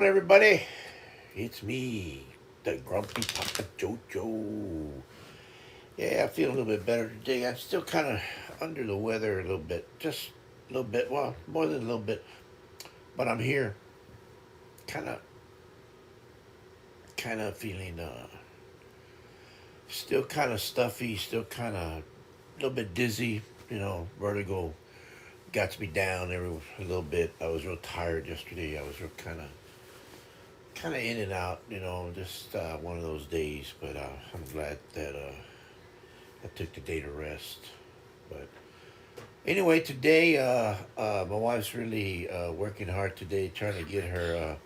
Everybody, it's me, the grumpy Papa JoeJoe. Yeah, I feel a little bit better today. I'm still kind of under the weather a little bit, just a little bit. Well, more than a little bit, but I'm here, kind of, feeling, still kind of stuffy, still kind of a little bit dizzy. Vertigo got me down a little bit. I was real tired yesterday. I was real kind of in and out, just one of those days. But I'm glad that I took the day to rest. But anyway, today my wife's really working hard today, trying to get her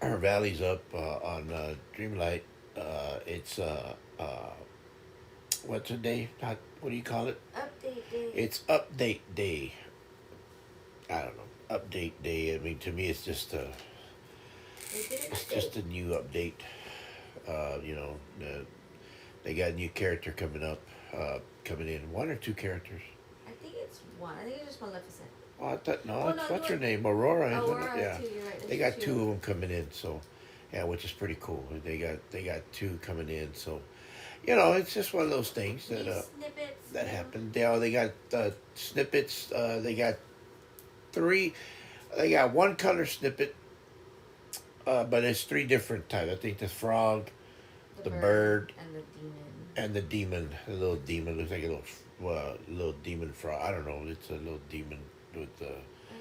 valleys up on Dreamlight. It's what's the day? What do you call it? Update day. It's update day. I don't know. Update day. I mean, to me, They did an it's update. just a new update. They got a new character coming in. One or two characters. I think it's one. I think it's just Maleficent. Oh, I thought no. Oh no, What's you her were. name? Aurora, isn't it? Aurora Yeah, too. You're right. they There's got two two. of them coming in. So, yeah, which is pretty cool. They got two coming in. So, it's just one of those things that These snippets. that happened. They got snippets. They got three. They got one color snippet, but it's three different types. I think the frog, The the bird bird, and the demon. and the demon. The little demon looks like a little demon frog. I don't know. It's a little demon with the. It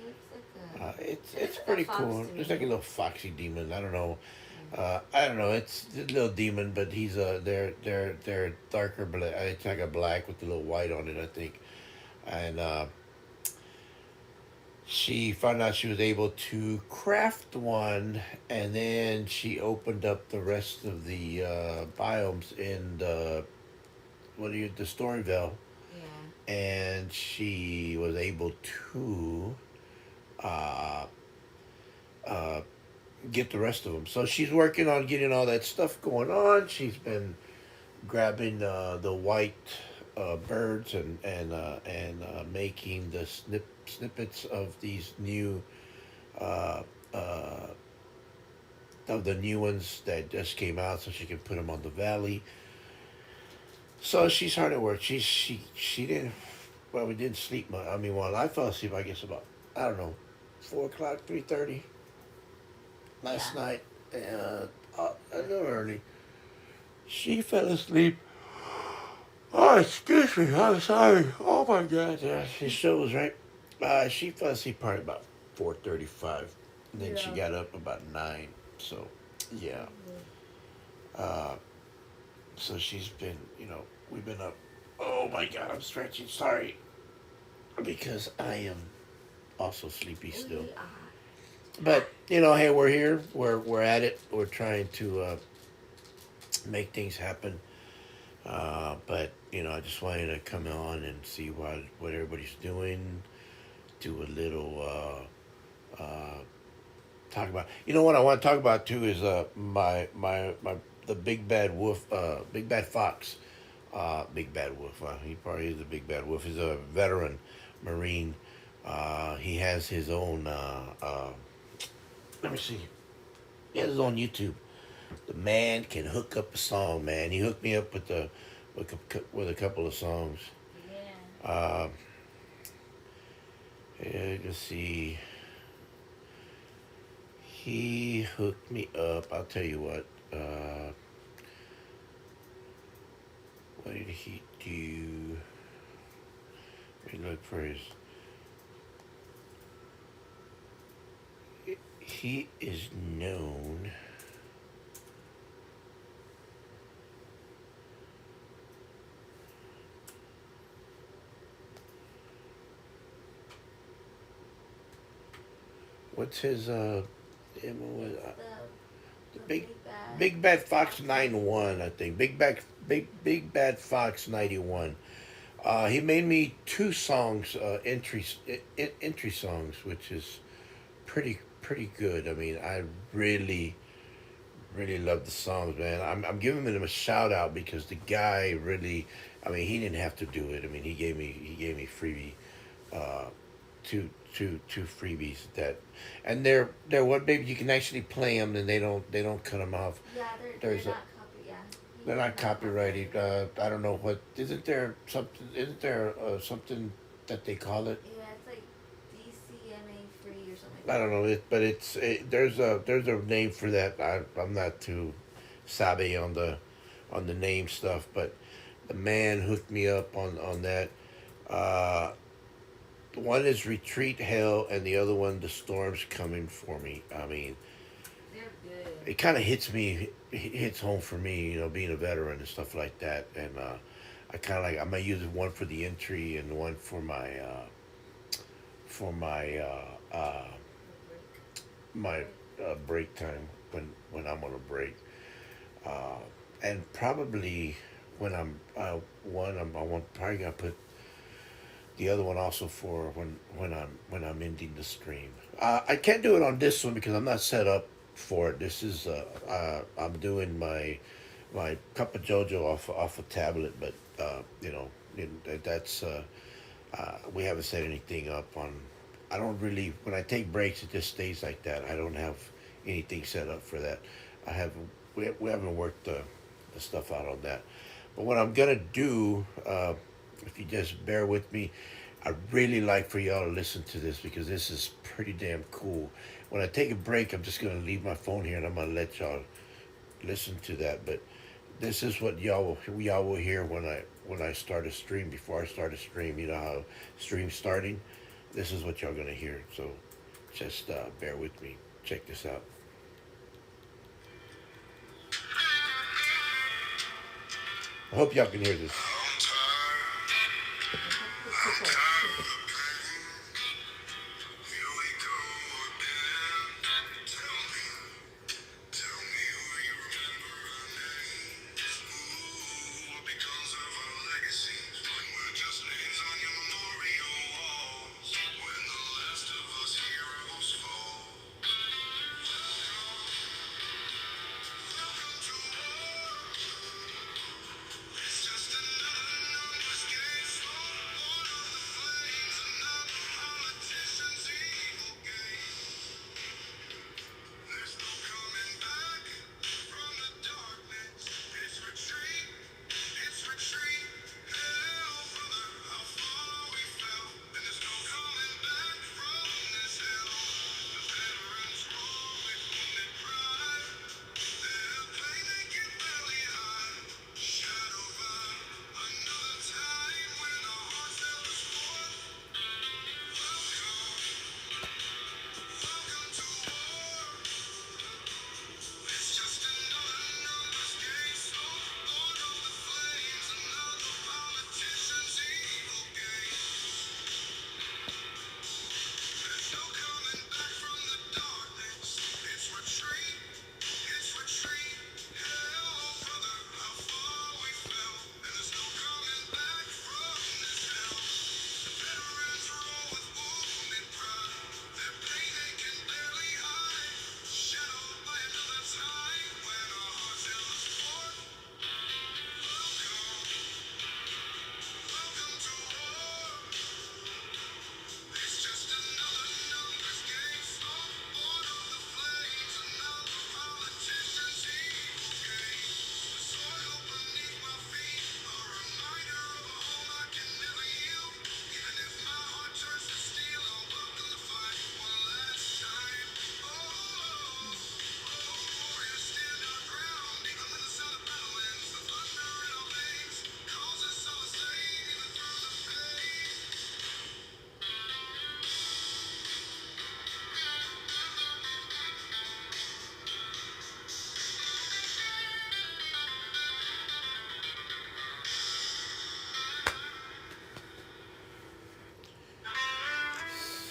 looks like a. It It's looks like a pretty fox cool. to It's me. like a little foxy demon. I don't know. Yeah. I don't know. It's a little demon, but he's they're darker black. It's like a black with a little white on it, I think. And she found out she was able to craft one, and then she opened up the rest of the biomes in the Storyville, Yeah. and she was able to uh, uh, get the rest of them. So she's working on getting all that stuff going on. She's been grabbing the white birds and making the snippets of these new uh, uh, of the new ones that just came out, so she can put them on the valley. So she's hard at work. She didn't. Well, we didn't sleep much. I mean, well, I fell asleep. I guess about I don't know, 4 o'clock, 3:30 last Yeah. night. A little early. She fell asleep. Oh, excuse me. I'm sorry. Oh my God. His show was right. She fell asleep probably about 4:35, and then she Yeah. got up about 9. So, yeah. Mhm. Uh, so she's been, we've been up. Oh my God, I'm stretching. Sorry, because I am also sleepy still. We are. But hey, we're here. We're at it. We're trying to make things happen. But I just wanted to come on and see what everybody's doing. Do a little talk about. What I want to talk about too is my the big bad wolf, big bad fox, big bad wolf. He probably is a big bad wolf. He's a veteran Marine. He has his own. Let me see. He has his own YouTube. The man can hook up a song, man. He hooked me up with a couple of songs. Yeah. Uh, let's see. He hooked me up. I'll tell you what. What did he do? Let me look for his. He is known. What's his It's the the big big bad. Big Bad Fox 91, I think. Big Bad Fox 91. He made me two songs, entry songs, which is pretty good. I mean, I really love the songs, man. I'm giving him a shout out because the guy really. I mean, he didn't have to do it. I mean, he gave me freebie uh, two two freebies that, and they're what, baby, you can actually play them and they don't cut them off. Yeah, There's they're a not copy. Yeah, they're not not copyrighted. copyrighted. I don't know what. Isn't there something? Isn't there something that they call it? Yeah, it's like DCMA free or something like I that. don't know. But there's a name for that. I'm not too savvy on the name stuff, but the man hooked me up on that. Uh, One is Retreat Hell, and the other one, The Storm's Coming for Me. I mean, They're good. it kind of hits home for me, being a veteran and stuff like that. And I kind of like, I might use one for the entry and one for my break time when I'm on a break. Uh, and probably when I want probably gonna put the other one also for when I'm ending the stream. I can't do it on this one because I'm not set up for it. This is I'm doing my cup of JoeJoe off a tablet, but that's we haven't set anything up on. I don't really when I take breaks, it just stays like that. I don't have anything set up for that. I have we haven't worked the stuff out on that. But what I'm gonna do, if you just bear with me, I really like for y'all to listen to this because this is pretty damn cool. When I take a break, I'm just gonna leave my phone here and I'm gonna let y'all listen to that. But this is what y'all will hear when I start a stream. Before I start a stream, you know how stream's starting. This is what y'all gonna hear. So just bear with me. Check this out. I hope y'all can hear this.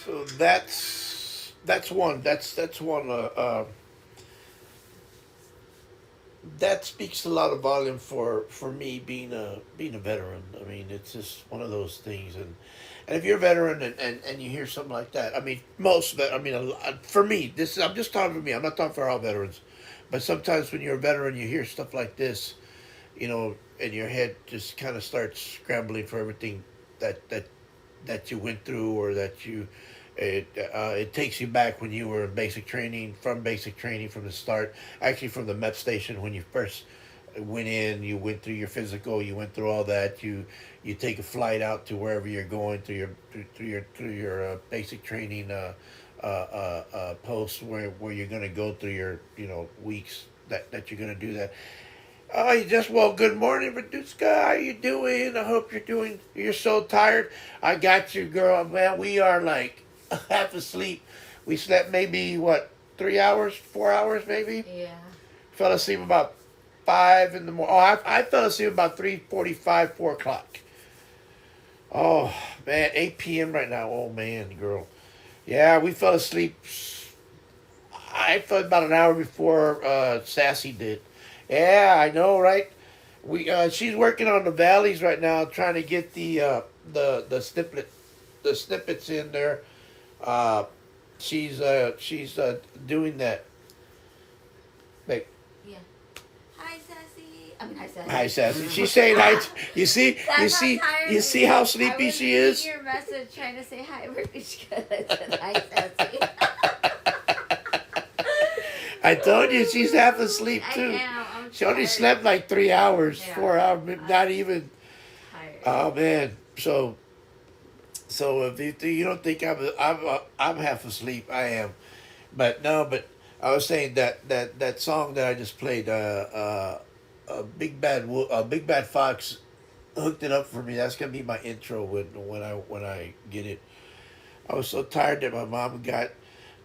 So that's one. That's one. That speaks a lot of volume for me being a veteran. I mean, it's just one of those things. And if you're a veteran and you hear something like that, I mean, I mean, for me, I'm just talking for me. I'm not talking for all veterans, but sometimes when you're a veteran, you hear stuff like this, and your head just kind of starts scrambling for everything that that you went through or that you It takes you back when you were in basic training from the start. Actually, from the MEP station when you first went in, you went through your physical, you went through all that. You take a flight out to wherever you're going through your basic training post where you're going to go through your weeks that you're going to do that. Oh, you just well. Good morning, Raduska. How you doing? I hope you're doing. You're so tired. I got you, girl. Man, we are like half asleep. We slept maybe what 3 hours, 4 hours, maybe. Yeah. Fell asleep about 5 in the morning. Oh, I fell asleep about 3:45, 4 o'clock. Oh man, 8 p.m. right now. Oh man, girl. Yeah, we fell asleep. I fell about an hour before Sassy did. Yeah, I know, right? We she's working on the valleys right now, trying to get the snippets in there. Uh, she's doing that. Like, Yeah. Hi, Sassy. I mean, hi, Sassy. hi, Sassy. She's saying hi. You see, That's how tired you I see how was. I sleepy was she reading is. your message trying to say hi, Rishka. I said hi, Sassy. I told you she's half asleep I too. am. I'm She only tired. slept like 3 hours, Yeah. 4 hours, not even. Tired. Oh man, so if you don't think I'm half asleep, I am. But no, but I was saying that song that I just played, Big Bad Fox hooked it up for me. That's gonna be my intro when I get it. I was so tired that my mom got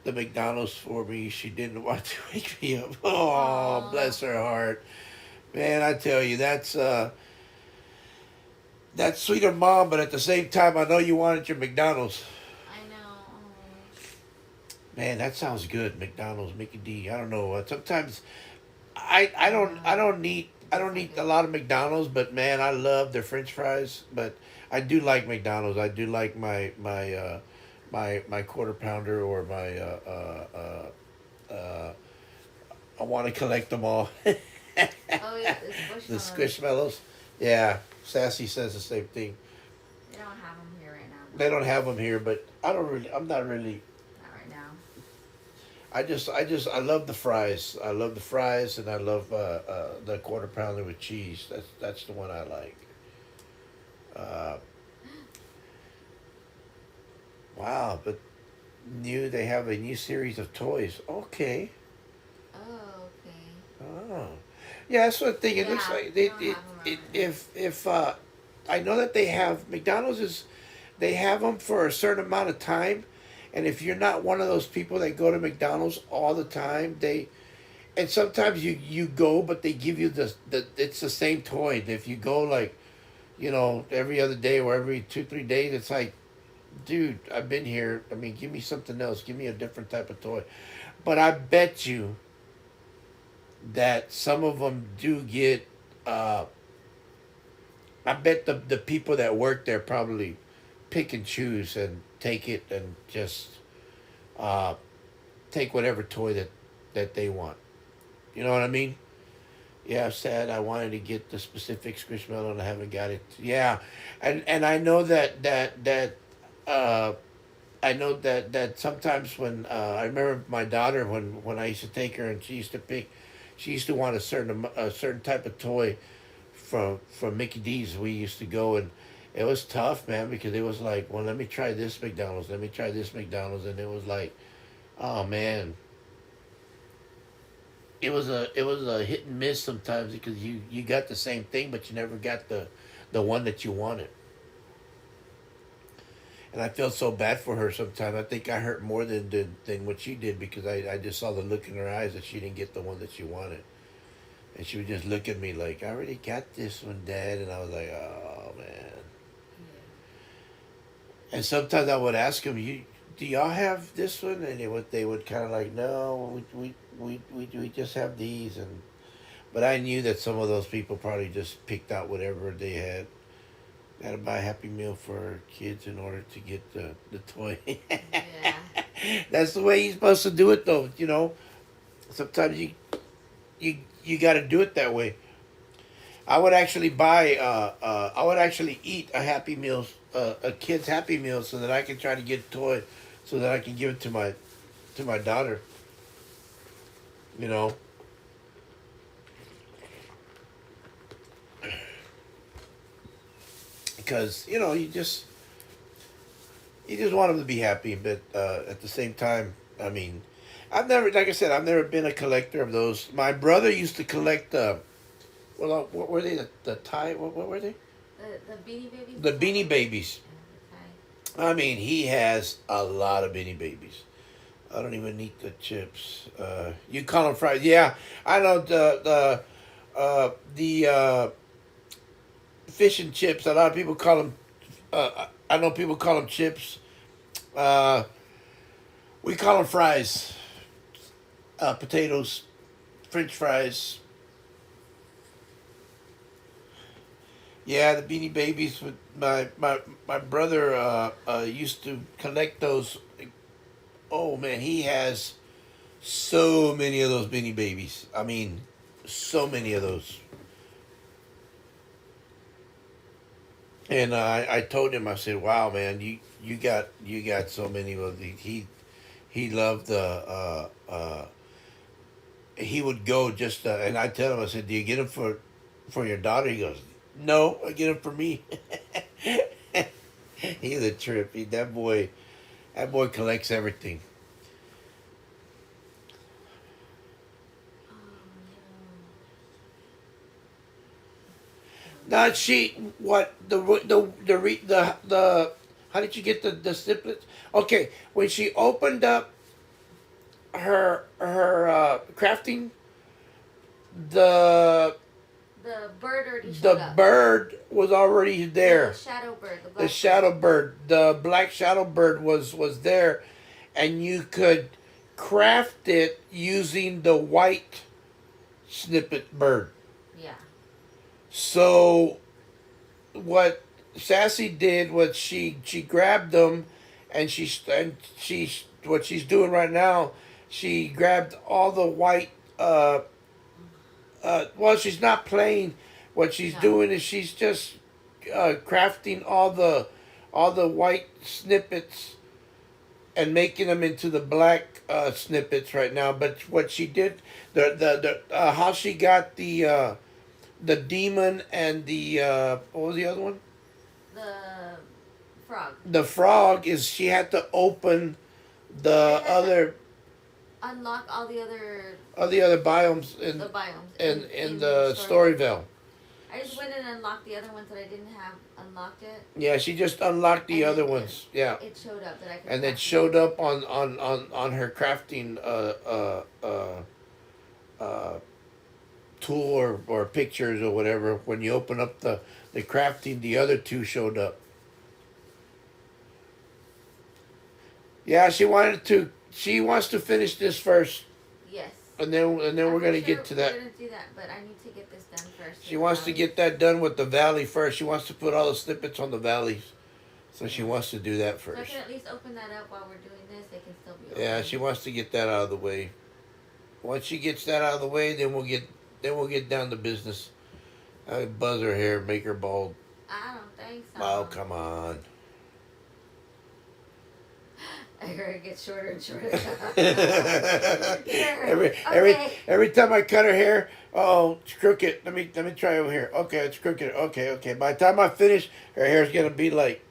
the McDonald's for me. She didn't want to wake me up. Oh, Aw. bless her heart, man. I tell you, that's sweet of mom, but at the same time, I know you wanted your McDonald's. I know. Man, that sounds good. McDonald's, Mickey D. I don't know. Sometimes I don't need a lot of McDonald's, but man, I love their French fries. But I do like McDonald's. I do like my quarter pounder or my I want to collect them all. Oh, yeah, The it's Squishmallows. Squishmallows. Yeah, Sassy says the same thing. They don't have them here right now. They don't have them here, but I'm not really. Not right now. I love the fries. I love the fries, and I love the quarter pounder with cheese. That's the one I like. Uh, wow, but they have a new series of toys. Okay. Oh, okay. Oh, yeah. That's what I think. It looks Yeah, like they they don't it, have them it around here. if I know that they have McDonald's is they have them for a certain amount of time, and if you're not one of those people that go to McDonald's all the time, and sometimes you go, but they give you the it's the same toy. If you go like every other day or every 2 3 days, it's like, dude, I've been here. I mean, give me something else. Give me a different type of toy. But I bet you that some of them do get. Uh, I bet the people that work there probably pick and choose and take it and just uh, take whatever toy that they want. You know what I mean? Yeah, sad. I wanted to get the specific Squishmallow and I haven't got it. Yeah, and I know that uh, I know that sometimes when I remember my daughter when I used to take her and she used to want a certain type of toy from Mickey D's. We used to go and it was tough, man, because it was like, well, let me try this McDonald's, let me try this McDonald's, and it was like, oh man, it was a hit and miss sometimes because you got the same thing, but you never got the one that you wanted. And I felt so bad for her sometimes. I think I hurt more than what she did because I just saw the look in her eyes that she didn't get the one that she wanted. And she would just look at me like, I already got this one, Dad. And I was like, oh, man. And sometimes I would ask them, do y'all have this one? And they would kind of like, no, we just have these. But I knew that some of those people probably just picked out whatever they had. Got to buy a Happy Meal for kids in order to get the toy. Yeah. That's the way you're supposed to do it, though. Sometimes you got to do it that way. I would actually I would actually eat a Happy Meal, a kid's Happy Meal, so that I can try to get a toy so that I can give it to my daughter. You know, because you just want them to be happy, but at the same time, I mean, I've never, like I said, I've never been a collector of those. My brother used to collect. What were they? The tie? What were they? The Beanie Babies. The Beanie Babies. Yeah, the tie. I mean, he has a lot of Beanie Babies. I don't even eat the chips. You call them fries? Yeah, I know the fish and chips. A lot of people call them. I know people call them chips. Uh, we call them fries. Potatoes, French fries. Yeah, the Beanie Babies. With my brother used to collect those. Oh man, he has so many of those Beanie Babies. I mean, so many of those. And I told him, I said, "Wow, man, you got so many of these." He loved the. He would go just, and I tell him, I said, "Do you get them for your daughter?" He goes, "No, I get them for me." He's a trip. That boy collects everything. Oh Not she. What the? How did you get the snippets? Okay, when she opened up her crafting, the no. The bird already the showed up. bird was already The there. shadow bird. The The black shadow bird, the black shadow bird was there, and you could craft it using the white snippet bird. Yeah. So what Sassy did was she grabbed them, and she what she's doing right now. She grabbed all the white. Well, she's not playing. What she's No. doing is she's just crafting all the white snippets and making them into the black snippets right now. But what she did, the how she got the demon and the what was the other one? The frog. The frog is she had to open I the had to other unlock of the other biomes the biomes in the Storyville. I just went and unlocked the other ones that I didn't have unlocked it, Yeah, she just unlocked the and other then ones. Yeah, it showed up that I could. and it craft showed them. up on her crafting uh, tool or pictures or whatever. When you open up the crafting, the other two showed up. Yeah, she wanted to. She wants to finish this first, Yes. and then we're gonna get to that. We're gonna do that, but I need to get this done first. She wants to get that done with the valley first. She wants to put all the snippets on the valleys, so she wants to do that So I first. can at least open that up while we're doing this. They can still be open. Yeah, she wants to get that out of the way. Once she gets that out of the way, then we'll get down to business. I buzz her hair, make her bald. I don't think so. Oh, come on. I heard it get shorter and shorter. Every time I cut her hair, oh, it's crooked. Let me try over here. Okay, it's crooked. Okay. By the time I finish, her hair's gonna be like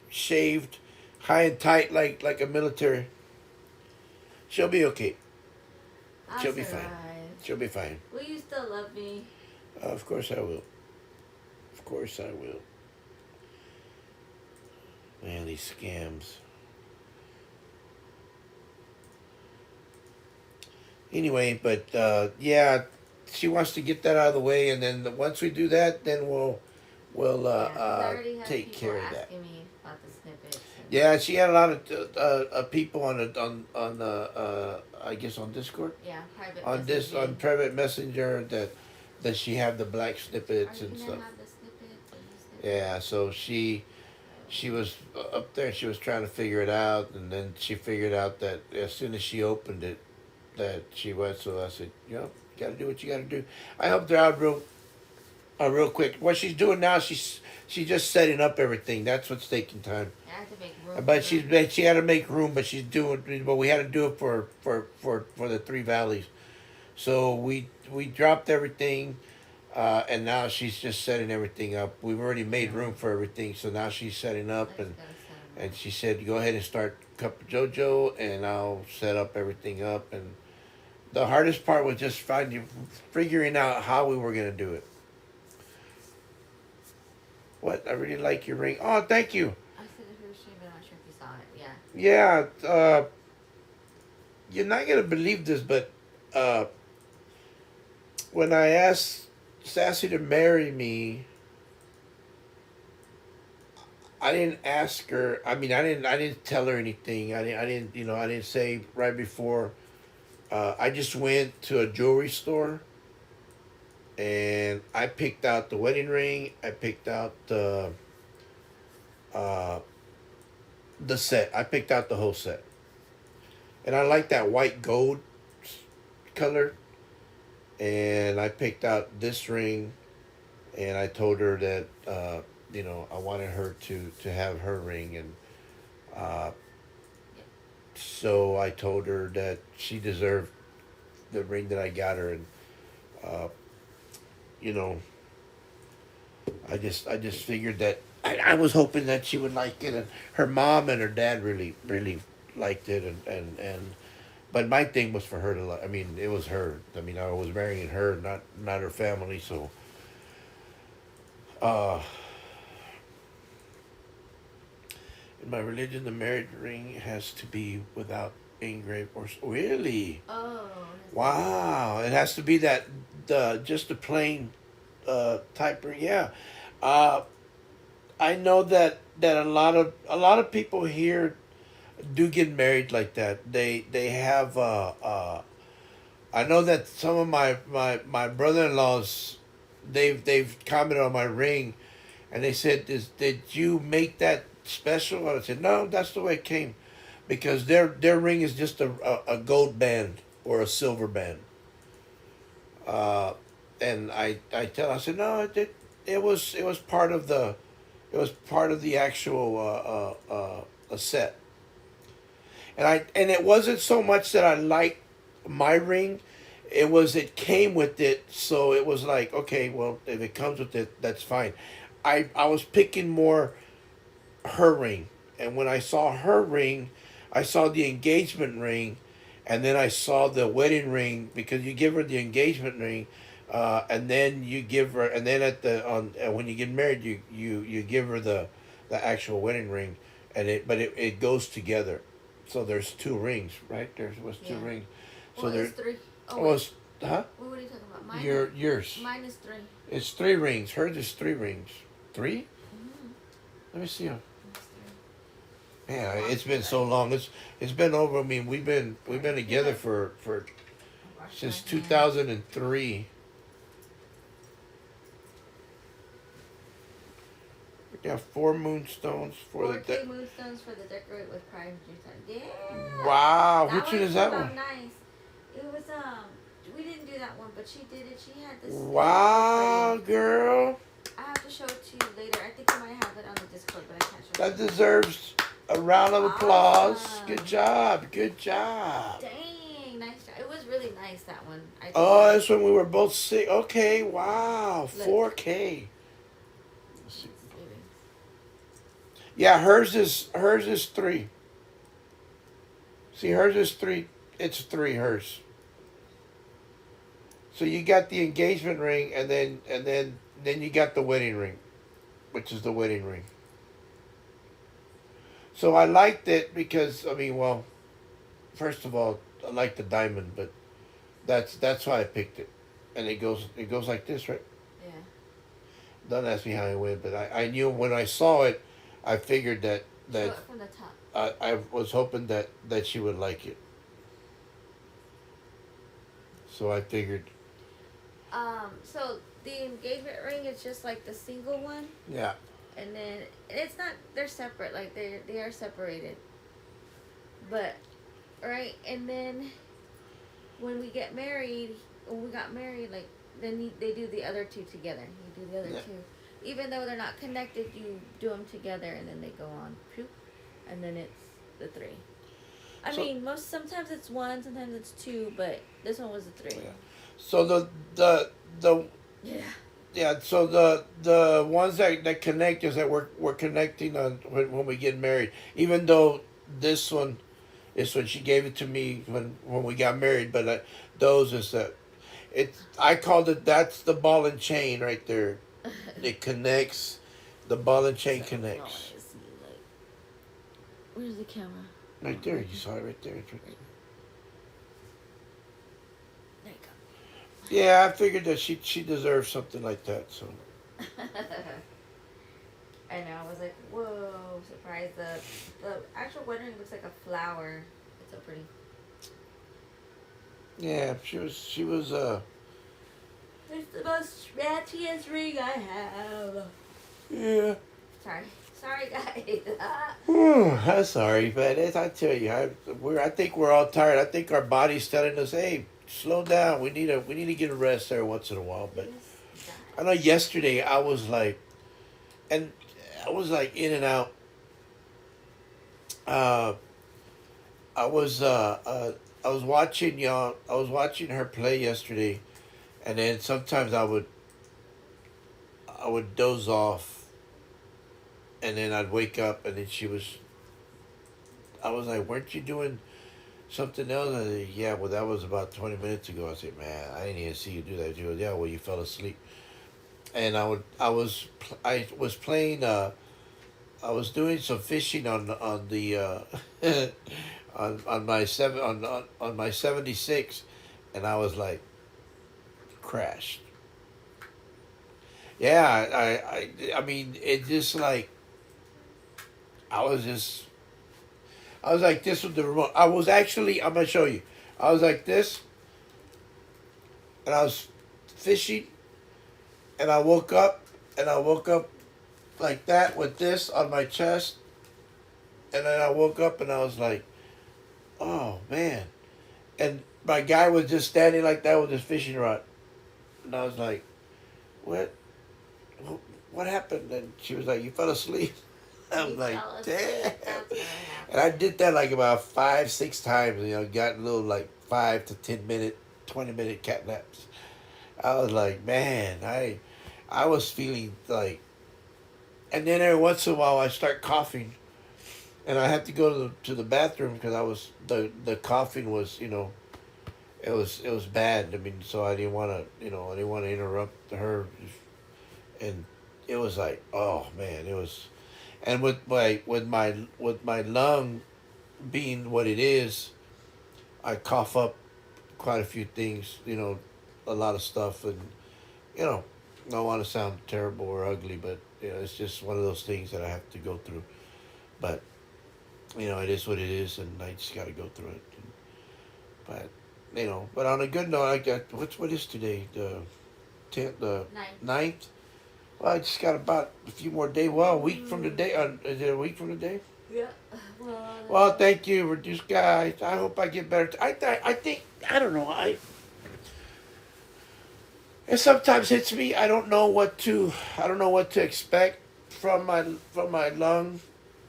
shaved, high and tight, like a military. She'll be okay. I'll She'll be survive. fine. She'll be fine. Will you still love me? Of course I will. Of course I will. Man, these scams. Anyway, but yeah, she wants to get that out of the way, and then once we do that, then we'll Yeah, 'cause I already have take people care of that. asking me about the snippets. And Yeah, she had a lot of people I guess on Discord yeah, private on messaging. private messenger that she had the black Are snippets you and gonna stuff. have the snippets and the snippets? Yeah, so she was up there. She was trying to figure it out, and then she figured out that as soon as she opened it, that she was. So I said, you know, you got to do what you got to do. I helped her out Real quick, what she's doing now, she's just setting up everything. That's what's taking time. I have to make room. But for them. she had to make room, but she's doing. But we had to do it for the Three Valleys. So we dropped everything, and now she's just setting everything up. We've already made room for everything, so now she's setting I up, just gotta set 'em and up. she said, "Go ahead and start Cup of JoeJoe, and I'll set up everything up." And the hardest part was just figuring out how we were gonna do it. What? I really like your ring. Oh, thank you. I said it for the stream, but I'm not sure if you saw it. Yeah. Yeah, you're not gonna believe this, but uh, when I asked Sassy to marry me, I didn't ask her. I mean, I didn't tell her anything. I didn't say right before. I just went to a jewelry store and I picked out the wedding ring. I picked out uh, the set. I picked out the whole set, and I like that white gold color. And I picked out this ring, and I told her that I wanted her to have her ring, and uh, Yeah. so I told her that she deserved the ring that I got her, and uh, you know, I just figured that I was hoping that she would like it, and her mom and her dad really liked it, and but my thing was for her to like. I mean, it was her. I mean, I was marrying her, not her family, so. Uh, In my religion, the marriage ring has to be without engraved or really. Oh. Wow, it has to be that the just a plain type ring. Yeah, uh, I know that a lot of people here do get married like that. They have. I know that some of my brother in laws, they've commented on my ring, and they said, Did you make that special?" I said, "No, that's the way it came, because their ring is just a gold band or a silver band." Uh, and I said, "No, it was part of the actual a set." And it wasn't so much that I liked my ring. It came with it, so it was like, okay, well, if it comes with it, that's fine. I was picking more her ring, and when I saw her ring, I saw the engagement ring, and then I saw the wedding ring, because you give her the engagement ring, and then you give her, and then when you get married, you give her the actual wedding ring, and it goes together. So there's two rings, right? There was two Yeah. rings. So Well, there it's three. Oh, wait. was, huh? What are you talking about? Mine. Yours. Mine is three. It's three rings. Hers is three rings. Three? Mm-hmm. Let me see. It's three. Man, it's been so long. It's been over. I mean, we've been together for I wash since my hands. 2003. We got four moonstones for the 4K moonstones for the decorate with pride and juice. Yeah. Wow, which one one is that turned one? out nice. It was we didn't do that one, but she did it. She had this. Wow, Pretty. girl, I have to show it to you later. I think I might have it on the Discord, but I can't show that it to you. deserves a round of applause. Awesome. Good job, good job. Dang, nice job. It was really nice, that one. I think Oh, that's when we were both sick. Okay, wow, Look. 4K. Let's see, baby. Yeah, hers is three. See, hers is three. It's three. Hers. So you got the engagement ring, and then you got the wedding ring, which is the wedding ring. So I liked it because, I mean, well, first of all, I like the diamond, but that's why I picked it, and it goes like this, right? Yeah. Don't ask me how it went, but I knew when I saw it, I figured Show it from the top. I was hoping that she would like it. So I figured, So the engagement ring is just like the single one, yeah. and then it's not. They're separate. Like they are separated. But, right, and then when we got married, like then they do the other two together. You do the other Yeah. two, even though they're not connected. You do them together, and then they go on, phew, and then it's the three. I So mean, sometimes it's one, sometimes it's two, but this one was a three. yeah. So the Yeah. yeah. So the ones that connect is that we're connecting on when we get married. Even though this one is when she gave it to me when we got married, but those is that it's I called it that's the ball and chain right there. It connects. The ball and chain So I want connects. to see like, where's the camera? Right there, you saw it right there. It's right there. There you Yeah, I figured that she deserves something like that. So go. I know. I was like, whoa, surprised. The actual wedding looks like a flower. It's so pretty. yeah, she was It's the most rattiest ring I have. yeah. Sorry, guys. I'm sorry, but as I tell you, I think we're all tired. I think our body's telling us, hey, slow down. We need to get a rest there once in a while. But Yes, I know yesterday I was like, and I was like in and out. Uh, I was I was watching y'all. I was watching her play yesterday, and then sometimes I would doze off, and then I'd wake up, and then she was. I was like, "Weren't you doing something else?" I said, "Yeah, well, that was about 20 minutes ago." I said, "Man, I didn't even see you do that." She goes, "Yeah, well, you fell asleep." And I was playing. I was doing some fishing on the on my on my 76, and I was like crashed. Yeah, I mean it just like I was just I was like this with the remote. I was actually I'm gonna show you. I was like this, and I was fishing, and I woke up like that with this on my chest, and then I woke up and I was like, oh man, and my guy was just standing like that with his fishing rod, and I was like, what, what happened? And she was like, you fell asleep. I was he like, fell damn. asleep. That's what And I happened. did that like about 5, 6 times. Got a little like 5 to 10 minute, 20-minute cat naps. I was like, man, I was feeling like, and then every once in a while I start coughing, and I had to go to the bathroom because I was the coughing was it was bad. I mean, so I didn't want to I didn't want to interrupt her, and it was like, oh man, it was, and with my lung being what it is, I cough up quite a few things, a lot of stuff, and you know, I don't want to sound terrible or ugly, but it's just one of those things that I have to go through. But it is what it is, and I just got to go through it. But but on a good note, I got what is today? The 10th, the Nice. 9th? Well, I just got about a few more days. Well, a week from today. Is it a week from today? Yeah. Well. Well, thank you, reduced guys. I hope I get better. I think I don't know. It sometimes hits me. I don't know what to expect from my lung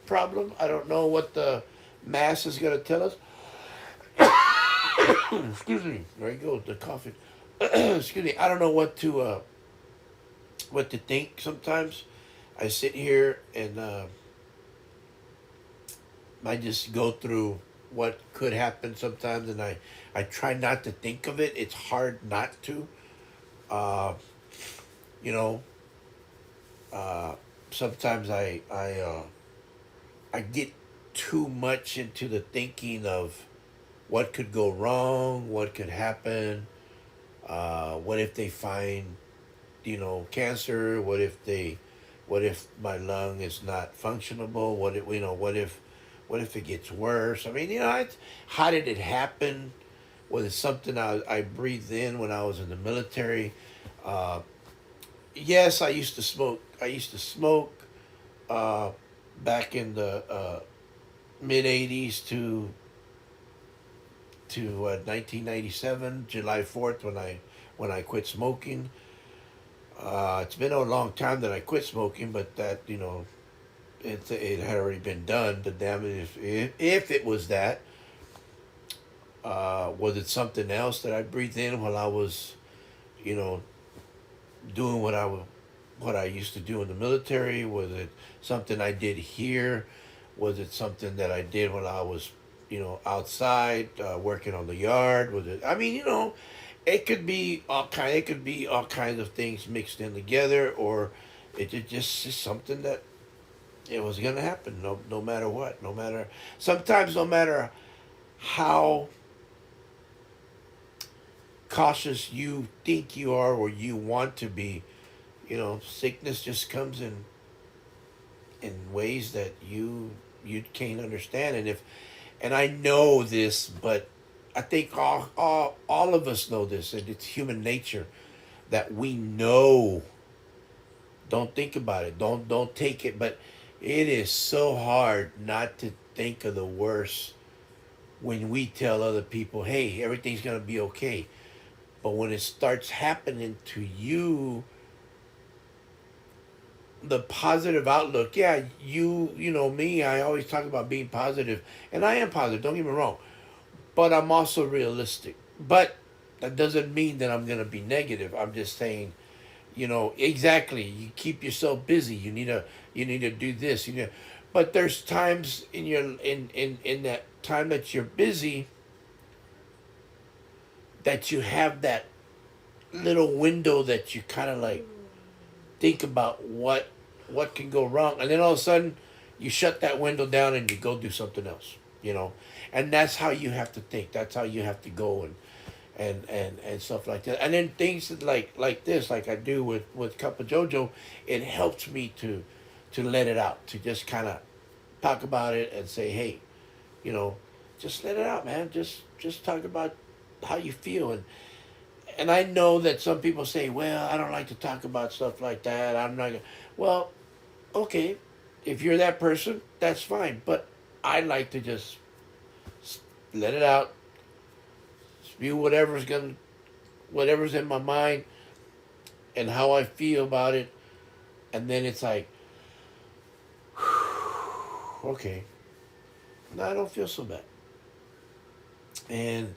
problem. I don't know what the mass is going to tell us. Excuse me. There you go. The coughing. Excuse me. I don't know what to think. Sometimes I sit here and I just go through what could happen sometimes, and I try not to think of it. It's hard not to. Uh, you know. Uh, Sometimes I get too much into the thinking of what could go wrong, what could happen. What if they find cancer? What if my lung is not functionable? What if it gets worse? I mean, how did it happen? Was it something I breathed in when I was in the military? Uh, yes, I used to smoke. I used to smoke uh, back in the mid '80s to 1997, July 4th, when I when I quit smoking. It's been a long time that I quit smoking, but that, it had already been done. The damage, if it was that, was it something else that I breathed in while I was, you know, doing what I used to do in the military? Was it something I did here? Was it something that I did when I was, outside working on the yard? Was it? I mean, it could be all kind. It could be all kinds of things mixed in together, or it just is something that it was gonna happen. No matter what. No matter sometimes, no matter how cautious you think you are or you want to be, sickness just comes in ways that you can't understand. And I know this, but I think all of us know this, and it's human nature that we know. Don't think about it. Don't take it. But it is so hard not to think of the worst when we tell other people, "Hey, everything's gonna be okay." But when it starts happening to you, the positive outlook, yeah, you know me, I always talk about being positive, and I am positive, don't get me wrong, but I'm also realistic. But that doesn't mean that I'm going to be negative. I'm just saying, exactly, you keep yourself busy. You need to do this. But there's times in that time that you're busy that you have that little window that you kind of like think about what can go wrong, and then all of a sudden you shut that window down and you go do something else. You know, and that's how you have to think. That's how you have to go and stuff like that. And then things like this, like I do with Cup of JoeJoe, it helps me to let it out, to just kind of talk about it and say, hey, you know, just let it out, man. Just talk about how you feel. And I know that some people say, well, I don't like to talk about stuff like that. I'm not gonna. Well, okay, if you're that person, that's fine. But I like to just let it out, spew whatever's in my mind and how I feel about it, and then it's like, okay, no, I don't feel so bad, and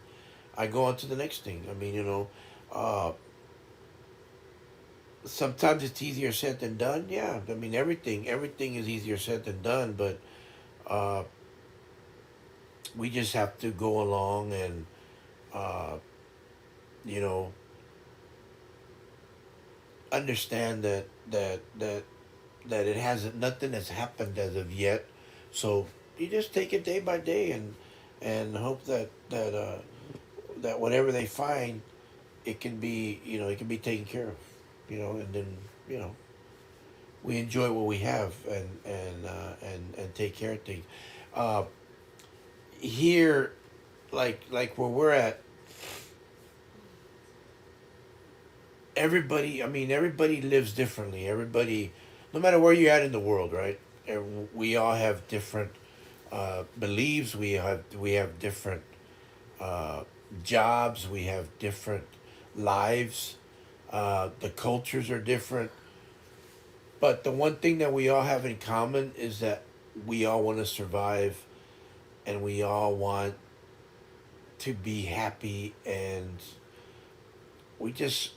I go on to the next thing. I mean, uh, sometimes it's easier said than done. Yeah, I mean, everything is easier said than done, but uh, we just have to go along and uh, you know understand that it hasn't nothing has happened as of yet. So you just take it day by day and hope that whatever they find, it can be taken care of, and then you know we enjoy what we have and take care of things. Uh, Here, like where we're at, everybody. I mean, everybody lives differently. Everybody, no matter where you're at in the world, right? We all have different beliefs. We have different uh, jobs. We have different lives. The cultures are different. But the one thing that we all have in common is that we all want to survive, and we all want to be happy, and we just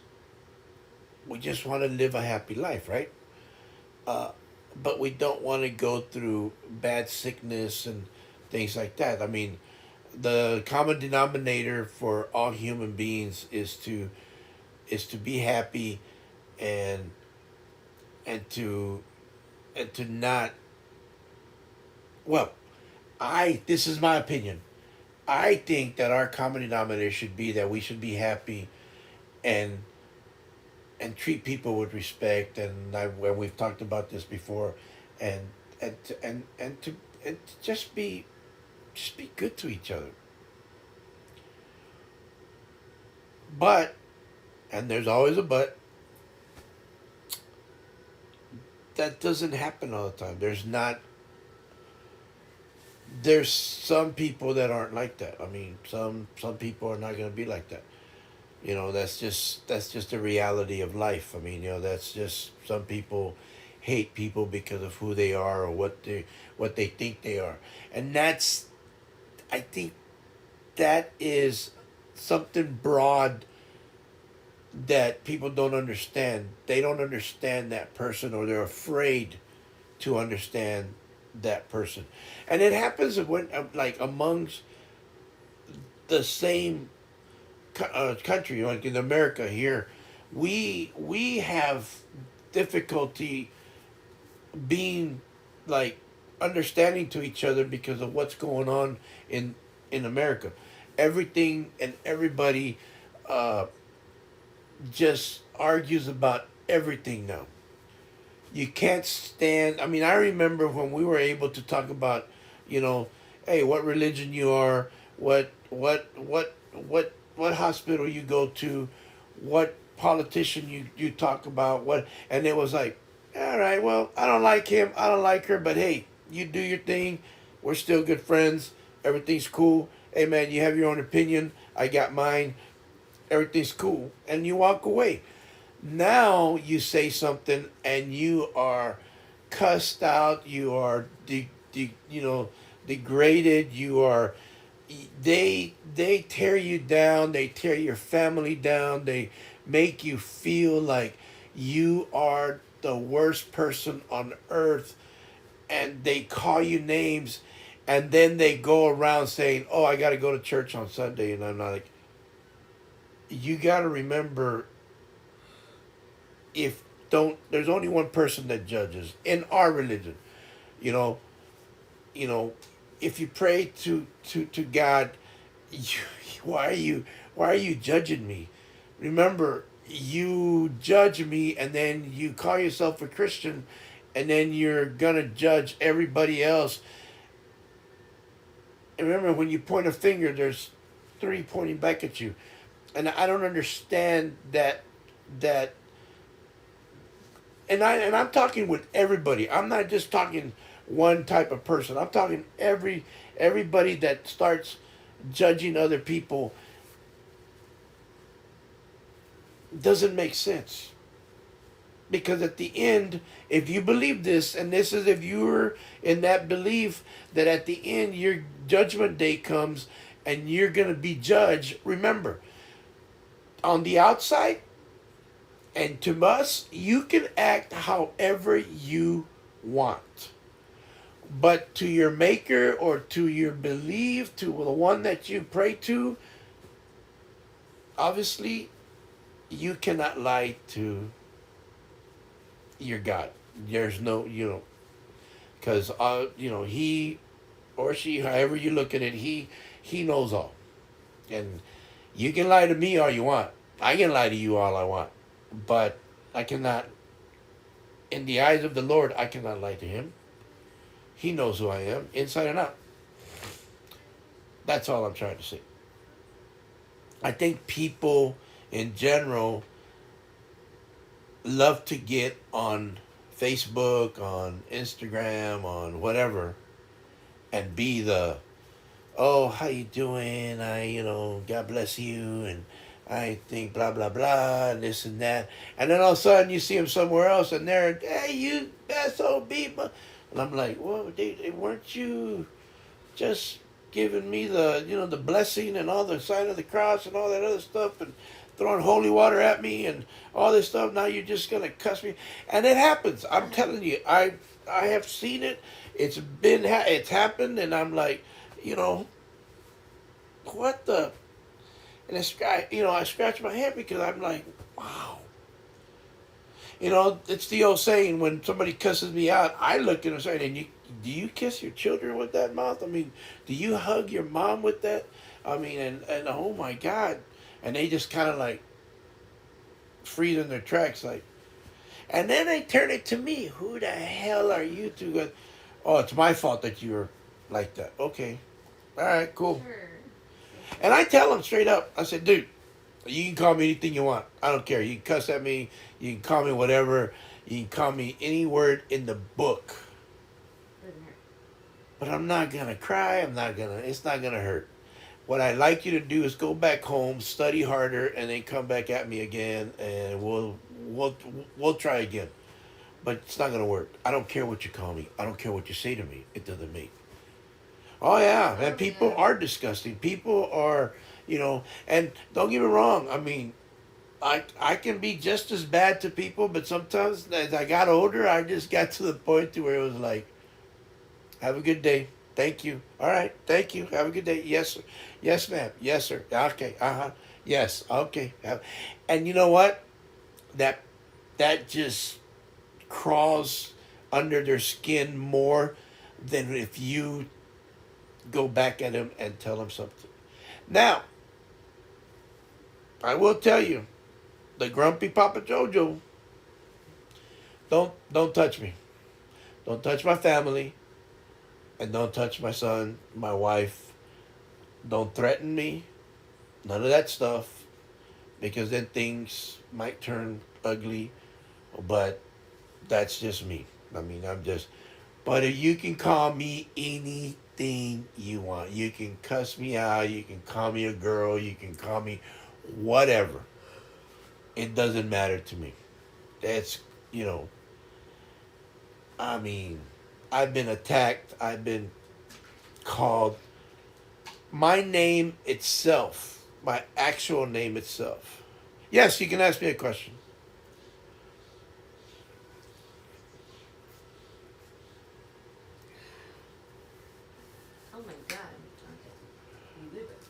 we just want to live a happy life, right? Uh, but we don't want to go through bad sickness and things like that. I mean, the common denominator for all human beings is to be happy and and to and to not, well, I this is my opinion. I think that our common denominator should be that we should be happy and treat people with respect, and we've talked about this before, and and to just be good to each other. But, and there's always a but, that doesn't happen all the time. There's some people that aren't like that. I mean, some people are not going to be like that. That's just the reality of life. I mean, that's just some people hate people because of who they are or what they think they are, and that's I think that is something broad that people don't understand. They don't understand that person, or they're afraid to understand that person, and it happens when like amongst the same country, like in America here, we have difficulty being like understanding to each other because of what's going on in America. Everything and everybody uh, just argues about everything now. You can't stand. I mean, I remember when we were able to talk about, you know, hey, what religion you are, what hospital you go to, what politician you talk about, and it was like, all right, well, I don't like him, I don't like her, but hey, you do your thing. We're still good friends. Everything's cool. Hey, man, you have your own opinion. I got mine. Everything's cool, and you walk away. Now you say something and you are cussed out. You are degraded. You are they tear you down. They tear your family down. They make you feel like you are the worst person on earth, and they call you names, and then they go around saying, "Oh, I got to go to church on Sunday," and I'm like, you got to remember, if don't there's only one person that judges in our religion. you know you know if you pray to God, you, why are you judging me? Remember, you judge me and then you call yourself a Christian, and then you're gonna judge everybody else. And remember, when you point a finger, there's three pointing back at you. And I don't understand that and I'm talking with everybody. I'm not just talking one type of person. I'm talking everybody that starts judging other people. Doesn't make sense. Because at the end, if you believe this, and this is if you're in that belief that at the end your judgment day comes and you're going to be judged, remember, on the outside and to us, you can act however you want. But to your maker or to your belief, to the one that you pray to, obviously, you cannot lie to your God. There's no, because he or she, however you look at it, he knows all, and you can lie to me all you want. I can lie to you all I want, but I cannot. In the eyes of the Lord, I cannot lie to him. He knows who I am, inside and out. That's all I'm trying to say. I think people in general love to get on Facebook, on Instagram, on whatever, and be the, oh, how you doing? God bless you, and I think blah blah blah, and this and that, and then all of a sudden you see them somewhere else, and they're, hey, you SOB, and I'm like, well, weren't you just giving me the blessing and all the sign of the cross and all that other stuff, and throwing holy water at me and all this stuff? Now you're just gonna cuss me, and it happens. I'm telling you, I have seen it. It's happened, and I'm like, you know, what the? And I scratch my head because I'm like, wow. It's the old saying, when somebody cusses me out, I look at them saying, and do you kiss your children with that mouth? I mean, do you hug your mom with that? I mean, and oh my God. And they just kind of like freeze in their tracks, like, and then they turn it to me. Who the hell are you to go? Oh, it's my fault that you're like that. Okay. All right, cool. Sure. And I tell them straight up, I said, dude, you can call me anything you want. I don't care. You can cuss at me. You can call me whatever. You can call me any word in the book. Doesn't hurt. But I'm not going to cry. It's not going to hurt. What I'd like you to do is go back home, study harder, and then come back at me again, and we'll try again. But it's not gonna work. I don't care what you call me. I don't care what you say to me. It doesn't make. Oh yeah, and Oh people yeah. are disgusting. People are, and don't get me wrong. I mean, I can be just as bad to people, but sometimes as I got older, I just got to the point to where it was like, have a good day. Thank you. All right. Thank you. Have a good day. Yes, sir. Yes, ma'am. Yes, sir. Okay. Uh huh. Yes. Okay. And you know what? That that just crawls under their skin more than if you go back at them and tell them something. Now, I will tell you, the grumpy Papa JoeJoe, don't touch me. Don't touch my family, and don't touch my son, my wife. Don't threaten me. None of that stuff, because then things might turn ugly. But that's just me. I mean, I'm just. But you can call me anything you want. You can cuss me out. You can call me a girl. You can call me whatever. It doesn't matter to me. That's, you know, I mean, I've been attacked. I've been called my name itself, my actual name itself. Yes, you can ask me a question. Oh my god. Okay. You live it.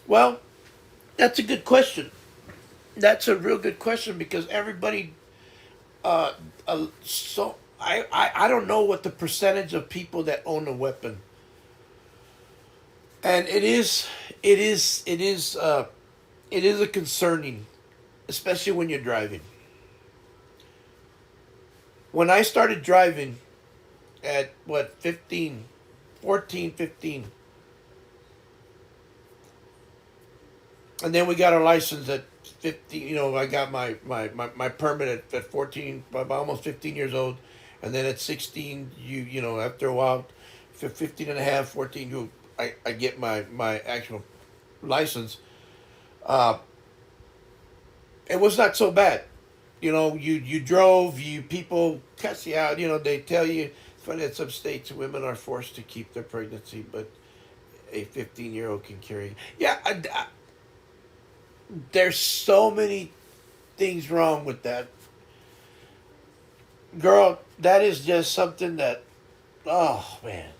Well, that's a good question. That's a real good question because everybody, so I don't know what the percentage of people that own a weapon, and it is a concerning, especially when you're driving. When I started driving at what 15, 14, 15, and then we got our license at 15. I got my permit at 14, almost 15 years old, and then at 16, after a while, 15 and a half, 14, I get my actual license. uh, it was not so bad. You drove, people cuss you out. They tell you, it's funny that some states women are forced to keep their pregnancy, but a 15-year-old can carry. Yeah, there's so many things wrong with that. Girl, that is just something that, oh man,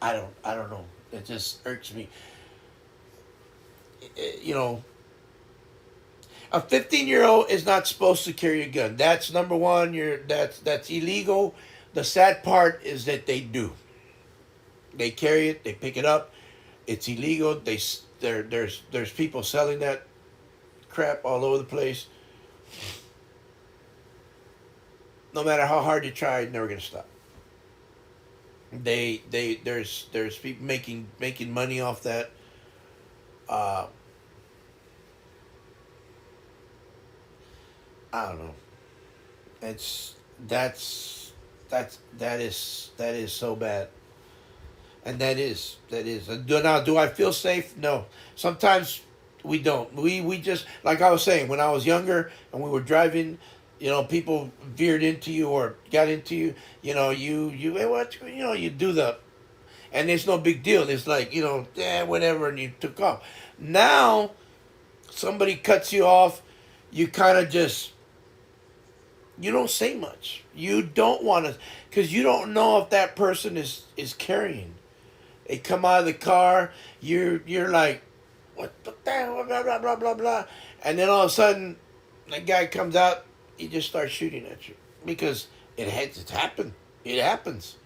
I don't know. It just irks me. You know, a 15-year-old is not supposed to carry a gun. That's number one. That's illegal. The sad part is that they do. They carry it. They pick it up. It's illegal. There's people selling that crap all over the place. No matter how hard you try, it's never gonna stop. There's people making money off that. Uh, I don't know. It's that is so bad, and that is. Do I feel safe? No. Sometimes we don't. We just, like I was saying, when I was younger and we were driving, people veered into you or got into you. Hey, what, you do the, and it's no big deal. It's like, whatever, and you took off. Now somebody cuts you off, you kind of just, you don't say much. You don't want to, because you don't know if that person is carrying. They come out of the car. You're like, what the hell? Blah blah blah blah blah. And then all of a sudden, that guy comes out. He just starts shooting at you because it's happened. It happens.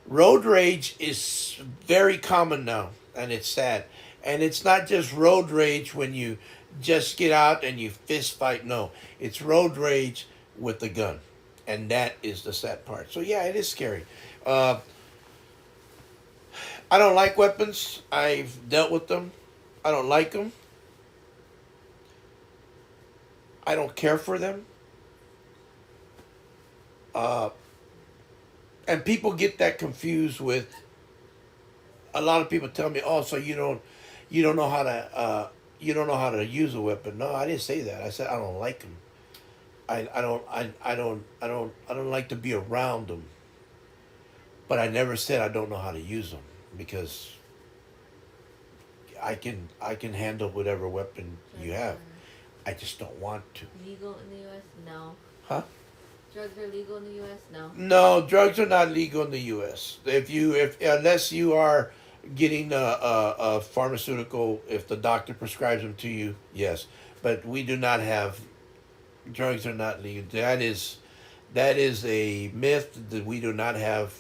Road rage is very common now, and it's sad. And it's not just road rage when you just get out and you fist fight. No, it's road rage with the gun, and that is the sad part. So yeah, it is scary. Uh, I don't like weapons. I've dealt with them. I don't like them. I don't care for them. Uh, and people get that confused with. A lot of people tell me, "Oh, so you don't know how to, you don't know how to use a weapon." No, I didn't say that. I said I don't like them. I don't like to be around them. But I never said I don't know how to use them because I can handle whatever weapon you Drugs have. are I just don't want to. legal in the U.S. No. Huh? Drugs are legal in the U.S. No. No, drugs are not legal in the U.S. If unless you are getting a pharmaceutical, if the doctor prescribes them to you, yes. But we do not have drugs are not legal. That is a myth that we do not have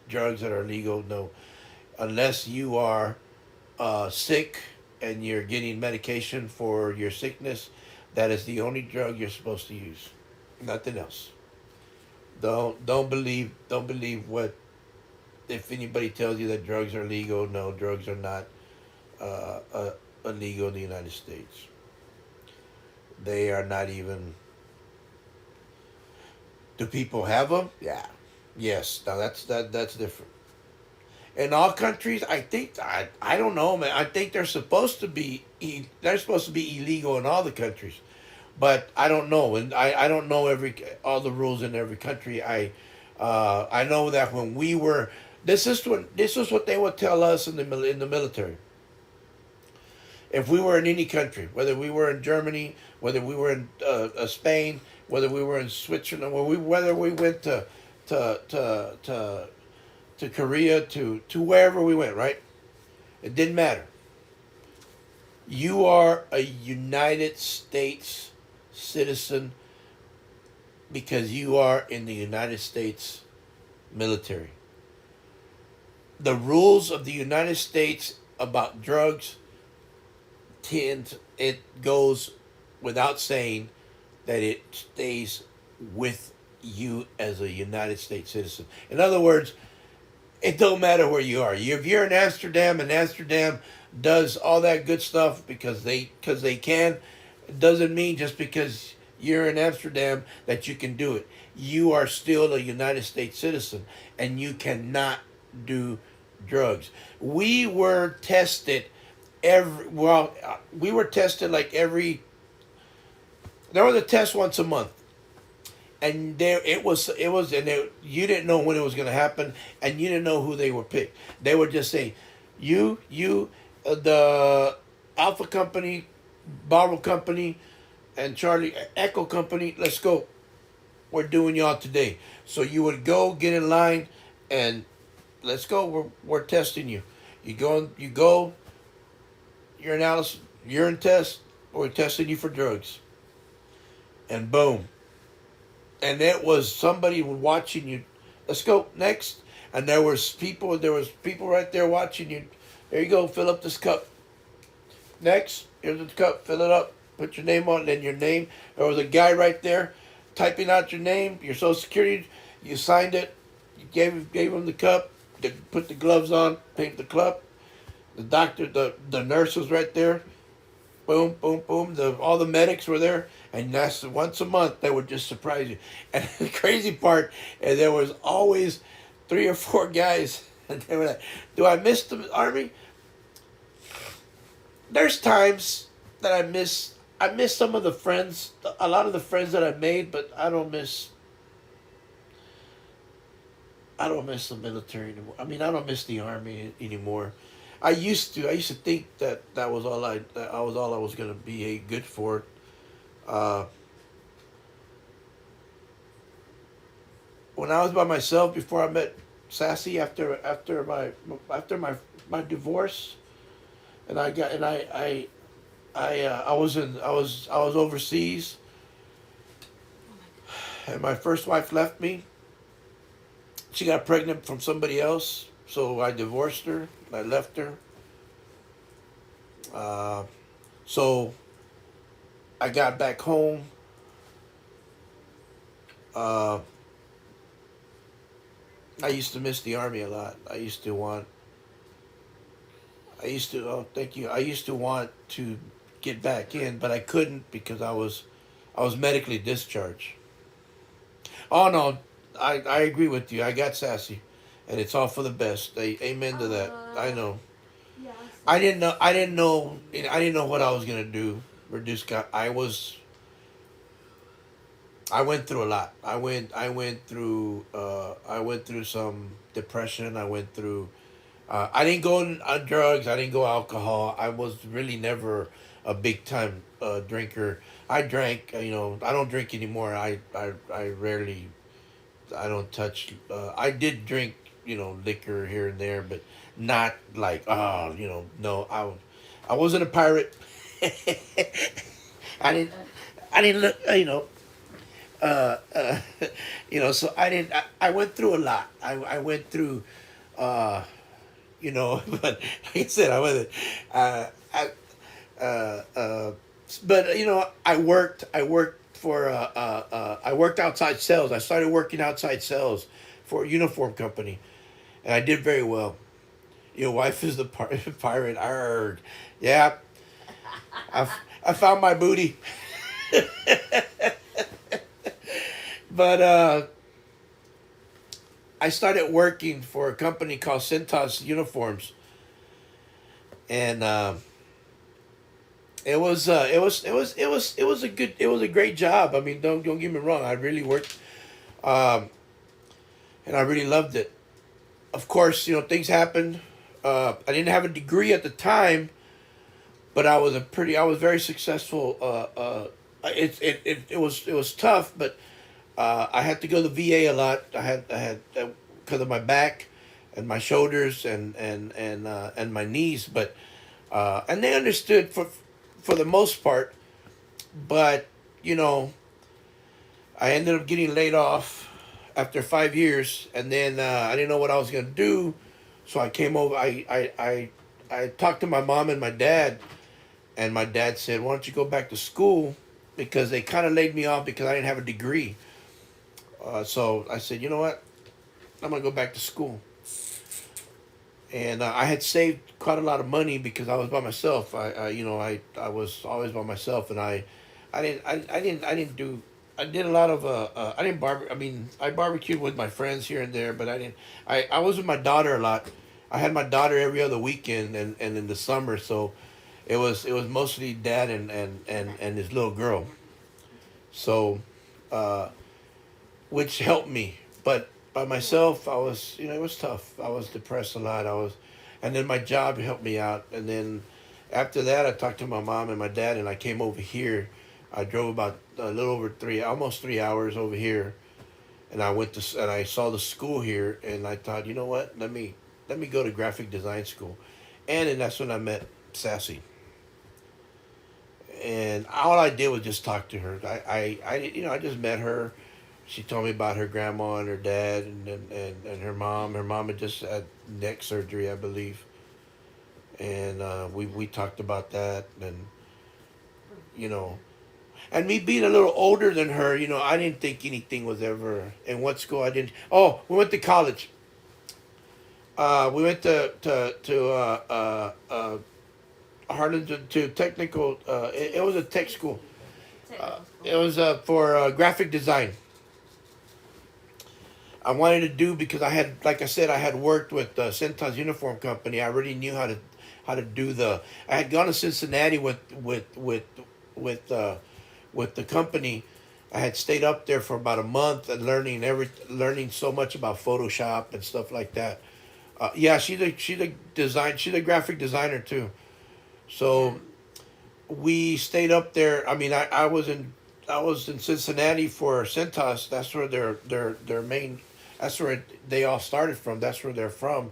drugs that are legal. No, unless you are sick and you're getting medication for your sickness, that is the only drug you're supposed to use. Nothing else. Don't believe what if anybody tells you that drugs are legal. No, drugs are not illegal in the United States. They are not even. Do people have them? Yeah. Yes. Now that's different. In all countries, I don't know, man. I think they're supposed to be illegal in all the countries, but I don't know, and I don't know every all the rules in every country. I know that when we were this is what they would tell us in the military. If we were in any country, whether we were in Germany, whether we were in Spain, whether we were in Switzerland, whether we went to to to to Korea, to wherever we went, right? It didn't matter. You are a United States citizen because you are in the United States military. The rules of the United States about drugs it goes without saying that it stays with you as a United States citizen. In other words, it don't matter where you are. If you're in Amsterdam and Amsterdam does all that good stuff because they can, it doesn't mean just because you're in Amsterdam that you can do it. You are still a United States citizen and you cannot do drugs. We were tested we were tested like every there was a test once a month, and there it was and you didn't know when it was going to happen, and you didn't know who they were picked. They would just say you the Alpha Company, Bravo Company, and Charlie Echo Company, let's go, we're doing y'all today. So you would go get in line and let's go, we're testing you. You go your analysis urine test, we're testing you for drugs, and boom. And it was somebody watching you. Let's go next. And there was people right there watching you. There you go, fill up this cup. Next, here's the cup, fill it up, put your name on it, then your name. There was a guy right there typing out your name, your social security, you signed it, you gave him the cup, put the gloves on, paint the cup. The doctor, the nurse was right there. Boom, boom, boom. All the medics were there, and that's once a month they would just surprise you. And the crazy part, and there was always 3 or 4 guys, and they were like, "Do I miss the army?" There's times that I miss some of the friends, a lot of the friends that I made, but I don't miss the military anymore. I mean, I don't miss the army anymore. I used to think that was all I was gonna be good for. Uh, when I was by myself before I met Sassy after my divorce, and I got and I was overseas, and my first wife left me. She got pregnant from somebody else, so I divorced her. I left her. Uh, so I got back home. Uh, I used to miss the army a lot. I used to, oh, thank you. I used to want to get back in, but I couldn't because I was medically discharged. Oh no, I agree with you. I got sassy. and it's all for the best. Amen to that. I Uh, know. yeah, I same. didn't know. I didn't know. I didn't know what I was gonna do. Reduce. I was. I went through a lot. I went through. I went through some depression. I went through. I didn't go on drugs. I didn't go alcohol. I was really never a big time drinker. I drank. I don't drink anymore. I rarely. I don't touch. I did drink. Liquor here and there, but not like. No. I wasn't a pirate. I didn't. I didn't look. Uh, uh, so I didn't. I went through a lot. I went through. Uh, but like I said, I wasn't. I but I worked for I worked outside sales. I started working outside sales for a uniform company, and I did very well. Your wife is the pirate. Arg. Yeah, I found my booty. But I started working for a company called Cintas Uniforms, and it was a great job. I mean, don't get me wrong. I really worked, um, and I really loved it. Of course, things happened. I didn't have a degree at the time, but I was very successful. It was tough, but I had to go to the VA a lot. I had because of my back and my shoulders and my knees, but and they understood for the most part. But you know, I ended up getting laid off after 5 years, and then I didn't know what I was gonna do, so I came over. I talked to my mom and my dad, and my dad said, "Why don't you go back to school?" Because they kind of laid me off because I didn't have a degree. So I said, "You know what? I'm gonna go back to school." And I had saved quite a lot of money because I was by myself. I was always by myself, and I didn't do. I did a lot of. I didn't I mean, I barbecued with my friends here and there, but I didn't. I was with my daughter a lot. I had my daughter every other weekend, and in the summer, so it was mostly dad and his little girl. So, uh, which helped me. But by Yeah. myself, I was, it was tough. I was depressed a lot. And then my job helped me out. And then after that, I talked to my mom and my dad, and I came over here. I drove about a little over almost 3 hours over here, and and I saw the school here, and I thought, you know what? Let me go to graphic design school, and then that's when I met Sassy. And all I did was just talk to her. I just met her. She told me about her grandma and her dad and her mom. Her mom had just had neck surgery, I believe, and we talked about that, and you know, and me being a little older than her, I didn't think anything was ever. In what school I didn't? Oh, we went to college. We went to Harlingen to technical. It was a tech school. Technical school. It was for graphic design. I wanted to do because like I said, I had worked with Centos Uniform Company. I already knew how to do the. I had gone to Cincinnati with with the company. I had stayed up there for about a month and learning so much about Photoshop and stuff like that. Yeah, she's a graphic designer too. Yeah. So we stayed up there. I mean, I was in Cincinnati for Centos. That's where their main. That's where they all started from. That's where they're from,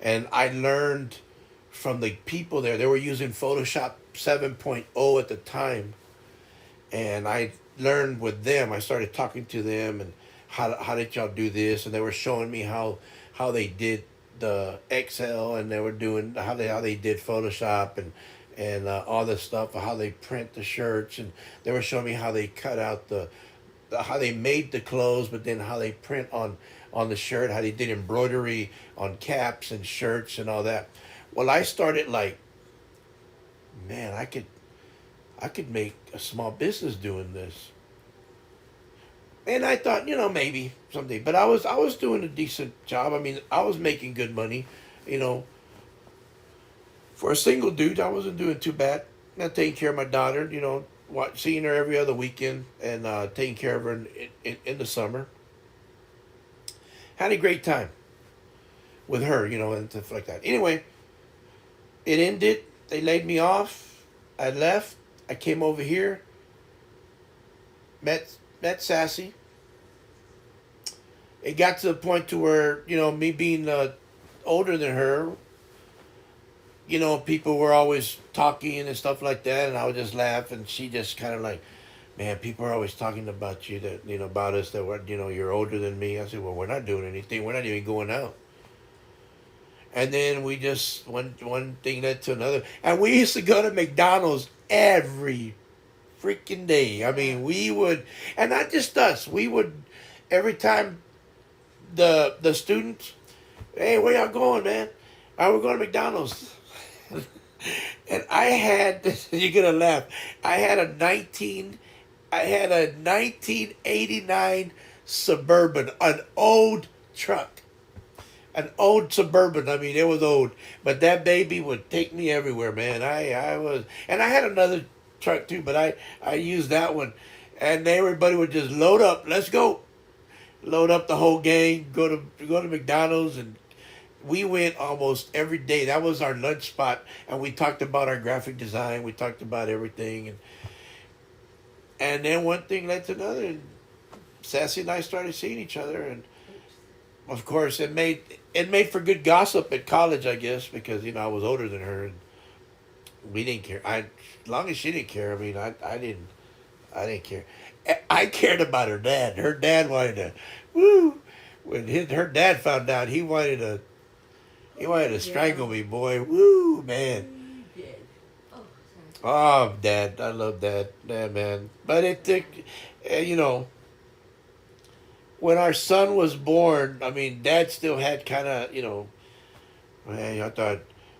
and I learned from the people there. They were using Photoshop 7.0 at the time, and I learned with them. I started talking to them and how did y'all do this, and they were showing me how they did the Excel, and they were doing how they did Photoshop and all this stuff, how they print the shirts, and they were showing me how they cut out how they made the clothes, but then how they print on the shirt, how they did embroidery on caps and shirts and all that. Well, I started like, man, I could make a small business doing this. And I thought, maybe someday. But I was doing a decent job. I mean, I was making good money. You know, for a single dude, I wasn't doing too bad. Not taking care of my daughter. Seeing her every other weekend and taking care of her in the summer. Had a great time with her, and stuff like that. Anyway, it ended. They laid me off. I left. I came over here. Met Sassy. It got to the point to where me being older than her, people were always talking and stuff like that, and I would just laugh, and she just kind of like, man, people are always talking about you that about us that we're you're older than me. I said, well, we're not doing anything. We're not even going out. And then we just one thing led to another, and we used to go to McDonald's every freaking day. I Yeah. mean, we would, and not just us. We would every time the students, hey, where y'all going, man? We're going to McDonald's. And I had, you're gonna laugh. I had a 1989 Suburban, an old truck, an old Suburban. I mean, it was old, but that baby would take me everywhere, man. I was, and I had another truck too, but I used that one, and everybody would just load up. Let's go, load up the whole gang. Go to McDonald's, and we went almost every day. That was our lunch spot, and we talked about our graphic design. We talked about everything, and then one thing led to another, and Sassy and I started seeing each other, and Oops. of course, it made for good gossip at college, I guess, because I was older than her, and we didn't care. As long as she didn't care. I mean, I didn't care. I cared about her dad. Her dad wanted to, woo. When her dad found out, he wanted to Yeah. strangle me, boy. Woo, man. You did. Oh, sorry. Oh, Dad, I love Dad, man. But it took, you know, when our son was born. I mean, Dad still had kind of, man.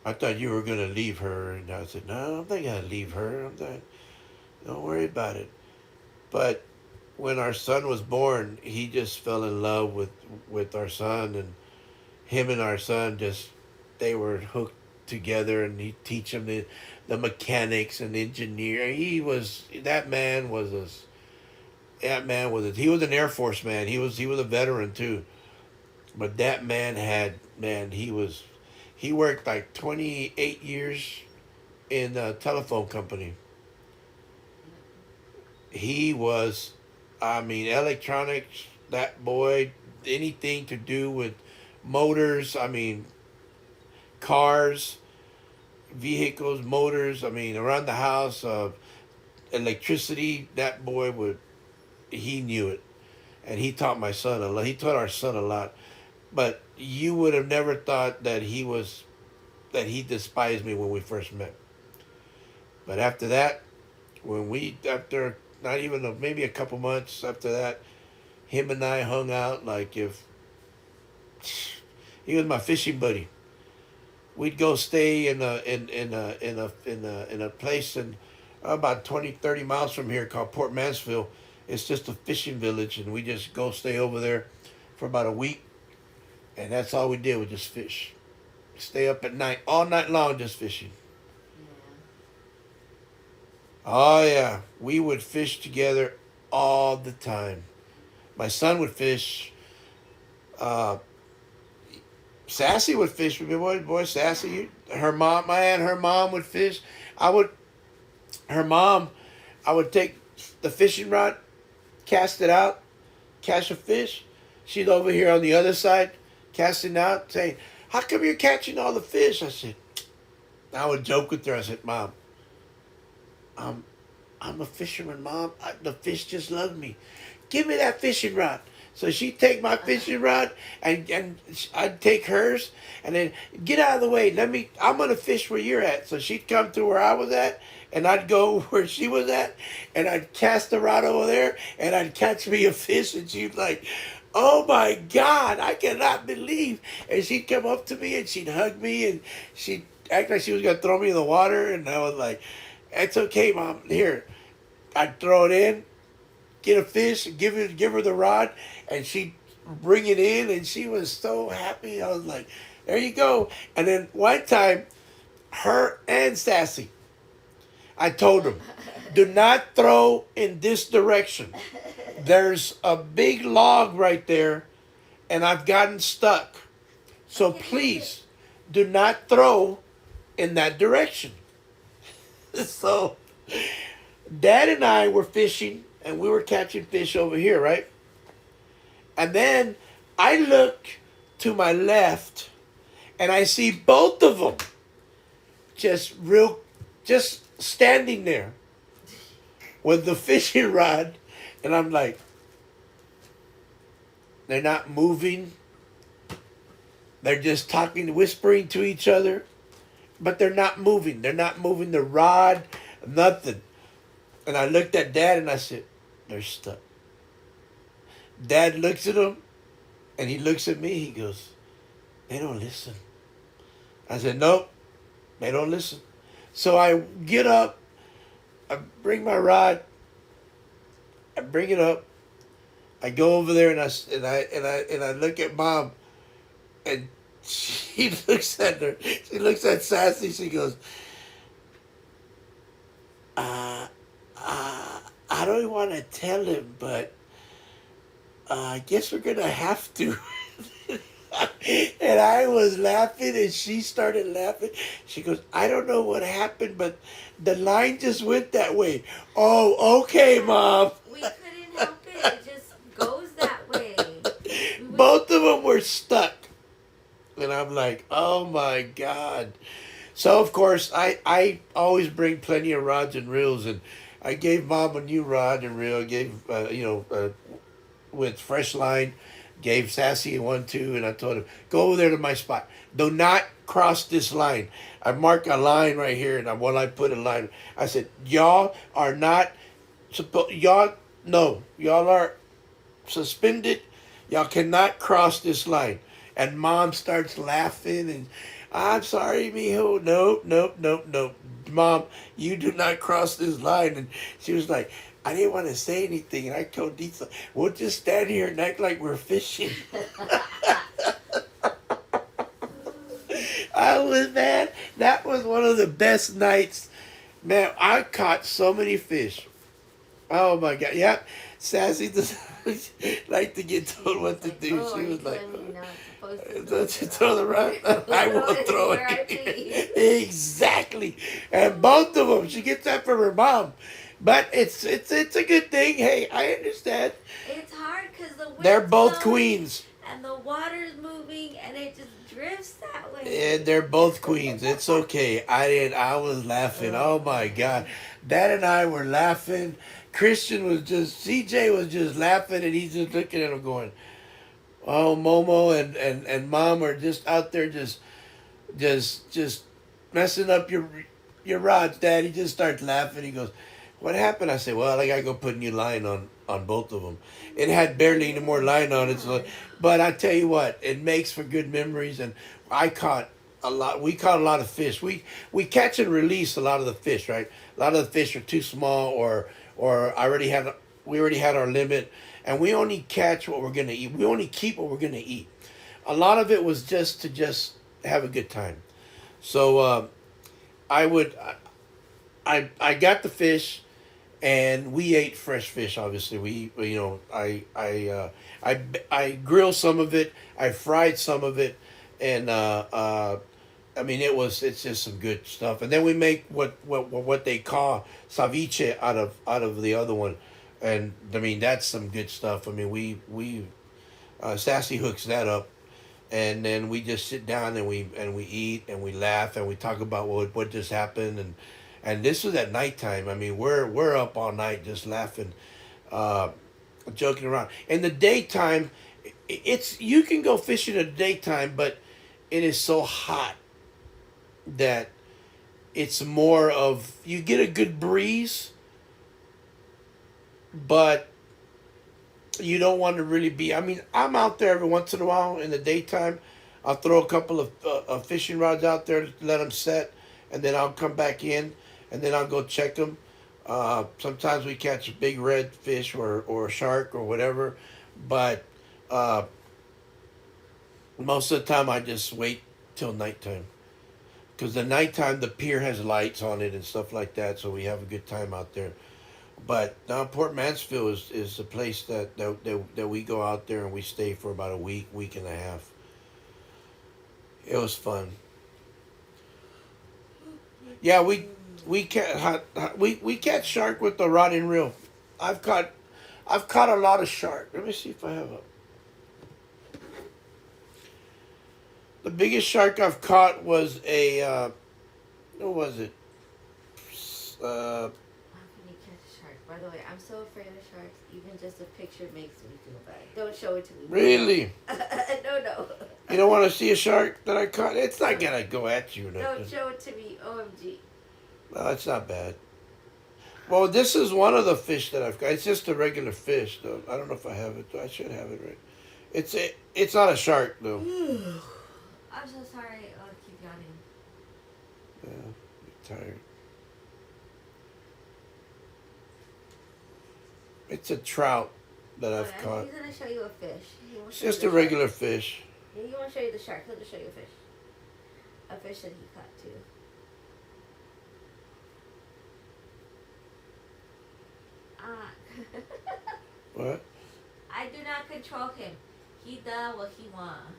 I thought you were gonna leave her, and I said, no, I'm not gonna leave her. I'm not. Don't worry about it. But when our son was born, he just fell in love with our son, and him and our son just they were hooked together, and he teach him the mechanics and engineer. He was an Air Force man. He was a veteran too. But that man he worked like 28 years in a telephone company. He was, I mean, electronics. That boy, anything to do with motors. I mean, cars, vehicles, motors. I mean, around the house, electricity. That boy would. He knew it, and he taught my son a lot. He taught our son a lot. But you would have never thought that he despised me when we first met. But after that, after not even maybe a couple months after that, him and I hung out like if he was my fishing buddy. We'd go stay in a place about 20 30 miles from here called Port Mansfield. It's just a fishing village, and we just go stay over there for about a week, and that's all we did was just fish. Stay up at night, all night long, just fishing. Yeah. Oh yeah, we would fish together all the time. My son would fish. Uh, Sassy would fish with me, boy. Sassy, her mom, my aunt, her mom would fish. I would, her mom, I would take the fishing rod, cast it out, catch a fish. She's over here on the other side, casting out, saying, "How come you're catching all the fish?" I would joke with her. I said, "Mom, I'm, I'm a fisherman, Mom. The fish just love me. Give me that fishing rod." So she'd take my fishing rod, and I'd take hers, and then get out of the way. I'm gonna fish where you're at. So she'd come to where I was at, and I'd go where she was at, and I'd cast the rod over there, and I'd catch me a fish, and she'd like, "Oh my God, I cannot believe!" And she'd come up to me, and she'd hug me, and she'd act like she was gonna throw me in the water, and I was like, "It's okay, Mom. Here." I'd throw it in, get a fish, and give her the rod, and she bring it in, and she was so happy. I was like, there you go. And then one time, her and Sassy, I told them, do not throw in this direction. There's a big log right there, and I've gotten stuck. So please do not throw in that direction. So Dad and I were fishing, and we were catching fish over here, right? And then I look to my left, and I see both of them just standing there with the fishing rod, and I'm like, they're not moving. They're just talking, whispering to each other, but they're not moving. They're not moving the rod, nothing. And I looked at Dad and I said, they're stuck. Dad looks at them, and he looks at me. He goes, they don't listen. I said, nope, they don't listen. So I get up, I bring my rod, I bring it up, I go over there, and I look at Mom, and she looks at her. She looks at Sassy. She goes, I don't want to tell him, but I guess we're gonna have to. And I was laughing, and she started laughing. She goes, I don't know what happened, but the line just went that way. Oh, okay, Mom. We couldn't help it. It just goes that way. Both of them were stuck. And I'm like, oh my God. So, of course, I always bring plenty of rods and reels. And I gave Mom a new rod and reel. I gave, with fresh line. Gave Sassy one too. And I told him, go over there to my spot. Do not cross this line. I marked a line right here. And when I put a line, I said, y'all are not supposed, y'all are suspended. Y'all cannot cross this line. And Mom starts laughing, and I'm sorry, mijo. Nope. Mom, you do not cross this line. And she was like, I didn't want to say anything. And I told Dita, we'll just stand here and act like we're fishing. Man, that was one of the best nights. Man, I caught so many fish. Oh my God. Yep. Sassy doesn't like to get told what to do. Oh, she was like, don't you throw the rod? I won't throw it. Exactly. And both of them, she gets that from her mom. But it's a good thing. Hey, I understand. It's hard because the wind's They're both blowing queens. and the water's moving and it just drifts that way. Yeah, they're both queens. It's okay. I was laughing. Oh my God. Dad and I were laughing. CJ was just laughing, and he's just looking at him going, oh, Momo and Mom are just out there just messing up your rods, Dad. He just starts laughing. He goes, what happened? I said, well, I got to go put new line on both of them. It had barely any more line on it. But I tell you what, it makes for good memories. And I caught a lot. We caught a lot of fish. We catch and release a lot of the fish, right? A lot of the fish are too small, or we already had our limit, and we only catch what we're gonna eat. We only keep what we're gonna eat. A lot of it was just to have a good time. So I got the fish, and we ate fresh fish. Obviously, I grilled some of it. I fried some of it, and I mean, it's just some good stuff. And then we make what they call ceviche out of the other one, and I mean that's some good stuff. I mean, we Sassy hooks that up, and then we just sit down and we eat and we laugh and we talk about what just happened, and this was at nighttime. I mean, we're up all night just laughing, joking around. In the daytime, you can go fishing in the daytime, but it is so hot that it's more of, you get a good breeze, but you don't want to really be. I mean, I'm out there every once in a while in the daytime. I'll throw a couple of fishing rods out there, let them set, and then I'll come back in, and then I'll go check them. Sometimes we catch a big red fish or a shark or whatever, but uh, most of the time I just wait till nighttime because the nighttime the pier has lights on it and stuff like that, so we have a good time out there. But now Port Mansfield is the place that we go out there and we stay for about a week and a half. It was fun. Yeah, we catch shark with the rod and reel. I've caught I've caught a lot of shark. Let me see if I have a. The biggest shark I've caught was a what was it? Uh, How can you catch a shark? By the way, I'm so afraid of sharks. Even just a picture makes me feel bad. Don't show it to me. really? No, no. You don't want to see a shark that I caught? It's not gonna go at you. Don't show it to me. OMG. No, it's not bad. Well, this is one of the fish that I've got. It's just a regular fish, though. I don't know if I have it. I should have it right. It's not a shark, though. I'm so sorry. I'll keep yawning. Yeah, I'm tired. It's a trout that I've caught. He's gonna show you a fish. It's just a regular fish. Yeah, he won't show you the shark. He'll just show you a fish. A fish that he caught too. What? I do not control him. He does what he wants.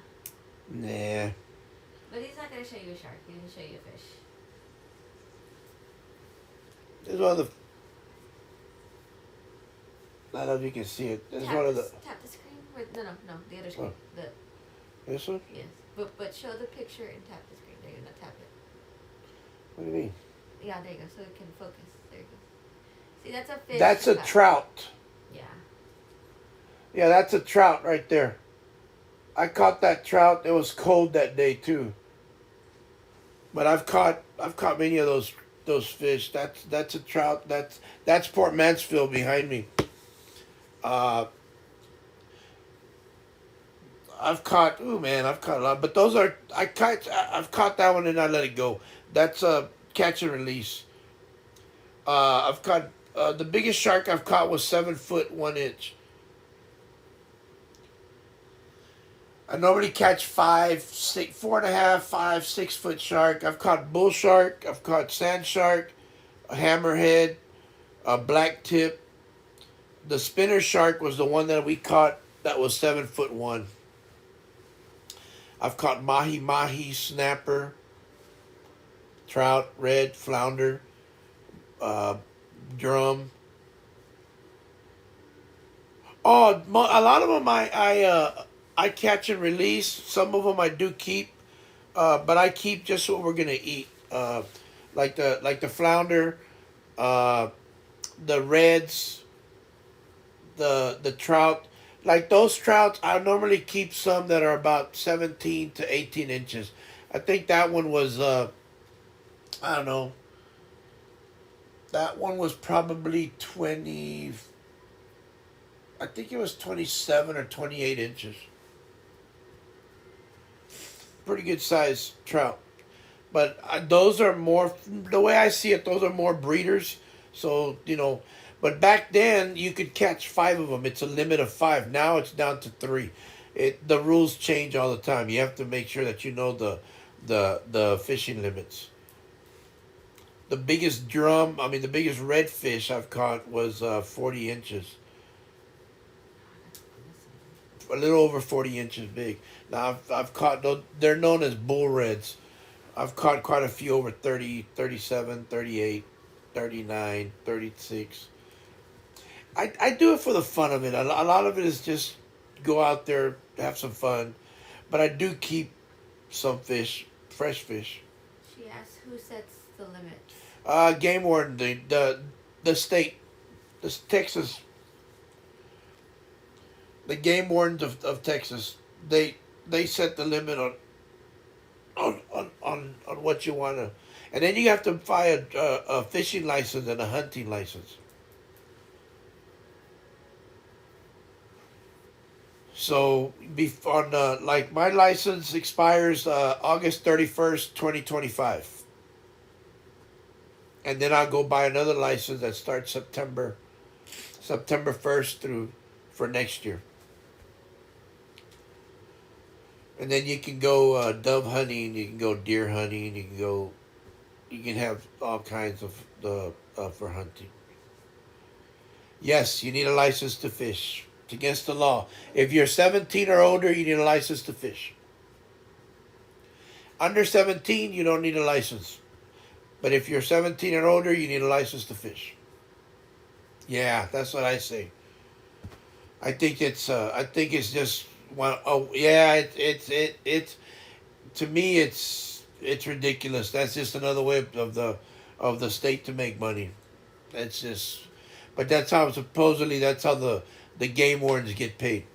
Nah. But he's not gonna show you a shark. He's gonna show you a fish. There's one of the. I don't know if you can see it. There's one of the. Tap the screen. Wait, no, the other screen. Oh. The This one? yes, but show the picture and tap the screen. There you go. Tap it. What do you mean? Yeah, there you go. So it can focus. There you go. See, that's a fish. That's a trout. Yeah. Yeah, that's a trout right there. I caught that trout. It was cold that day too. But I've caught many of those fish. That's a trout. That's Port Mansfield behind me. Uh, I've caught I've caught a lot. But those are I've caught that one and I let it go. That's a catch and release. I've caught the biggest shark I've caught was 7 foot 1 inch. I normally catch 5, 6, 4.5, 5, 6 foot shark. I've caught bull shark. I've caught sand shark, a hammerhead, a black tip. The spinner shark was the one that we caught that was 7 foot 1. I've caught mahi, snapper, trout, red, flounder, drum. Oh, a lot of them I catch and release. Some of them I do keep, but I keep just what we're gonna eat. Like the flounder, the reds, the trout. Like those trouts, I normally keep some that are about 17 to 18 inches. I think that one was I don't know. That one was probably 20. I think it was 27 or 28 inches. Pretty good size trout. But those are more, the way I see it, those are more breeders. So, but back then you could catch 5 of them. It's a limit of 5. Now it's down to 3. The rules change all the time. You have to make sure that you know the fishing limits. The biggest the biggest redfish I've caught was 40 inches. A little over 40 inches big. Now, I've caught, they're known as bull reds. I've caught quite a few over 30, 37, 38, 39, 36. I do it for the fun of it. A lot of it is just go out there, have some fun. But I do keep some fish, fresh fish. She asks who sets the limits. Game warden, the state, Texas, the game wardens of Texas, they set the limit on what you want to, and then you have to buy a fishing license and a hunting license. So like my license expires August 31st, 2025. and then I'll go buy another license that starts September 1st through for next year. And then you can go dove hunting, you can go deer hunting, you can have all kinds of the for hunting. Yes, you need a license to fish. It's against the law. If you're 17 or older, you need a license to fish. Under 17, you don't need a license. But if you're 17 or older, you need a license to fish. Yeah, that's what I say. I think it's just one. Oh yeah, it's to me it's ridiculous. That's just another way of the state to make money. That's just, but that's how supposedly that's how the game wardens get paid.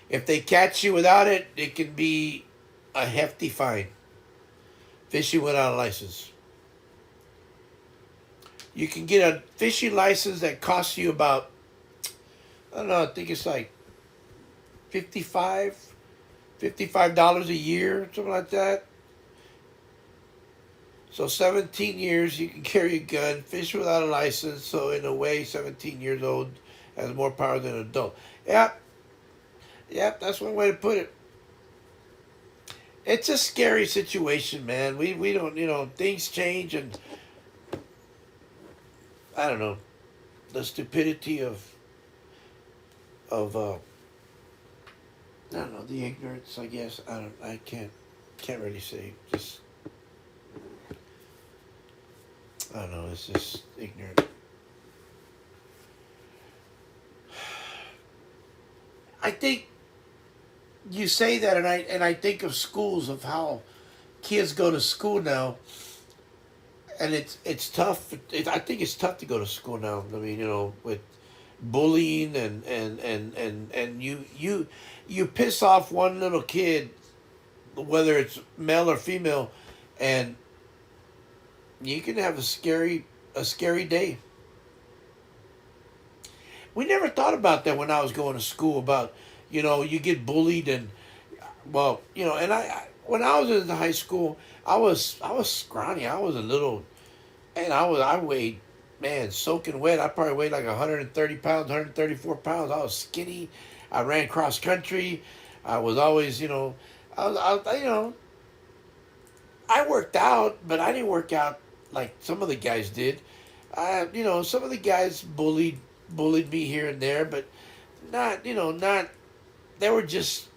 If they catch you without it, it can be a hefty fine. Fishing without a license. You can get a fishing license that costs you about, I don't know, I think it's like 55 $55 a year, something like that. So 17 years you can carry a gun, fish without a license. So in a way, 17 years old has more power than an adult. Yep, yep, that's one way to put it. It's a scary situation, man. We don't, things change, and I don't know, the stupidity of I don't know, the ignorance. I guess I can't really say. Just I don't know. It's just ignorant. I think you say that, and I think of schools, of how kids go to school now, and it's tough. I think it's tough to go to school now. I mean, with bullying and you piss off one little kid, whether it's male or female, and you can have a scary day. We never thought about that when I was going to school. About you get bullied, and well, and when I was in high school, I was scrawny. I was a little, and I weighed, man, soaking wet. I probably weighed like 130 pounds, 134 pounds. I was skinny. I ran cross country. I was always, I worked out, but I didn't work out like some of the guys did. Some of the guys bullied me here and there, but not. They were just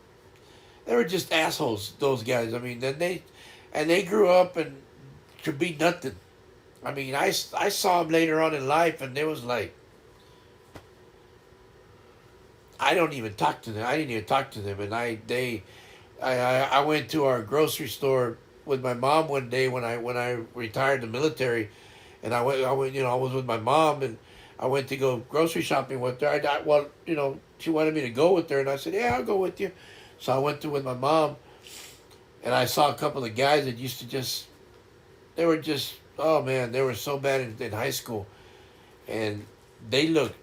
assholes. Those guys. I mean, they grew up and could be nothing. I mean, I saw them later on in life, and they was like, I don't even talk to them. I didn't even talk to them, and I went to our grocery store with my mom one day when I retired the military, and I was with my mom, and I went to go grocery shopping with her. Well, she wanted me to go with her, and I said, yeah, I'll go with you. So I went to with my mom, and I saw a couple of guys that used to they were just, oh man, they were so bad in high school, and they looked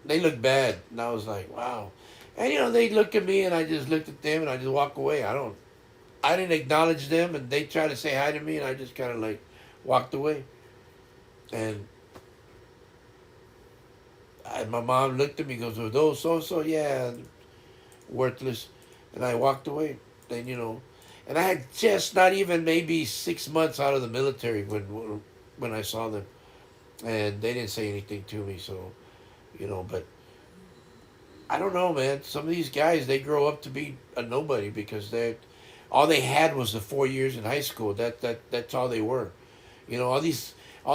bad, and I was like, wow. And they look at me, and I just looked at them, and I just walk away. I didn't acknowledge them, and they tried to say hi to me, and I just kind of like walked away. And my mom looked at me, goes, "Are those so so?" Yeah, worthless. And I walked away. Then and I had just not even maybe 6 months out of the military when I saw them, and they didn't say anything to me. So, but I don't know, man. Some of these guys, they grow up to be a nobody because all they had was the 4 years in high school. That's all they were. All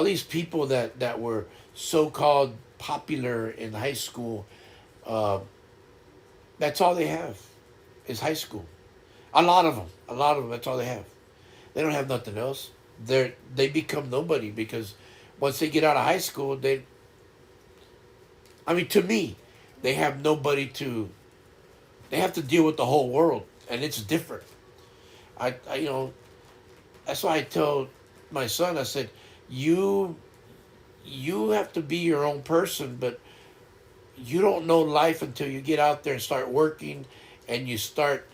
these people that were so called popular in high school. Uh, that's all they have is high school. A lot of them. A lot of them. That's all they have. They don't have nothing else. They become nobody because once they get out of high school, I mean, to me, they have nobody to. They have to deal with the whole world, and it's different. That's why I tell my son. I said, you have to be your own person, but you don't know life until you get out there and start working, and you start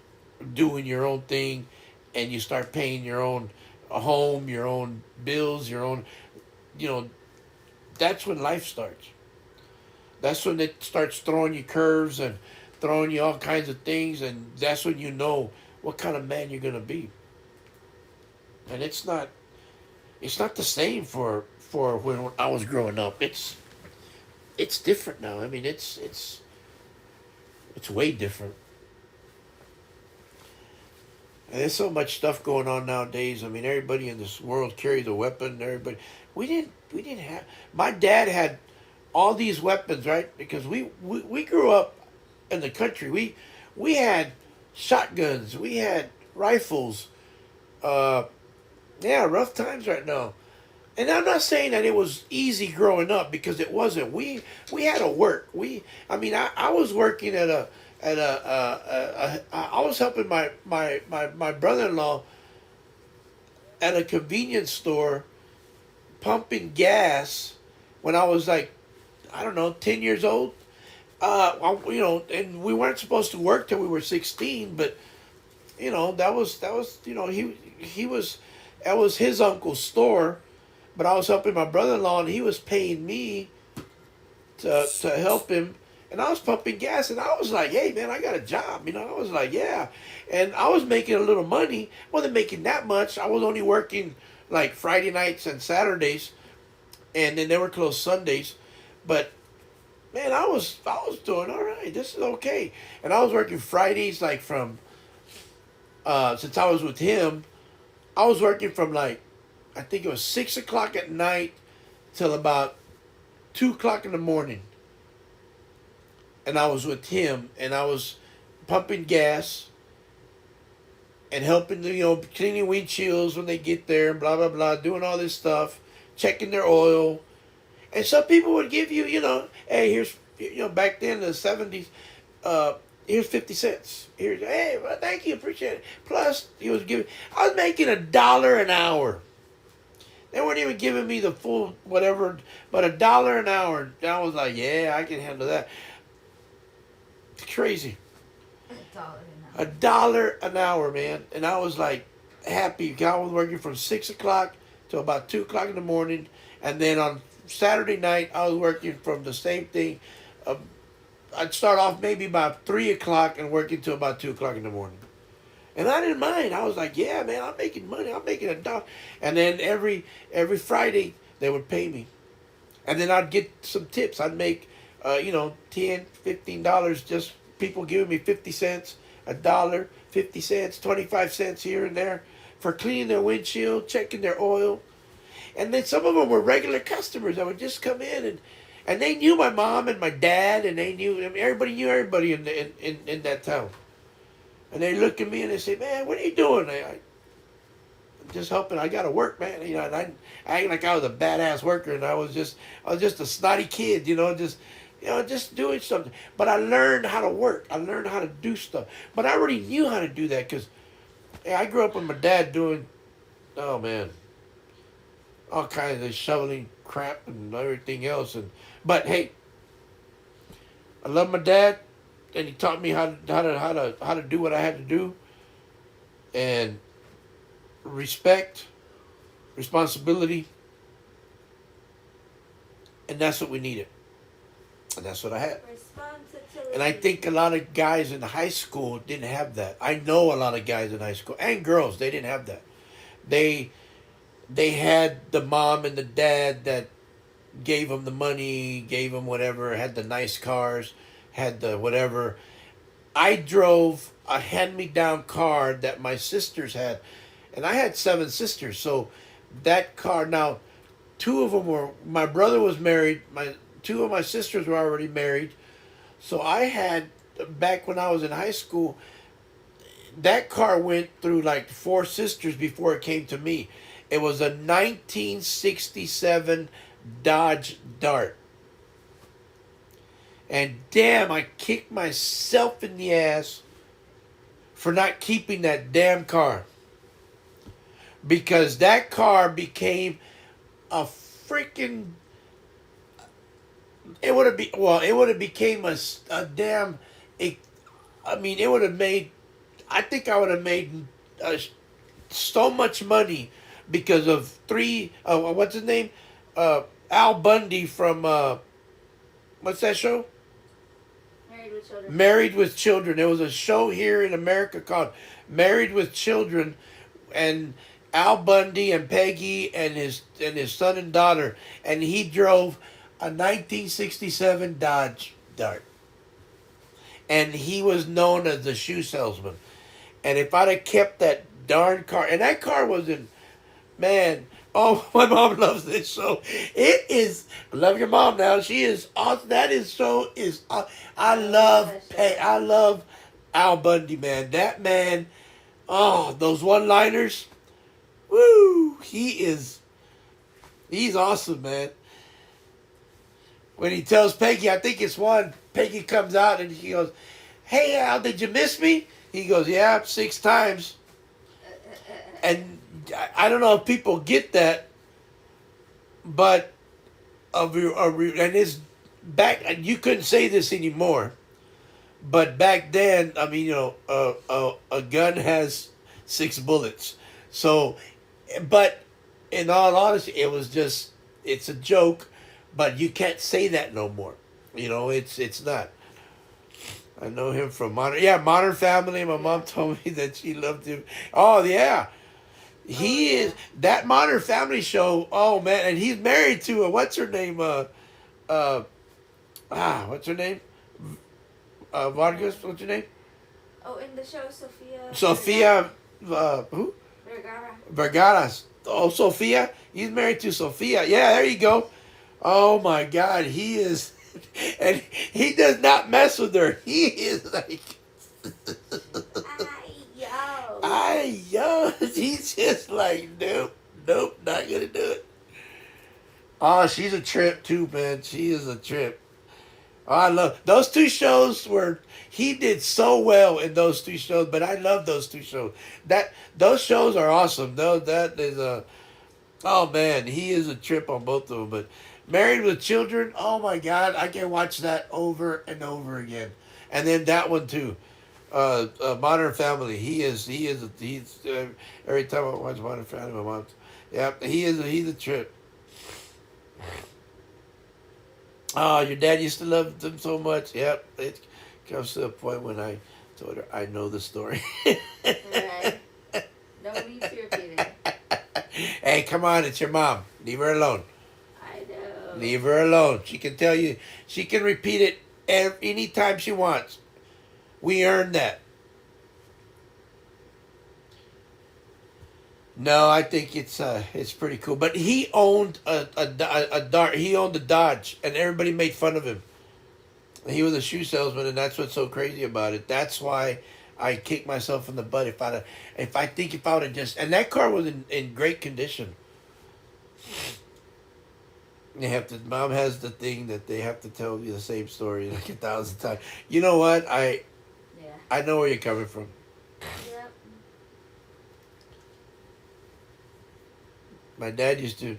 doing your own thing, and you start paying your own home, your own bills, your own. you know, that's when life starts. That's when it starts throwing you curves and throwing you all kinds of things, and that's when you know what kind of man you're gonna be. And it's not the same for when I was growing up. It's different now. I mean, it's way different. And there's so much stuff going on nowadays. I mean, everybody in this world carries a weapon. Everybody, we didn't have. My dad had all these weapons, right? Because we grew up in the country. We had shotguns. We had rifles. Uh, yeah, rough times right now. And I'm not saying that it was easy growing up because it wasn't. We had to work. I mean, I was working I was helping my brother-in-law at a convenience store pumping gas when I was like, I don't know, 10 years old. You know, and we weren't supposed to work till we were 16, but you know that was you know he was that was his uncle's store, but I was helping my brother-in-law and he was paying me to help him. And I was pumping gas, and I was like, "Hey, man, I got a job." You know, I was like, "Yeah," and I was making a little money. Wasn't making that much. I was only working like Friday nights and Saturdays, and then they were closed Sundays. But man, I was doing all right. This is okay. And I was working Fridays, like from since I was with him, I was working from like I think it was 6 o'clock at night till about 2 o'clock in the morning, and I was with him, and I was pumping gas and helping them, cleaning windshields when they get there, and blah blah blah, doing all this stuff, checking their oil. And some people would give you, hey, here's, back then in the 70s, here's 50 cents. Here's, hey, well, thank you, appreciate it. Plus, I was making $1 an hour. They weren't even giving me the full whatever, but $1 an hour. And I was like, yeah, I can handle that. It's crazy. $1 an hour, man. And I was like happy. I was working from 6 o'clock till about 2 o'clock in the morning. And then on Saturday night, I was working from the same thing. Uh, I'd start off maybe about 3 o'clock and working till about 2 o'clock in the morning. And I didn't mind. I was like, yeah, man, I'm making money. I'm making $1. And then every Friday, they would pay me. And then I'd get some tips. I'd make, $10, $15, just people giving me 50 cents, $1, 50 cents, 25 cents here and there for cleaning their windshield, checking their oil. And then some of them were regular customers that would just come in, and they knew my mom and my dad, and everybody knew everybody in that town. And they look at me and they say, man, what are you doing? I'm just helping. I got to work, man. And I act like I was a badass worker, and I was just a snotty kid, just doing something. But I learned how to work. I learned how to do stuff. But I already knew how to do that because I grew up with my dad doing, oh man, all kinds of shoveling crap and everything else. But hey, I love my dad, and he taught me how to do what I had to do, and respect, responsibility, and that's what we needed, and that's what I had. And I think a lot of guys in high school didn't have that. I know a lot of guys in high school and girls, they didn't have that. They had the mom and the dad that gave them the money, gave them whatever, had the nice cars, had the whatever. I drove a hand-me-down car that my sisters had, and I had 7 sisters. So that car, now, 2 of them were, my brother was married, 2 of my sisters were already married. So I had, back when I was in high school, that car went through like 4 sisters before it came to me. It was a 1967 Dodge Dart. And damn, I kicked myself in the ass for not keeping that damn car. Because that car became a freaking... It would have became a damn... It would have made... I think I would have made so much money because of what's his name? Al Bundy from what's that show? Married with Children. Married with Children. There was a show here in America called Married with Children, and Al Bundy and Peggy and his son and daughter, and he drove a 1967 Dodge Dart, and he was known as the shoe salesman. And if I'd have kept that darn car, and that car was in, man, oh, my mom loves this show. It is, I love your mom now. She is awesome. That is so, I love, I love Al Bundy, man. That man, oh, those one-liners, woo, he's awesome, man. When he tells Peggy, I think it's one, Peggy comes out and he goes, "Hey, Al, did you miss me?" He goes, "Yeah, 6 times." And I don't know if people get that, but and it's back. You couldn't say this anymore, but back then, I mean, a gun has 6 bullets. So, but in all honesty, it's a joke, but you can't say that no more. It's not. I know him from Modern Family. My mom told me that she loved him. Oh yeah. He is that Modern Family show. Oh man, and he's married to what's her name? What's her name? Vargas. What's her name? Oh, in the show, Sophia. Sophia. Who? Vergara. Vergara's. Oh, Sophia. He's married to Sophia. Yeah, there you go. Oh my God, he is, and he does not mess with her. He is like. Yo, he's just like, nope, not gonna do it. Oh, she's a trip too, man. She is a trip. Oh, I love those 2 shows where he did so well in those 2 shows, but I love those 2 shows. Those shows are awesome. That is oh man, he is a trip on both of them. But Married with Children, oh my God, I can watch that over and over again. And then that one too. Modern Family. He's every time I watch Modern Family, my mom. Yeah, he's a trip. Oh, your dad used to love them so much. Yep, it comes to a point when I told her I know the story. Right. No need to repeat it. Hey, come on, it's your mom. Leave her alone. I know. Leave her alone. She can tell you. She can repeat it anytime she wants. We earned that. No, I think it's pretty cool. But he owned a Dart. He owned a Dodge, and everybody made fun of him. He was a shoe salesman, and that's what's so crazy about it. That's why I kicked myself in the butt. If I would have just, and that car was in great condition. Mom has the thing that they have to tell you the same story like 1,000 times. You know what? I know where you're coming from. Yep. My dad used to,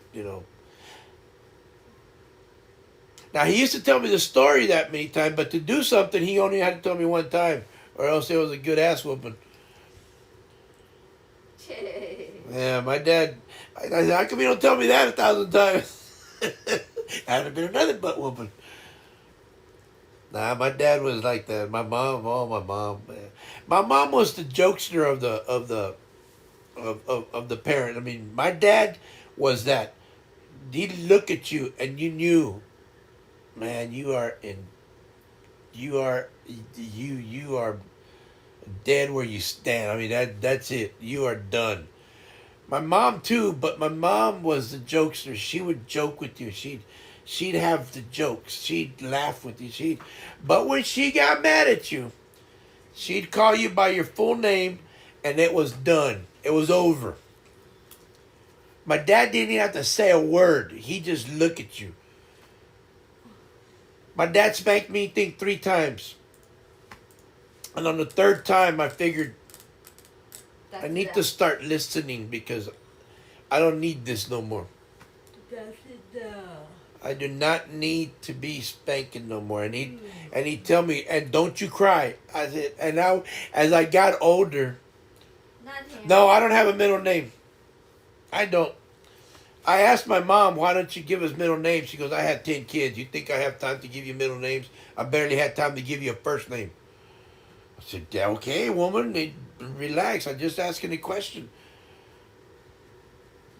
Now, he used to tell me the story that many times, but to do something, he only had to tell me one time, or else it was a good ass whooping. Yeah, my dad, I said, how come you don't tell me that 1,000 times? That'd have been another butt whooping. Nah, my dad was like that. My mom, my mom, man. My mom was the jokester of the parent. I mean, my dad was that. He'd look at you and you knew, man, you are dead where you stand. I mean, that's it. You are done. My mom too, but my mom was the jokester. She would joke with you. She'd have the jokes. She'd laugh with you. But when she got mad at you, she'd call you by your full name, and it was done. It was over. My dad didn't even have to say a word. He just look at you. My dad spanked me, I think, 3 times. And on the 3rd time, I figured I need to start listening because I don't need this no more. I do not need to be spanking no more. And he'd tell me, and don't you cry. I said, and now as I got older, Not him. no, I don't have a middle name. I don't. I asked my mom, why don't you give us middle names? She goes, I had 10 kids. You think I have time to give you middle names? I barely had time to give you a first name. I said, yeah, okay, woman, relax. I'm just asking a question.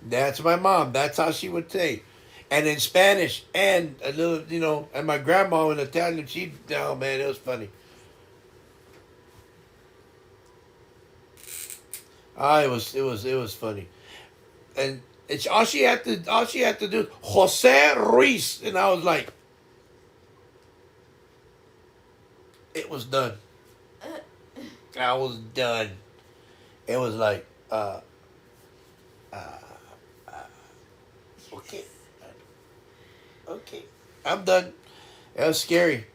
That's my mom. That's how she would say. And in Spanish and a little, and my grandma in Italian, oh man, it was funny. Ah, it was funny. And it's all she had to do, Jose Ruiz. And I was like, it was done. I was done. It was like, okay, okay, I'm done. It was scary.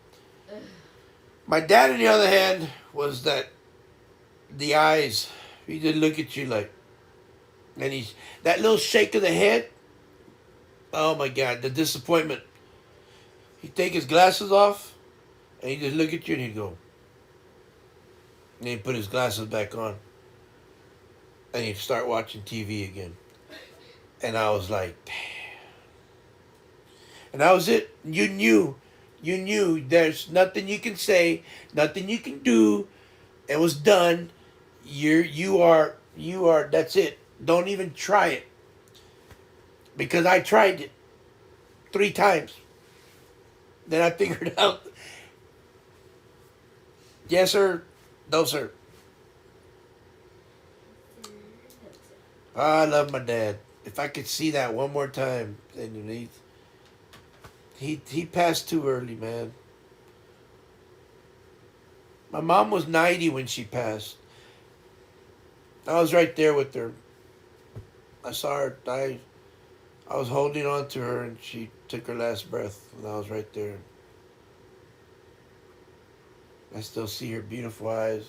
My dad, on the other hand, was that the eyes. He just look at you like, and he's that little shake of the head. Oh my God, the disappointment. He'd take his glasses off, and he'd just look at you, and he'd go, and he'd put his glasses back on, and he'd start watching TV again. And I was like, damn. And that was it. You knew. There's nothing you can say, nothing you can do. It was done. You are. That's it. Don't even try it, because I tried it 3 times. Then I figured out, yes sir, no sir. I love my dad. If I could see that one more time, then he passed too early, man. My mom was 90 when she passed. I was right there with her. I saw her. I was holding on to her, and she took her last breath, and I was right there. I still see her beautiful eyes,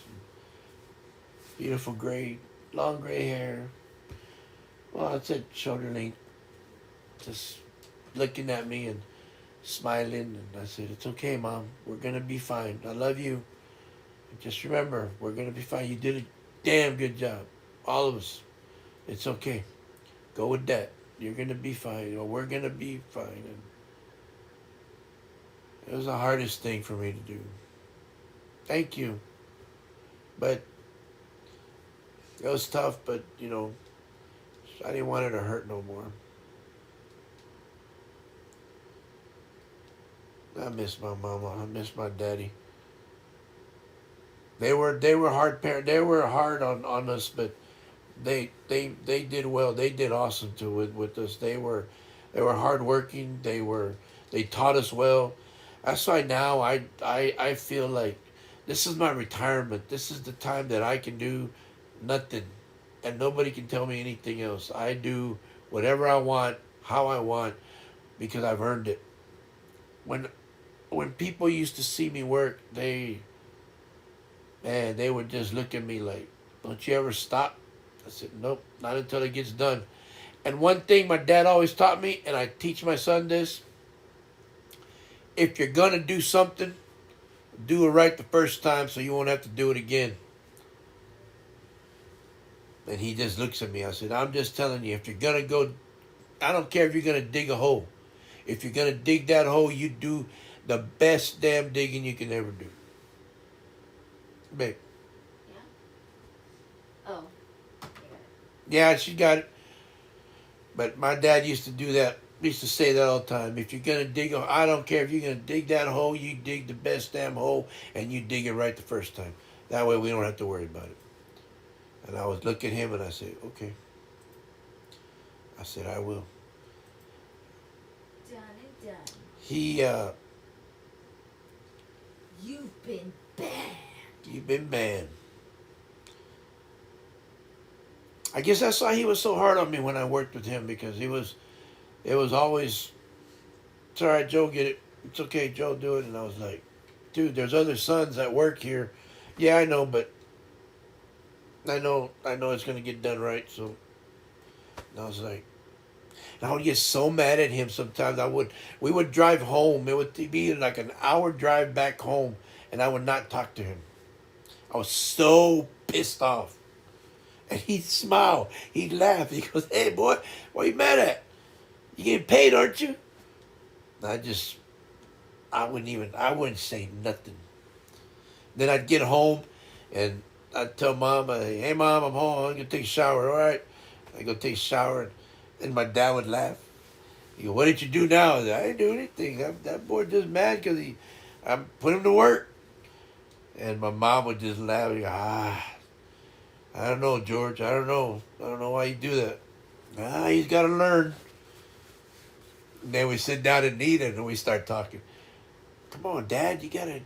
beautiful long gray hair. Well, it's at shoulder length, just looking at me and smiling. And I said, "It's okay, Mom. We're gonna be fine. I love you. Just remember, we're gonna be fine. You did a damn good job. All of us. It's okay. Go with that. You're gonna be fine. Or we're gonna be fine." And it was the hardest thing for me to do. Thank you. But it was tough, but I didn't want her to hurt no more. I miss my mama. I miss my daddy. They were hard parent. They were hard on us, but they did well. They did awesome too with us. They were hardworking. They taught us well. That's why now I feel like this is my retirement. This is the time that I can do nothing, and nobody can tell me anything else. I do whatever I want, how I want, because I've earned it. When when people used to see me work, they would just look at me like, "Don't you ever stop?" I said, "Nope, not until it gets done." And one thing my dad always taught me, and I teach my son this: if you're gonna do something, do it right the first time, so you won't have to do it again. And he just looks at me. I said, "I'm just telling you, if you're gonna go, I don't care if you're gonna dig a hole. If you're gonna dig that hole, you do the best damn digging you can ever do." Babe. Yeah. Oh. Yeah, she got it. But my dad used to do that. Used to say that all the time. If you're gonna dig I don't care if you're gonna dig that hole. You dig the best damn hole, and you dig it right the first time. That way we don't have to worry about it. And I would look at him and I said, "Okay." I said, "I will." Done and done. He, You've been bad. you've been banned. I guess that's why he was so hard on me when I worked with him, because it was always, "It's all right, Joe, get it. It's okay, Joe, do it." And I was like, "Dude, there's other sons that work here." "Yeah, I know, but I know it's gonna get done right." So and I was like, and I would get so mad at him sometimes. We would drive home. It would be like an hour drive back home, and I would not talk to him. I was so pissed off. And he'd smile. He'd laugh. He goes, "Hey, boy, what are you mad at?" You getting paid, aren't you? I just, I wouldn't say nothing. Then I'd get home, and I'd tell mom, "Hey mom, I'm home. I'm gonna take a shower." All right, I go take a shower, and my dad would laugh. He go, "What did you do now?" I didn't do anything. That boy just mad because I put him to work. And my mom would just laugh. And go, I don't know, George. I don't know. I don't know why you do that. He's got to learn. And then we sit down and eat it, and we start talking. Come on, Dad. You gotta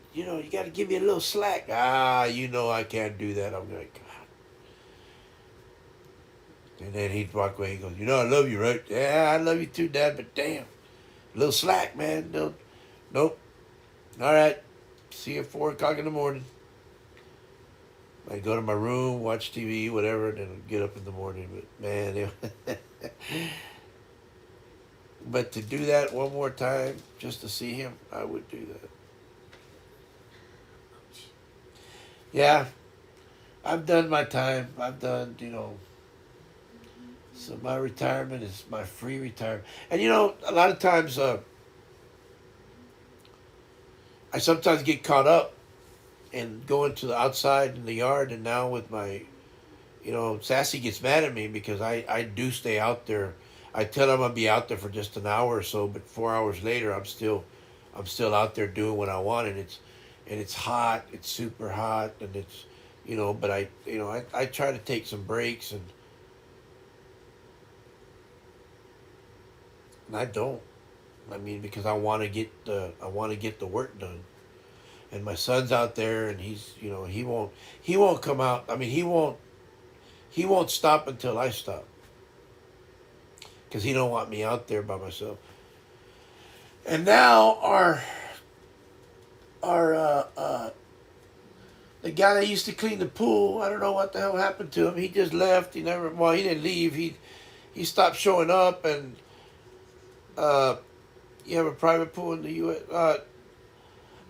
give me a little slack. I can't do that. I'm like, God. And then he'd walk away. He goes, I love you, right? Yeah, I love you too, Dad. But damn, a little slack, man. No, nope. All right. See you at 4 o'clock in the morning. I go to my room, watch TV, whatever, and then get up in the morning. But man, but to do that one more time, just to see him, I would do that. Yeah, I've done my time. I've done, So my retirement is my free retirement. And a lot of times I sometimes get caught up and going to the outside in the yard, and now with my, Sassy gets mad at me because I do stay out there. I tell her I'm gonna be out there for just an hour or so, but 4 hours later I'm still out there doing what I want, and it's hot, it's super hot, and it's, but I try to take some breaks, and I don't. I mean, because I want to get the work done. And my son's out there, and he won't come out. I mean, he won't stop until I stop, because he don't want me out there by myself. And now our the guy that used to clean the pool, I don't know what the hell happened to him. He just left. He didn't leave. He stopped showing up. And you have a private pool in the U.S.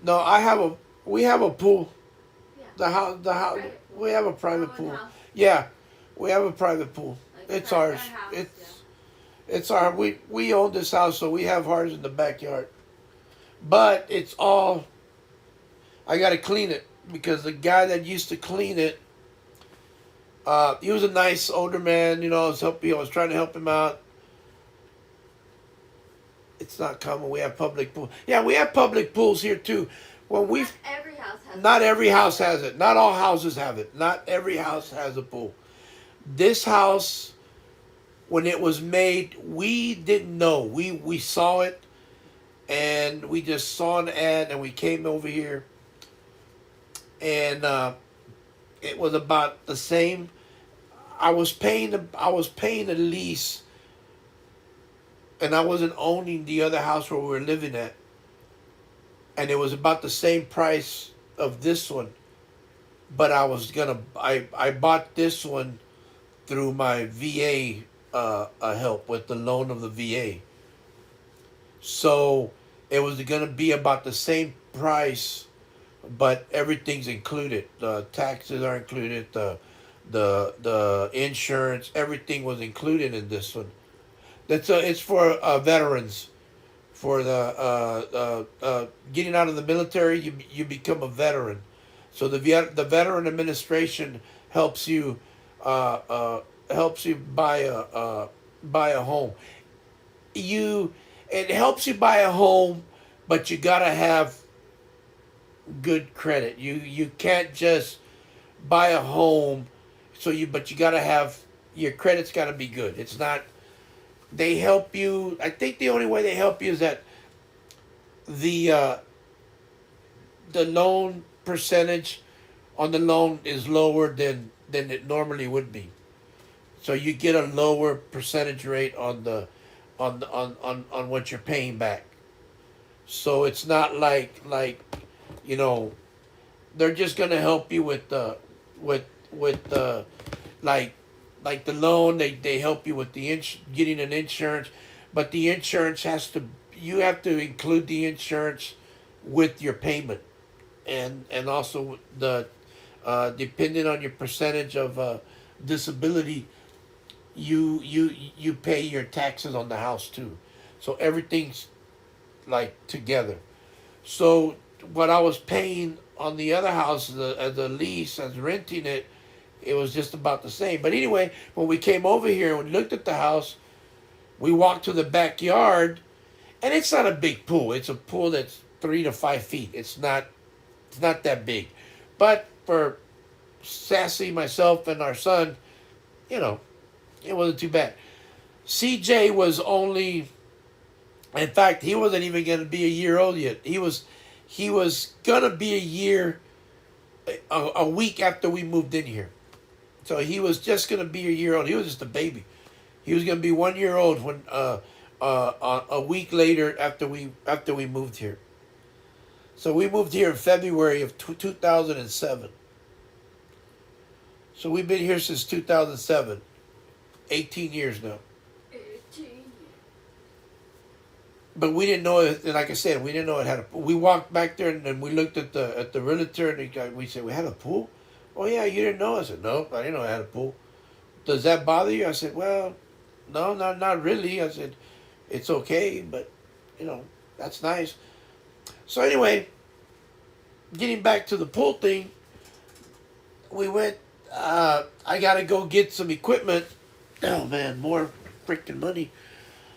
No, we have a pool. Yeah. The house. Private pool. We have a Our private own pool. house. Yeah, we have a private pool. Like It's our ours. house, It's our. We own this house, so we have ours in the backyard. But it's all. I got to clean it because the guy that used to clean it, he was a nice older man. I was trying to help him out. It's not common. We have public pool. Yeah, we have public pools here too. When we, Not every house has. not every house has it. Not all houses have it. Not every house has a pool. This house, when it was made, we didn't know. We saw it, and we just saw an ad, and we came over here, and it was about the same. I was paying a lease, and I wasn't owning the other house where we were living at, and it was about the same price of this one. But I bought this one through my VA help with the loan of the VA. So it was gonna be about the same price, but everything's included. The taxes are included. The insurance, everything was included in this one. It's for veterans. For the getting out of the military, you become a veteran. So the Veteran Administration helps you buy a home. It helps you buy a home, but you gotta have good credit. You can't just buy a home. But you gotta have, your credit's gotta be good. It's not. They help you. I think the only way they help you is that the loan percentage on the loan is lower than it normally would be. So you get a lower percentage rate on what you're paying back. So it's not like you know they're just gonna help you with the with the like the loan. They help you with getting an insurance, but the insurance you have to include the insurance with your payment, and also the depending on your percentage of disability, you pay your taxes on the house too. so everything's like together. So what I was paying on the other house as a lease, as renting it, it was just about the same. But anyway, when we came over here and looked at the house, we walked to the backyard, and it's not a big pool. It's a pool that's 3 to 5 feet. It's not that big, but for Sassy, myself, and our son, you know, it wasn't too bad. CJ was only, in fact, he wasn't even going to be a year old yet. He was gonna be a year, a week after we moved in here. So he was just gonna be a year old. He was just a baby. He was gonna be 1 year old when a week later after we moved here. So we moved here in February of 2007. So we've been here since 2007, 18 years now. 18. But we didn't know it. Like I said, we didn't know it had a. We walked back there and we looked at the realtor and we said we had a pool. Oh yeah, you didn't know? I said no, I didn't know I had a pool. Does that bother you? I said, well, no, not really. I said, it's okay, but that's nice. So anyway, getting back to the pool thing, we went. I gotta go get some equipment. Oh man, more freaking money.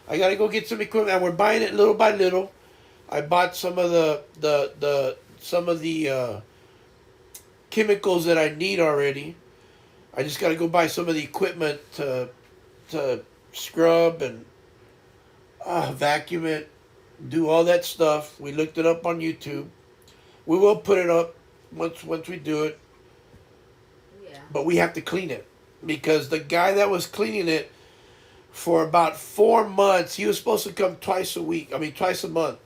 I gotta go get some equipment, and we're buying it little by little. I bought some of the chemicals that I need already. I just gotta go buy some of the equipment to scrub and vacuum it, do all that stuff. We looked it up on YouTube. We will put it up once we do it. Yeah. But we have to clean it because the guy that was cleaning it for about 4 months, he was supposed to come twice a month.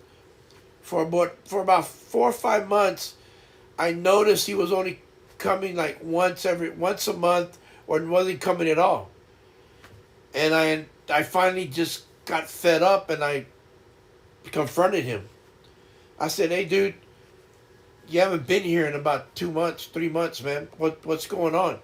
For about 4 or 5 months, I noticed he was only coming like once a month, or wasn't coming at all. And I finally just got fed up and I confronted him. I said, "Hey, dude, you haven't been here in about 2 months, 3 months, man. What's going on?"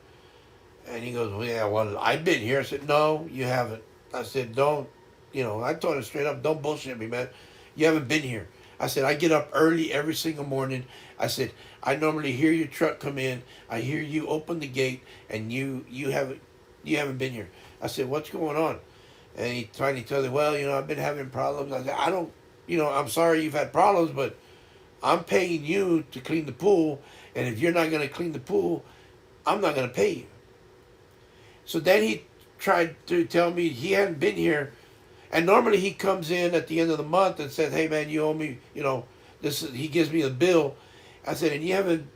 And he goes, "Well, yeah, well, I've been here." I said, "No, you haven't." I said, "Don't, I told him straight up, don't bullshit me, man. You haven't been here." I said, "I get up early every single morning." I said, "I normally hear your truck come in. I hear you open the gate, and you haven't been here." I said, "What's going on?" And he finally tells me, "Well, I've been having problems." I said, "I don't, I'm sorry you've had problems, but I'm paying you to clean the pool, and if you're not going to clean the pool, I'm not going to pay you." So then he tried to tell me he hadn't been here, and normally he comes in at the end of the month and says, "Hey man, you owe me, he gives me the bill." I said, "And you haven't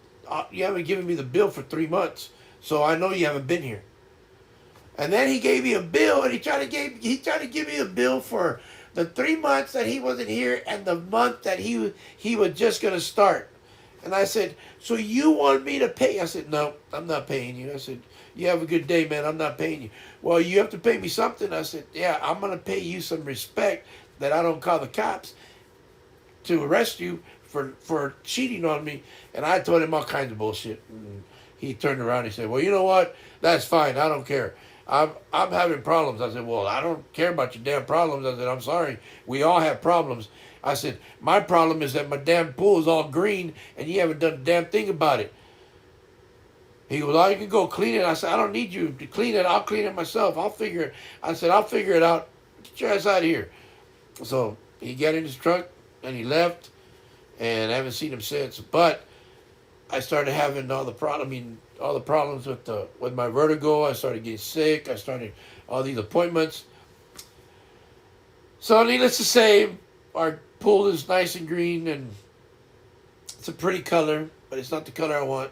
given me the bill for 3 months, so I know you haven't been here." And then he gave me a bill, and he tried to give me a bill for the 3 months that he wasn't here and the month that he was just gonna start. And I said, "So you want me to pay?" I said, "No, I'm not paying you." I said, "You have a good day, man. I'm not paying you." "Well, you have to pay me something." I said, "Yeah, I'm going to pay you some respect that I don't call the cops to arrest you for cheating on me." And I told him all kinds of bullshit. And he turned around and he said, "Well, you know what? That's fine. I don't care. I'm having problems." I said, "Well, I don't care about your damn problems." I said, "I'm sorry. We all have problems." I said, "My problem is that my damn pool is all green and you haven't done a damn thing about it." He goes, "Oh, you can go clean it." I said, "I don't need you to clean it. I'll clean it myself. I'll figure it." I said, "I'll figure it out. Get your ass out of here." So he got in his truck and he left, and I haven't seen him since. But I started having all the problems with my vertigo. I started getting sick. I started all these appointments. So needless to say, our pool is nice and green, and it's a pretty color, but it's not the color I want.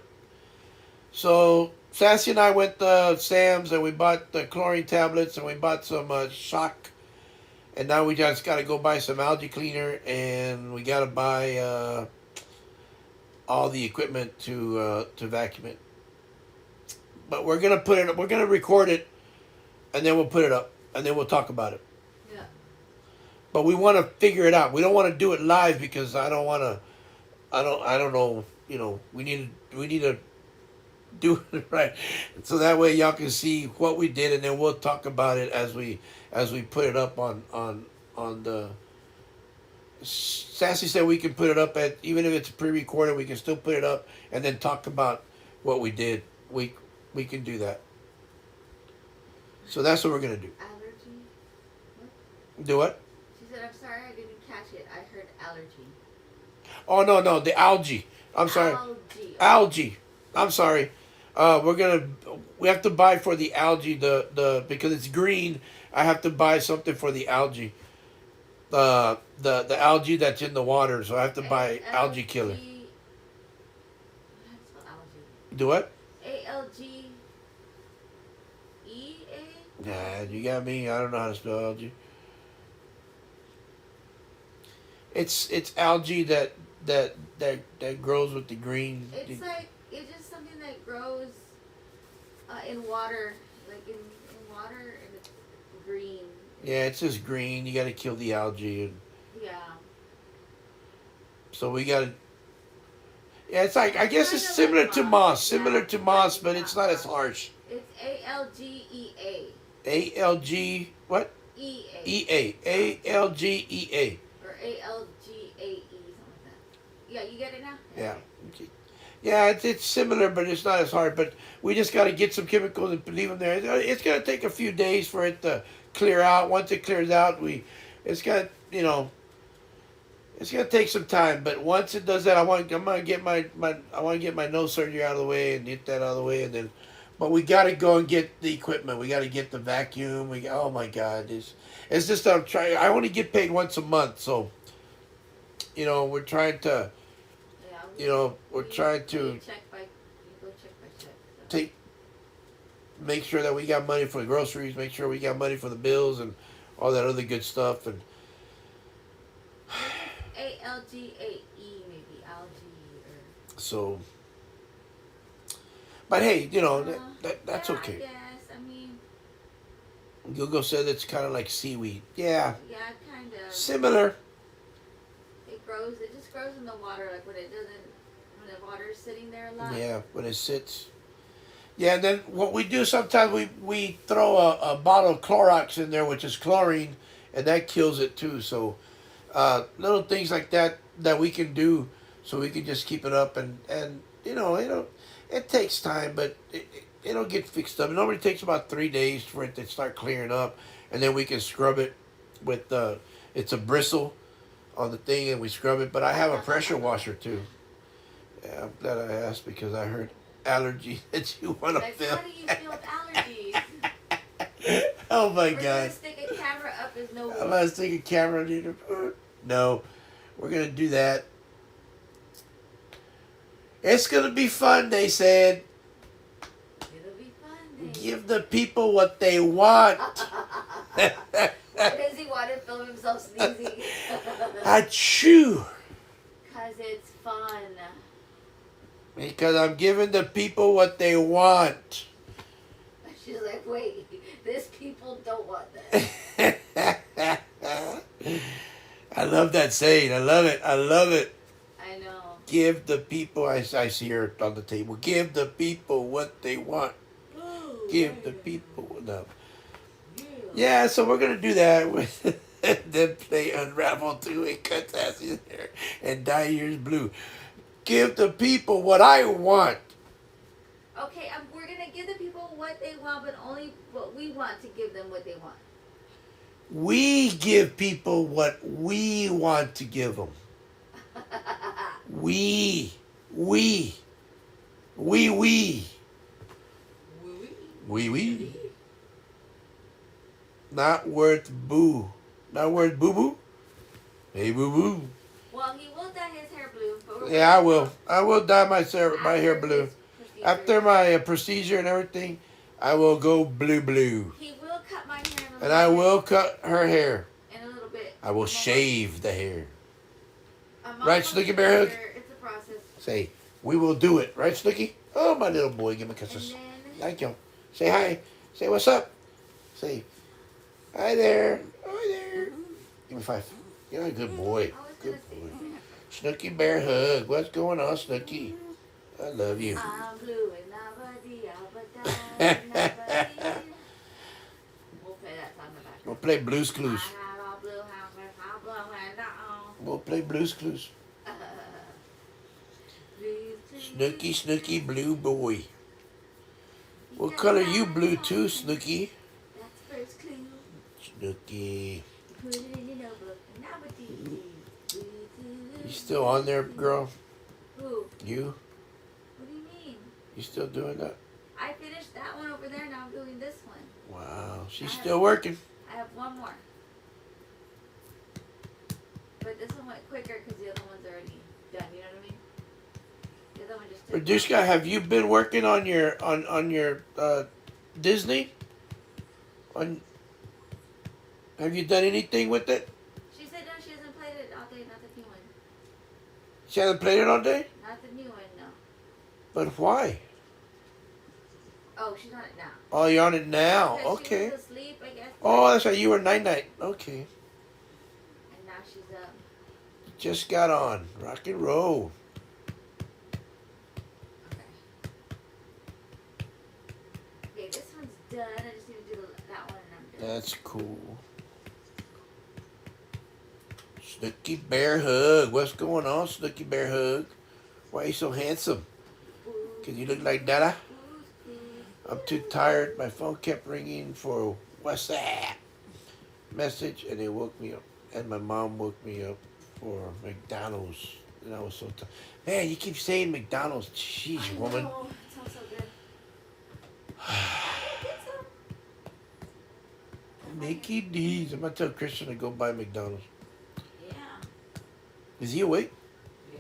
So Sassy and I went to Sam's and we bought the chlorine tablets and we bought some shock. And now we just got to go buy some algae cleaner, and we got to buy all the equipment to vacuum it. But we're gonna put it. We're gonna record it, and then we'll put it up, and then we'll talk about it. Yeah. But we want to figure it out. We don't want to do it live because I don't want to. I don't know. We need to do it right, so that way y'all can see what we did, and then we'll talk about it as we put it up on on the. Sassy said we can put it up at, even if it's pre-recorded, we can still put it up and then talk about what we did. We can do that. So that's what we're gonna do. Allergy? What? Do what? She said, I'm sorry I didn't catch it. I heard allergy. Oh no, the algae. I'm sorry. Algae. Algae. I'm sorry. We have to buy for the algae the because it's green. I have to buy something for the algae. The algae that's in the water, so I have to buy algae killer. How do you spell algae? Do what? ALGEA? Nah, you got me. I don't know how to spell algae. It's algae that grows with the green. It's like it's just something that grows in water, like in water, and it's green. Yeah, it's just green. You got to kill the algae, and Yeah. so we got to. Yeah, it's like I guess it's Kind of similar like to moss. moss, similar Yeah, to moss, but yeah. it's not as harsh. It's ALGEA. ALG what? EA. ALGEA. Or ALGAE, something like that. Yeah, you get it now? Yeah. Okay. Yeah, it's similar, but it's not as hard. But we just got to get some chemicals and leave them there. It's going to take a few days for it to clear out. Once it clears out, it's got it's going to take some time. But once it does that, I'm going to get my nose surgery out of the way and get that out of the way, and then. But we got to go and get the equipment. We got to get the vacuum. Oh my God, it's just I'm trying. I only get paid once a month, so we're trying to. We're trying to go check by check. So. make sure that we got money for the groceries, make sure we got money for the bills and all that other good stuff. And ALGAE, maybe algae or. so, but hey, that's yeah, okay. I guess. I mean. Google said it's kind of like seaweed. Yeah. Yeah, kind of. Similar. It just grows in the water, like when the water's sitting there a lot. Yeah, when it sits. Yeah, and then what we do sometimes we throw a bottle of Clorox in there, which is chlorine, and that kills it too. So little things like that we can do, so we can just keep it up, and it takes time, but it'll get fixed up. It normally takes about 3 days for it to start clearing up, and then we can scrub it with it's a bristle on the thing, and we scrub it. But I have a pressure washer too. Yeah, I'm glad I asked because I heard allergy that you want to feel. How do you feel with allergies? Oh my We're God! gonna stick a camera up as no. I'm gonna stick a camera in the. No, we're gonna do that. It's gonna be fun, they said. It'll be fun. Give the people what they want. Why does he want to film himself sneezing? Achoo! Because it's fun. Because I'm giving the people what they want. She's like, wait, these people don't want that. I love that saying. I love it. I love it. I know. Give the people, I see her on the table. Give the people what they want. Give the people, no. Yeah, so we're going to do that. And then play Unravel 2 and cut Sassy's hair and dye yours blue. Give the people what I want. Okay, we're going to give the people what they want, but only what we want to give them what they want. We give people what we want to give them. We. Not worth boo. Not worth boo-boo. Hey, boo-boo. Well, he will dye his hair blue. But Yeah, I will. I will dye my hair blue. After my procedure and everything, I will go blue. He will cut my hair in a little And I bit. will cut her hair. In a little bit. I will shave the hair. I'm Right, almost Snooky Bear Hook? there. It's a process. Say, we will do it. Right, Snooky? Oh, my little boy. Give me kisses. And then Thank you. Say hi. Say what's up. Say, hi there. Hi there. Give me 5. You're a good boy. I was Good gonna say boy. something. Snooky Bear Hug. What's going on, Snooky? I love you. I'm blue and nobody, nobody. We'll play that song in the back. We'll play Blue's Clues. I have all blue, have We'll play Blue's Clues. Snooky, Snooky, blue boy. What color you blue too, Snooky? That's first clue. Snooky. Put it in your notebook. Now what do you do? You still on there, girl? Who? You? What do you mean? You still doing that? I finished that one over there. Now I'm doing this one. Wow, she's still working. I have one more. But this one went quicker because the other one's already done. You know what I mean? The other one just took Radushka, have you been working on your Disney? Have you done anything with it? She said no, she hasn't played it all day, not the new one. She hasn't played it all day? Not the new one, no. But why? Oh, she's on it now. Oh, you're on it now. Because Okay. she was asleep, I guess. Oh, that's right. You were night. Okay. And now she's up. Just got on. Rock and roll. Okay. Okay, this one's done. I just need to do that one and I'm done. That's cool. Snooky Bear Hug. What's going on, Snooky Bear Hug? Why are you so handsome? Because you look like Dada? I'm too tired. My phone kept ringing for WhatsApp message, and it woke me up. And my mom woke me up for McDonald's, and I was so tired. Man, you keep saying McDonald's. Jeez, I woman. know. It sounds so good. Get some. Mickey D's. I'm gonna tell Christian to go buy McDonald's. Yeah. Is he awake? Yeah.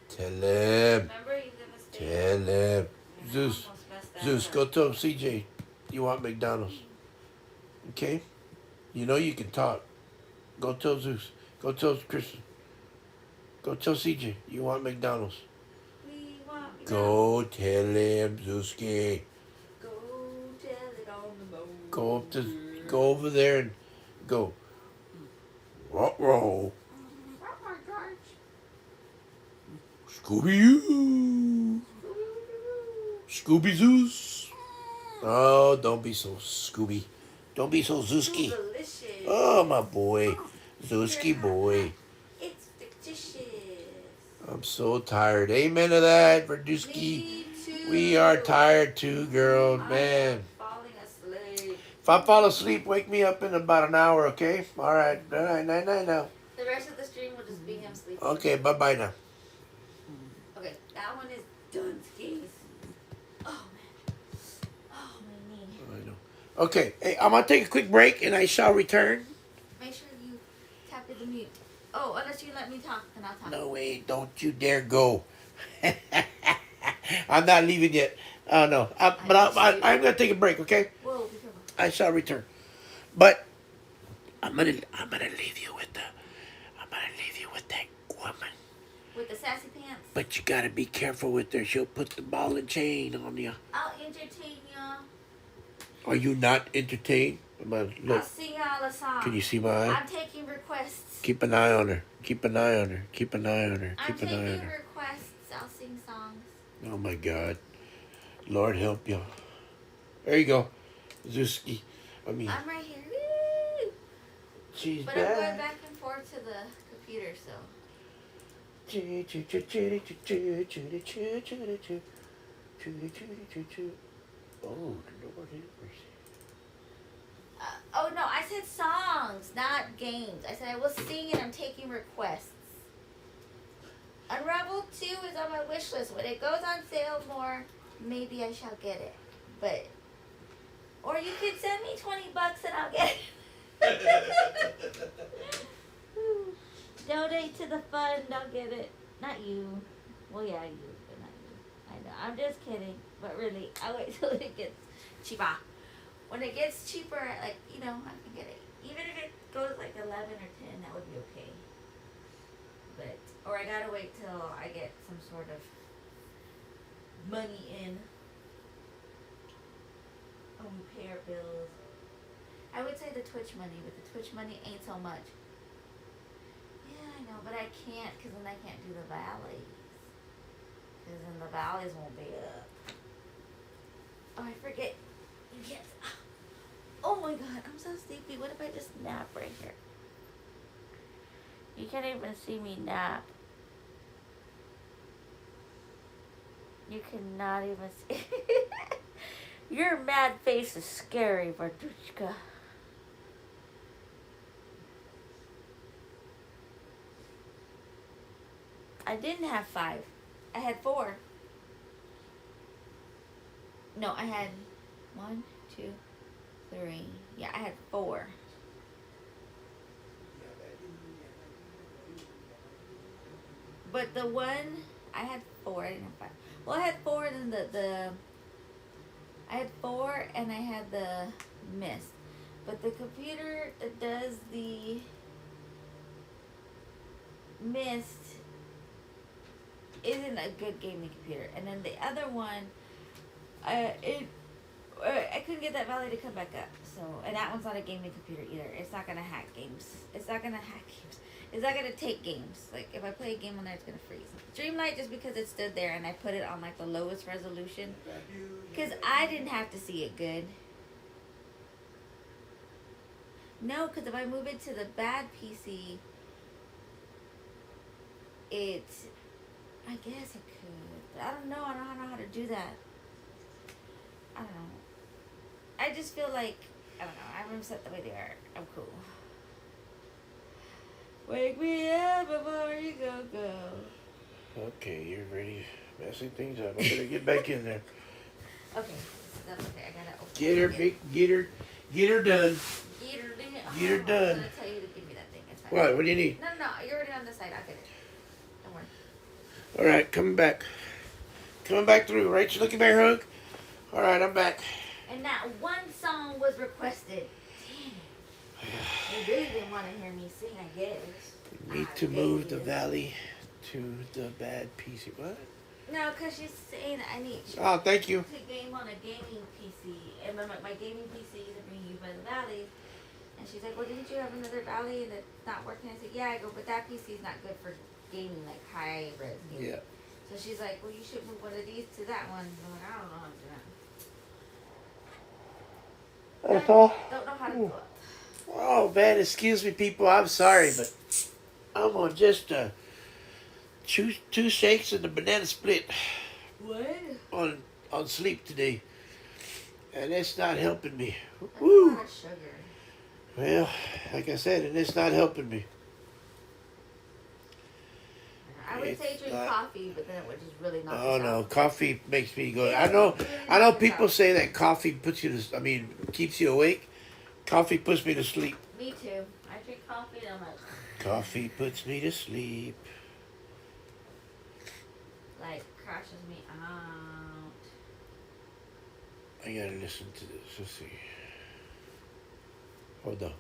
Tell him. Remember, he's gonna stay. Tell him. And I Zeus. almost messed that Zeus, up. go tell CJ you want McDonald's. Okay? You know you can talk. Go tell Zeus. Go tell Christian. Go tell CJ you want McDonald's. We want Go tell him, Zeuski. Go tell it on the boat. Go over there and go. Roll. Scooby-Doo. Scooby Zeus. Oh, don't be so Scooby. Don't be so Zeuski. Delicious. Oh, my boy. Zeuski boy. It's fictitious. I'm so tired. Amen to that, Verdusky. Me too. We are tired too, girl. Man. I'm falling asleep. If I fall asleep, wake me up in about an hour, okay? All right. All right. Night now. The rest of the stream will just be him sleeping. Okay, bye-bye now. Okay, that one is done, skis. Oh, man. Oh, my knee. I know. Okay, hey, I'm going to take a quick break and I shall return. Make sure you tap the mute. Oh, unless you let me talk, then I'll talk. No way, don't you dare go. I'm not leaving yet. Oh, no. I'm going to take a break, okay? Whoa, be careful. I shall return. But I'm gonna leave you with that woman. With the sassy pants. But you gotta be careful with her. She'll put the ball and chain on you. I'll entertain y'all. Are you not entertained? I'll Look, sing y'all a song. can you see my eye? I'm taking requests. Keep an eye on her. Keep an eye on her. Keep an eye on her. I'm Keep an eye on taking her. requests. I'll sing songs. Oh my God. Lord help you. There you go. Zuski. I'm right here. Woo! She's But I'm going back. back and forth to the computer, so. Oh, Lord have mercy. Oh no, I said songs, not games. I said I will sing and I'm taking requests. Unravel 2 is on my wish list. When it goes on sale more, maybe I shall get it. But, or you could send me $20 and I'll get it. Donate to the fund, I'll get it. Not you. Well, yeah, you, but not you. I know. I'm just kidding. But really, I'll wait till it gets cheaper. When it gets cheaper, like, I can get it. Even if it goes like 11 or 10, that would be okay. But, or I gotta wait till I get some sort of money in. Oh, we pay our bills. I would say the Twitch money, but the Twitch money ain't so much. Yeah, I know, but I can't, because then I can't do the valleys. Because then the valleys won't be up. Oh, I forget. You can't. Oh my God, I'm so sleepy. What if I just nap right here? You can't even see me nap. You cannot even see. Your mad face is scary, Bardushka. I didn't have 5. I had 4. No, I had 1, 2, 3. Yeah, I had 4. But the one I had 4. I didn't have 5. Well, I had 4, and then I had 4, and I had the mist. But the computer that does the mist isn't a good gaming computer. And then the other one, I couldn't get that Valley to come back up. So, and that one's not a gaming computer either. It's not gonna hack games. It's not gonna hack games. It's not gonna take games. Like if I play a game on there, it's gonna freeze. Dreamlight, just because it stood there and I put it on like the lowest resolution, because I didn't have to see it good. No, because if I move it to the bad PC, I guess I could. But I don't know. I don't know how to do that. I don't know. I just feel like, I don't know. I have them set the way they are. I'm cool. Wake me up before you go. Okay, you're ready. Messing things up. I'm gonna get back in there. Okay, that's okay. I gotta open Get her, get her done. Get her done. Get her done. I'm gonna tell you to give me that thing. It's fine. What do you need? No, you're already on the side. I'll get it. Don't worry. All right, coming back. Coming back through. Right, you looking bear hug? All right, I'm back. And not one song was requested. Damn it. They really didn't want to hear me sing, I guess. Need to move the Valley to the bad PC. What? No, because she's saying that I need Oh, thank you. to game on a gaming PC. And my gaming PC isn't being used by the Valley. And she's like, well, didn't you have another Valley and it's not working? I said, yeah. I go, but that PC is not good for gaming, like high-res gaming. Yeah. So she's like, well, you should move one of these to that one. I'm like, I don't know how to do that. That's all. Don't know how to do it. Oh man, excuse me, people. I'm sorry, but I'm on just two shakes and a banana split What? on sleep today, and it's not helping me. That's Woo. a lot of sugar. Well, like I said, and it's not helping me. I would say drink coffee, but then it would just really knock Oh us no, out. coffee makes me go. Yeah, I know it really knocks us people out. say that coffee puts you to. I mean, keeps you awake. Coffee puts me to sleep. Me too. I drink coffee and I'm Coffee puts me to sleep. like crashes me out. I gotta listen to this. Let's see. Hold on.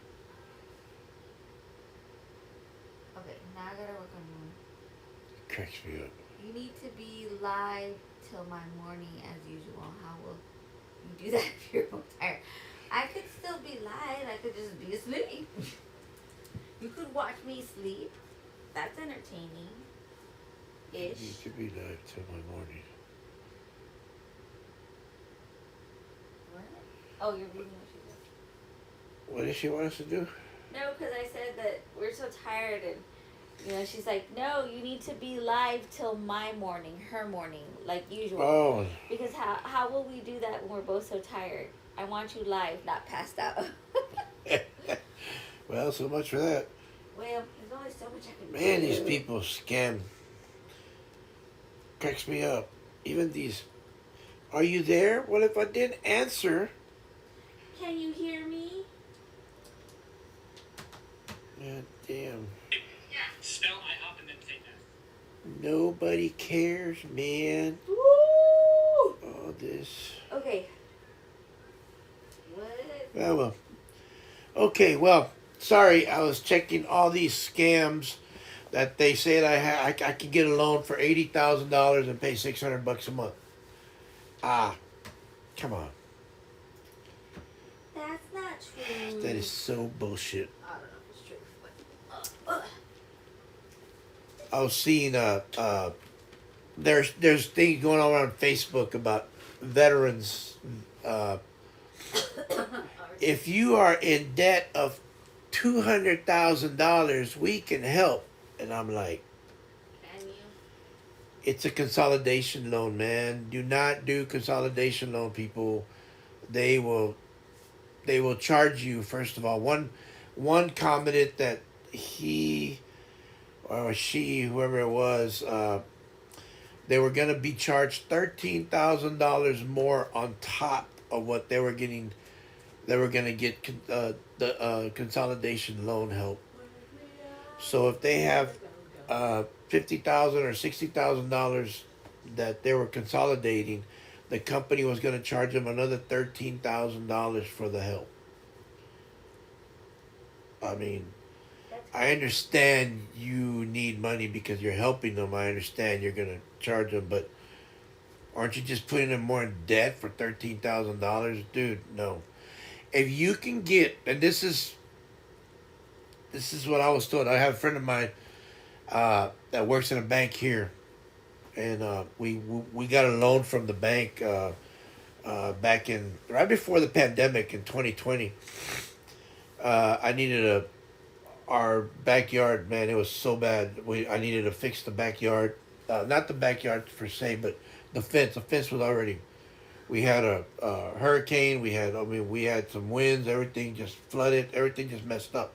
Okay, now I gotta work on one. Cracks me up. You need to be live till my morning as usual. How will you do that if you're tired? I could still be live. I could just be asleep. You could watch me sleep. That's entertaining. Ish. Need to be live till my morning. What? Oh, you're reading what she said. What does she want us to do? No, because I said that we're so tired and she's like, no, you need to be live till my morning, her morning, like usual. Oh. Because how will we do that when we're both so tired? I want you live, not passed out. Well, so much for that. Well, there's only so much I can do. Man, these people scam. Cracks me up. Even these. Are you there? Well, if I didn't answer. Can you hear me? God damn. Yeah, spell IHOP and then say that. Nobody cares, man. Woo! All this. Okay. What? Oh, well. Okay, well, sorry. I was checking all these scams that they said I could get a loan for $80,000 and pay $600 a month. Ah, come on. That's not true. That is so bullshit. I don't know if it's true. But, I was seeing there's things going on around Facebook about veterans. If you are in debt of $200,000, we can help. And I'm like, And you? it's a consolidation loan, man. Do not do consolidation loan, people. They will charge you. First of all, one commented that he or she, whoever it was, they were going to be charged $13,000 more on top of what they were getting. They were going to get the consolidation loan help. So if they have $50,000 or $60,000 that they were consolidating, the company was going to charge them another $13,000 for the help. I mean, I understand you need money because you're helping them. I understand you're going to charge them, but aren't you just putting them more in debt for $13,000, dude? No. If you can get, and this is what I was told. I have a friend of mine that works in a bank here, and we got a loan from the bank back in right before the pandemic in 2020. I needed our backyard, man. It was so bad. I needed to fix the backyard, not the backyard per se, but the fence. The fence was already. We had a hurricane. We had some winds. Everything just flooded. Everything just messed up.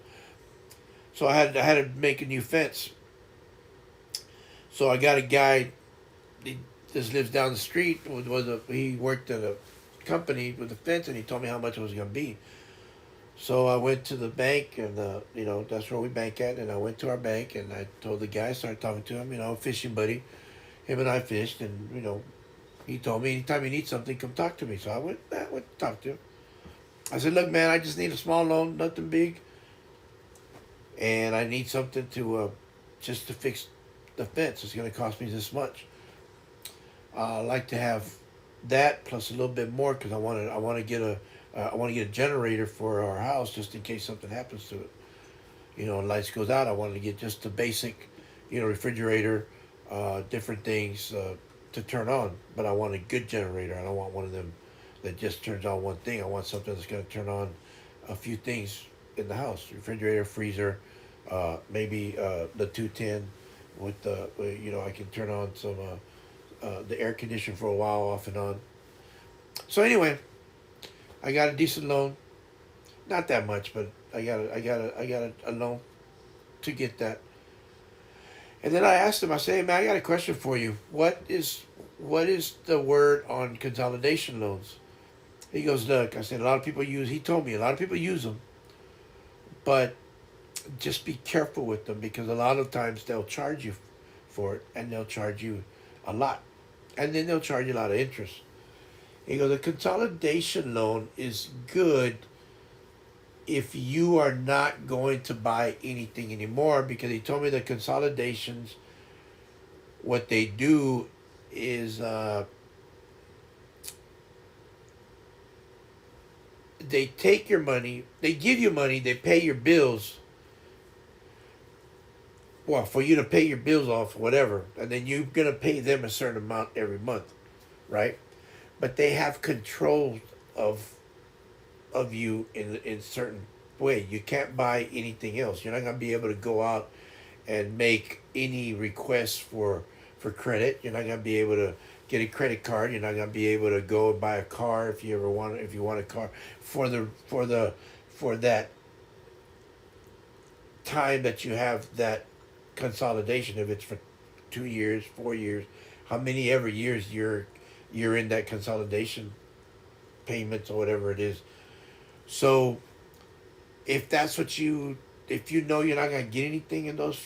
So I had to make a new fence. So I got a guy. He just lives down the street. He worked at a company with a fence, and he told me how much it was going to be. So I went to the bank, and that's where we bank at. And I went to our bank, and I told the guy, started talking to him, fishing buddy. Him and I fished, and he told me anytime you need something, come talk to me. So I went to talk to him. I said, look, man, I just need a small loan, nothing big, and I need something to just to fix the fence. It's going to cost me this much. I like to have that plus a little bit more because I want to get a generator for our house just in case something happens to it. Lights goes out. I wanted to get just the basic, refrigerator, different things to turn on. But I want a good generator. I don't want one of them that just turns on one thing. I want something that's going to turn on a few things in the house: refrigerator, freezer, maybe the 210 with the I can turn on some the air conditioner for a while off and on. So anyway, I got a decent loan, not that much, but I got a loan to get that. And then I asked him, I said, hey man, I got a question for you. What is the word on consolidation loans? He goes, look, I said, he told me a lot of people use them, but just be careful with them because a lot of times they'll charge you for it and they'll charge you a lot. And then they'll charge you a lot of interest. He goes, a consolidation loan is good if you are not going to buy anything anymore, because he told me that consolidations, what they do is they take your money, they give you money, they pay your bills, well, for you to pay your bills off, whatever, and then you're going to pay them a certain amount every month, right? But they have control of you in certain way. You can't buy anything else. You're not going to be able to go out and make any requests for credit. You're not going to be able to get a credit card. You're not going to be able to go and buy a car if you want a car for that time that you have that consolidation. If it's for 2 years, 4 years, how many ever years you're in that consolidation payments or whatever it is. So if that's what if you know you're not going to get anything in those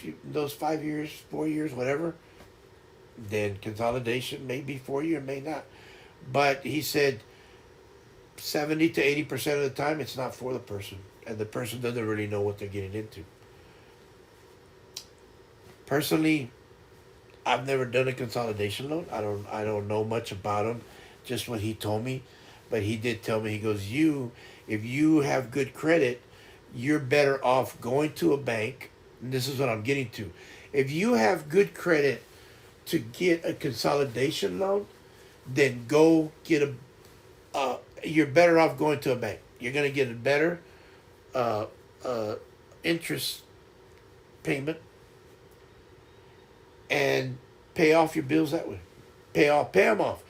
5 years, 4 years, whatever, then consolidation may be for you and may not. But he said 70 to 80% of the time it's not for the person, and the person doesn't really know what they're getting into. Personally, I've never done a consolidation loan. I don't know much about them, just what he told me. But he did tell me, he goes, if you have good credit, you're better off going to a bank. And this is what I'm getting to. If you have good credit to get a consolidation loan, then go get you're better off going to a bank. You're going to get a better interest payment and pay off your bills that way. Pay them off.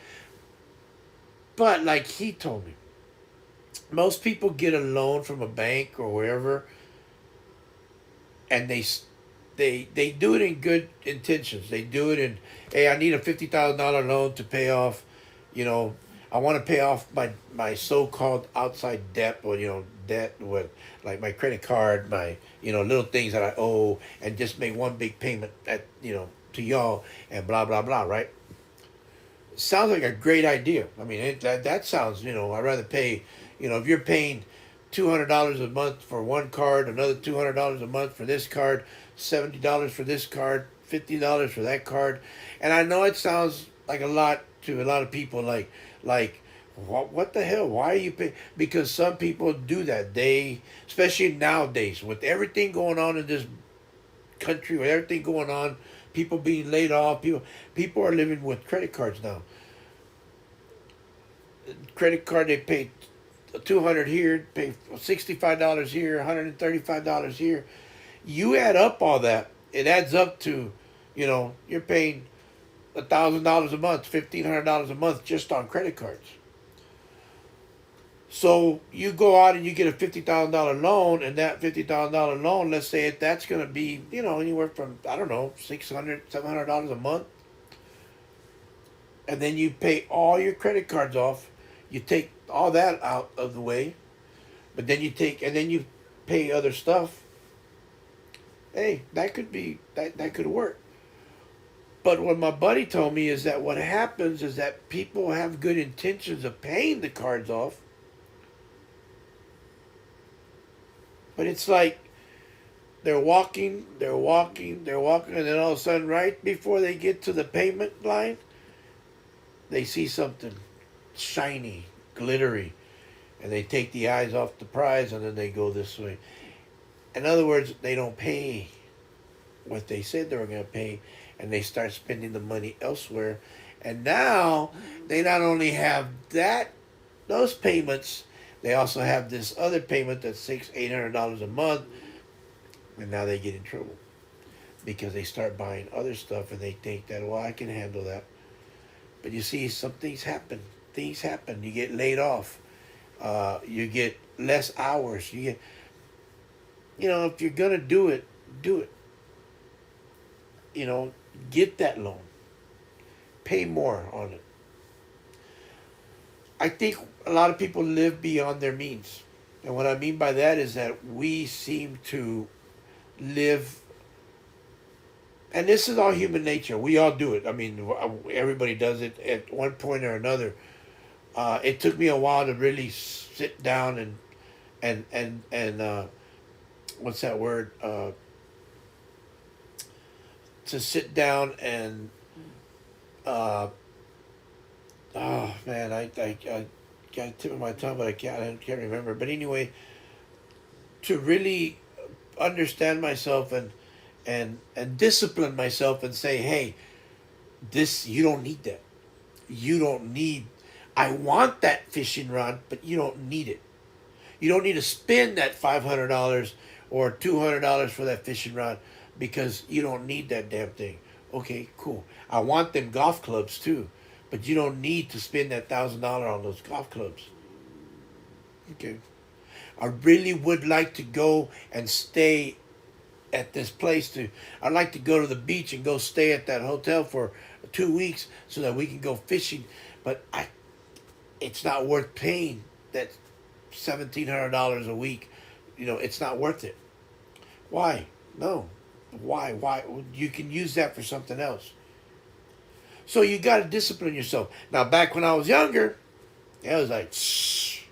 But like he told me, most people get a loan from a bank or wherever, and they do it in good intentions. They do it in, hey, I need a $50,000 loan to pay off, you know, I want to pay off my so-called outside debt, or debt with like my credit card, my little things that I owe, and just make one big payment to y'all and blah blah blah. Right? Sounds like a great idea. I mean, that sounds. I'd rather pay. If you're paying $200 a month for one card, another $200 a month for this card, $70 for this card, $50 for that card, and I know it sounds like a lot to a lot of people. Like what the hell? Why are you paying? Because some people do that. They, especially nowadays, with everything going on in this country, with everything going on, people being laid off, people are living with credit cards now. Credit card, they pay $200 here, pay $65 here, $135 here. You add up all that, it adds up to, you're paying $1,000 a month, $1,500 a month just on credit cards. So you go out and you get a $50,000 loan, and that $50,000 loan, let's say that's going to be anywhere from, I don't know, $600, $700 a month, and then you pay all your credit cards off. You take all that out of the way, but then you pay other stuff. Hey, that could work. But what my buddy told me is that what happens is that people have good intentions of paying the cards off, but it's like they're walking, and then all of a sudden, right before they get to the payment line, they see something shiny, glittery, and they take the eyes off the prize, and then they go this way. In other words, they don't pay what they said they were going to pay, and they start spending the money elsewhere. And now they not only have those payments, they also have this other payment that's $600-$800 a month, and now they get in trouble because they start buying other stuff, and they think that, well, I can handle that. But you see, some things happen. Things happen. You get laid off. You get less hours. You get, if you're gonna do it, do it. Get that loan. Pay more on it. I think a lot of people live beyond their means. And what I mean by that is that we seem to live, and this is all human nature. We all do it. I mean, everybody does it at one point or another. It took me a while to really sit down and what's that word? To sit down and oh man, I got a tip of my tongue, but I can't remember. But anyway, to really understand myself and discipline myself and say, hey, you don't need that. You don't need. I want that fishing rod, but you don't need it. You don't need to spend that $500 or $200 for that fishing rod, because you don't need that damn thing. Okay, cool. I want them golf clubs too, but you don't need to spend that $1,000 on those golf clubs. Okay. I really would like to go and stay at this place. I'd like to go to the beach and go stay at that hotel for 2 weeks so that we can go fishing. But it's not worth paying that $1,700 a week. It's not worth it. Why? No. Why? You can use that for something else. So you got to discipline yourself. Now, back when I was younger, I was like, shh,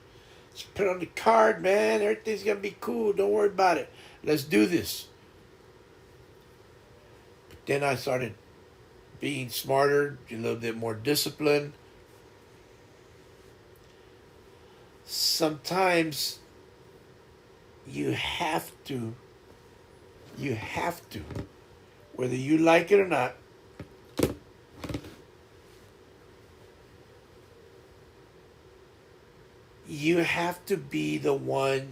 just put on the card, man. Everything's going to be cool. Don't worry about it. Let's do this. But then I started being smarter, a little bit more disciplined. Sometimes you have to, whether you like it or not, you have to be the one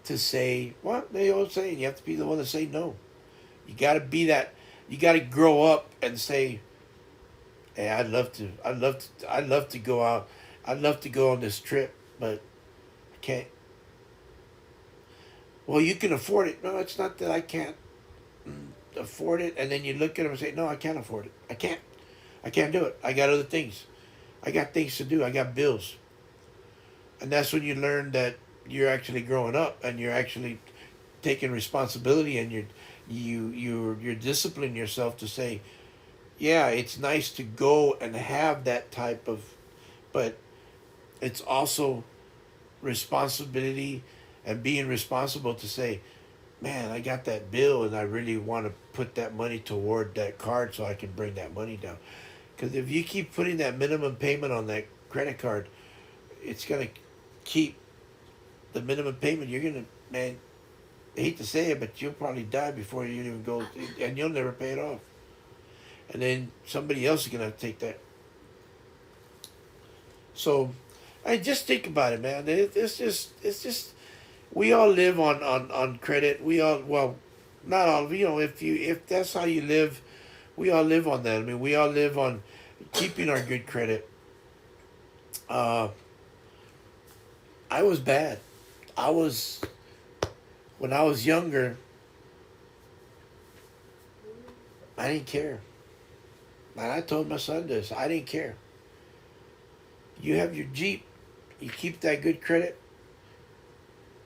to say, well, they always say you have to be the one to say no. You got to be that. You got to grow up and say, "Hey, I'd love to go out. I'd love to go on this trip, but I can't." Well, you can afford it. No, it's not that I can't afford it. And then you look at them and say, "No, I can't afford it. I can't. I can't do it. I got other things. I got things to do. I got bills." And that's when you learn that you're actually growing up and you're actually taking responsibility, and you're disciplining yourself to say, yeah, it's nice to go and have that type of, but it's also responsibility and being responsible to say, man, I got that bill and I really want to put that money toward that card so I can bring that money down. Because if you keep putting that minimum payment on that credit card, it's gonna keep the minimum payment. You're gonna, man, I hate to say it, but you'll probably die before you even go, and you'll never pay it off. And then somebody else is gonna take that. So, I just think about it, man. It's just, we all live on credit. We all, well, not all. You know, if that's how you live, we all live on that. I mean, we all live on keeping our good credit. Uh, I was bad. I was when I was younger. I didn't care. And I told my son this. I didn't care. You have your Jeep. You keep that good credit.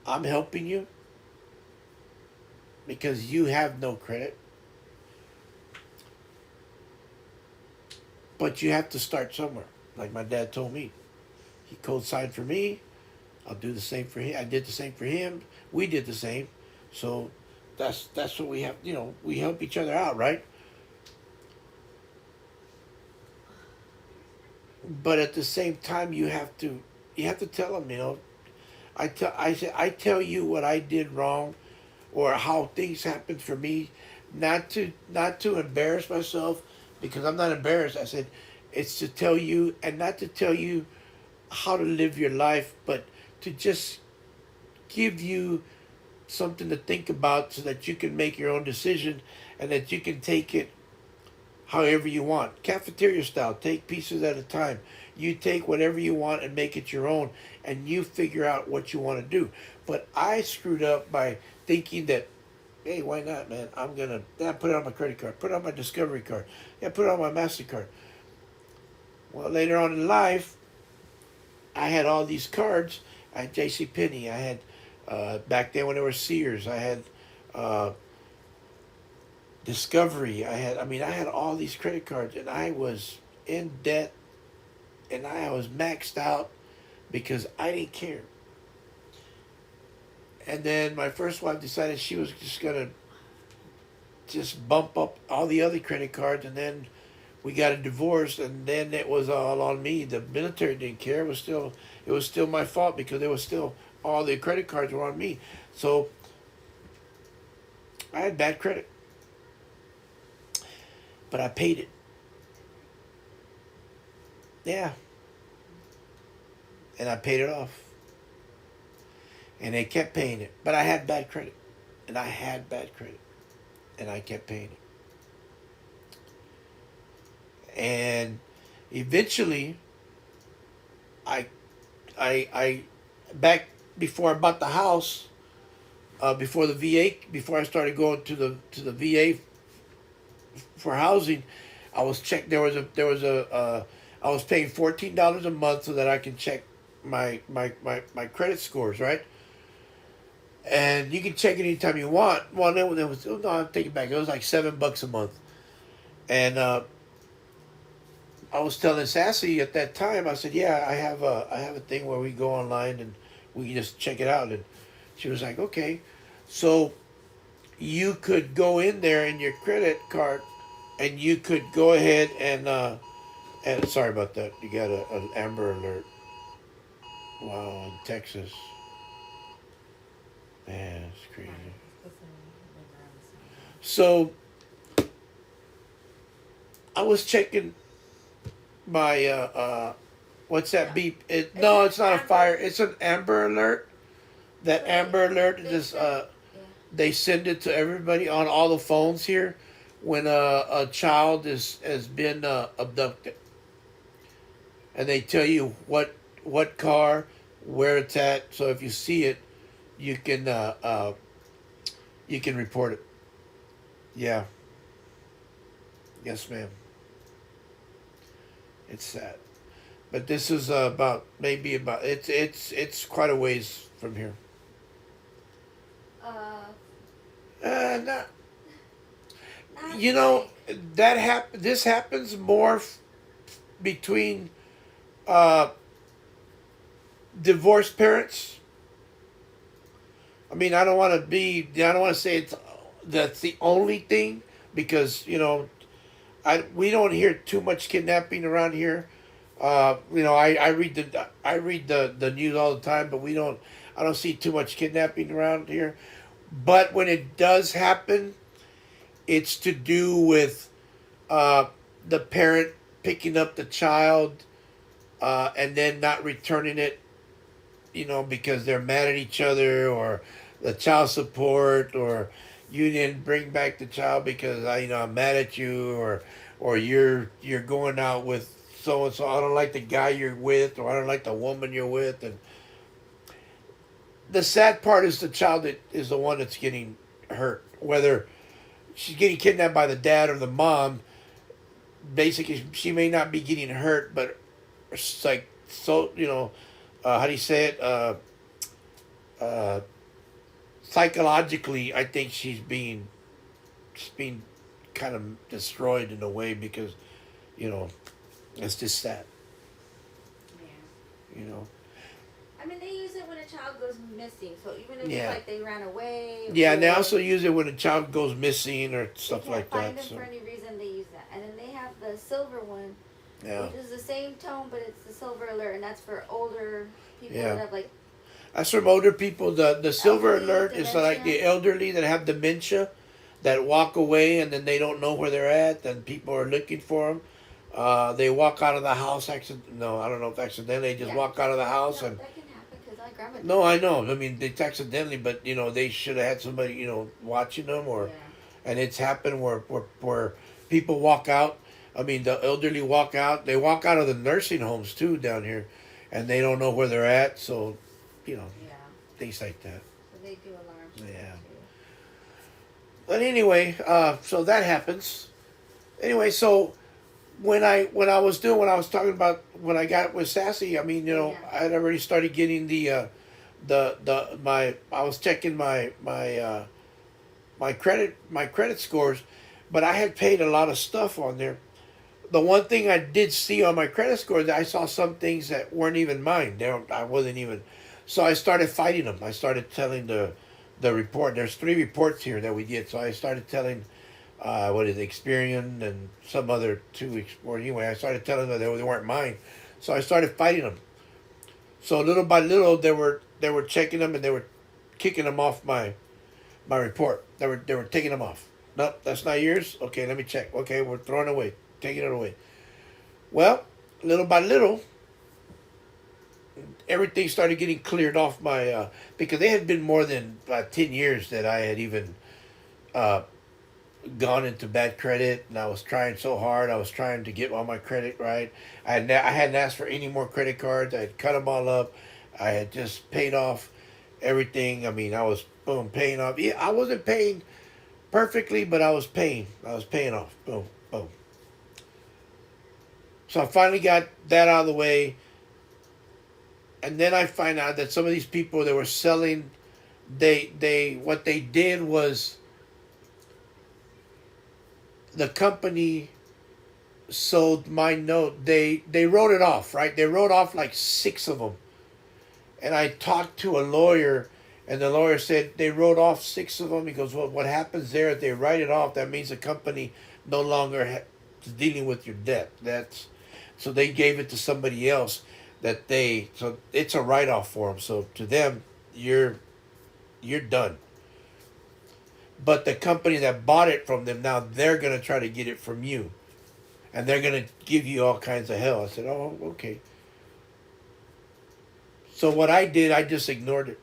I'm helping you because you have no credit. But you have to start somewhere. Like my dad told me. He co-signed for me. I'll do the same for him. I did the same for him. We did the same. So that's what we have. You know, we help each other out, right? But at the same time, you have to tell them. You know, I tell you what I did wrong, or how things happened for me, not to embarrass myself, because I'm not embarrassed. I said it's to tell you, and not to tell you how to live your life, but to just give you something to think about so that you can make your own decision and that you can take it however you want. Cafeteria style, take pieces at a time. You take whatever you want and make it your own, and you figure out what you want to do. But I screwed up by thinking that, hey, why not, man? I'm going to put it on my credit card, put it on my Discovery card, yeah, put it on my MasterCard. Well, later on in life, I had all these cards. I had JCPenney. I had, back then when there were Sears, I had Discovery. I had all these credit cards, and I was in debt, and I was maxed out because I didn't care. And then my first wife decided she was just gonna just bump up all the other credit cards, and then we got a divorce, and then it was all on me. The military didn't care. It was still my fault because there was still all the credit cards were on me. So I had bad credit, but I paid it. Yeah, and I paid it off, and they kept paying it. But I had bad credit, and I had bad credit, and I kept paying it. And eventually, I, I back before I bought the house, before the VA, before I started going to the VA for housing, I was checked. There was a I was paying $14 a month so that I can check my credit scores, right? And you can check it anytime you want. Well, there was no, I'm taking it back. It was like $7 a month, and I was telling Sassy at that time. I said, "Yeah, I have a thing where we go online and we can just check it out." And she was like, "Okay." So you could go in there in your credit card, and you could go ahead and sorry about that. You got an Amber Alert. Wow, in Texas, man, it's crazy. So I was checking my what's that beep? No, it's not a fire. It's an Amber Alert. That Wait, Amber Alert they is said, yeah. they send it to everybody on all the phones here when a child is has been abducted, and they tell you what car, where it's at. So if you see it, you can you can report it. Yeah, yes, ma'am. It's sad, but this is about maybe about it's quite a ways from here. Uh, Not, not you know like, this happens more between uh, divorced parents. I mean, I don't want to say that's the only thing because we don't hear too much kidnapping around here. I read the news all the time, but I don't see too much kidnapping around here. But when it does happen, it's to do with uh, the parent picking up the child and then not returning it, because they're mad at each other or the child support or you didn't bring back the child because I'm mad at you or you're going out with so and so. I don't like the guy you're with or I don't like the woman you're with. And the sad part is the child that is the one that's getting hurt, whether she's getting kidnapped by the dad or the mom. Basically, she may not be getting hurt, but it's like so how do you say it? Uh, Psychologically, I think she's being kind of destroyed in a way because you know it's just sad. yeah. You know. I mean, they use it when a child goes missing. So even if it's Yeah. like they ran away, Yeah, and they or also use it when a child goes missing or they stuff can't like find that. them So for any reason, they use that. And then they have the silver one, yeah, which is the same tone, but it's the silver alert, and that's for older people yeah. that have like That's from older people. The silver elderly alert is like dementia. the elderly that have dementia, that walk away and then they don't know where they're at, and people are looking for them. They walk out of the house. No, I don't know if accidentally. They just Yeah. walk out of the house No, and. that can happen because I grandma did No, I that. know. I mean, they accidentally, but they should have had somebody watching them, or Yeah. and it's happened where people walk out. I mean, the elderly walk out. They walk out of the nursing homes too down here, and they don't know where they're at. So, you know, Yeah. things like that. So they do alarms for Yeah. that too. But anyway, so that happens. Anyway, so when I was doing what I was talking about when I got with Sassy, I mean, Yeah. I had already started getting the my I was checking my credit scores, but I had paid a lot of stuff on there. The one thing I did see on my credit score that I saw some things that weren't even mine. I wasn't even. So I started fighting them. I started telling the report. There's 3 reports here that we did. So I started telling what is it, Experian and some other 2 or anyway. I started telling them that they weren't mine. So I started fighting them. So little by little they were checking them and they were kicking them off my report. They were taking them off. Nope, that's not yours. Okay, let me check. Okay, we're throwing it away, taking it away. Well, little by little, everything started getting cleared off my because they had been more than 10 years that I had even uh, gone into bad credit, and I was trying so hard. I was trying to get all my credit right. I hadn't asked for any more credit cards. I had cut them all up. I had just paid off everything. I mean, I was boom paying off. Yeah, I wasn't paying perfectly, but I was paying. I was paying off. Boom, boom. So I finally got that out of the way, and then I find out that some of these people that were selling, they what they did was the company sold my note. They wrote it off, right? They wrote off like 6 of them, and I talked to a lawyer, and the lawyer said they wrote off 6 of them. He goes, well, what happens there if they write it off? That means the company no longer is dealing with your debt. That's so they gave it to somebody else so it's a write off for them. So to them, you're done. But the company that bought it from them now they're gonna try to get it from you, and they're gonna give you all kinds of hell. I said, oh, okay. So what I did, I just ignored it.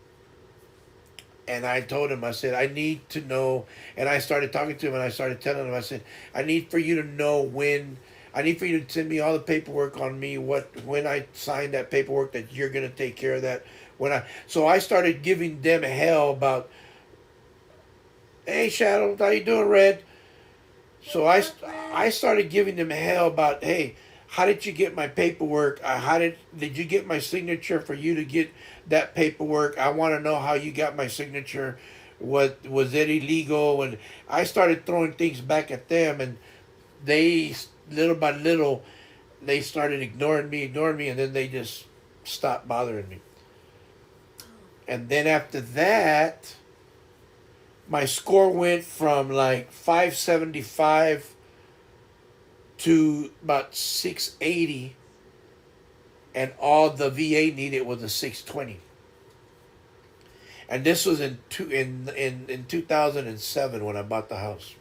And I told him, I said, I need to know. And I started talking to him, and I started telling him, I said, I need for you to know when. I need for you to send me all the paperwork on me. When I sign that paperwork that you're gonna take care of that. So I started giving them hell about, hey Shadow, how you doing, Red? So What's up, I Red? started giving them hell about, hey, how did you get my paperwork? How did you get my signature for you to get that paperwork? I want to know how you got my signature. What was it illegal? And I started throwing things back at them, and they little by little they started ignoring me, and then they just stopped bothering me. And then after that, my score went from like 575 to about 680, and all the VA needed was a 620. And this was in 2007 when I bought the house.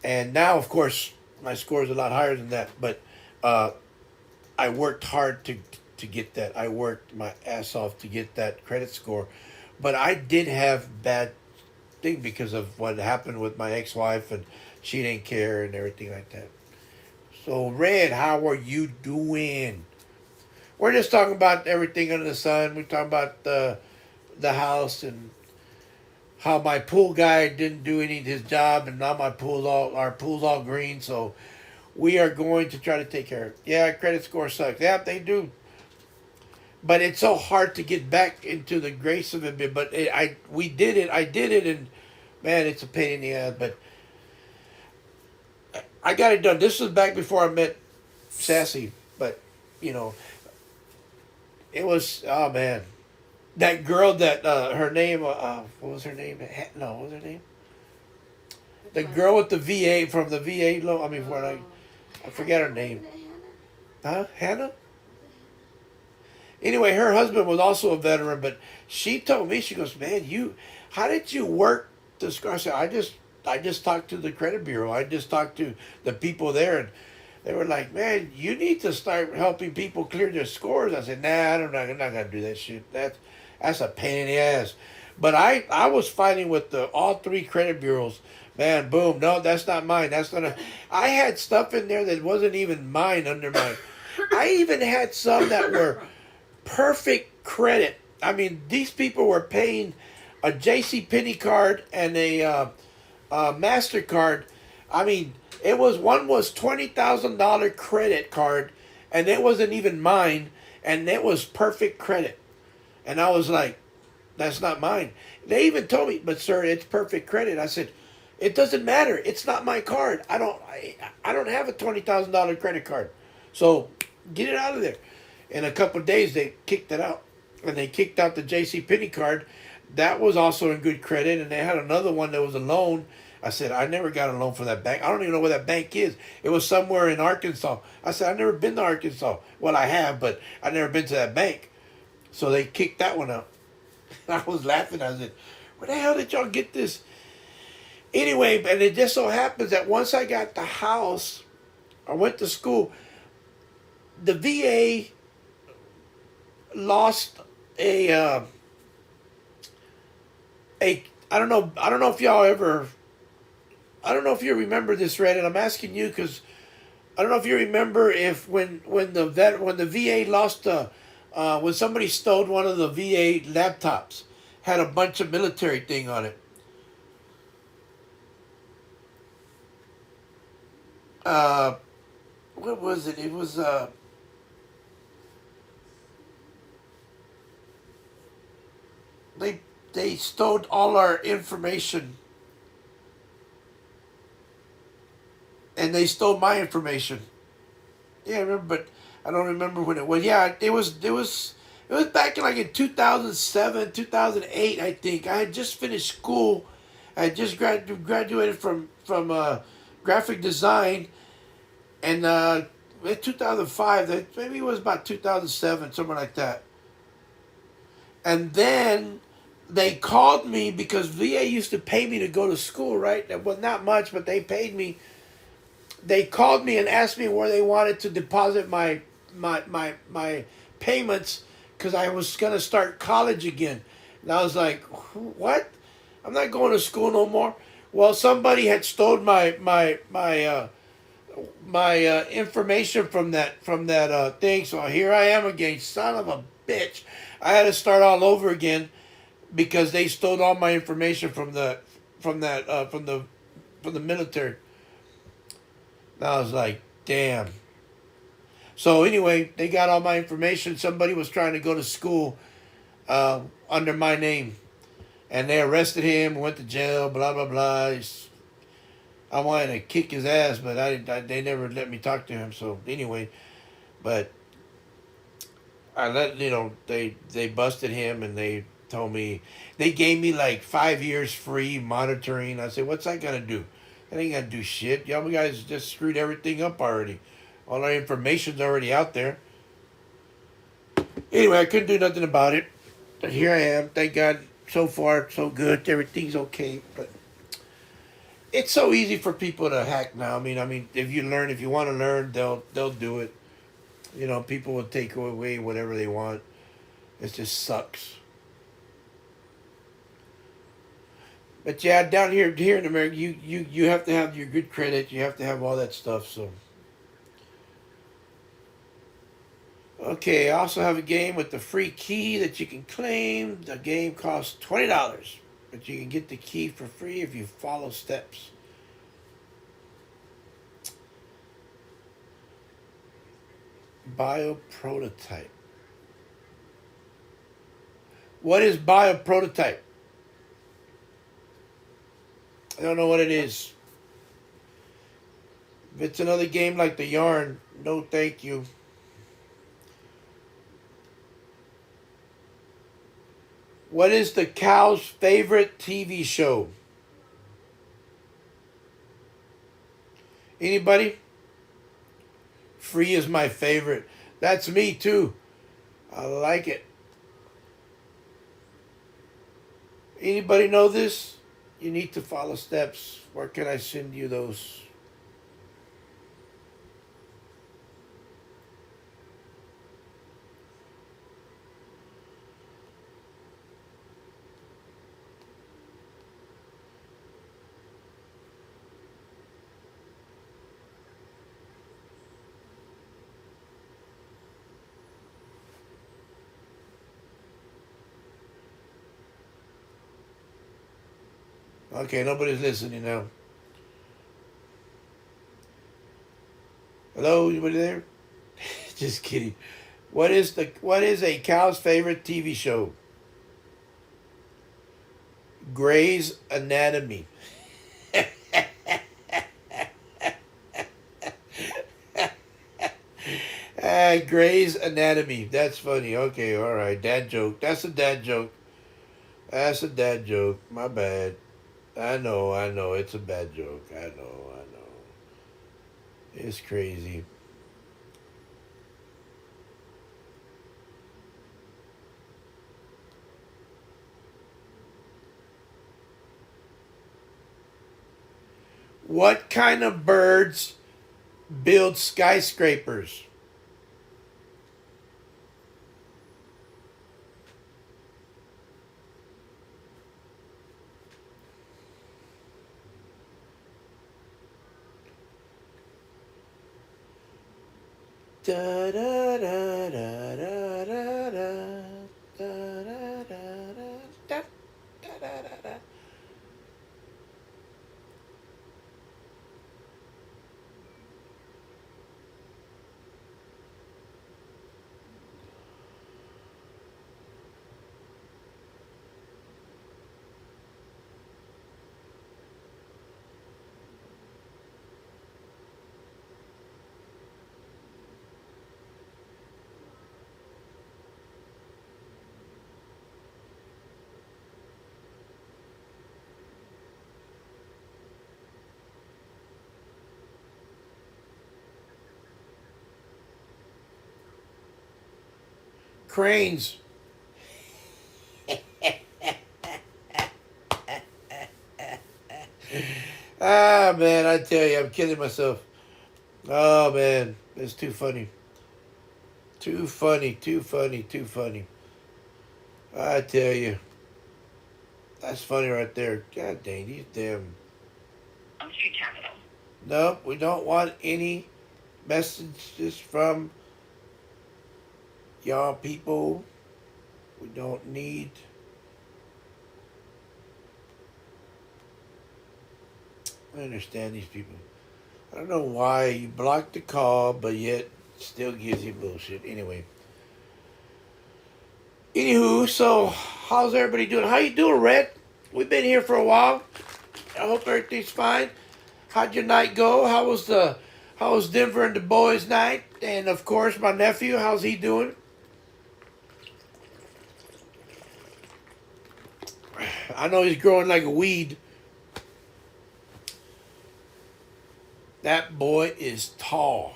And now, of course, my score is a lot higher than that. But uh, I worked hard to get that. I worked my ass off to get that credit score. But I did have bad thing because of what happened with my ex-wife, and she didn't care and everything like that. So, Red, how are you doing? We're just talking about everything under the sun. We're talking about the house, and how my pool guy didn't do any of his job, and now our pool's all green. So we are going to try to take care of it. Yeah, credit score sucks. Yeah, they do. But it's so hard to get back into the grace of it. But we did it. I did it, and man, it's a pain in the ass. But I got it done. This was back before I met Sassy. But you know, it was, oh man, that girl that her name, what was her name? No, what was her name? Which The one? girl with the VA from the VA. I mean, what Oh, I forget her Was name. it Huh? Hannah? Hannah? Anyway, her husband was also a veteran, but she told me, she goes, man, how did you work this? I said, I just talked to the credit bureau. I just talked to the people there, and they were like, man, you need to start helping people clear their scores. I said, nah, I'm not gonna do that shit. That's a pain in the ass. But I was fighting with all three credit bureaus. Man, boom, no, that's not mine. That's not a. I had stuff in there that wasn't even mine under my. I even had some that were perfect credit. I mean, these people were paying a J.C. Penney card and a Mastercard. I mean, it was one was $20,000 credit card, and it wasn't even mine, and it was perfect credit. And I was like, that's not mine. They even told me, but sir, it's perfect credit. I said, it doesn't matter. It's not my card. I don't have a $20,000 credit card. So get it out of there. In a couple of days, they kicked it out, and they kicked out the J.C. Penney card. That was also in good credit, and they had another one that was a loan. I said, I never got a loan from that bank. I don't even know where that bank is. It was somewhere in Arkansas. I said, I've never been to Arkansas. Well, I have, but I've never been to that bank. So they kicked that one out. I was laughing. I said, where the hell did y'all get this? Anyway, and it just so happens that once I got the house, I went to school. The VA lost a I don't know if y'all ever I don't know if you remember this, Red, and I'm asking you because I don't know if you remember if when the VA lost when somebody stole one of the VA laptops, had a bunch of military thing on it. Uh, what was it? It was they they stole all our information, and they stole my information. Yeah, I remember, but I don't remember when it was. Yeah, it was back in like in 2007, 2008, I think. I had just finished school. I had just graduated from graphic design, and in 2005, maybe it was about 2007, something like that. And then they called me because VA used to pay me to go to school, right? Well, not much, but they paid me. They called me and asked me where they wanted to deposit my payments because I was gonna start college again. And I was like, what? I'm not going to school no more. Well, somebody had stolen my information from that thing. So here I am again, son of a bitch. I had to start all over again because they stole all my information from the military. And I was like, damn. So anyway, they got all my information. Somebody was trying to go to school under my name, and they arrested him. Went to jail. Blah blah blah. I wanted to kick his ass, but they never let me talk to him. So anyway, but I let they busted him, and they told me they gave me like 5 years free monitoring. I said, what's that gonna do? That ain't gonna do shit. Y'all guys just screwed everything up already. All our information's already out there. Anyway, I couldn't do nothing about it. But here I am. Thank God. So far, so good. Everything's okay. But it's so easy for people to hack now. I mean, if you want to learn, they'll do it. People will take away whatever they want. It just sucks. But yeah, down here in America, you have to have your good credit. You have to have all that stuff. So okay, I also have a game with the free key that you can claim. The game costs $20, but you can get the key for free if you follow steps. Bioprototype. What is bioprototype? I don't know what it is. If it's another game like the yarn, no thank you. What is the cow's favorite TV show? Anybody? Free is my favorite. That's me too. I like it. Anybody know this? You need to follow steps. Where can I send you those? Okay, nobody's listening now. Hello, anybody there? Just kidding. What is a cow's favorite TV show? Grey's Anatomy. Grey's Anatomy. That's funny. Okay, all right. Dad joke. That's a dad joke. That's a dad joke. My bad. I know. It's a bad joke. I know. It's crazy. What kind of birds build skyscrapers? Da da da da da da da da da da da da da da da. Cranes. Ah, man, I tell you, I'm kidding myself. Oh, man, it's too funny. Too funny. I tell you. That's funny right there. God dang, these damn. On Street Capital. Nope, we don't want any messages from y'all people. We don't need. I understand these people. I don't know why you blocked the call, but yet still gives you bullshit. Anyway. Anywho, so how's everybody doing? How you doing, Red? We've been here for a while. I hope everything's fine. How'd your night go? How was Denver and the boys' night? And of course, my nephew. How's he doing? I know he's growing like a weed. That boy is tall.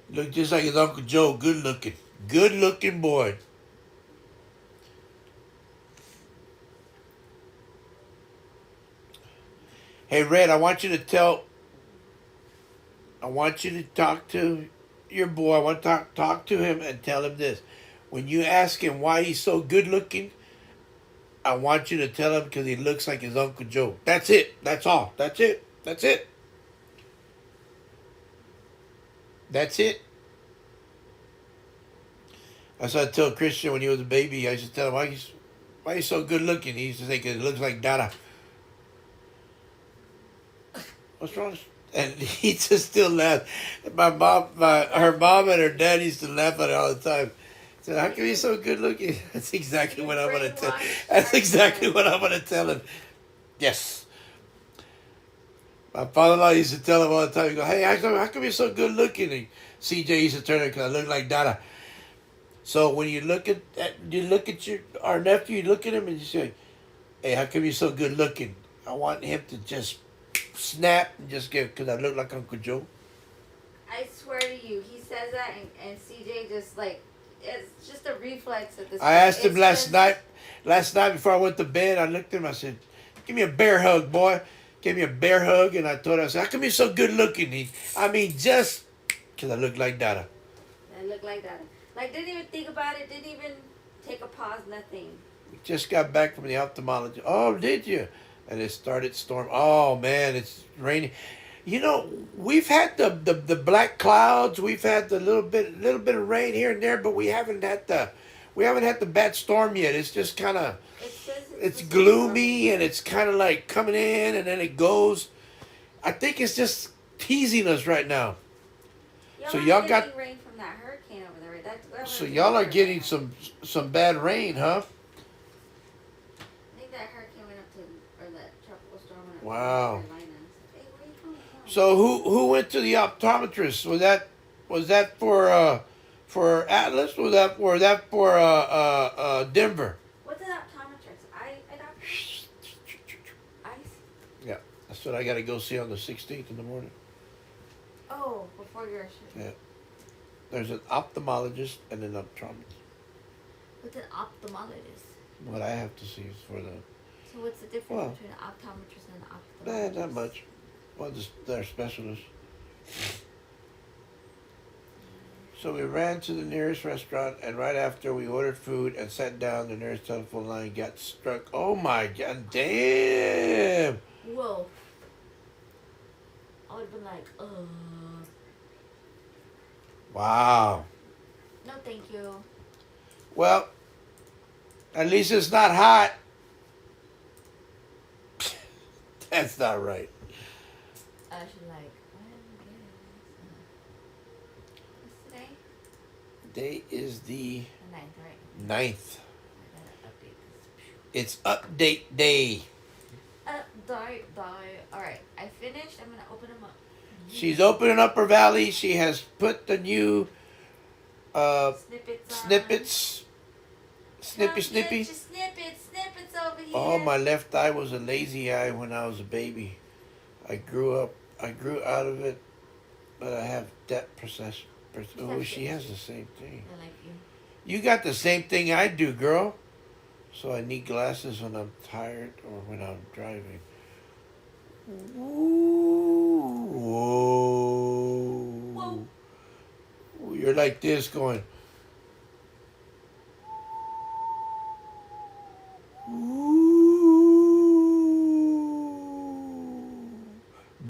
Look just like his Uncle Joe. Good looking. Good looking boy. Hey, Red, I want you to talk to your boy. I want to talk to him and tell him this. When you ask him why he's so good looking, I want you to tell him because he looks like his Uncle Joe. That's it. That's all. That's it. That's it. That's it. That's what I tell Christian when he was a baby. I used to tell him, why he's so good looking? He used to say, because it looks like Dada. What's wrong? And he just still laughs. Her mom and her dad used to laugh at it all the time. So how come he's so good looking? That's exactly what I'm gonna tell. That's exactly what I'm gonna tell him. Yes. My father-in-law used to tell him all the time. He go, hey, how come you're so good looking? And CJ used to turn it because I look like Dada. So when you look at our nephew, you look at him and you say, hey, how come you're so good looking? I want him to just snap and just give, because I look like Uncle Joe. I swear to you, he says that, and CJ just like, it's just a reflex at this I asked him last night before I went to bed, I looked at him, I said, give me a bear hug, boy. Give me a bear hug, and I told him, I said, how come you're so good looking? Just because I look like Dada. I look like that. Like, didn't even think about it, didn't even take a pause, nothing. Just got back from the ophthalmologist. Oh, did you? And it started storming. Oh, man, it's raining. You know, we've had the black clouds. We've had the little bit of rain here and there, but we haven't had the bad storm yet. It's just kind of, it's gloomy and it's kind of like coming in and then it goes. I think it's just teasing us right now. So y'all got rain from that hurricane over there. That so y'all are getting some bad rain, huh? I think that hurricane went up to, or that tropical storm went up Wow. to Carolina. Hey, where you coming from? So who went to the optometrist? Was that for Atlas? Was that for Denver? What's an optometrist? I doctor? Eyes? Yeah, that's what I got to go see on the 16th in the morning. Oh, before your shift. Yeah, there's an ophthalmologist and an optometrist. What's an ophthalmologist? What I have to see is for the. So what's the difference between an optometrist and an ophthalmologist? Not much. Well, they're specialists. So we ran to the nearest restaurant, and right after we ordered food and sat down, the nearest telephone line got struck. Oh my God! Damn! Whoa. I would have been like, Wow. No, thank you. Well, at least it's not hot. That's not right. I should like, what's today? Today is the 9th, right? 9th. I gotta update this. It's update day. Die. Alright, I finished. I'm gonna open them up. She's opening up her valley. She has put the new Snippets. Snippy. Snippets over here. Oh, my left eye was a lazy eye when I was a baby. I grew out of it, but I have depth perception. Oh, she has the same thing. I like you. You got the same thing I do, girl. So I need glasses when I'm tired or when I'm driving. Ooh, whoa. You're like this going.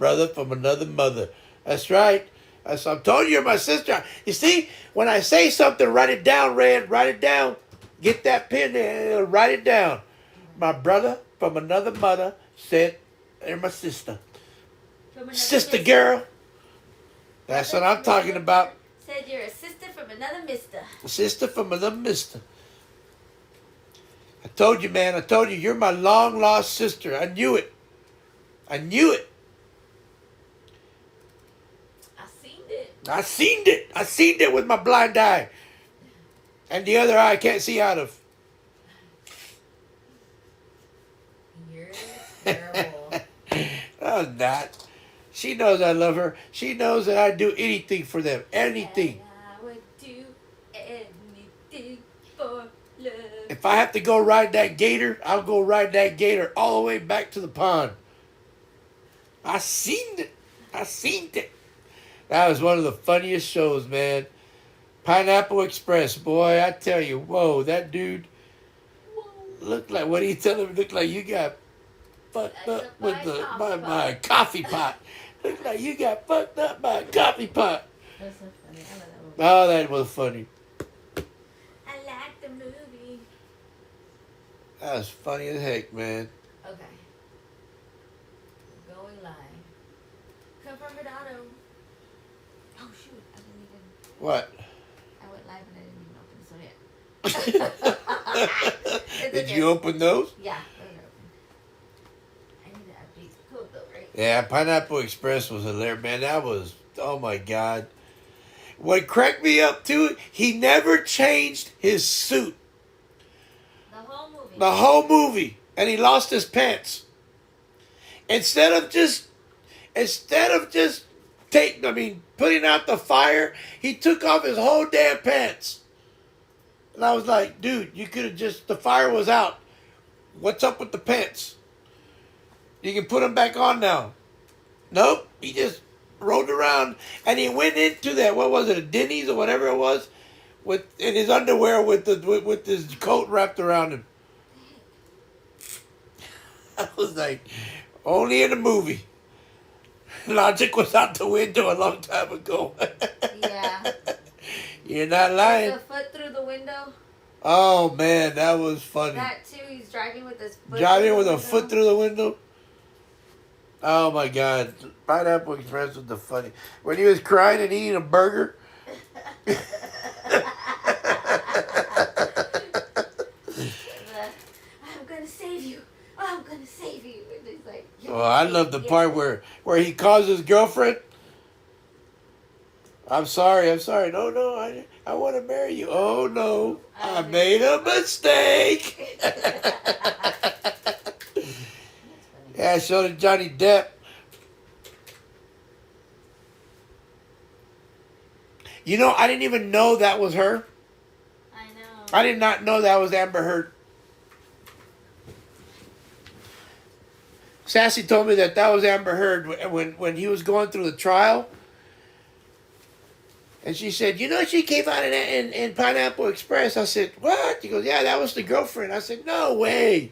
brother from another mother. That's right. I'm telling you, you're my sister. You see, when I say something, write it down, Red. Write it down. Get that pen there. Write it down. My brother from another mother said, they're my sister. From another Sister mister. girl. That's what I'm talking about. Said you're a sister from another mister. Sister from another mister. I told you, man. I told you, you're my long lost sister. I knew it. I knew it. I seen it. I seen it. I seen it with my blind eye. And the other eye I can't see out of. You're terrible. Oh, not. She knows I love her. She knows that I'd do anything for them. Anything. And I would do anything for love. If I have to go ride that gator, I'll go ride that gator all the way back to the pond. I seen it. I seen it. That was one of the funniest shows, man. Pineapple Express, boy, I tell you, whoa, that dude looked like, what do you tell him? Looked like you got fucked up with my coffee pot. Looked like you got fucked up by a coffee pot. That's so funny. I love that movie. Oh, that was funny. I like the movie. That was funny as heck, man. Okay. Going live. Confirm it auto. Oh shoot, I didn't even. What? I went live and I didn't even open, so yeah. Did you open those? Yeah, those are open. I need to update the code though, right? Yeah, Pineapple Express was hilarious, man. That was, oh my God. What cracked me up too, he never changed his suit. The whole movie. The whole movie. And he lost his pants. Instead of just putting out the fire, he took off his whole damn pants. And I was like, dude, you could have just, the fire was out. What's up with the pants? You can put them back on now. Nope, he just rode around and he went into that, what was it, a Denny's or whatever it was, in his underwear with his coat wrapped around him. I was like, only in a movie. Logic was out the window a long time ago. Yeah. You're not lying. The foot through the window. Oh man, that was funny. That too. He's driving with his foot. Driving with a foot through the window. Oh my God, Pineapple Express was the funny. When he was crying and eating a burger. I'm gonna save you. I'm gonna save you. And he's like, Oh, I love the part where he calls his girlfriend. I'm sorry. No, I want to marry you. Oh no, I made a mistake. Yeah, I showed it Johnny Depp. You know, I didn't even know that was her. I know. I did not know that was Amber Heard. Sassy told me that was Amber Heard when he was going through the trial. And she said, you know, she came out in Pineapple Express. I said, what? He goes, yeah, that was the girlfriend. I said, no way.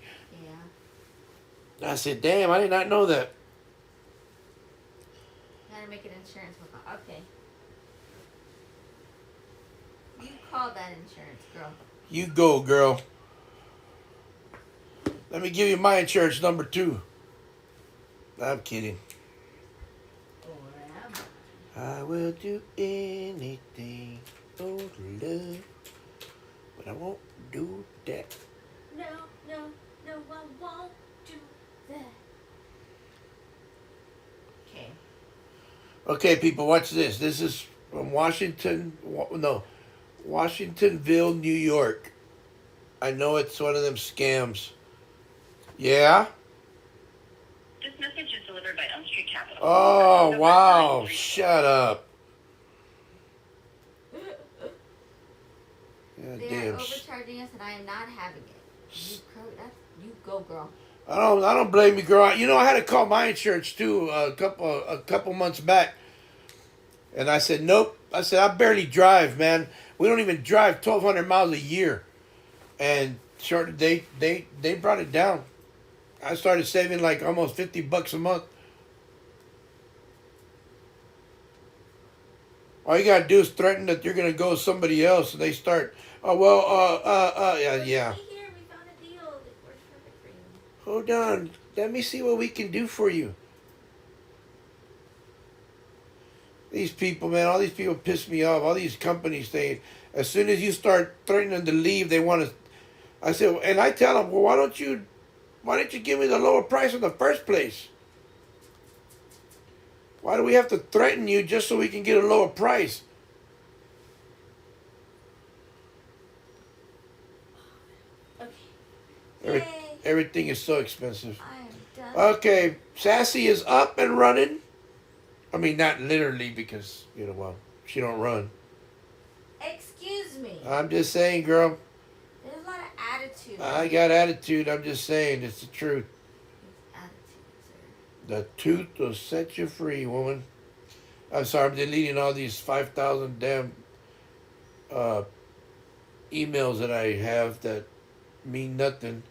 Yeah. I said, damn, I did not know that. Gotta make an insurance with my. Okay. You call that insurance, girl. You go, girl. Let me give you my insurance number 2. I'm kidding. I will do anything for love, but I won't do that. No, I won't do that. Okay. Okay, people, watch this. This is from Washingtonville, New York. I know it's one of them scams. Yeah? This message is delivered by Elm Street Capital. Oh, wow. Shut up. God They damn. are overcharging us, and I am not having it. You go, girl. I don't blame you, girl. You know, I had to call my insurance too a couple months back, and I said nope. I said I barely drive, man. We don't even drive 1,200 miles a year, and they brought it down. I started saving like almost $50 a month. All you gotta do is threaten that you're gonna go with somebody else, and they start. Oh well, yeah. See here, we found a deal that works perfect for you. Hold on, let me see what we can do for you. These people, man, all these people piss me off. All these companies saying, as soon as you start threatening to leave, they want to. I said, and I tell them, well, why don't you give me the lower price in the first place? Why do we have to threaten you just so we can get a lower price? Okay. Every, Yay! everything is so expensive. I am done. Okay, Sassy is up and running. I mean, not literally because, well, she don't run. Excuse me. I'm just saying, girl, There's a lot of attitude. I got attitude. I'm just saying, it's the truth. It's attitude, sir. The truth will set you free, woman. I'm sorry, I'm deleting all these 5,000 damn emails that I have that mean nothing.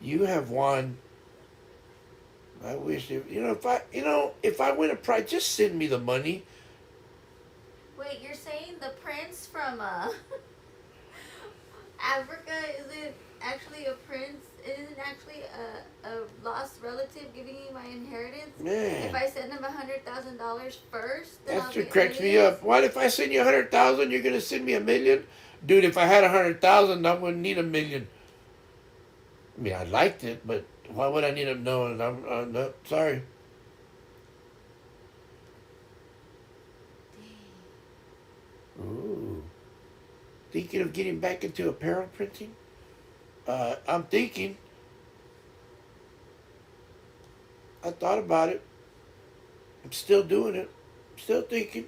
You have won. I wish if I win a prize, just send me the money. Wait, you're saying the prince from Africa isn't actually a prince? It isn't actually a lost relative giving you my inheritance? Man, If I send him $100,000 first, then I'll that's get what cracks me millions? up. What if I send you 100,000? You're gonna send me 1,000,000, dude? If I had 100,000, I wouldn't need 1,000,000. I mean, I liked it, but why would I need it? No, I'm not sorry. Ooh, thinking of getting back into apparel printing. I'm thinking. I thought about it. I'm still doing it. I'm still thinking.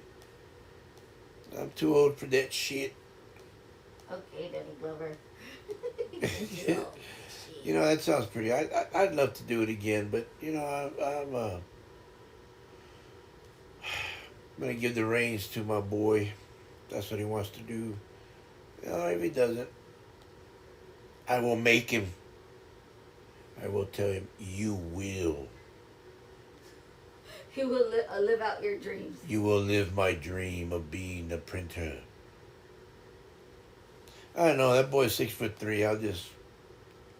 I'm too old for that shit. Okay, Danny Glover. That sounds pretty. I'd love to do it again, but I'm gonna give the reins to my boy. That's what he wants to do. If he doesn't, I will make him. I will tell him, you will. He will live out your dreams. You will live my dream of being a printer. I don't know, that boy's 6'3". I'll just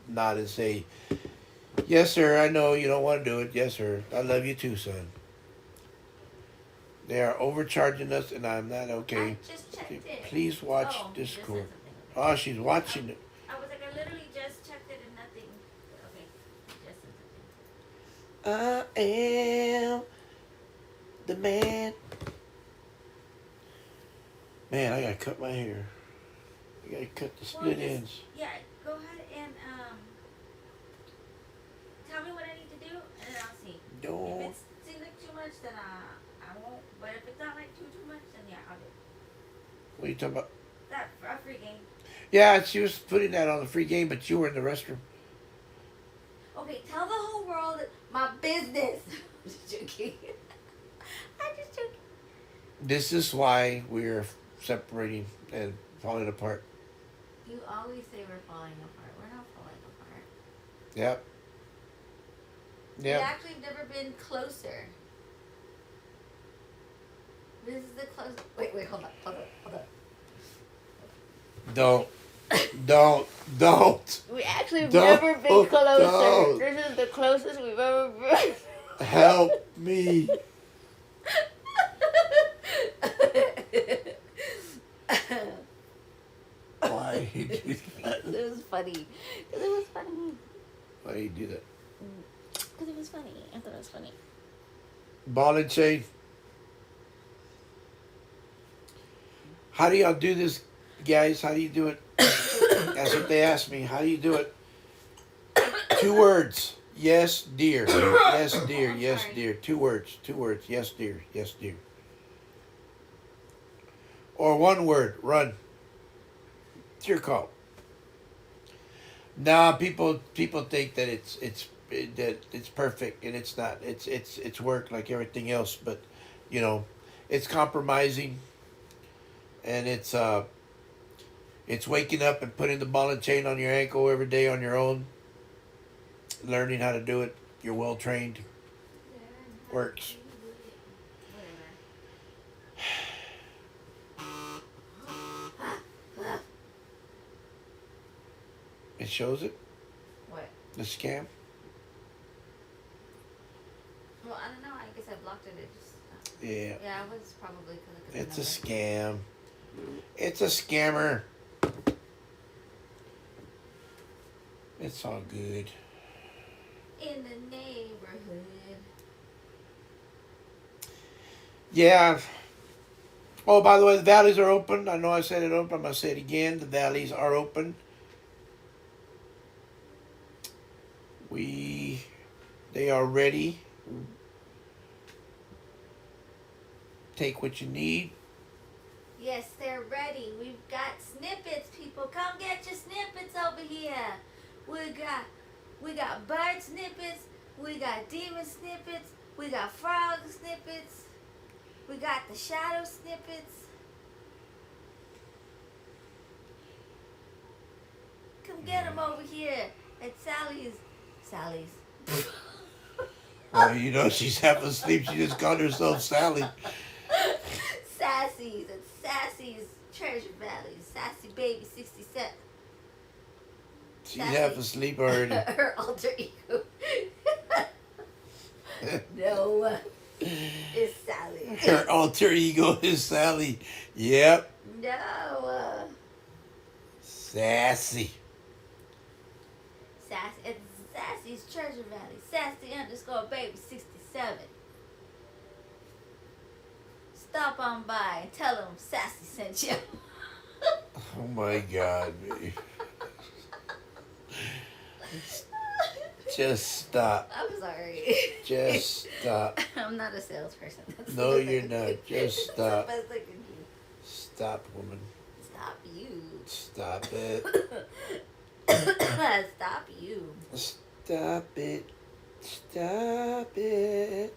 nod and say, yes, sir, I know you don't want to do it. Yes, sir. I love you too, son. They are overcharging us, and I'm not okay. I just checked it. Please watch Oh, you just Discord. said something. Oh, she's watching it. I was like, I literally just checked it and nothing. Okay, you just said something. I am the man. Man, I gotta cut my hair. I gotta cut the split ends. Yeah, go ahead and tell me what I need to do, and then I'll see. Don't. If it seems like too much, then I won't. But if it's not like too much, then yeah, I'll do it. What are you talking about? That a free game. Yeah, she was putting that on the free game, but you were in the restroom. Okay, tell the whole world my business. I'm just joking. I'm just joking. This is why we're separating and falling apart. You always say we're falling apart. We're not falling apart. Yep. We Yep. actually have never been closer. This is the close. Wait, hold on. Don't. We actually have Don't. never been closer. Don't. This is the closest we've ever been. Help me. Why you do that? It was funny. Because it was funny. Why do you do that? Because it was funny. I thought it was funny. Ball and chain. How do y'all do this, guys? How do you do it? That's what they asked me. How do you do it? 2 words. Yes, dear. Yes, dear. I'm Yes, sorry. dear. 2 words. 2 words. Yes, dear. Yes, dear. Or 1 word. Run. It's your call. Nah, people think that it's perfect, and it's not. It's work like everything else, but it's compromising, and it's waking up and putting the ball and chain on your ankle every day on your own, learning how to do it. You're well trained. Works. It shows it. What? The scam. Well, I don't know. I guess I blocked it. It just. Yeah. Yeah, it was probably because of the It's a number. scam. It's a scammer. It's all good. In the neighborhood. Yeah. Oh, by the way, the valleys are open. I know I said it open. I'm going to say it again. The valleys are open. They are ready. Take what you need. Yes, they're ready. We've got snippets, people. Come get your snippets over here. We got bird snippets. We got demon snippets. We got frog snippets. We got the shadow snippets. Come get them over here at Sally's. Oh, you know she's half asleep. She just called herself Sally. Sassy's at Sassy's Treasure Valley. Sassy Baby 67. She's Sally. half asleep already. Her alter ego. No, it's Sally. Her alter ego is Sally. Yep. No. Sassy. It's Sassy's Treasure Valley. Sassy_baby 67. Stop on by and tell them Sassy sent you. Oh my God, baby. Just stop. I'm sorry. Just stop. I'm not a salesperson. That's the No, best I you're can not. do. Just That's stop. the best I can do. Stop, woman. Stop you. Stop it. Stop you. Stop it. Stop it.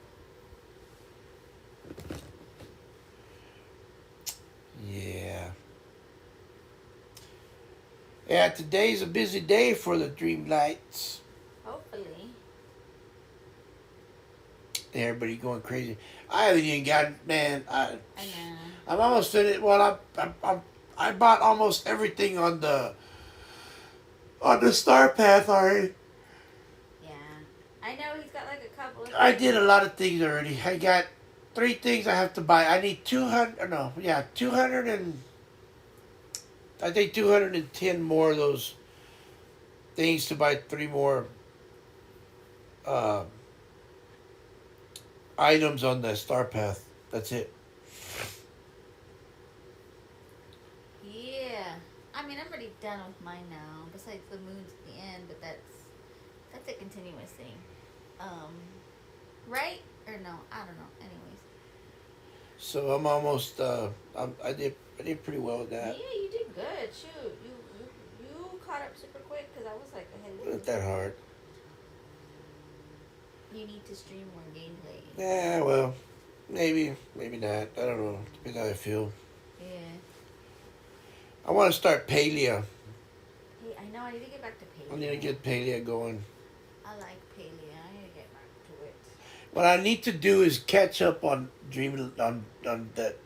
Yeah. Yeah, today's a busy day for the Dreamlights. Hopefully. Everybody going crazy. I haven't even got, man. I know. I'm almost finished. Well, I bought almost everything on the Star Path already. Yeah. I know he's got like a couple of I did a lot of things already. I got 3 things I have to buy. I need 200. No, yeah, 200 and I think 210 more of those things to buy 3 more items on the Star Path. That's it. Yeah. I mean, I'm already done with mine now. Besides the moons at the end, but that's a continuous thing. Right? Or no? I don't know. Anyways. So I'm almost. I did pretty well with that. Yeah, you did good. Shoot, you caught up super quick because I was like ahead of you. Not that hard. You need to stream more gameplay. Yeah, well, maybe not. I don't know. Depends how I feel. Yeah. I want to start Palea. Hey, I know. I need to get back to Paleo. I need to get Palea going. I like Paleo. I need to get back to it. What I need to do is catch up on on that.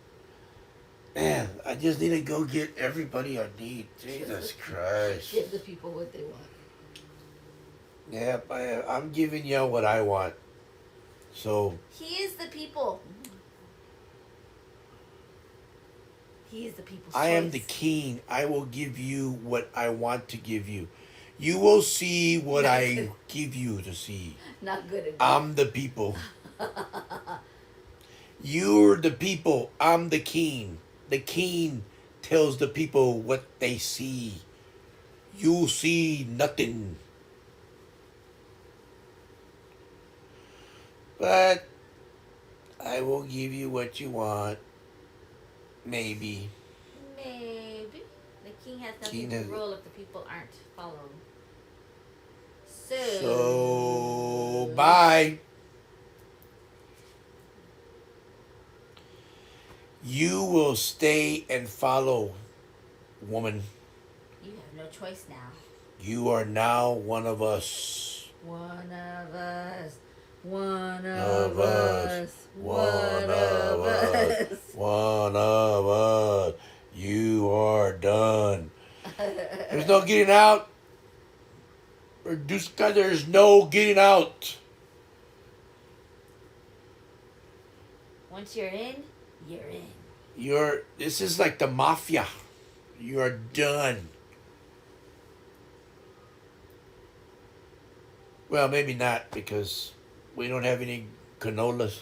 Man, I just need to go get everybody I need. Jesus Christ. Give the people what they want. Yep, I'm giving y'all what I want. So. He is the people. He is the people's I am the choice. king. I will give you what I want to give you. You will see what I give you to see. Not good enough. I'm the people. You're the people. I'm the king. The king tells the people what they see. You see nothing. But I will give you what you want. Maybe. Maybe. The king has nothing King to has- rule if the people aren't following. So, bye. You will stay and follow, woman. You have no choice now. You are now one of us. One of us. One Of of us. us. One of us. One of us. You are done. There's no getting out. For Duska, there's no getting out. Once you're in, you're in. This is like the mafia. You are done. Well, maybe not because we don't have any cannolis.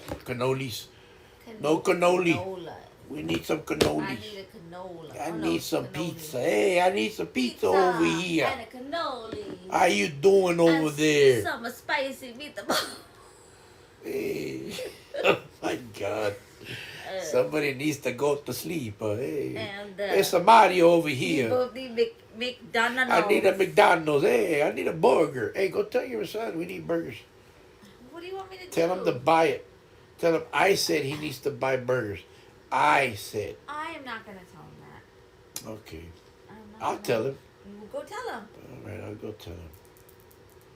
No cannoli. Canola. We need some I cannolis. need a canola. I Oh, no, need some cannoli. pizza. Hey, I need some pizza over here. And a cannoli. How you doing over and there? Some spicy meatball. Hey. Oh my God. Somebody needs to go to sleep. Hey. And There's somebody over we here. both need McDonald's. I need a McDonald's. Hey, I need a burger. Hey, go tell your son we need burgers. What do you want me to do? Tell him to buy it. Tell him I said he needs to buy burgers. I said. I am not going to tell him that. Okay. I'll tell him. You go tell him. All right, I'll go tell him.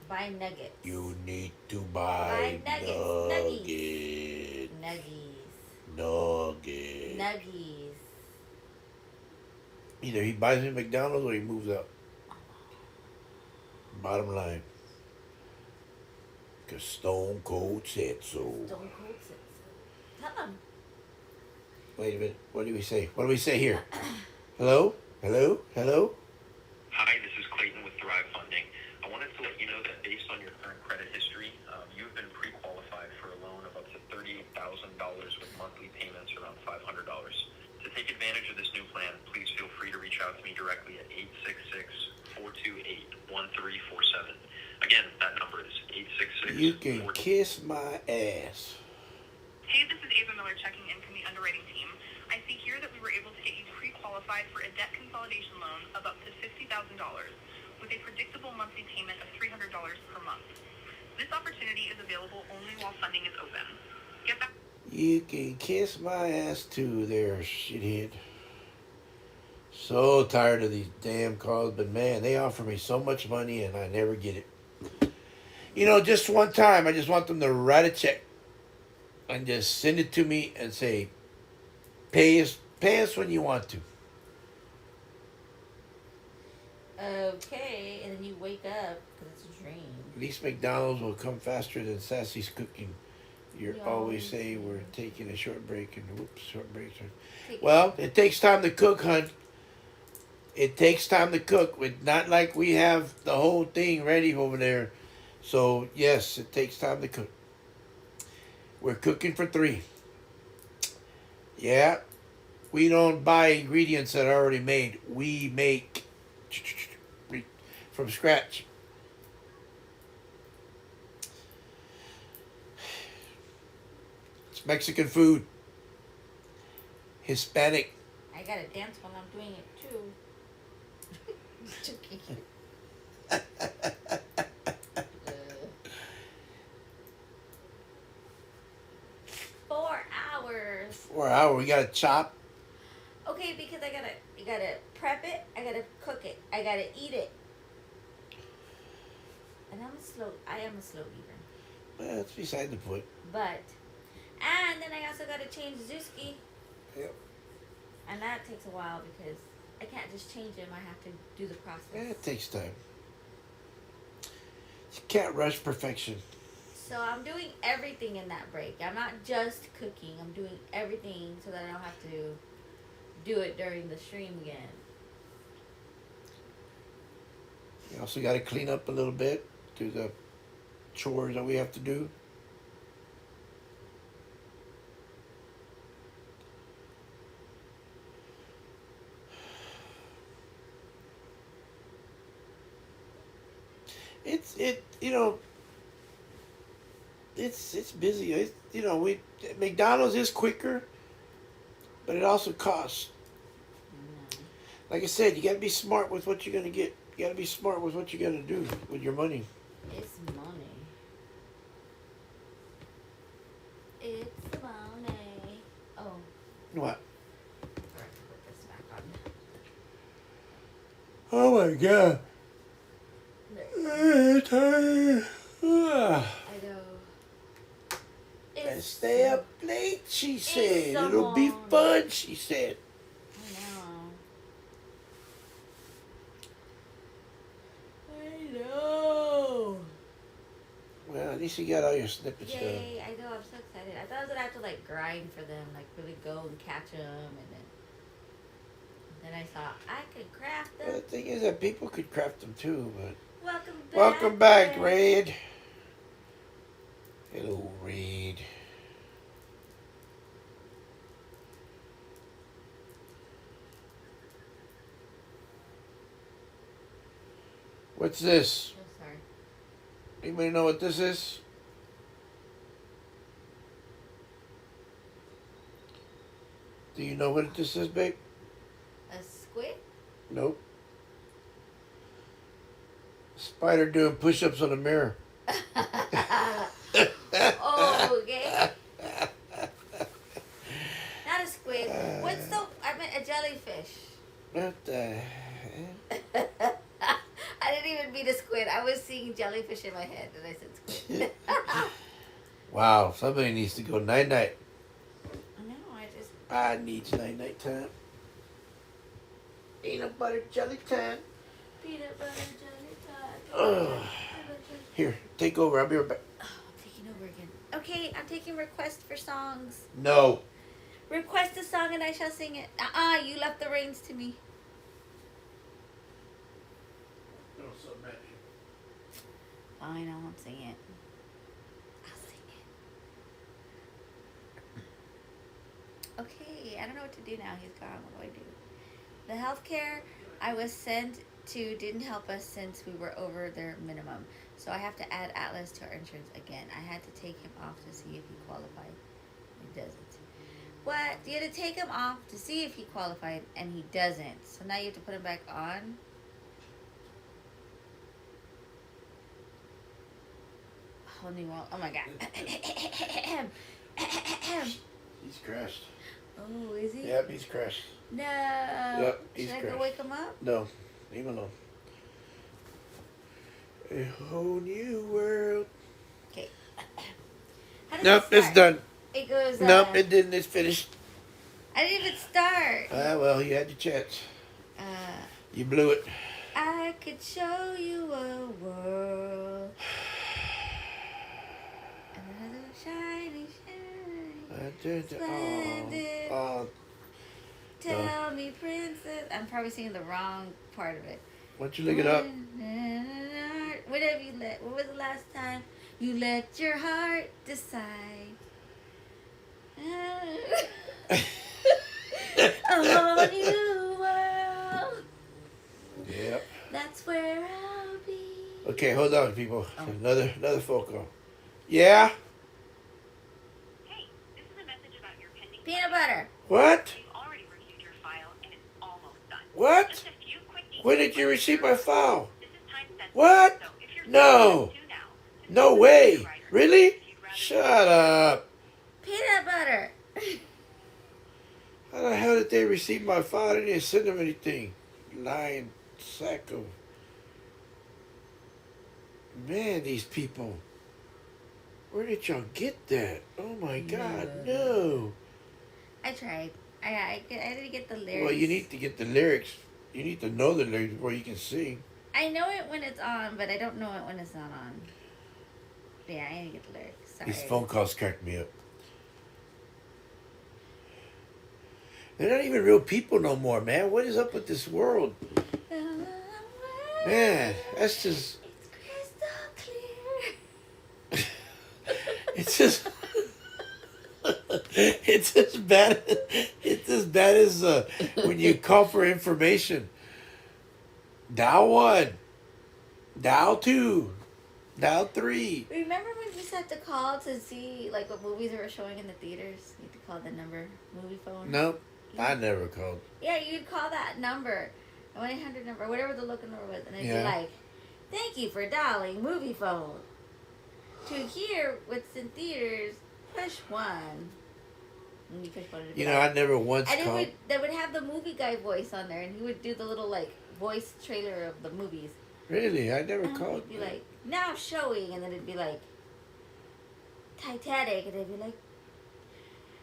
Buy nuggets. You need to buy nuggets. nuggets. Nuggets. Nuggies. Either he buys me McDonald's or he moves out. Bottom line. Because Stone Cold said so. Stone Cold said so. Tell him. Wait a minute. What do we say? What do we say here? Hello? Hello? Hello? Hi, this is Clayton with Thrive Funding. I wanted to let you know that based on your current credit history, you've been pre-qualified for a loan of up to $38,000 with monthly payments around $500. To take advantage of this new plan, please feel free to reach out to me directly at 866-428-1347. Again, that number is 866-428-1347. You can kiss my ass. Hey, this is Ava Miller checking in from the underwriting team. I see here that we were able to get you pre-qualified for a debt consolidation loan of up to $50,000 with a predictable monthly payment of $300 per month. This opportunity is available only while funding is open. Get back. You can kiss my ass too there, shithead. So tired of these damn calls, but man, they offer me so much money and I never get it. You know, just one time, I just want them to write a check and just send it to me and say, pay us when you want to. Okay, and then you wake up because it's a dream. At least McDonald's will come faster than Sassy's cooking. You Yeah. always say we're taking a short break and whoops, short break. Take- Well, it takes time to cook, hun. It takes time to cook. It's not like we have the whole thing ready over there. So, yes, it takes time to cook. We're cooking for 3. Yeah. We don't buy ingredients that are already made. We make from scratch. It's Mexican food. Hispanic. I gotta dance while I'm doing it too. Joking. 4 hours. 4 hours. We gotta chop. Okay, because you gotta prep it, I gotta cook it, I gotta eat it. And I am a slow eater. Well, that's beside the point. But, and then I also gotta change Zuski. Yep. And that takes a while because I can't just change him, I have to do the process. Yeah, it takes time. You can't rush perfection. So I'm doing everything in that break. I'm not just cooking, I'm doing everything so that I don't have to do it during the stream again. You also got to clean up a little bit, do the chores that we have to do. It's busy. McDonald's is quicker, but it also costs. Like I said, you got to be smart with what you're gonna get. You got to be smart with what you're gonna do with your money. It's money. It's money. Oh, What? I forgot to put this back on. Oh my God! There. I'm tired. I know. And stay up late, she said. the It'll be morning. fun, she said. I know. least you got all your snippets done. Yay! I know. I'm so excited. I thought I was gonna have to like grind for them, like really go and catch them, and then I saw I could craft Well, the them. thing is that people could craft them too, but Welcome back. Raid. Hello, Raid. What's this? Oh, sorry. Anybody know what this is? Do you know what this is, babe? A squid? Nope. Spider doing push-ups on a mirror. Oh, okay. Not a squid. What's the? I meant a jellyfish. What the hell? I didn't even mean a squid. I was seeing jellyfish in my head, and I said squid. Wow, somebody needs to go night-night. No, I just. I need night-night time. Peanut butter jelly time. Peanut butter jelly time. Ugh. Here, take over. I'll be right back. Oh, I'm taking over again. Okay, I'm taking requests for songs. No. Request a song and I shall sing it. You left the reins to me. Fine, I won't sing it. I'll sing it. Okay, I don't know what to do now. He's gone. What do I do? The healthcare I was sent to didn't help us since we were over their minimum. So I have to add Atlas to our insurance again. I had to take him off to see if he qualified. He doesn't. What? You had to take him off to see if he qualified, and he doesn't. So now you have to put him back on? Whole new world. Oh my god. He's crashed. Oh, is he? Yep, he's crashed. No. Yep, he's Should I crashed. go wake him up? No, leave him alone. A whole new world. Okay. How does Nope, it it's start? done. It goes. Nope, it didn't. It's finished. I didn't even start. Well, you had your chance. Uh, You blew it. I could show you a world. Another shiny, splendid. Oh, Tell me, princess. I'm probably singing the wrong part of it. why don't you look it up? What have you let? What was the last time you let your heart decide? A whole new world. Yep. That's where I'll be. Okay, hold on, people. Oh. Another phone call. Yeah? Hey, this is a message about your pending Peanut butter. What? We've already reviewed your file and it's almost done. What? Just a few quick details. When did you receive my file? This is time sensitive. What? So if you're No. to now, No way. if Really? you'd rather- Shut up. Peanut butter. How the hell did they receive my file? I didn't send them anything. Lying sack of... Man, these people. Where did y'all get that? Oh my God, no. I tried. I didn't get the lyrics. Well, you need to get the lyrics. You need to know the lyrics before you can sing. I know it when it's on, but I don't know it when it's not on. Yeah, I need to get the lyrics. Sorry. These phone calls crack me up. They're not even real people no more, man. What is up with this world? Man, that's just... It's crystal clear. It's just... it's as bad. It's as bad as when you call for information. Dial 1, dial 2, dial 3. Remember when we used to have to call to see like what movies they were showing in the theaters? You had to call the number, movie phone. Nope, I never called. Yeah, you'd call that number, a 1-800 number, whatever the local number was, and it'd Yeah. be like, "Thank you for dialing movie phone. To hear what's in theaters, push 1." And you push 1. it'd be You know, like- I never once And called. they would have the movie guy voice on there, and he would do the little like voice trailer of the movies. Really, I never And called. he'd be like, "Now showing," and then it'd be like Titanic, and they'd be like,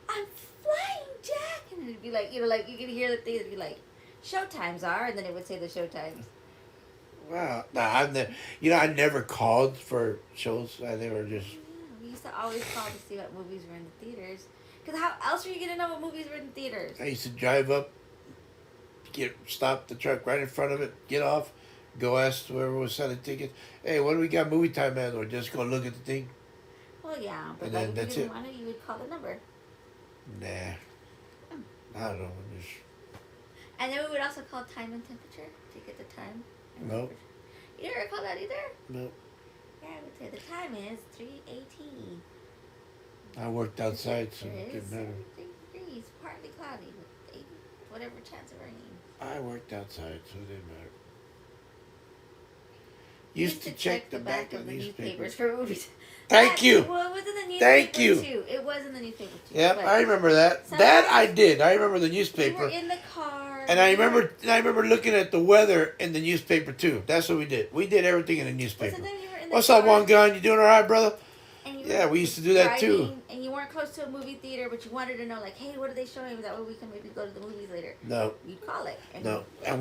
"I'm flying Jack," and it'd be like, you know, like you could hear the thing. It'd be like, "Show times are," and then it would say the show times. Wow, nah, I've never. You know, I never called for shows. I never just used to always call to see what movies were in the theaters. Because how else were you going to know what movies were in the theaters? I used to drive up, stop the truck right in front of it, get off, go ask whoever was selling tickets, hey, what do we got movie time at? Or just go look at the thing. Well, yeah, but And like then if you that's didn't it. want to, you would call the number. Nah. I don't know. Just, And then we would also call time and temperature to get the time. Nope. You never call that either? no. Yeah, I would say the time is 3:18. I worked outside, so it Temperature is didn't matter. 73 degrees, partly cloudy with 80, whatever chance of rain. I worked outside, so it didn't matter. Used to check the back of the newspapers. for movies. Thank you. Well, it was in the newspaper Thank you. too. It was in the newspaper too. Yep, but I remember that. sometimes That I did. I remember the we newspaper. were in the car. And I remember looking at the weather in the newspaper too. That's what we did. We did everything in the newspaper. Sometimes you were in the What's up, car one gun? You doing all right, brother? and you Yeah, were we used to do that too. driving, and you weren't close to a movie theater, but you wanted to know, like, hey, what are they showing? That way we can maybe go to the movies later. No, You'd call it. And no. And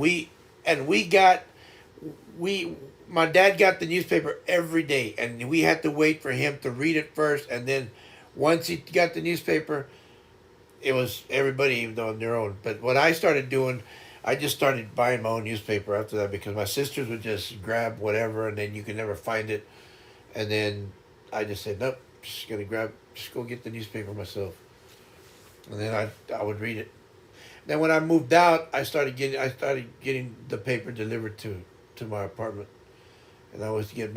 my dad got the newspaper every day, and we had to wait for him to read it first, and then once he got the newspaper, it was everybody on their own. But what I started doing, I just started buying my own newspaper after that because my sisters would just grab whatever, and then you could never find it. And then I just said, nope, just go get the newspaper myself. And then I would read it. Then when I moved out, I started getting the paper delivered to my apartment, and I would get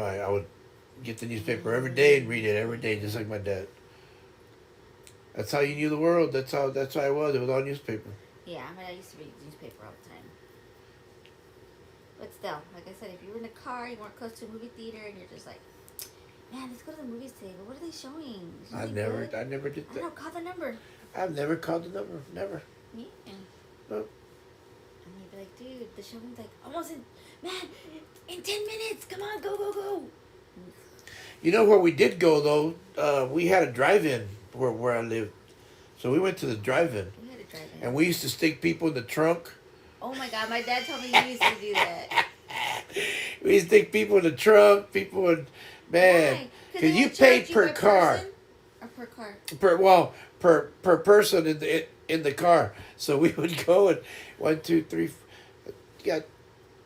the newspaper every day and read it every day, just like my dad. That's how you knew the world. That's how I was. It was all newspaper. yeah, I mean, I used to read newspaper all the time. But still, like I said, if you were in a car, you weren't close to a movie theater, and you're just like, man, let's go to the movies today. But what are they showing? Is it I really never good? did I don't that. know. Call the number. I've never called the number. Never. Yeah. Nope. And they'd be like, dude, the showing's like almost in 10 minutes. Come on, go, go, go. You know where we did go though? We had a drive-in where I lived, so we went to the drive-in, We had to drive in. and we used to stick people in the trunk. Oh my God, my dad told me he used to do that. We used to stick people in the trunk. People would, man, Why? because they you would charge paid per car. person or per car? Per person in the car. So we would go and 1, 2, 3. You got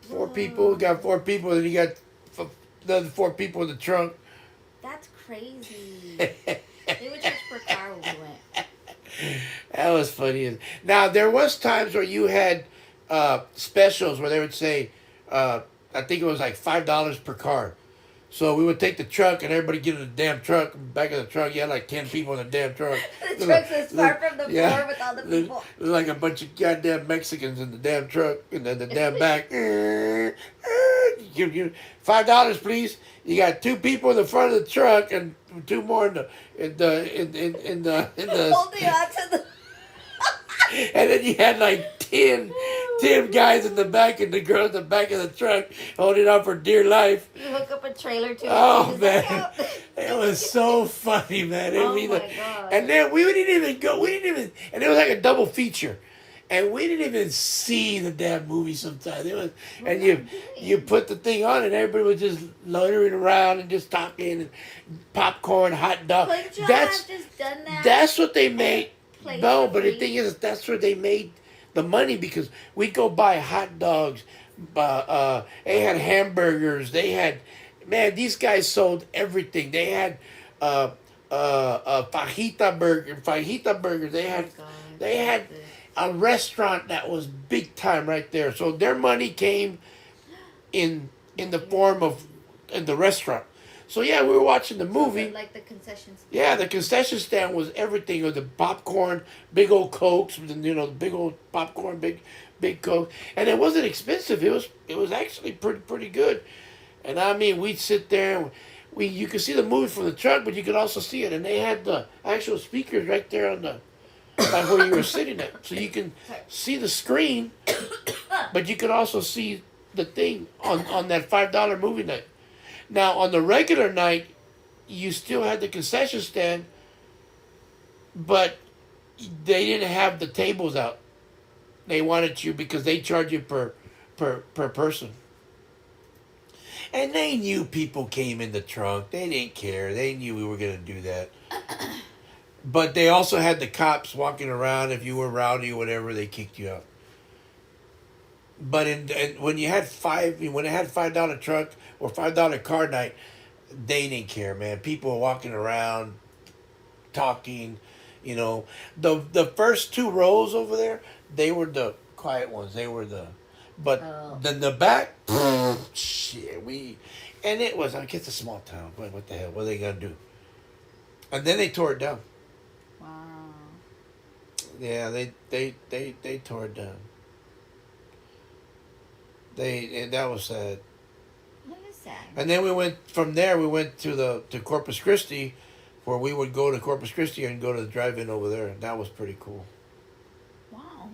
4 people. Got 4 people, and you got another 4 people in the trunk. That's crazy. They would charge per car when we went. That was funny. Now there was times where you had specials where they would say, I think it was like $5 per car. So we would take the truck and everybody get in the damn truck. Back of the truck, you had like 10 people in the damn truck. The truck's as far from the floor with all the people. There's like a bunch of goddamn Mexicans in the damn truck and then the damn back. $5, please. You got 2 people in the front of the truck and 2 more in the Holding on to the. and then you had like 10 guys in the back and the girl in the back of the truck holding on for dear life. You hook up a trailer to it. Oh, and man. just like, It was so funny, man. Oh, my God. And then we didn't even go. And it was like a double feature. And we didn't even see the damn movie sometimes. It was, and you put the thing on and everybody was just loitering around and just talking and popcorn, hot dog. Couldn't you have just done that? That's what they made. Play No, for but the free? thing is, that's where they made the money because we'd go buy hot dogs. They had hamburgers. They had, man, these guys sold everything. They had fajita burgers. They had, God. they had a restaurant that was big time right there. So their money came in the form of in the restaurant. So yeah, we were watching the movie. Like the concessions. Yeah, the concession stand was everything. With the popcorn, big old Cokes, big old popcorn, big Coke, and it wasn't expensive. It was actually pretty good. And I mean, we'd sit there and you could see the movie from the truck, but you could also see it. And they had the actual speakers right there on the by where you were sitting at, so you can see the screen, but you could also see the thing on that $5 movie night. Now, on the regular night, you still had the concession stand, but they didn't have the tables out. They wanted you because they charge you per person. And they knew people came in the trunk. They didn't care. They knew we were going to do that. But they also had the cops walking around. If you were rowdy or whatever, they kicked you out. But when you had when it had $5 truck or $5 car night, they didn't care, man. People were walking around, talking. You know, the first two rows over there, they were the quiet ones. They were but Oh. then the back, shit, and it was, I guess, a small town. But what the hell? What are they gonna do? And then they tore it down. Wow. Yeah, they tore it down. And that was sad. That is sad. And then we went from there. We went to Corpus Christi, where we would go to Corpus Christi and go to the drive-in over there. And that was pretty cool. Wow.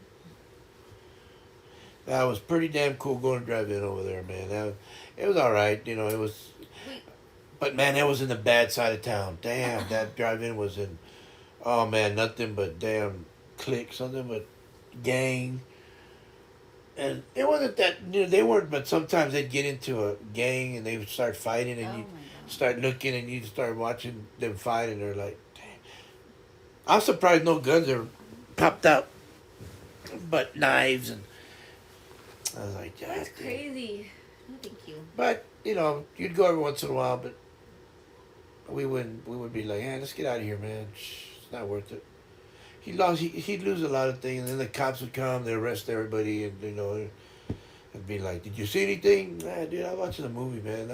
That was pretty damn cool going to drive-in over there, man. It was all right, you know. It was, but man, it was in the bad side of town. Damn, that drive-in was in. Oh man, nothing but damn cliques, something but gang. And it wasn't that, you know, they weren't, but sometimes they'd get into a gang and they would start fighting, and Oh you'd my God. start looking and you'd start watching them fight, and they're like, damn. I'm surprised no guns are popped out, but knives, and I was like, That's "God damn." crazy. No, thank you. But, you know, you'd go every once in a while, but we would be like, hey, let's get out of here, man. It's not worth it. He'd lose a lot of things, and then the cops would come, they'd arrest everybody, and, you know, it'd be like, did you see anything? Nah, dude, I was watching a movie, man.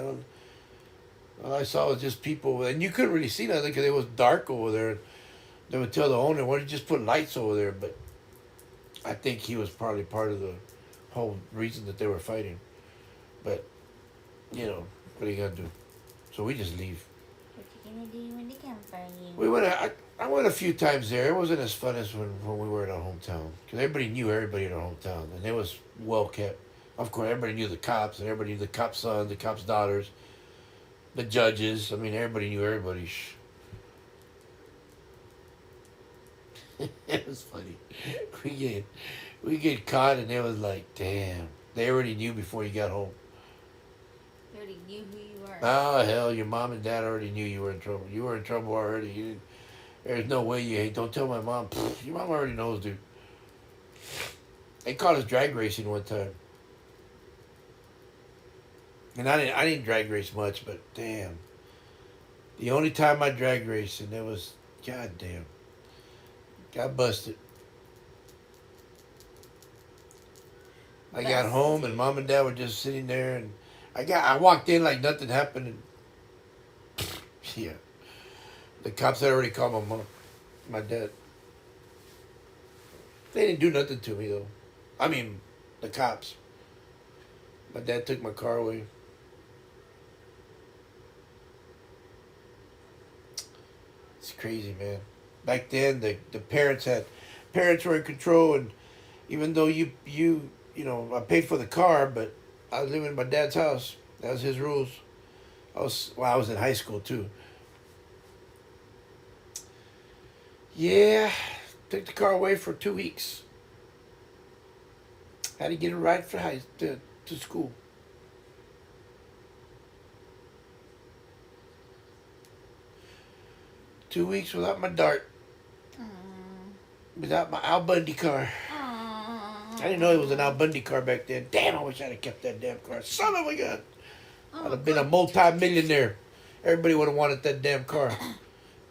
All I saw was just people, and you couldn't really see nothing because it was dark over there. They would tell the owner, why don't you just put lights over there? But I think he was probably part of the whole reason that they were fighting. But, you know, what are you going to do? So we just leave. What you gonna do when they come for you? We went. I went a few times there. It wasn't as fun as when we were in our hometown, because everybody knew everybody in our hometown, and it was well kept. Of course, everybody knew the cops, and everybody knew the cops' sons, the cops' daughters, the judges. I mean, everybody knew everybody. It was funny. We get caught, and it was like, damn. They already knew before you got home. They already knew who you were. Oh hell, your mom and dad already knew you were in trouble. You were in trouble already. You didn't, there's no way you ain't. Don't tell my mom. Pfft, your mom already knows, dude. They caught us drag racing one time, and I didn't drag race much, but damn, the only time I drag raced, and it was goddamn, got busted. I got home, and mom and dad were just sitting there, and I walked in like nothing happened, and yeah, the cops had already called my mom, my dad. They didn't do nothing to me though. I mean, the cops. My dad took my car away. It's crazy, man. Back then, the parents were in control, and even though you know, I paid for the car, but I was living in my dad's house. That was his rules. I was in high school too. Yeah, took the car away for 2 weeks. Had to get a ride to school. Two weeks without my dart. Without my Al Bundy car. I didn't know it was an Al Bundy car back then. Damn, I wish I'd have kept that damn car. Son of a gun. I'd have been a multi-millionaire. Everybody would have wanted that damn car.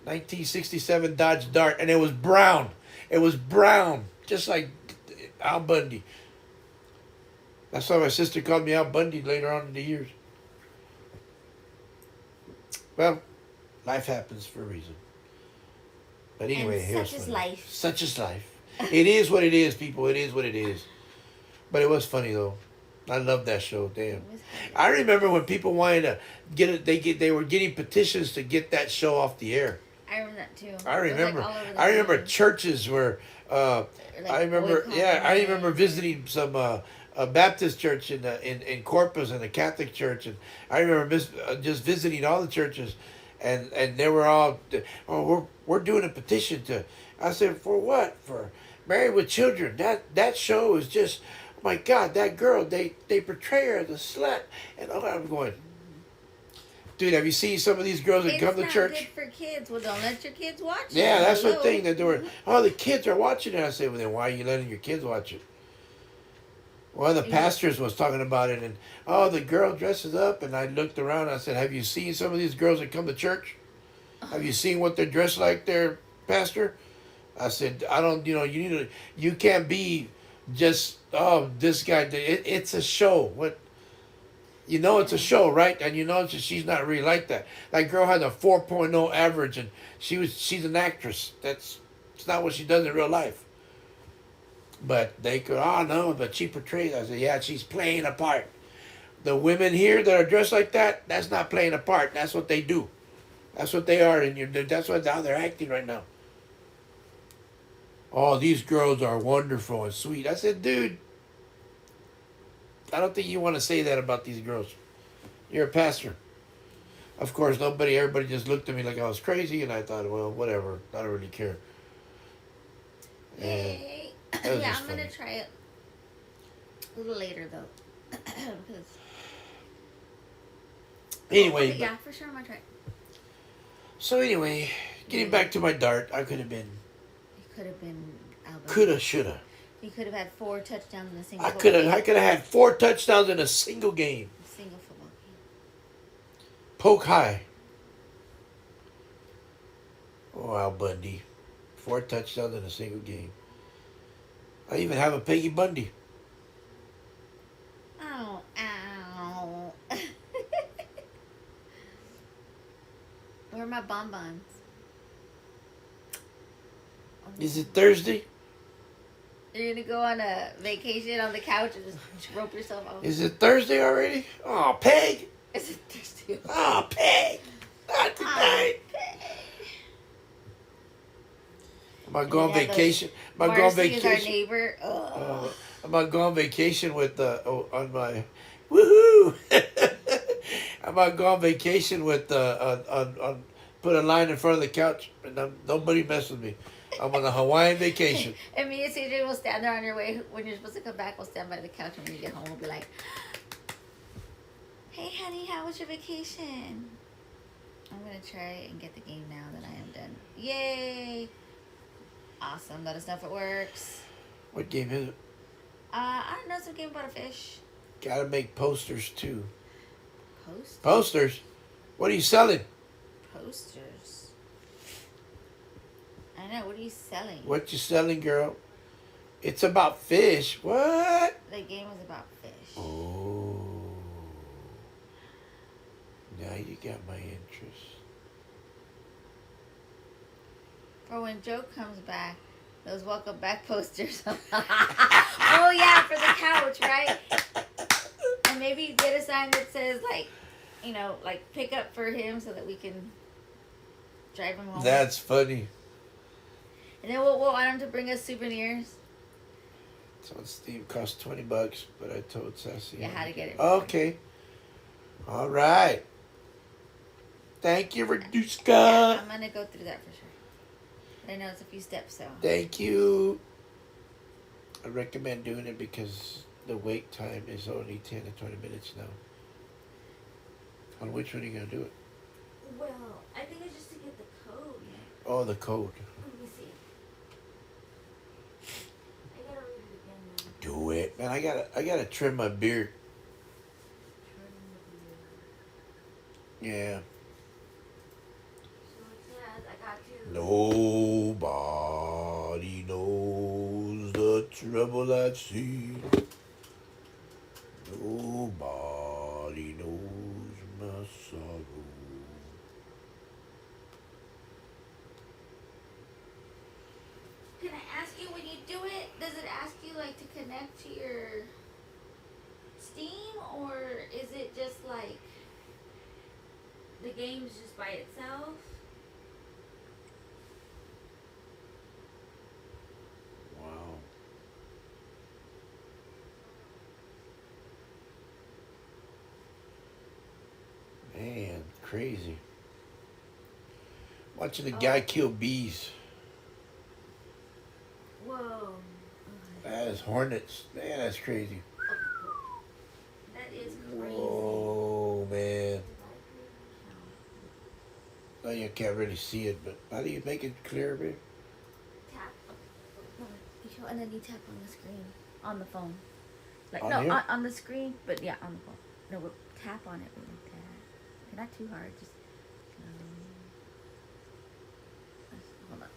1967 Dodge Dart, and it was brown. It was brown, just like Al Bundy. That's why my sister called me Al Bundy later on in the years. Well, life happens for a reason. But anyway, And here's such is funny. life. Such is life. It is what it is, people. It is what it is. But it was funny though. I love that show. Damn. I remember when people wanted to get it. They were getting petitions to get that show off the air. I remember that too. I remember. It was, like, all over the I remember news. churches where. Like, I remember. boycotting Yeah, I it. remember visiting some a Baptist church in Corpus and a Catholic church, and I remember just visiting all the churches, and they were all, oh, we're doing a petition to. I said, for what? For Married with Children. That show is just, oh my God, that girl, they portray her as a slut, and I'm going, Dude, have you seen some of these girls that It's come to not church? good for kids. Well, don't let your kids watch it. Yeah, that's the Hello. thing that they were. Oh, the kids are watching it. I say, well, then why are you letting your kids watch it? One of the Yeah. pastors was talking about it, and oh, the girl dresses up, and I looked around. And I said, have you seen some of these girls that come to church? Have you seen what they're dressed like, there, pastor? I said, I don't. You know, you need to. You can't be just this guy. It's a show. What? You know it's a show, right? And you know that she's not really like that. That girl had a 4.0 average, and she's an actress. It's not what she does in real life. But they could, oh no, but she portrays. I said, yeah, she's playing a part. The women here that are dressed like that, that's not playing a part. That's what they do. That's what they are, and that's how they're acting right now. Oh, these girls are wonderful and sweet. I said, dude, I don't think you want to say that about these girls. You're a pastor. Of course, everybody just looked at me like I was crazy, and I thought, well, whatever. I don't really care. And Yay. was Yeah, just I'm going to funny. try it a little later, though. 'Cause- Anyway, yeah, for sure I'm going to try it. so anyway, getting back to my dart, I could have been, It could have been Alabama. coulda, shoulda. You could have had 4 touchdowns in a single I football could have, game. I could have had 4 touchdowns in a single game. Single football game. Poke high. Oh, Al Bundy, 4 touchdowns in a single game. I even have a Peggy Bundy. Oh, ow. Where are my bonbons? Is it Thursday? You're gonna go on a vacation on the couch and just rope yourself off. Is it Thursday already? Oh, Peg. Is it Thursday? Oh, Peg. Not tonight. Am I going Yeah, vacation? Am I going Marcy is our vacation? neighbor. Ugh. Am I going vacation with on my woohoo? Am I going vacation with on put a line in front of the couch and nobody mess with me. I'm on a Hawaiian vacation. And me and CJ will stand there on your way when you're supposed to come back. We'll stand by the couch, and when you get home, we'll be like, "Hey, honey, how was your vacation?" I'm gonna try and get the game now that I am done. Yay! Awesome. Let us know if it works. What game is it? I don't know, some game about a fish. Gotta make posters too. Post Posters? What are you selling? posters. I know. What are you selling? What you selling, girl? It's about fish. What? The game is about fish. Oh. Now you got my interest. For when Joe comes back, those welcome back posters. Oh yeah, for the couch, right? And maybe you get a sign that says like, you know, like pick up for him so that we can drive him home. That's funny. And then we'll want him to bring us souvenirs. It's on Steam. Cost $20, but I told Sassy. Yeah, how to get it. Okay. All right. Thank you, Yeah, Raduska. I'm gonna go through that for sure. But I know it's a few steps, so. Thank you. I recommend doing it because the wait time is only 10 to 20 minutes now. On which one are you going to do it? Well, I think it's just to get the code. Oh, the code. Let me see. I gotta read it again now. Do it. Man, I gotta trim my beard. Yeah. So it says I got to. Nobody knows the trouble I've seen. Nobody knows my sorrow. Can I ask you when you do it? Does it ask you like to connect to your Steam, or is it just like the game's just by itself? Wow. Man, crazy. Watching the guy kill bees. Whoa. That is hornets. Man, that's crazy. That is crazy. Oh, man. Did I create an account? Oh, you can't really see it, but how do you make it clear, babe? Tap. No, and then you tap on the screen on the phone. Like On no, here? on the screen, but yeah, on the phone. No, but tap on it like that. Okay, not too hard, just hold on,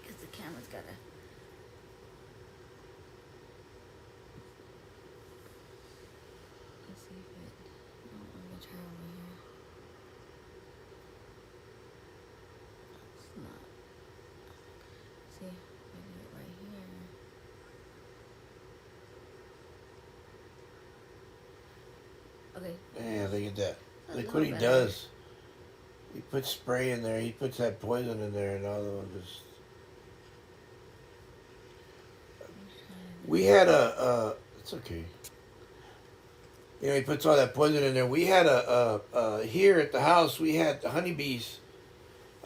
because the camera's gotta. Let's see if it. Oh, I'm gonna try over here. It's not. See, if I do it right here. Okay. Yeah, look at that. A Look little what he better. does. He puts spray in there. He puts that poison in there, and all of them just. We had it's okay. You know, he puts all that poison in there. We had here at the house, we had honeybees.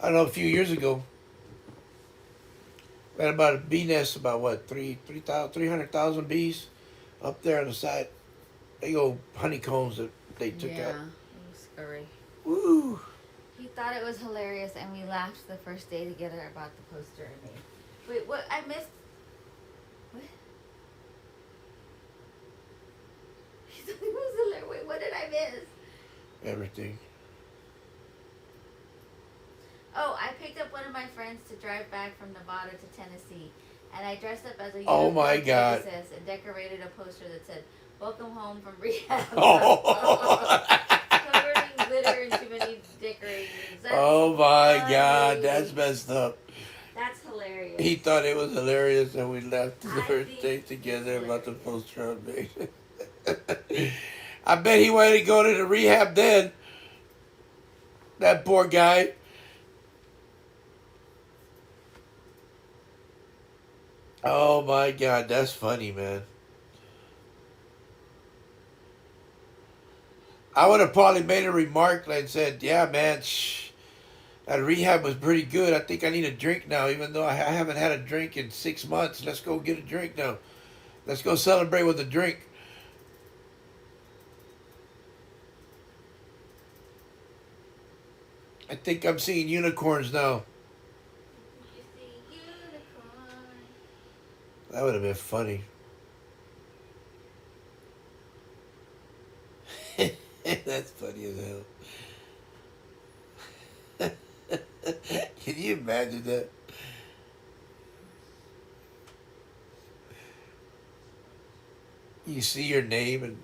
I don't know, a few years ago. We had about a bee nest, about what, 300,000 bees up there on the side. Big old honeycombs that they took Yeah, out. it was scary. Woo! He thought it was hilarious, and we laughed the first day together about the poster I made. Wait, what? I missed. What? He thought it was hilarious. Wait, what did I miss? Everything. Oh, I picked up one of my friends to drive back from Nevada to Tennessee, and I dressed up as a Oh my unicorn God. Pegasus and decorated a poster that said, "Welcome home from rehab." Oh, Covered in glitter and too many decorations. That's oh my funny. God, that's messed up. That's hilarious. He thought it was hilarious, and we laughed the I first think day it's together about the hilarious. poster I made. I bet he wanted to go to the rehab then. That poor guy. Oh my God, that's funny, man. I would have probably made a remark and said, "Yeah, man, that rehab was pretty good. I think I need a drink now, even though I haven't had a drink in 6 months. Let's go get a drink now. Let's go celebrate with a drink." I think I'm seeing unicorns now. You see unicorn. That would have been funny. That's funny as hell. Can you imagine that? You see your name and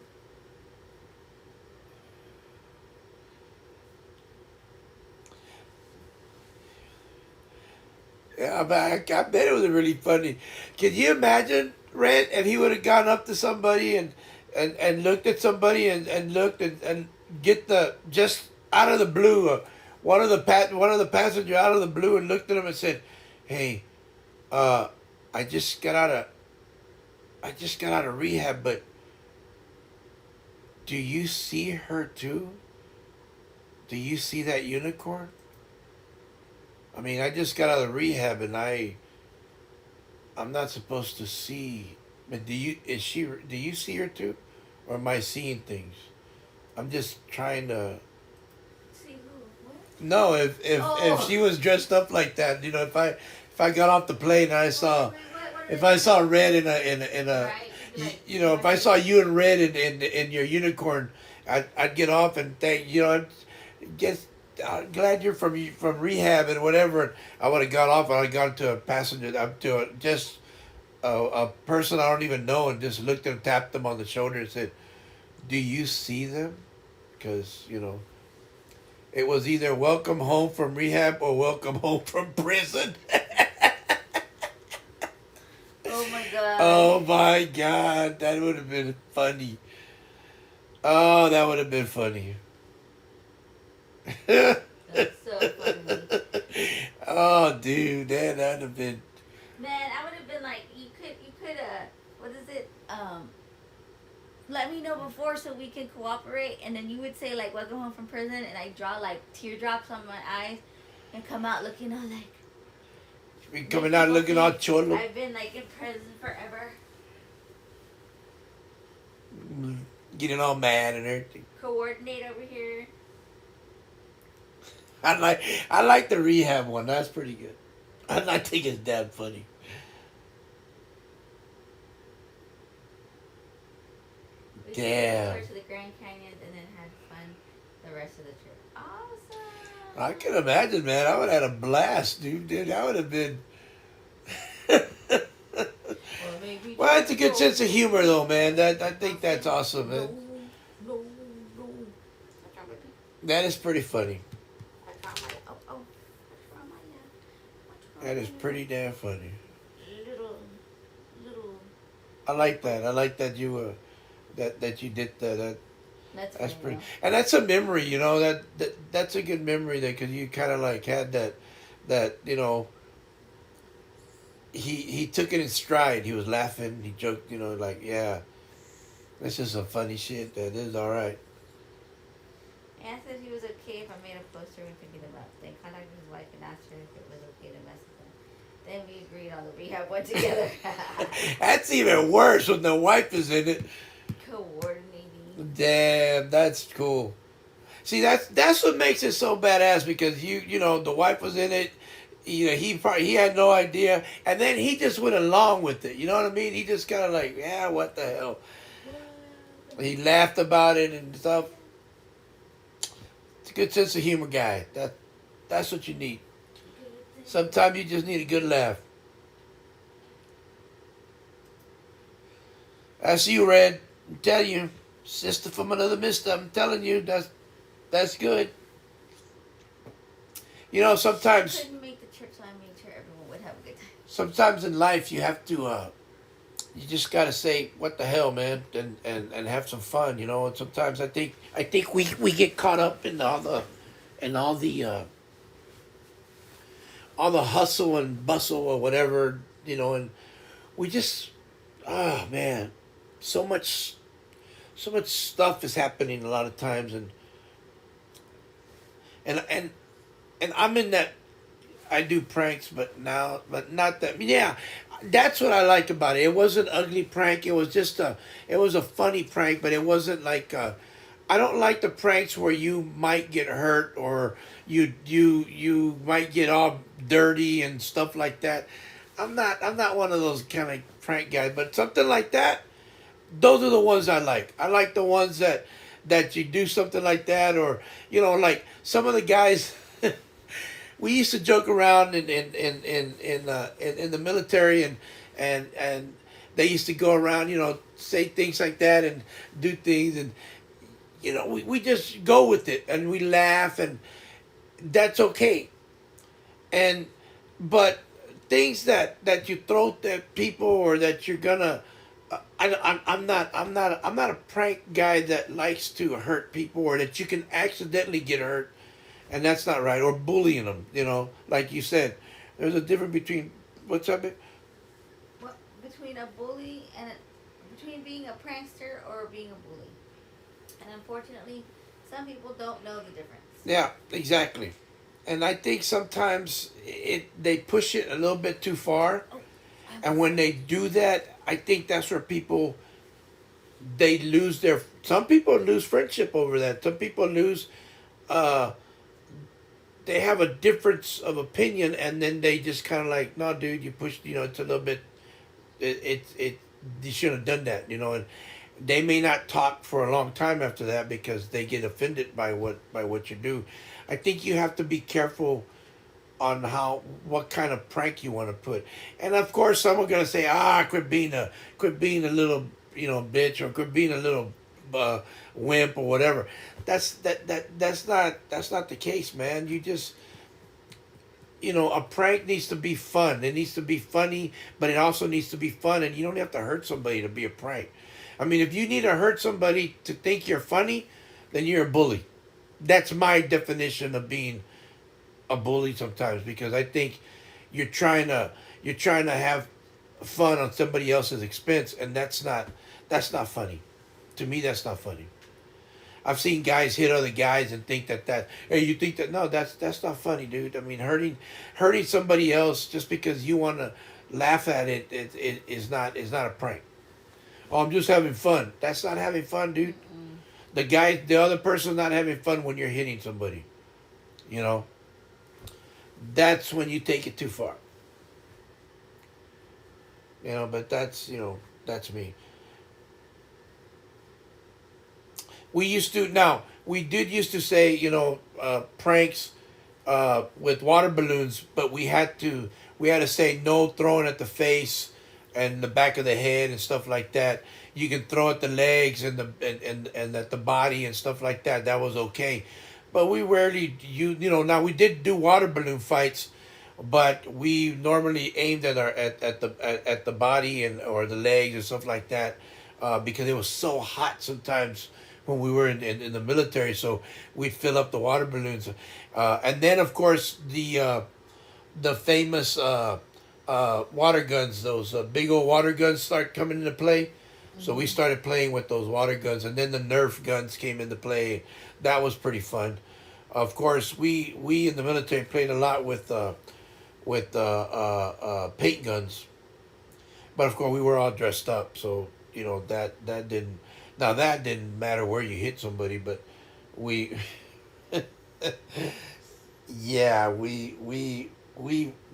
yeah, I bet it was really funny. Can you imagine, Rent, if he would have gone up to somebody and looked at somebody and looked and get the just out of the blue, one of the passenger out of the blue and looked at him and said, "Hey, uh, I just got out of rehab, but do you see her too? Do you see that unicorn? I mean, I just got out of rehab and I'm not supposed to see. But do you see her too? Or am I seeing things? I'm just trying to See who? What? know if she was dressed up like that, you know, if I got off the plane and I saw Wait, what if did I saw red in a Right, you'd be like, you know, if I saw you in red in your unicorn, I'd get off and thank you know, guess glad you're from rehab and whatever. I would have got off and I'd gone to a passenger up to just a person I don't even know and just looked at him, tapped them on the shoulder and said, "Do you see them?" Because you know, it was either welcome home from rehab or welcome home from prison. Oh my God. Oh my God, that would have been funny. Oh, that would have been funny. That's so funny. Oh, dude, that'd have been. Man, I would have been like, you could, what is it? Let me know before so we can cooperate, and then you would say like, "Welcome home from prison," and I draw like teardrops on my eyes, and come out looking all like. We coming out looking all cholo. I've been like in prison forever. Getting all mad and everything. Coordinate over here. I like the rehab one. That's pretty good. I think it's damn funny. We took Damn. her to the Grand Canyon and then had fun the rest of the trip. Awesome. I can imagine, man. I would have had a blast, dude. I would have been. Or maybe Well, it's a good sense of humor, though, man. I think that's awesome, no, man. no, no. What's wrong with me? That is pretty funny. What's wrong with what's wrong with you? What's wrong That is with pretty damn funny. you? Little. I like that. I like that you that you did that. That's That's funny, pretty, though. and that's a memory, you know. That's a good memory there because you kind of like had that you know. He took it in stride. He was laughing. He joked, you know, like yeah, this is some funny shit. That is all right. Ann said he was okay if I made a poster we could get him up. Then contacted his wife and asked her if it was okay to mess with him. Then we agreed on the rehab one together. That's even worse when the wife is in it. Coordinating. Damn, that's cool. See, that's what makes it so badass because you know the wife was in it. You know he had no idea, and then he just went along with it. You know what I mean? He just kind of like, yeah, what the hell? He laughed about it and stuff. It's a good sense of humor, guy. That's what you need. Sometimes you just need a good laugh. I see you, Red. I'm telling you, sister from another mister. I'm telling you, that's good. You know, sometimes. Couldn't make the trip, so I made sure everyone would have a good time. Sometimes in life you have to you just gotta say what the hell, man, and have some fun, you know. And sometimes I think we get caught up in all the hustle and bustle or whatever, you know, and we just oh man, so much stuff is happening a lot of times, and I'm in that. I do pranks, but not that. Yeah, that's what I like about it. It wasn't an ugly prank. It was a funny prank, but it wasn't like. I don't like the pranks where you might get hurt or you might get all dirty and stuff like that. I'm not one of those kind of prank guys. But something like that, those are the ones I like. I like the ones that you do something like that, or you know, like some of the guys. We used to joke around in the military and they used to go around, you know, say things like that and do things, and you know we just go with it and we laugh, and that's okay. And but things that you throw at people or that you're gonna I'm not a prank guy that likes to hurt people or that you can accidentally get hurt, and that's not right. Or bullying them, you know, like you said, there's a difference between what's up. What between a bully and between being a prankster or being a bully, and unfortunately, some people don't know the difference. Yeah, exactly. And I think sometimes they push it a little bit too far, and when they do that, I think that's where people they lose their. Some people lose friendship over that. Some people lose. They have a difference of opinion, and then they just kind of like, no, dude, you pushed. You know, it's a little bit. It you shouldn't have done that. You know, and they may not talk for a long time after that because they get offended by what you do. I think you have to be careful on what kind of prank you want to put. And of course some are gonna say, quit being a little, you know, bitch, or quit being a little wimp or whatever. That's not the case, man. You just, you know, a prank needs to be fun. It needs to be funny, but it also needs to be fun, and you don't have to hurt somebody to be a prank. I mean, if you need to hurt somebody to think you're funny, then you're a bully. That's my definition of being a bully sometimes, because I think you're trying to have fun on somebody else's expense, and that's not funny. To me, that's not funny. I've seen guys hit other guys and think that hey, you think that, no, that's not funny, dude. I mean, hurting somebody else just because you want to laugh at it is not a prank. Oh, I'm just having fun. That's not having fun, dude. The other person's not having fun when you're hitting somebody. You know, that's when you take it too far. But that's me. We did used to say, pranks with water balloons, but we had to say no throwing at the face and the back of the head and stuff like that. You can throw at the legs and at the body and stuff like that. That was okay, but we rarely now we did do water balloon fights, but we normally aimed at the body and or the legs and stuff like that, because it was so hot sometimes when we were in the military. So we'd fill up the water balloons, and then of course the famous water guns, those big old water guns start coming into play. So we started playing with those water guns, and then the Nerf guns came into play. That was pretty fun. Of course, we in the military played a lot with paint guns, but of course we were all dressed up, so that didn't. Now that didn't matter where you hit somebody, but we, yeah,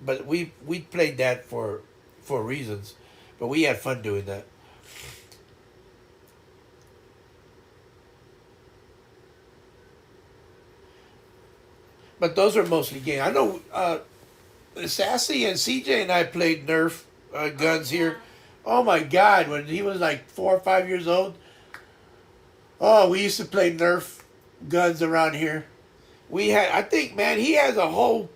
but we played that for reasons, but we had fun doing that. But those are mostly games. I know Sassy and CJ and I played Nerf guns here. Oh my God, when he was like 4 or 5 years old. Oh, we used to play Nerf guns around here. I think, man, he has a whole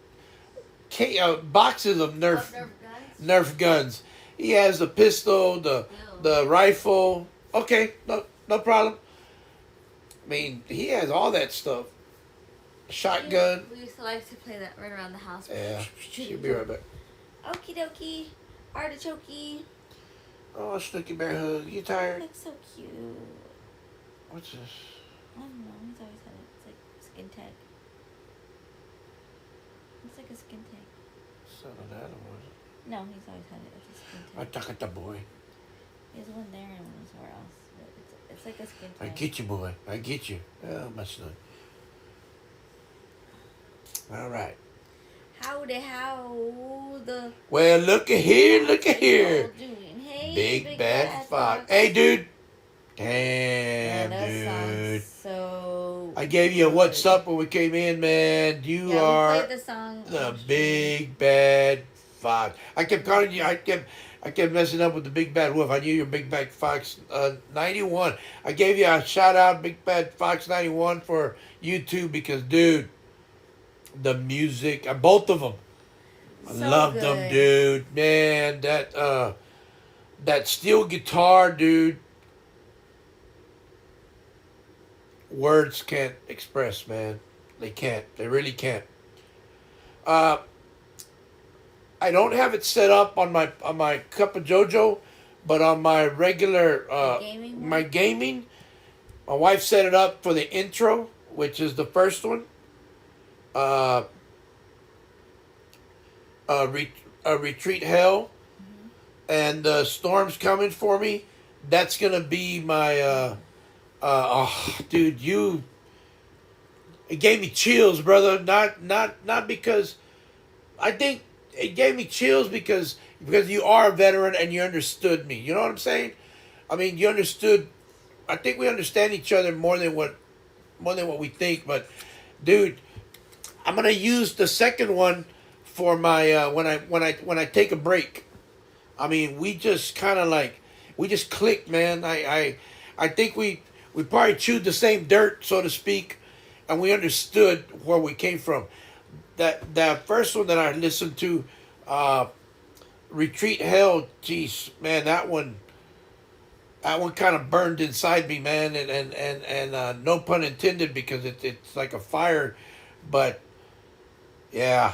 boxes of Nerf guns. Nerf guns. He has the pistol, the rifle. Okay, no problem. I mean, he has all that stuff. Shotgun. We used to like to play that right around the house. Yeah, she'll be right back. Okie dokie. Artichoke. Oh, Snooky Bear Hug. You tired? Looks so cute. What's this? I don't know. He's always had it. It's like skin tag. It's like a skin tag. Son of that one. No, he's always had it. It's a skin I tag. talk at the boy. There's one there and one somewhere else. But it's like a skin I tag. get you, boy. I get you. Oh, my son. All right. How the Well, look at here. Look at here. doing? Hey, Big bad fox. Hey, dude. Damn, that dude. sounds so. I gave you a good. what's up when we came in, man. You Yeah, are we played the song. the big bad fox. I kept calling you. I kept messing up with the big bad wolf. I knew you're big bad fox 91. I gave you a shout out, big bad fox 91 for YouTube because, dude, the music, both of them, I So loved good. them, dude. Man, that steel guitar, dude. Words can't express, man. They can't. They really can't. I don't have it set up on my cup of JoeJoe, but on my regular gaming one? my gaming, my wife set it up for the intro, which is the first one. Retreat Hell, and the Storm's Coming for Me. That's gonna be my dude, it gave me chills, brother. Not because I think it gave me chills because you are a veteran and you understood me. You know what I'm saying? I mean, you understood. I think we understand each other more than what we think. But, dude, I'm gonna use the second one for my when I take a break. I mean, we just kind of we just clicked, man. I think we probably chewed the same dirt, so to speak, and we understood where we came from. That first one that I listened to, Retreat Hell, geez, man, that one kind of burned inside me, man, and no pun intended because it's like a fire, but yeah,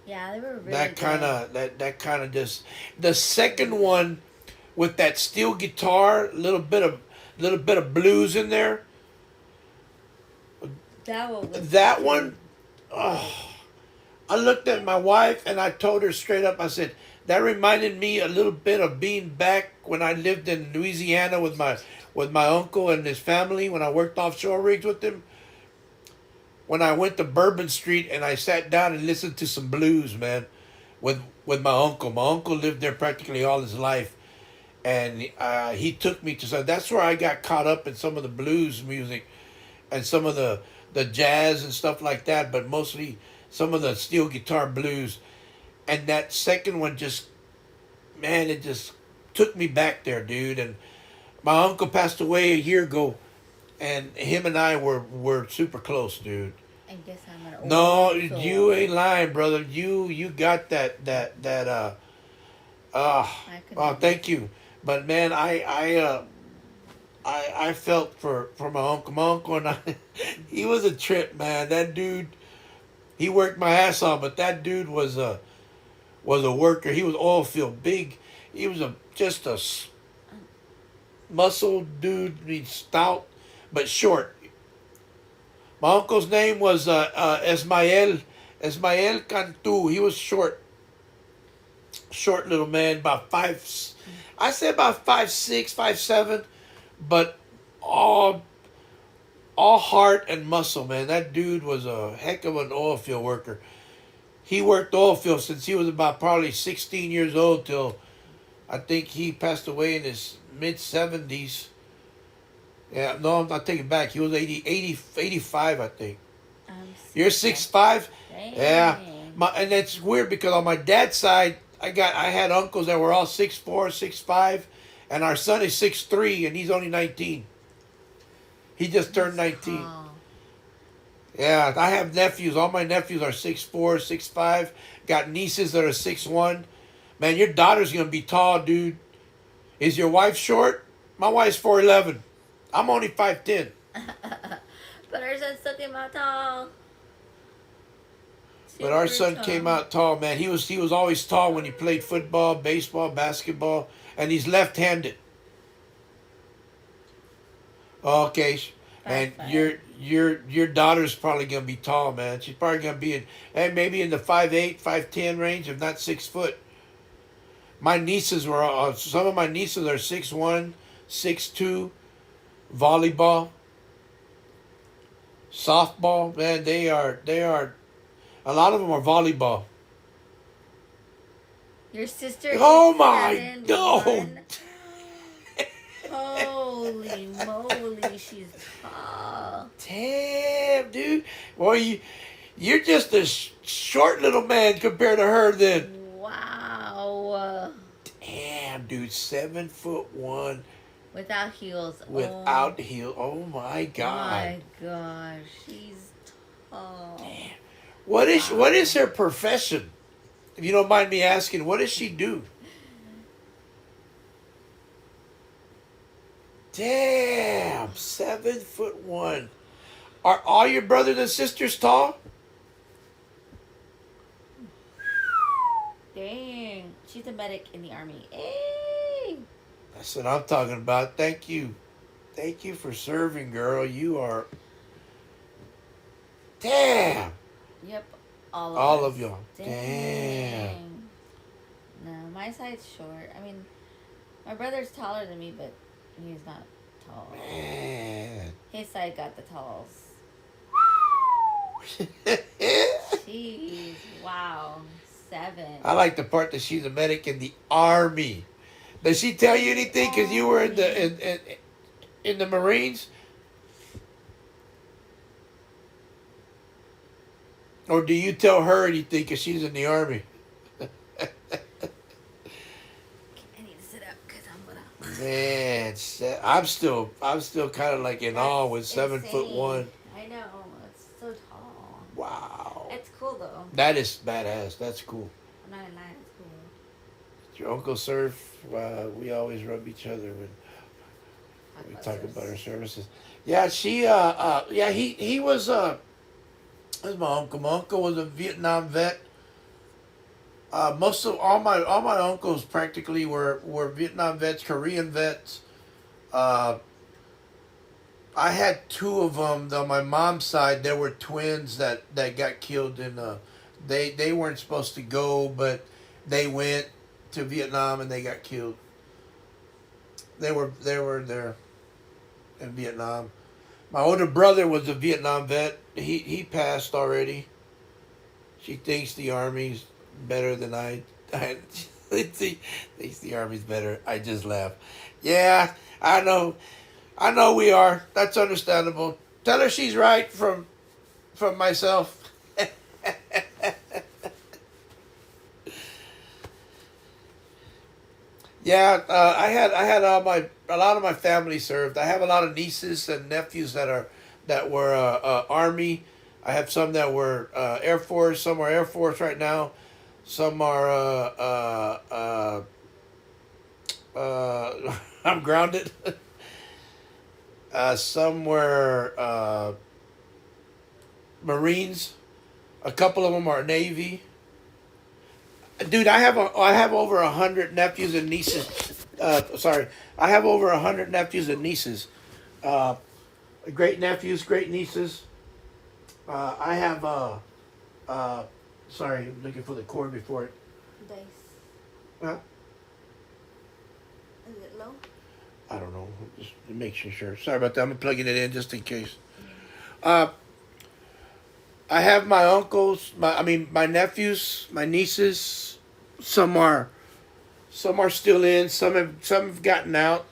Yeah, they were really that kind of just the second one with that steel guitar, little bit of blues in there. That one. That one, oh, I looked at my wife and I told her straight up. I said that reminded me a little bit of being back when I lived in Louisiana with my uncle and his family when I worked offshore rigs with him. when I went to Bourbon Street and I sat down and listened to some blues, man, with my uncle. My uncle lived there practically all his life, and he took me to some. That's where I got caught up in some of the blues music and some of the jazz and stuff like that, but mostly some of the steel guitar blues. And that second one just, man, it just took me back there, dude. And my uncle passed away a year ago, and him and I were super close, dude. I guess I'm an old No, soul. you ain't lying, brother. You got I could oh, never- thank you. But man, I felt for my uncle. My uncle and I, he was a trip, man. That dude, he worked my ass off, but that dude was a worker. He was oil field big. He was just a muscle dude. I mean, stout but short. My uncle's name was Esmael Cantu. He was short little man, about five. I say about 5'6", 5'7", but all heart and muscle, man. That dude was a heck of an oil field worker. He worked oil field since he was about probably 16 years old till I think he passed away in his mid-70s. Yeah, no, I'm not taking it back. He was 85, I think. I'm You're sick. 6'5"? Dang. Yeah. And that's weird because on my dad's side, I had uncles that were all 6'4", 6'5", and our son is 6'3", and he's only 19. He just turned 19. Oh. Yeah, I have nephews. All my nephews are 6'4", 6'5". Got nieces that are 6'1". Man, your daughter's gonna be tall, dude. Is your wife short? My wife's 4'11". I'm only 5'10". But our son still came out tall. But our Super son came out tall, man. He was always tall when he played football, baseball, basketball, and he's left-handed. Okay, and 5'5". your daughter's probably gonna be tall, man. She's probably gonna be maybe in the 5'8", 5'10" range, if not 6 foot. My nieces were some of my nieces are 6'1", 6'2", volleyball, softball. Man, they are. A lot of them are volleyball. Your sister. Oh is my 7'1". God. Holy moly, she's tall. Damn, dude. Boy, you're just a short little man compared to her then. Wow. Damn, dude. 7'1" Without heels. without heel. Oh my God. My gosh, she's tall. Damn. What is her profession? If you don't mind me asking, what does she do? Damn, 7'1". Are all your brothers and sisters tall? Dang, she's a medic in the army. Hey. That's what I'm talking about. Thank you for serving, girl. You are. Damn. Yep, all All us. of y'all. Damn. Dang. No, my side's short. I mean, my brother's taller than me, but he's not tall. Man. His side got the talls. Jeez, wow, 7. I like the part that she's a medic in the army. Does she tell you anything because you were in the Marines? Or do you tell her anything because she's in the army? I need to sit up because I'm gonna. Man, I'm still kind of like in awe with That's 7'1". insane. I know, it's so tall. Wow. It's cool though. That is badass. That's cool. I'm not gonna lie, it's cool. Your uncle served. We always rub each other when we talk about our services. Yeah, he was. That's my uncle. My uncle was a Vietnam vet. Most of all my uncles practically were Vietnam vets, Korean vets. I had 2 of them. On my mom's side, there were twins that got killed in. They weren't supposed to go, but they went to Vietnam and they got killed. They were there in Vietnam. My older brother was a Vietnam vet. He passed already. She thinks the army's better than I thinks the army's better. I just laugh. Yeah, I know. I know we are. That's understandable. Tell her she's right from myself. Yeah, I had a lot of my family served. I have a lot of nieces and nephews that were army. I have some that were Air Force. Some are Air Force right now. Some are I'm grounded. Some were Marines. A couple of them are Navy. Dude, I have over 100 nephews and nieces. Sorry, I have over 100 nephews and nieces. Uh, great nephews, great nieces. I have uh, sorry, I'm looking for the cord before it. Dice. Uh, Is it low? I don't know. Just making sure. Sorry about that. I'm plugging it in just in case. Uh, I have my uncles. My nephews, my nieces. Some are some are still in. Some have gotten out.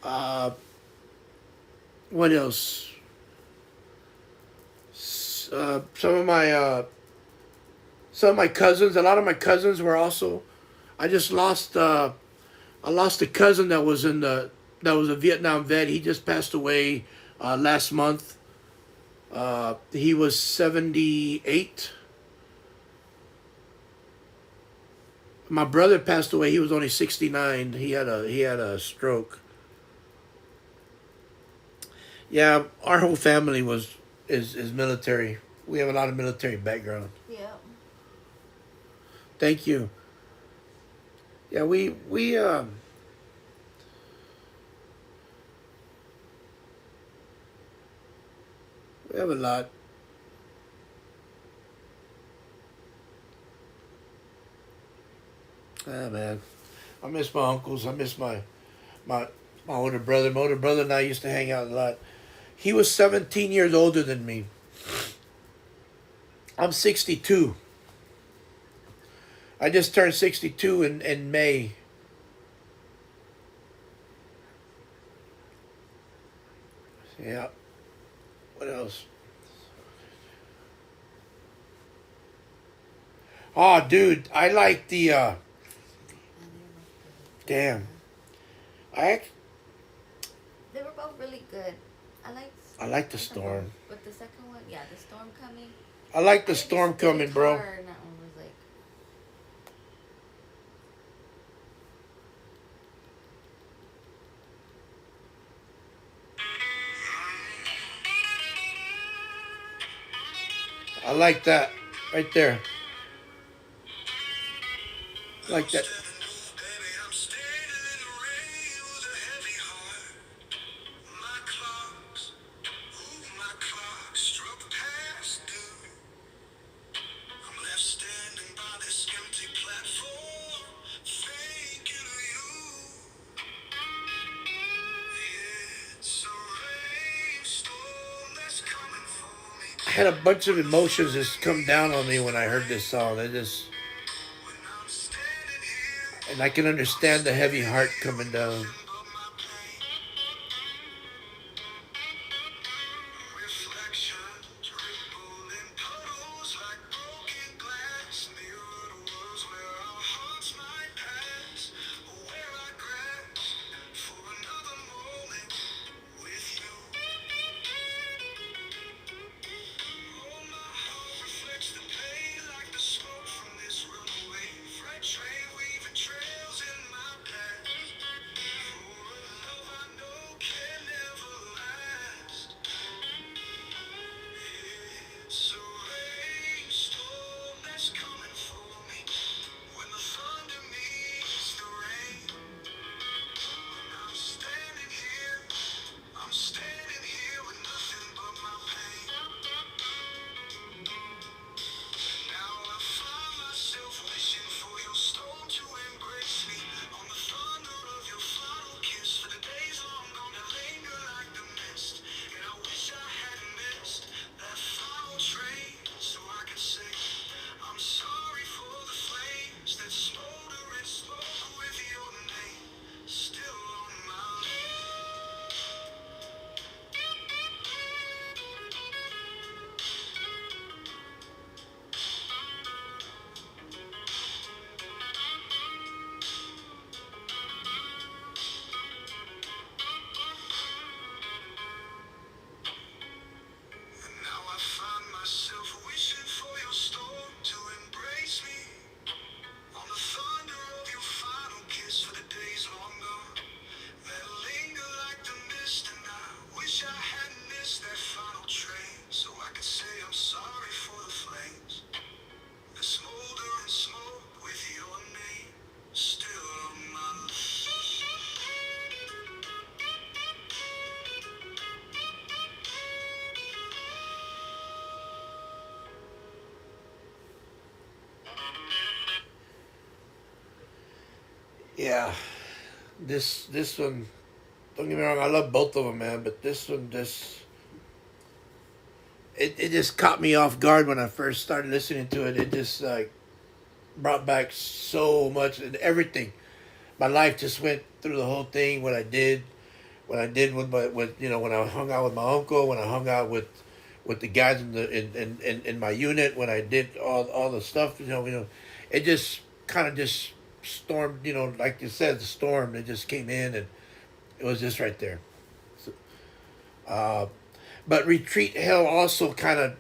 Oh Uh, what else? Some of my cousins. A lot of my cousins were also. I just lost. I lost a cousin that was a Vietnam vet. He just passed away last month. He was 78. My brother passed away. He was only 69. He had a stroke. Yeah, our whole family is military. We have a lot of military background. yeah. Yeah. Thank you. Yeah, we have a lot. Ah man, I miss my uncles. I miss my my older brother. My older brother and I used to hang out a lot. He was 17 years older than me. I'm 62. I just turned 62 in May. Yeah. What else? Oh, dude, I like the damn. I ac- They were both really good. I like the I thought both, storm. but the second one, yeah, the storm coming. I like I the think storm the coming, bro. guitar in that one was like, I like that right there. I like that. I had a bunch of emotions just come down on me when I heard this song. And I can understand the heavy heart coming down. Yeah, this one. Don't get me wrong. I love both of them, man. But this one just it just caught me off guard when I first started listening to it. It just like brought back so much and everything. My life just went through the whole thing. What I did with when I hung out with my uncle, when I hung out with the guys in my unit, when I did all the stuff, it just kind of just stormed, like you said, the storm. It just came in and it was just right there. So, uh, but Retreat Hell also kind of,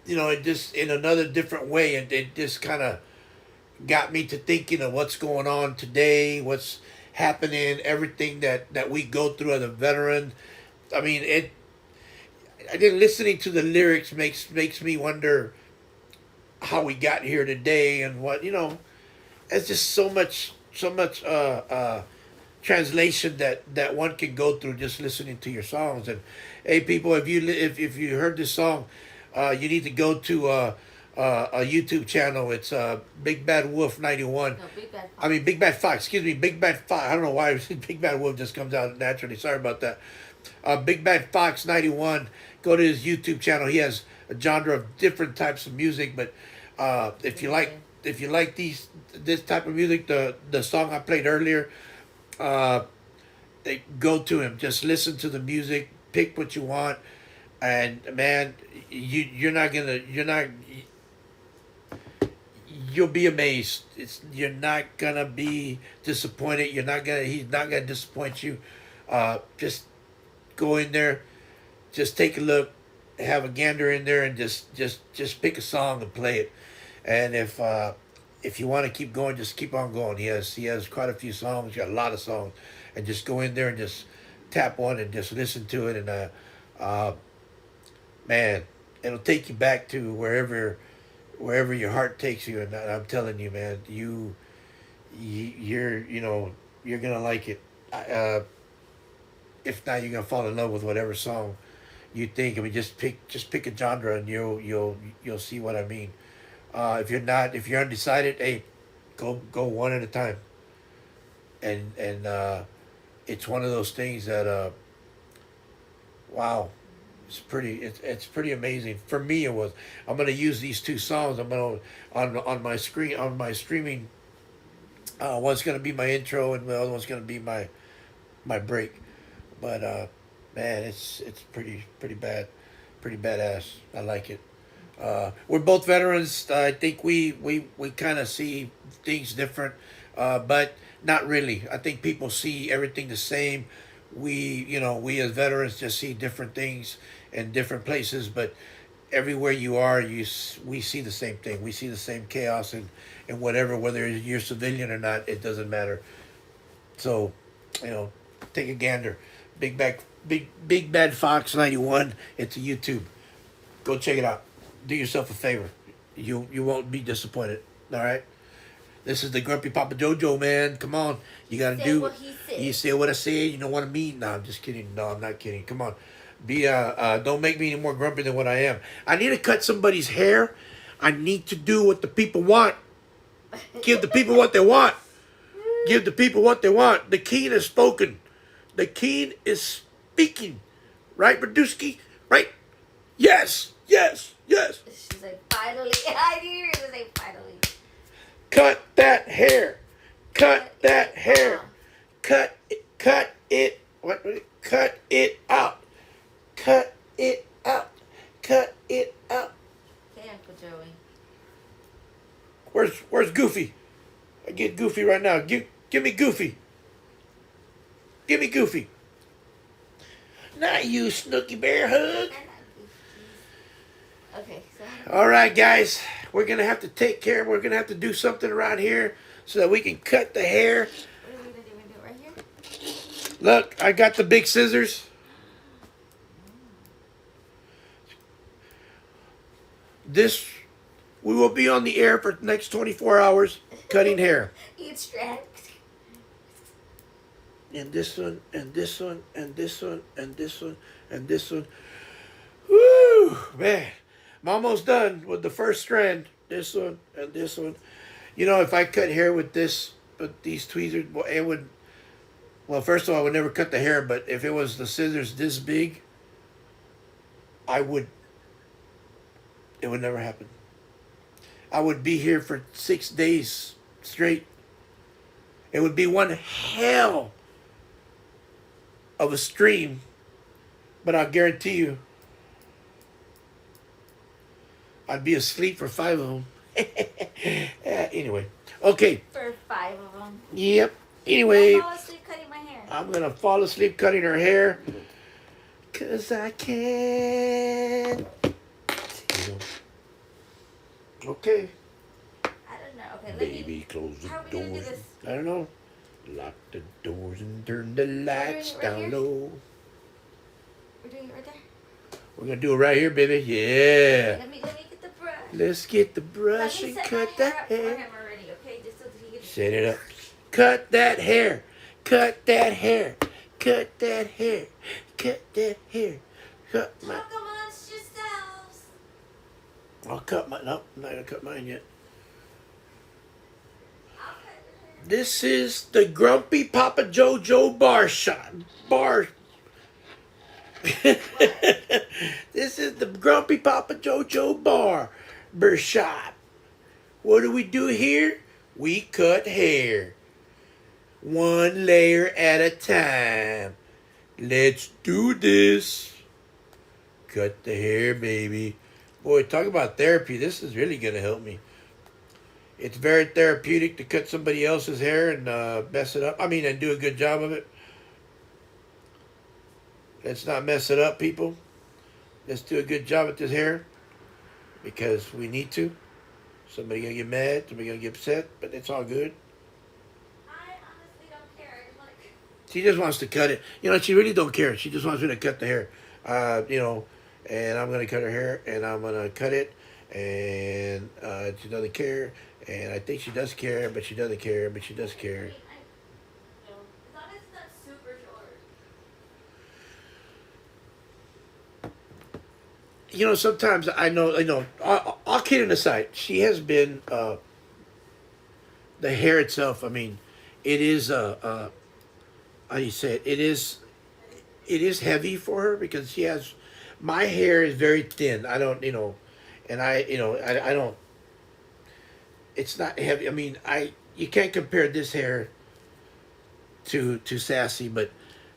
it just in another different way, and it just kind of got me to thinking of what's going on today, what's happening, everything that we go through as a veteran. I mean, it. I think listening to the lyrics makes me wonder how we got here today and what. It's just so much translation that one can go through just listening to your songs. And hey, people, if you heard this song, you need to go to a YouTube channel. It's Big Bad Wolf 91. No, Big Bad I mean Big Bad Fox. Excuse me, Big Bad Fox. I don't know why Big Bad Wolf just comes out naturally. Sorry about that. Big Bad Fox 91. Go to his YouTube channel. He has a genre of different types of music, but if you like this type of music, the song I played earlier, uh, go to him. Just listen to the music, pick what you want, and man, you'll be amazed. You're not gonna be disappointed. He's not gonna disappoint you. Just go in there, just take a look, have a gander in there, and just pick a song and play it. And if you want to keep going, just keep on going. He has quite a few songs. He's got a lot of songs, and just go in there and just tap one and just listen to it. And uh, man, it'll take you back to wherever your heart takes you. And I'm telling you, man, you're gonna like it. If not, you're gonna fall in love with whatever song you think. I mean, just pick a genre, and you'll see what I mean. If you're undecided, hey, go one at a time. And it's one of those things that wow, it's pretty amazing. For me, it was. I'm gonna use these two songs. I'm gonna on my screen on my streaming. One's gonna be my intro, and the other one's gonna be my break. But man, it's pretty pretty badass. I like it. We're both veterans. I think we kind of see things different, but not really. I think people see everything the same. We as veterans just see different things in different places, but everywhere you are, we see the same thing. We see the same chaos and whatever, whether you're civilian or not, it doesn't matter. So, take a gander. Big Bad Fox 91. It's a YouTube. Go check it out. Do yourself a favor. You won't be disappointed. All right. This is the Grumpy Papa JoeJoe, man. Come on, you gotta Say do. what he said. You say what I say. You know what I mean? No, I'm just kidding. No, I'm not kidding. Come on, don't make me any more grumpy than what I am. I need to cut somebody's hair. I need to do what the people want. Give the people what they want. Give the people what they want. The king has spoken. The king is speaking. Right, Badusky? Right? Yes. Yes. Yes. She's like, finally. I knew you were going to say finally. Cut that hair. Cut that hair. Cut it. What? Cut it out. Cut it out. Cut it out. Okay, Uncle Joey. Where's Goofy? I get Goofy right now. Give me Goofy. Give me Goofy. Not you, Snooky Bear Hug. Okay, so. All right, guys. We're going to have to take care. We're going to have to do something around here so that we can cut the hair. What are we going to do? We do it right here? Look, I got the big scissors. We will be on the air for the next 24 hours cutting hair. Each strand. And this one, and this one, and this one, and this one, and this one. Woo, man. I'm almost done with the first strand. This one and this one. If I cut hair with this but these tweezers, it would. Well, first of all, I would never cut the hair, but if it was the scissors this big, I would. It would never happen. I would be here for 6 days straight. It would be one hell of a stream, but I guarantee you, I'd be asleep for 5 of them. Anyway, okay. For 5 of them. Yep. Anyway, I'll fall asleep cutting my hair. I'm gonna fall asleep cutting her hair, 'cause I can. Okay. I don't know. Okay, let Baby, me. close the How are we gonna do doors. this? I don't know. Lock the doors and turn the lights right down here? low. We're doing it right there. We're gonna do it right here, baby. Yeah. Let me get the brush. Let's get the Let brush me and set cut my that hair up for hair. him already, okay? Just so that he can. Set it up. Cut that hair. Cut that hair. Cut that hair. Cut that hair. Cut my. Talk amongst yourselves. I'll cut my. Nope, I'm not gonna cut mine yet. I'll cut your hair. This is the Grumpy Papa JoeJoe bar shot. Bar. This is the Grumpy Papa JoeJoe barber shop. What do we do here? We cut hair. One layer at a time. Let's do this. Cut the hair, baby. Boy, talk about therapy. This is really going to help me. It's very therapeutic to cut somebody else's hair and mess it up. I mean, and do a good job of it. Let's not mess it up, people. Let's do a good job at this hair, because we need to. Somebody gonna get mad, somebody gonna get upset, but it's all good. I honestly don't care. I just want to. She just wants to cut it. You know, she really don't care. She just wants me to cut the hair. You know, and I'm gonna cut her hair, and I'm gonna cut it, and she doesn't care. And I think she does care, but she doesn't care, but she does care. As long as it's not super short. You know, sometimes I know, all kidding aside, she has been, the hair itself, I mean, it is, how do you say it? It is heavy for her, because she has, my hair is very thin. I don't, and I don't, it's not heavy. I mean, you can't compare this hair to Sassy, but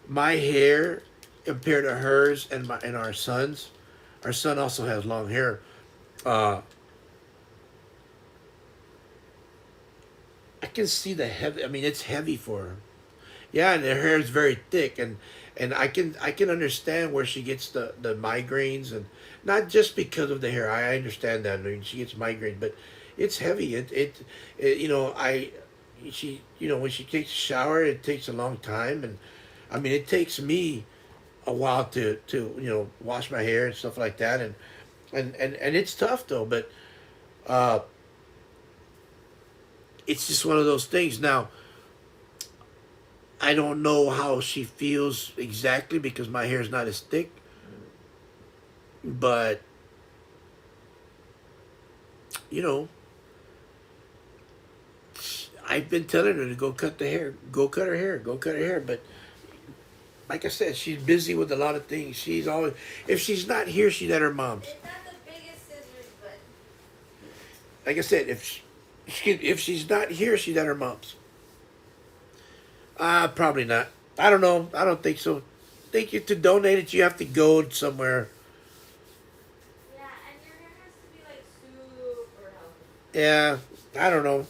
my hair compared to hers and our son's. Our son also has long hair. I can see the heavy. I mean, it's heavy for her. Yeah, and her hair is very thick, and I can understand where she gets the migraines, and not just because of the hair. I understand that. I mean, she gets migraines, but it's heavy. It she when she takes a shower, it takes a long time, and I mean, it takes me a while to wash my hair and stuff like that, and it's tough though, but it's just one of those things. Now, I don't know how she feels exactly, because my hair is not as thick, but I've been telling her to go cut the hair, go cut her hair, but like I said, she's busy with a lot of things. She's always, if she's not here, she's at her mom's. It's not the biggest scissors, but. Like I said, if she's not here, she's at her mom's. Probably not. I don't know. I don't think so. I think to donate it, you have to go somewhere. Yeah, and your hair has to be like super healthy. Yeah, I don't know.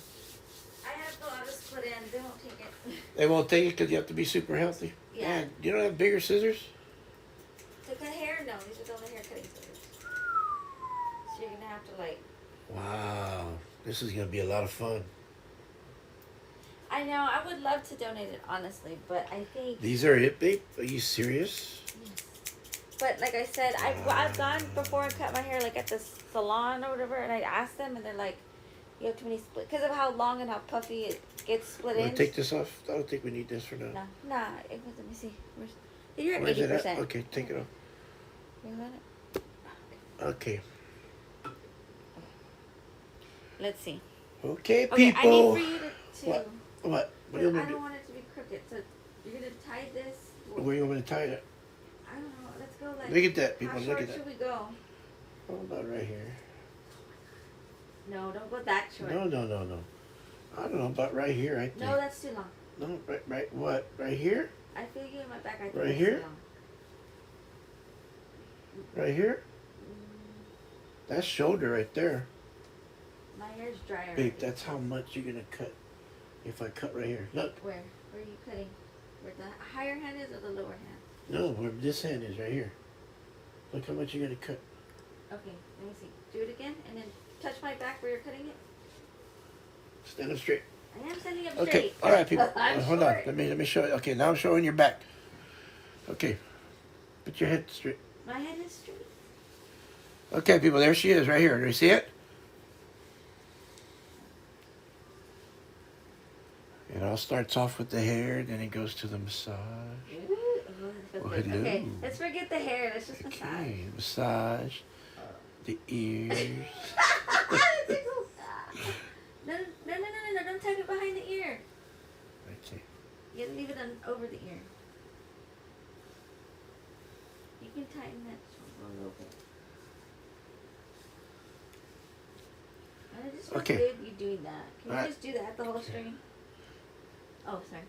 I have to go out of split ends. They won't take it. They won't take it because you have to be super healthy. Yeah. Man, you don't have bigger scissors? To cut hair? No, these are the only hair cutting scissors. So you're gonna have to like. Wow, this is gonna be a lot of fun. I know. I would love to donate it, honestly, but I think. These are it, babe? Are you serious? Yes. But like I said, I've gone before and cut my hair like at the salon or whatever, and I asked them, and they're like, "You have too many split because of how long and how puffy it gets split Want in." to take this off? I don't think we need this for now. No, nah. Let me see. You're at Where's it at? 80%. Okay, take it off. You got it? Okay. Let's see. Okay, Okay, people. I need for you to What? What? What do I you want me to don't do? want it to be crooked. So you're gonna tie this. Where you want me to tie it? I don't know. Let's go like. Look at that, people. How Look short at that. should we go? Oh, about right here. No, don't go that short. No. I don't know, about right here, I think. No, that's too long. No, right, what? Right here? I feel you in my back. I think Right that's here? too long. Right here? Mm, That's shoulder right there. my hair's dry already. Babe, that's how much you're gonna cut. If I cut right here. Look. Where? Where are you cutting? Where the higher hand is or the lower hand? No, where this hand is, right here. Look how much you're gonna cut. Okay, let me see. Do it again and then touch my back where you're cutting it. Stand up straight. I am standing up Okay, straight. all right, people. I'm Hold on. short. Let me show you. Okay, now I'm showing your back. Okay, put your head straight. My head is straight. Okay, people. There she is, right here. Do you see it? It all starts off with the hair, then it goes to the massage. Ooh, that feels Oh, good. hello. Okay, let's forget the hair. Let's just massage. Okay, massage. The ears. No, don't tuck it behind the ear. Okay. You gotta leave it over the ear. You can tighten that a little bit. And it just feels Okay. good you doing that. Can you Alright. just do that the whole string? Oh, sorry.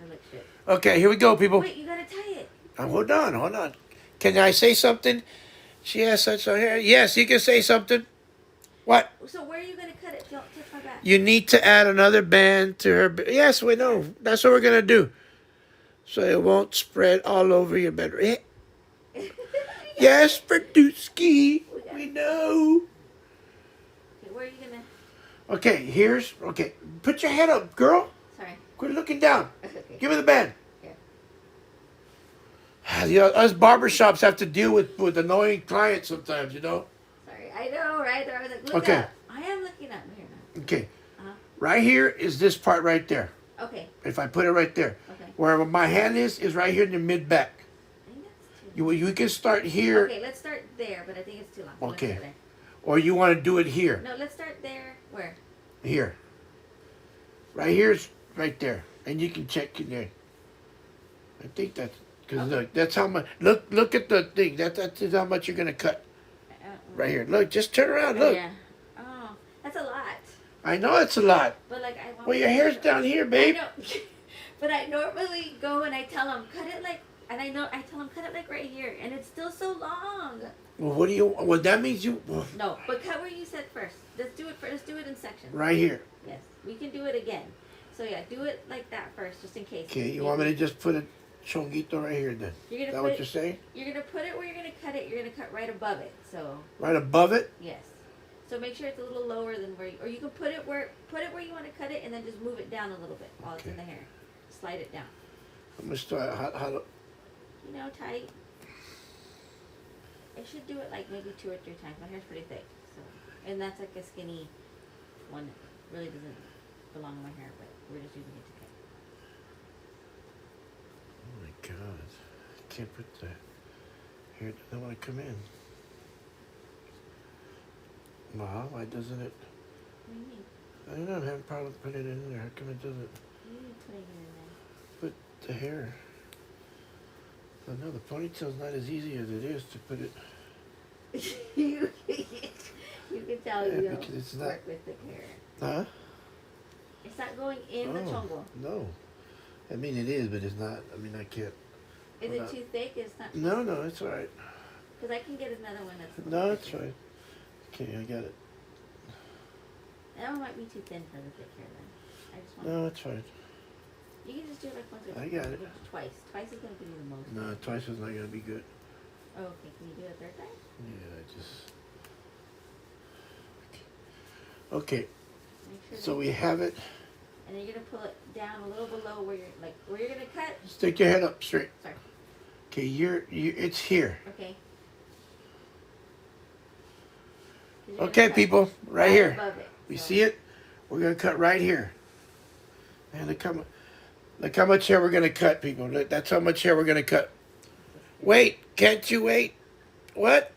No, look shit. Okay, here we go, people. Wait, you gotta tie it. Hold on. Can I say something? She has such a hair. Yes, you can say something. What? So where are you gonna cut it? Don't touch my back. You need to add another band to her. Yes, we know. That's what we're gonna do. So it won't spread all over your bedroom. Yes, Verdusky. We know. Okay, where are you gonna? Okay. Put your head up, girl. Sorry. Quit looking down. Okay. Give me the band. Here. You know, us barbershops have to deal with annoying clients sometimes, you know? Sorry. I know, right? They're always like, look Okay. up. I am looking up. Here now. Okay. Uh-huh. Right here is this part right there. Okay. If I put it right there. Okay. Where my hand is right here in the mid-back. I think that's too long. You can start here, Okay, let's start there, but I think it's too long. So let's Okay. go there. or you want to do it here. No, let's start there. Where? Here. Right here's right there. And you can check in there. I think that's... Because Okay. look, that's how much... Look at the thing. That's how much you're going to cut. Right here. Look, just turn around. Look. Yeah. Oh, that's a lot. I know it's a lot. But like I want. Well, your hair's down here, babe. I know. But I normally go and I tell them cut it like, and I tell them cut it like right here, and it's still so long. Well, what do you... Well, that means you... No, but cut where you said first. Let's do it first. Let's do it in sections. Right here. Yes, we can do it again. So yeah, do it like that first, just in case. Okay, you want me to just put a chonguito right here then? You're Is gonna that put what it, you're saying? You're gonna put it where you're gonna cut it. You're gonna cut right above it. So Right above it? yes. So make sure it's a little lower than where, or you can put it where you want to cut it, and then just move it down a little bit while it's in the hair. Slide it down. I'm gonna start. How do... You know, tight. I should do it like maybe 2 or 3 times. My hair's pretty thick, so and that's like a skinny one. That really doesn't belong in my hair, but we're just using it to cut. Oh my God! I can't put the hair. I don't want to come in. Wow, why doesn't it? What do you mean? I don't know. I'm having problems putting it in there. How come it doesn't What do you mean putting it in put the hair? I know the ponytail's not as easy as it is to put it. there? You can tell Yeah, you don't because it's not- work with thick hair. Huh? It's not going in the chongo. No. I mean it is, but it's not. I mean I can't. Is Hold it on. too thick? It's not. No, it's all right. Because I can get another one that's. a No, little it's thicker. fine. Okay, I got it. That one might be too thin for the thick hair then. I just want. No, it's fine. You can just do it like once or I got it. twice. Twice is gonna be the most. No, twice is not gonna be good. Oh, okay. Can you do it a third time? Yeah, I just. Okay, Make sure. so that- we have it. And then you're gonna pull it down a little below where you're gonna cut. Stick your head up straight. Sorry. Okay, it's here. Okay. 'Cause you're gonna Okay, cut people, right here. above it. We So- see it? We're gonna cut right here. And look how much hair we're gonna cut, people. Look, that's how much hair we're gonna cut. Wait, can't you wait? What?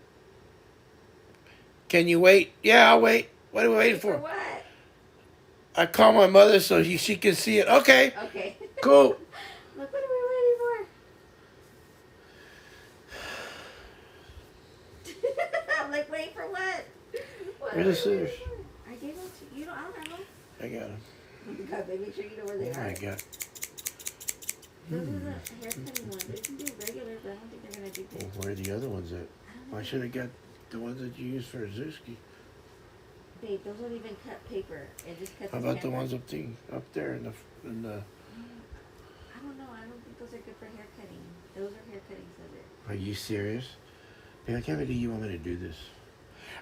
Can you wait? Yeah, I'll wait. What are we waiting For for? what? I call my mother so she can see it. Okay, Okay. cool. Look, what are we waiting for? I'm like, wait for what? What Where's are the we scissors? waiting for? I gave them to you. I don't have them. I got them. Oh my God, baby, make sure you know where they Oh are. my god. Those are the hair cutting ones. They can do regular, but I don't think they're gonna do Well, big. where are the other ones at? I don't know. I should have got the ones that you used for Azuski. Babe, those don't even cut paper. It just cuts. How the about the camera. ones up there in the I don't know. I don't think those are good for hair cutting. Those are hair cutting scissors. Are you serious? Man, I can't believe you want me to do this.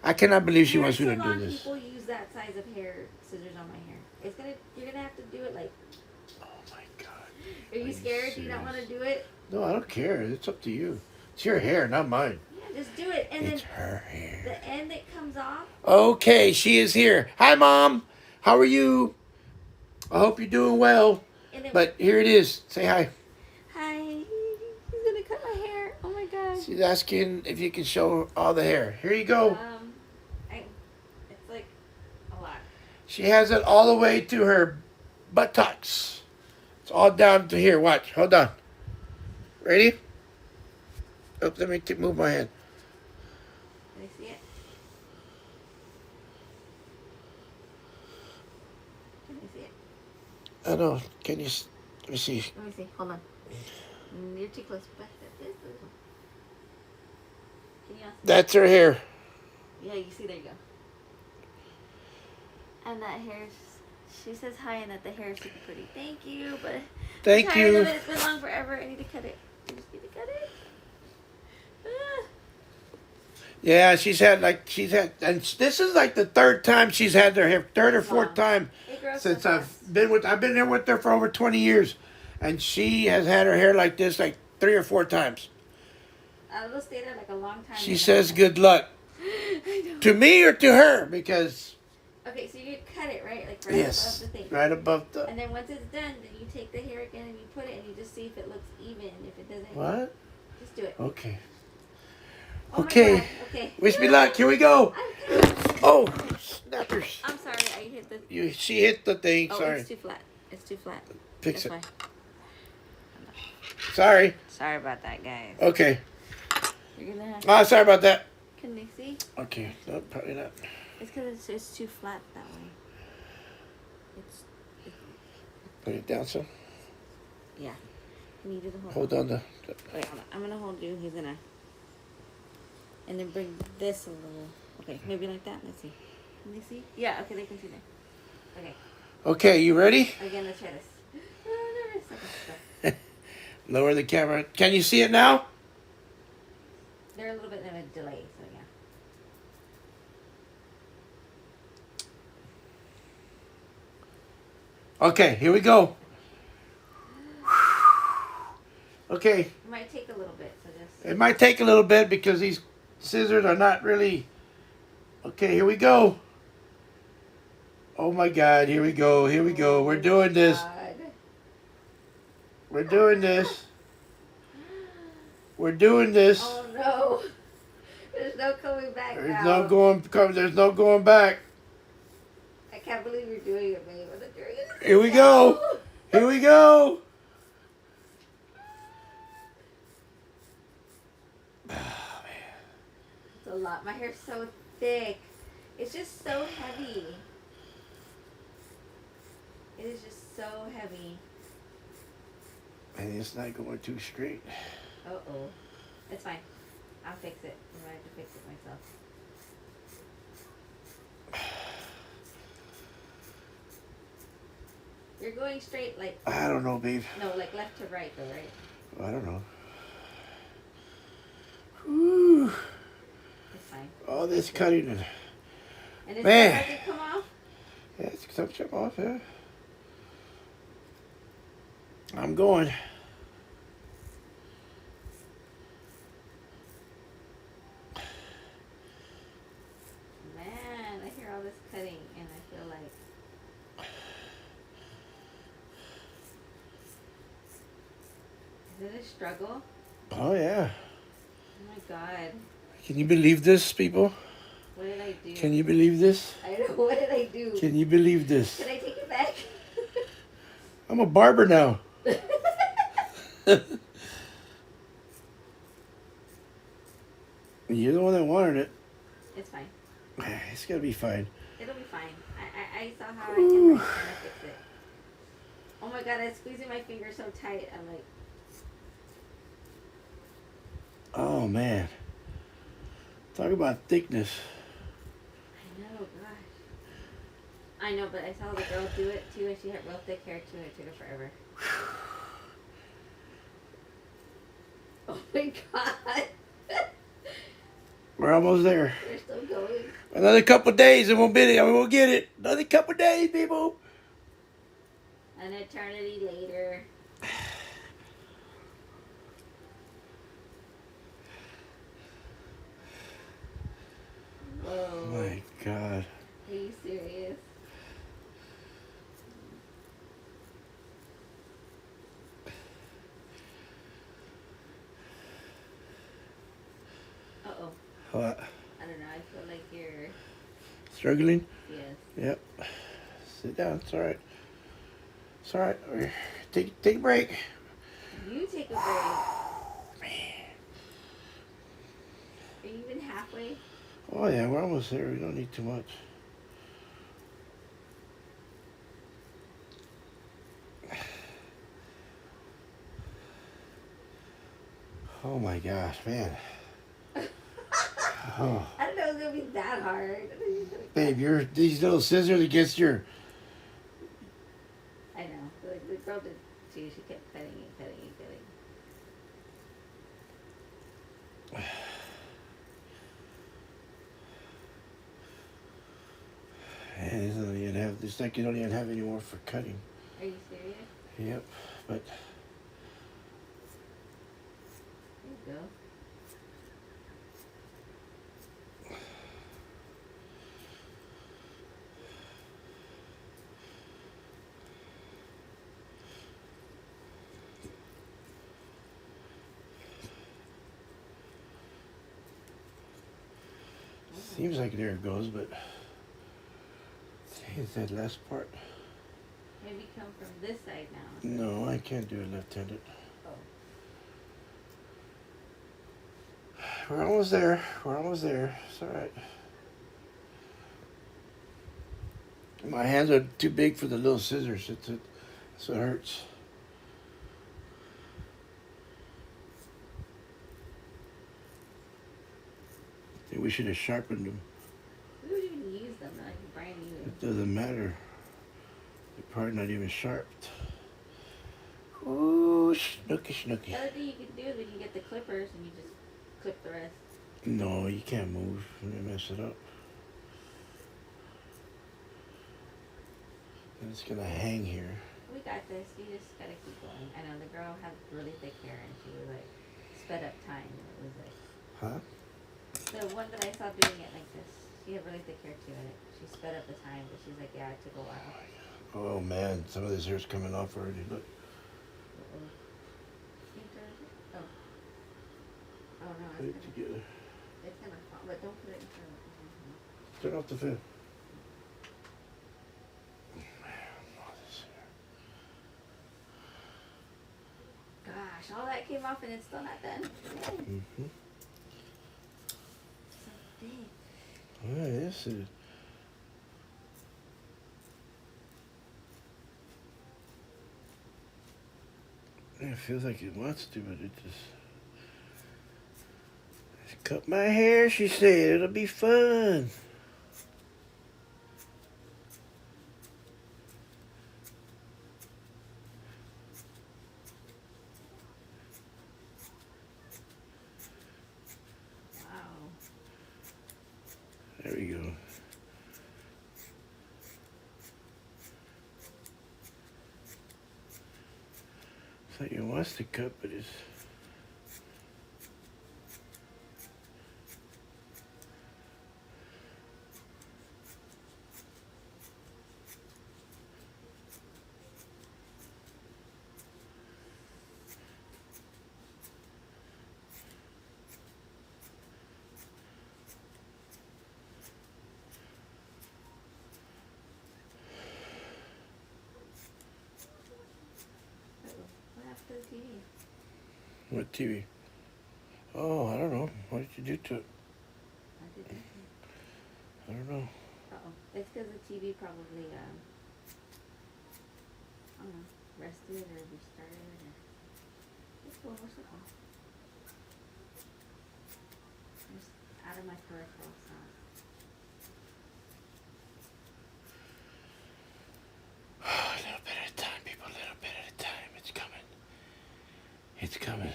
I cannot believe she Hair wants me to do salon this. People use that size of hair scissors on my hair. You're gonna have to do it like. Oh my god. Are you you scared? Do you not want to do it? No, I don't care. It's up to you. It's your hair, not mine. Yeah, just do it. And It's then her hair. the end that comes off. Okay, she is here. Hi, Mom. How are you? I hope you're doing well. And then, But here it is. Say hi. hi. He's gonna cut my hair. Oh my gosh. She's asking if you can show all the hair. Here you go. It's like a lot. She has it all the way to her buttocks. It's all down to here. Watch. Hold on. Ready? Oh, let me move my hand. Can I see it? Can I see it? I know. Can you? Let me see. Let me see. Hold on. You're too close. Back that this. Can you? That's her hair. Yeah, you see. There you go. And that hair's. She says hi and that the hair is super pretty. Thank you, but Thank I'm tired you. of it. It's been long forever. I need to cut it. I just need to cut it. Ah. Yeah, and this is like the third time she's had their hair, third or fourth Wow. time It grows since so I've fast. been here with her for over 20 years, and she has had her hair like this like 3 or 4 times. It'll stay there like a long time. She says good luck I know. to me or to her because Okay, so you cut it right, like right yes, above the thing. right above the And then once it's done, then you take the hair again and you put it and you just see if it looks even. If it doesn't, what? just do it. Okay. Oh my Okay. God, okay. Wish me luck. Here we go. Oh, snappers! I'm sorry, I hit the. She hit the thing. Oh, Sorry. it's too flat. It's too flat. Fix That's it. why. Sorry. Sorry about that, guys. Okay. You're gonna have. Ah, sorry about that. Can they see? Okay. No, probably not. It's because it's too flat that way. It's. Put it down some. Yeah. Can you do the whole? Hold on. Wait, hold on. I'm gonna hold you. He's gonna. And then bring this a little. Okay, maybe like that. Let's see. Can they see? Yeah. Okay, they can see there. Okay. Okay, you ready? Again, let's try this. Oh, nervous. Okay, go. Lower the camera. Can you see it now? They're a little bit of a delay, so yeah. Okay, here we go. Okay, It might take a little bit, so just. it might take a little bit because these scissors are not really. Okay, here we go. Oh my God, here we go. Here we go. We're doing this. God. We're doing this. We're doing this. Oh no. There's no coming back There's now. there's no going back. I can't believe you're doing it, babe. I'm doing it. Here we go. Here we go. It's a lot. My hair's so thick. It's just so heavy. It is just so heavy. And it's not going too straight. Uh-oh. It's fine. I'll fix it. I'm going to have to fix it myself. You're going straight, like, I don't know, babe. no, like left to right, though, right? I don't know. Whew. It's fine. All this cutting and And it's Man. hard to come off? yeah, it's some chip off, yeah. I'm going. Man, I hear all this cutting, and I feel like... Is it a struggle? Oh yeah. Oh my God. Can you believe this, people? What did I do? Can you believe this? I don't know. What did I do? Can you believe this? Can I take it I'm a barber now. You're the one that wanted it. It's fine. It's gonna be fine. It'll be fine. I saw how I can like kind of fix it. Oh my god, I'm squeezing my finger so tight. I'm like, Oh man, talk about thickness. I know, gosh. I know, but I saw the girl do it too, and she had real thick hair too, and it took her forever. Oh my god. We're almost there. We're still going. Another couple days and we'll be it. We'll get it. Another couple days, people. An eternity later. Whoa. My God. Are you serious? Uh-oh. What? I don't know. I feel like you're... Struggling? Yes. Yep. Sit down. It's all right. It's all right. Take a break. You take a break. Man. Are you even halfway? Oh yeah, we're almost there. We don't need too much. Oh my gosh, man. Oh. I don't know it was going to be that hard. Babe, these little scissors against your... I know. Like, the girl did too. She kept cutting and cutting and cutting. Man, it's like you don't even have any more for cutting. Are you serious? Yep, but... There you go. Seems like there it goes, but... Is that last part? Maybe come from this side now. No, I can't do it left-handed. Oh. We're almost there. We're almost there. It's all right. My hands are too big for the little scissors. So it hurts. I think we should have sharpened them. We don't even use them. They're like brand new. It doesn't matter. They're probably not even sharpened. Ooh, snooky. The other thing you can do is we can get the clippers and you just clip the rest. No, you can't move. You mess it up. And it's gonna hang here. We got this. You just gotta keep going. I know the girl had really thick hair and she was like sped up time. It was like Huh? the one that I saw doing it like this. She had really thick hair too, and she sped up the time. But she's like, yeah, it took a while. Oh man, some of this hair's coming off already. Look. Uh-oh. Can you turn it? Oh. Oh no, Put it together. it's gonna fall. But don't put it in front of it. Turn off the fan. Gosh, all that came off and it's still not done. Mm-hmm. So big. Yeah, this is. Yeah, it feels like it wants to, but it just. Cut my hair, she said. It'll be fun. Wow. There we go. It's like it wants to cut, but it's. TV? What TV? Oh, I don't know. What did you do to it? I did that. I don't know. Uh-oh. It's because the TV probably, I don't know, rested or restarted or... It's cool. Where's the call? I'm just out of my peripheral sound. A little bit at a time, people. A little bit at a time. It's coming. It's coming.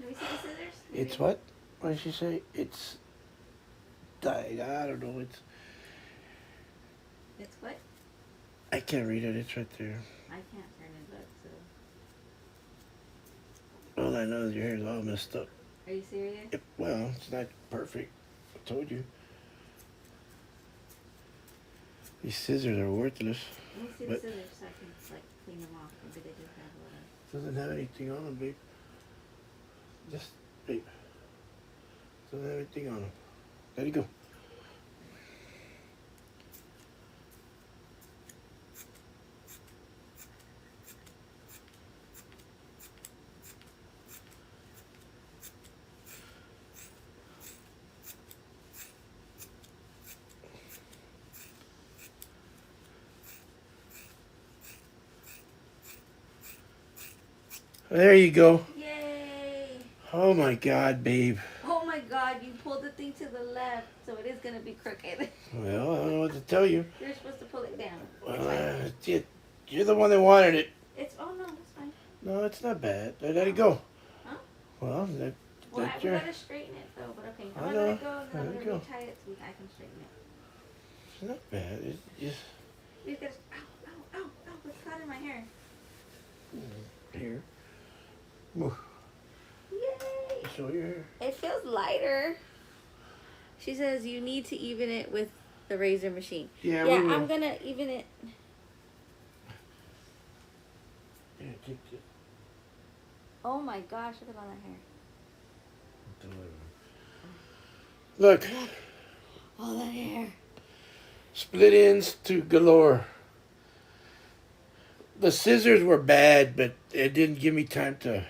Let me see the scissors. It's what? What did she say? It's died. I don't know. It's what? I can't read it. It's right there. I can't turn it up, so... All I know is your hair is all messed up. Are you serious? Well, it's not perfect. I told you. These scissors are worthless. Let me see the But- scissors so I can, like, clean them off. Maybe they just have a little... Doesn't have anything on them, babe. Just, babe. Doesn't have anything on them. Let it go. There you go. Yay! Oh my God, babe. Oh my god, you pulled the thing to the left, so it is gonna be crooked. Well, I don't know what to tell you. You're supposed to pull it down. Well, you're the one that wanted it. It's oh no, it's fine. No, it's not bad. Let it go. Huh? Well, Well, we that's your... gotta straighten it though, but okay. I I'm gonna know. let it go and then I'm Let it gonna go. retie it so I can straighten it. It's not bad. It's just You guys, ow, what's caught in my hair? here. Move. Yay! Show your hair. It feels lighter. She says you need to even it with the razor machine. Yeah, Yeah, we will. I'm gonna even it. Yeah, take it. Oh my gosh, look at all that hair. Look, All that hair. split ends to galore. The scissors were bad, but it didn't give me time to.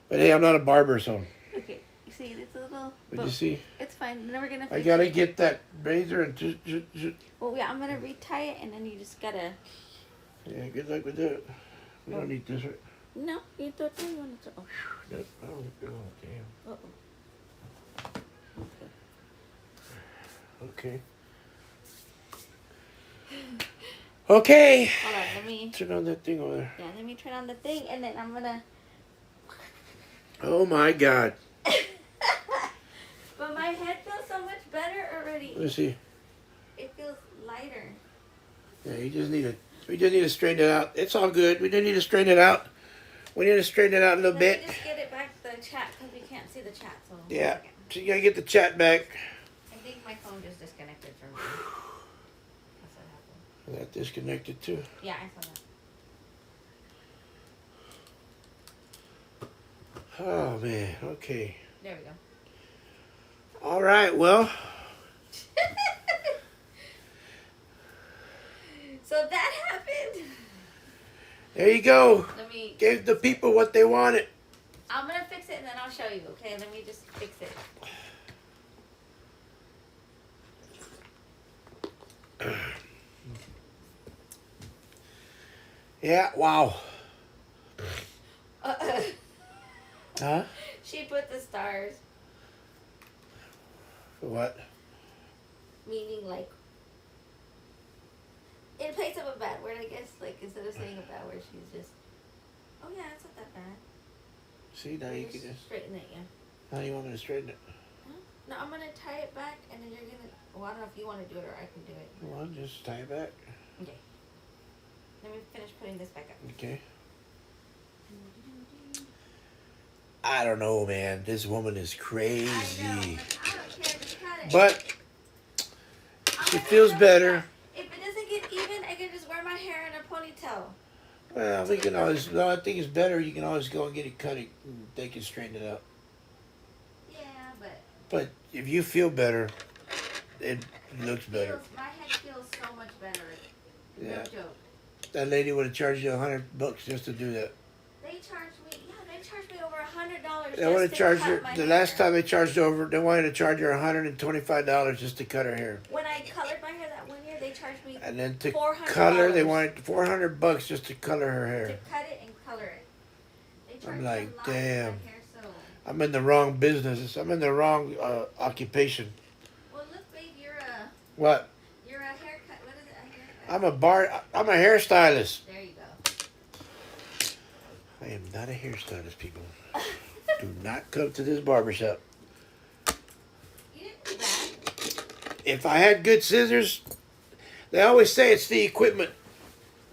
But hey, I'm not a barber, so. Okay, you see, it's a little. But you see, It's fine. Then we're gonna. I fix gotta it. get that razor and just. Well, yeah, I'm gonna retie it, and then you just gotta. Yeah, good luck with that. We don't need this, right? No, you thought you wanted to. Oh, That, oh, damn. uh-oh. Okay. Okay. Hold on, let me. Turn on that thing over there. Yeah, let me turn on the thing, and then I'm gonna. Oh my God. But my head feels so much better already. Let's see. It feels lighter. Yeah, we just need to straighten it out. It's all good. We do need to straighten it out. We need to straighten it out a little Let bit. me just get it back to the chat because we can't see the chat. So Yeah. So you gotta get the chat back. I think my phone just disconnected from me. That's what happened. That disconnected too. Yeah, I saw that. Oh man. Okay. There we go. All right. Well. So that happened. There you go. Let me. Gave the people what they wanted. I'm gonna fix it and then I'll show you. Okay, let me just fix it. Yeah. Wow. Uh, Huh? she put the stars, What? meaning like. In place of a bad word, I guess. Like instead of saying a bad word, she's just. Oh yeah, it's not that bad. See now you can just. Straighten it, yeah. How you want me to straighten it? Huh? No, I'm gonna tie it back, and then you're gonna. Well, I don't know if you want to do it or I can do it. Well, just tie it back. Okay. Let me finish putting this back up. Okay. I don't know, man. This woman is crazy. I know. I don't care. Just cut it. But I'm she gonna feels do it. better. If it doesn't get even, I can just wear my hair in a ponytail. Well, we can always. No, I think it's better. You can always go and get it cut. They can straighten it out. Yeah, but But if you feel better, it looks better. my head feels so much better. No Yeah. joke. that lady would have charged you $100 just to do that. They charged me. Yeah, they charged me over $100 They would have just to charged cut her. my The hair. last time they charged over, they wanted to charge her $125 just to cut her hair. When I colored my hair that 1 year, they charged me And then to $400 color, they wanted $400 just to color her to hair. cut it and color it. They charged I'm me a like, lot for damn. my hair, so. I'm in the wrong business. I'm in the wrong occupation. Well, look, babe, you're What? a haircut. What is it? A haircut? I'm a hairstylist. There you go. I am not a hairstylist, people. Do not come to this barbershop. You didn't do that. If I had good scissors, they always say it's the equipment.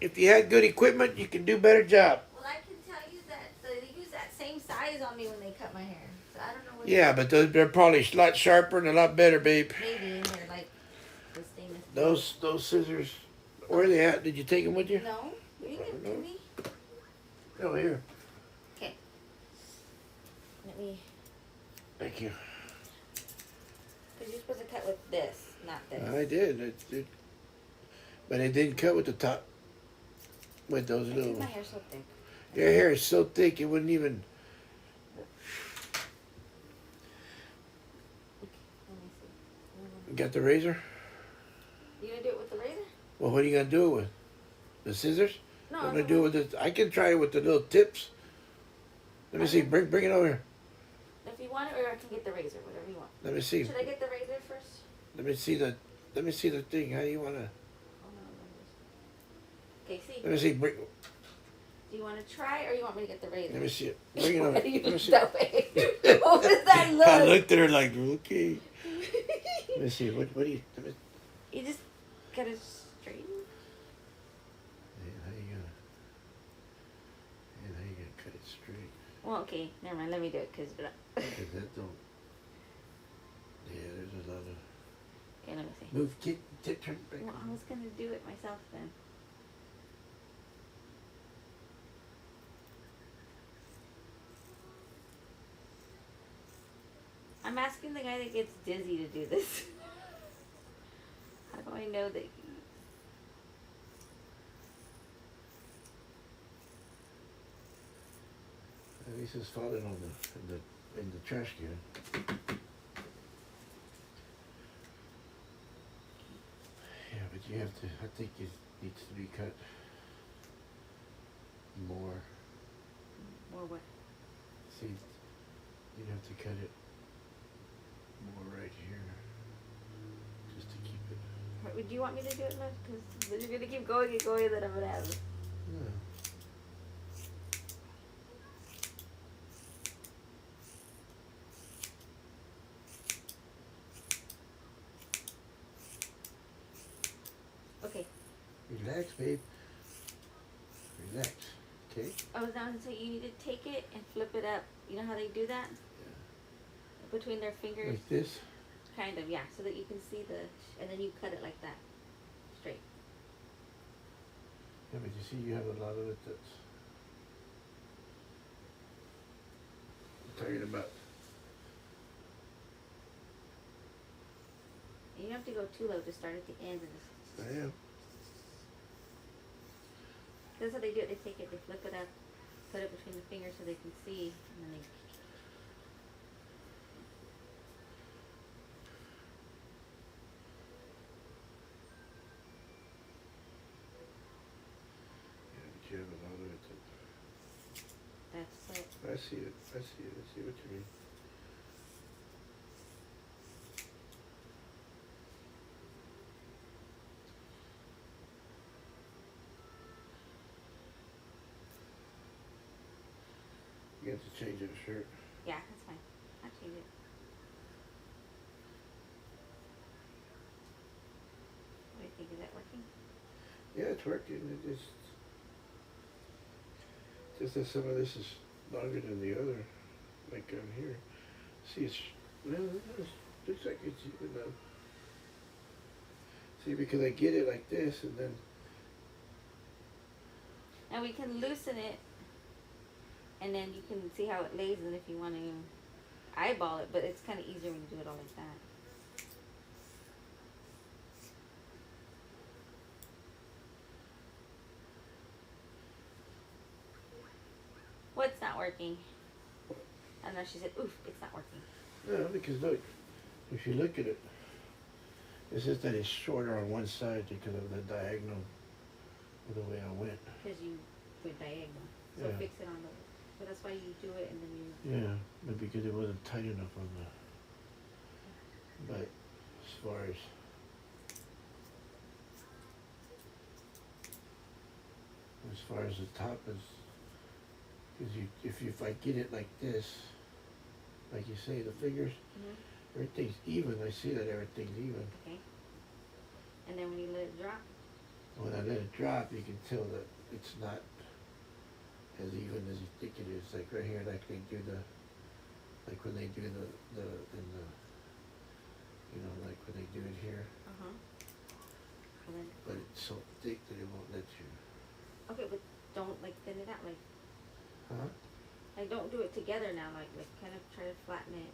If you had good equipment, you can do a better job. Well, I can tell you that they use that same size on me when they cut my hair. So I don't know what. Yeah, but they're probably a lot sharper and a lot better, babe. Maybe they're like the stainless steel. Those scissors, where are they at? Did you take them with you? No, you didn't give them to me. Oh, here. Okay. Let me. Thank you. Because you're supposed to cut with this, not this. I did. But it didn't cut with the top. With those I little. think my hair's so thick. Your hair is so thick, it wouldn't even. Let me see. You got the razor? You gonna do it with the razor? Well, what are you gonna do it with? The scissors? No, I'm I'm gonna do it with the. I can try it with the little tips. Let me see. Bring it over here. If you want it, or I can get the razor, whatever you want. Let me see. Should I get the razor first? Let me see the. Let me see the thing. How do you wanna? Oh, no. Okay, see. Let me see. Bring. Do you want to try, or you want me to get the razor? Let me see it. Bring it over. Why do you Let me look see. that way? What was that look? I looked at her like, okay. Let me see. What do you? Let me, You just gotta straighten. how you gonna? And how you gonna cut it straight? Well, okay, never mind. Let me do it, cause. Cause that don't. Yeah, there's a lot of. Okay, let me see. Move, tip, turn back. Well, I was gonna do it myself then. I'm asking the guy that gets dizzy to do this. How do I know that he... At least it's falling on in the trash can. Yeah, but you have to. I think it needs to be cut more. Or what? See, you have to cut it more right here, just to keep it. Would you want me to do it, love? Because you're gonna keep going and going, then I'm gonna have it. No. Okay. Relax, babe. Relax. Okay. I was down to say you need to take it and flip it up. You know how they do that? Between their fingers. Like this. Kind of, yeah. So that you can see the, and then you cut it like that. Straight. Yeah, but you see, you have a lot of it that's. I'm talking about. And you don't have to go too low. Just start at the end and just. I am. That's how they do it. They take it, they flip it up, put it between the fingers so they can see, and then they. Yeah, but you have a lot of it that. That's it. I see it. I see it. I see what you mean. You have to change that shirt. Yeah, that's fine. I'll change it. What do you think? Is that working? Yeah, it's working. It just that some of this is longer than the other, like on here. See, it's no, looks like it's even though. See, because I get it like this, and then And we can loosen it, and then you can see how it lays, and if you want to eyeball it, but it's kind of easier when you do it all like that. it's not working. And then she said, oof, it's not working. Yeah, because look, if you look at it, it's just that it's shorter on one side because of the diagonal of the way I went. Because you went diagonal. So Yeah. fix it on the, but that's why you do it and then you. Yeah, but because it wasn't tight enough on the. But as far as the top is, because if I get it like this, like you say, the figures, everything's even. I see that everything's even. Okay. And then when you let it drop. When I let it drop, you can tell that it's not as even as you think it is. Like right here, like they do the, like when they do the in the, you know, like when they do it here. But it's so thick that it won't let you. Okay, but don't like thin it out, like. Huh? Like don't do it together now, like kind of try to flatten it.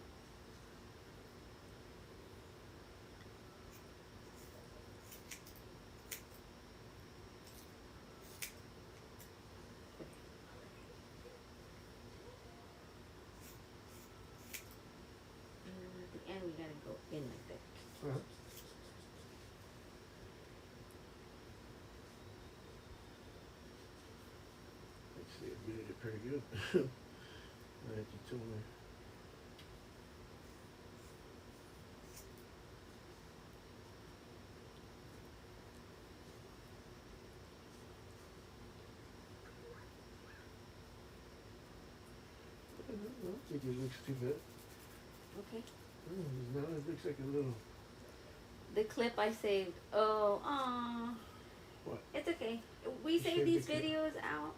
At the end we gotta go in like that. Uh-huh. Actually, it really did pretty good. Like you told me. I don't think it looks too bad. Okay. Now it looks like a little. The clip I saved. Oh, What? it's okay. We You save saved these the clip? videos out,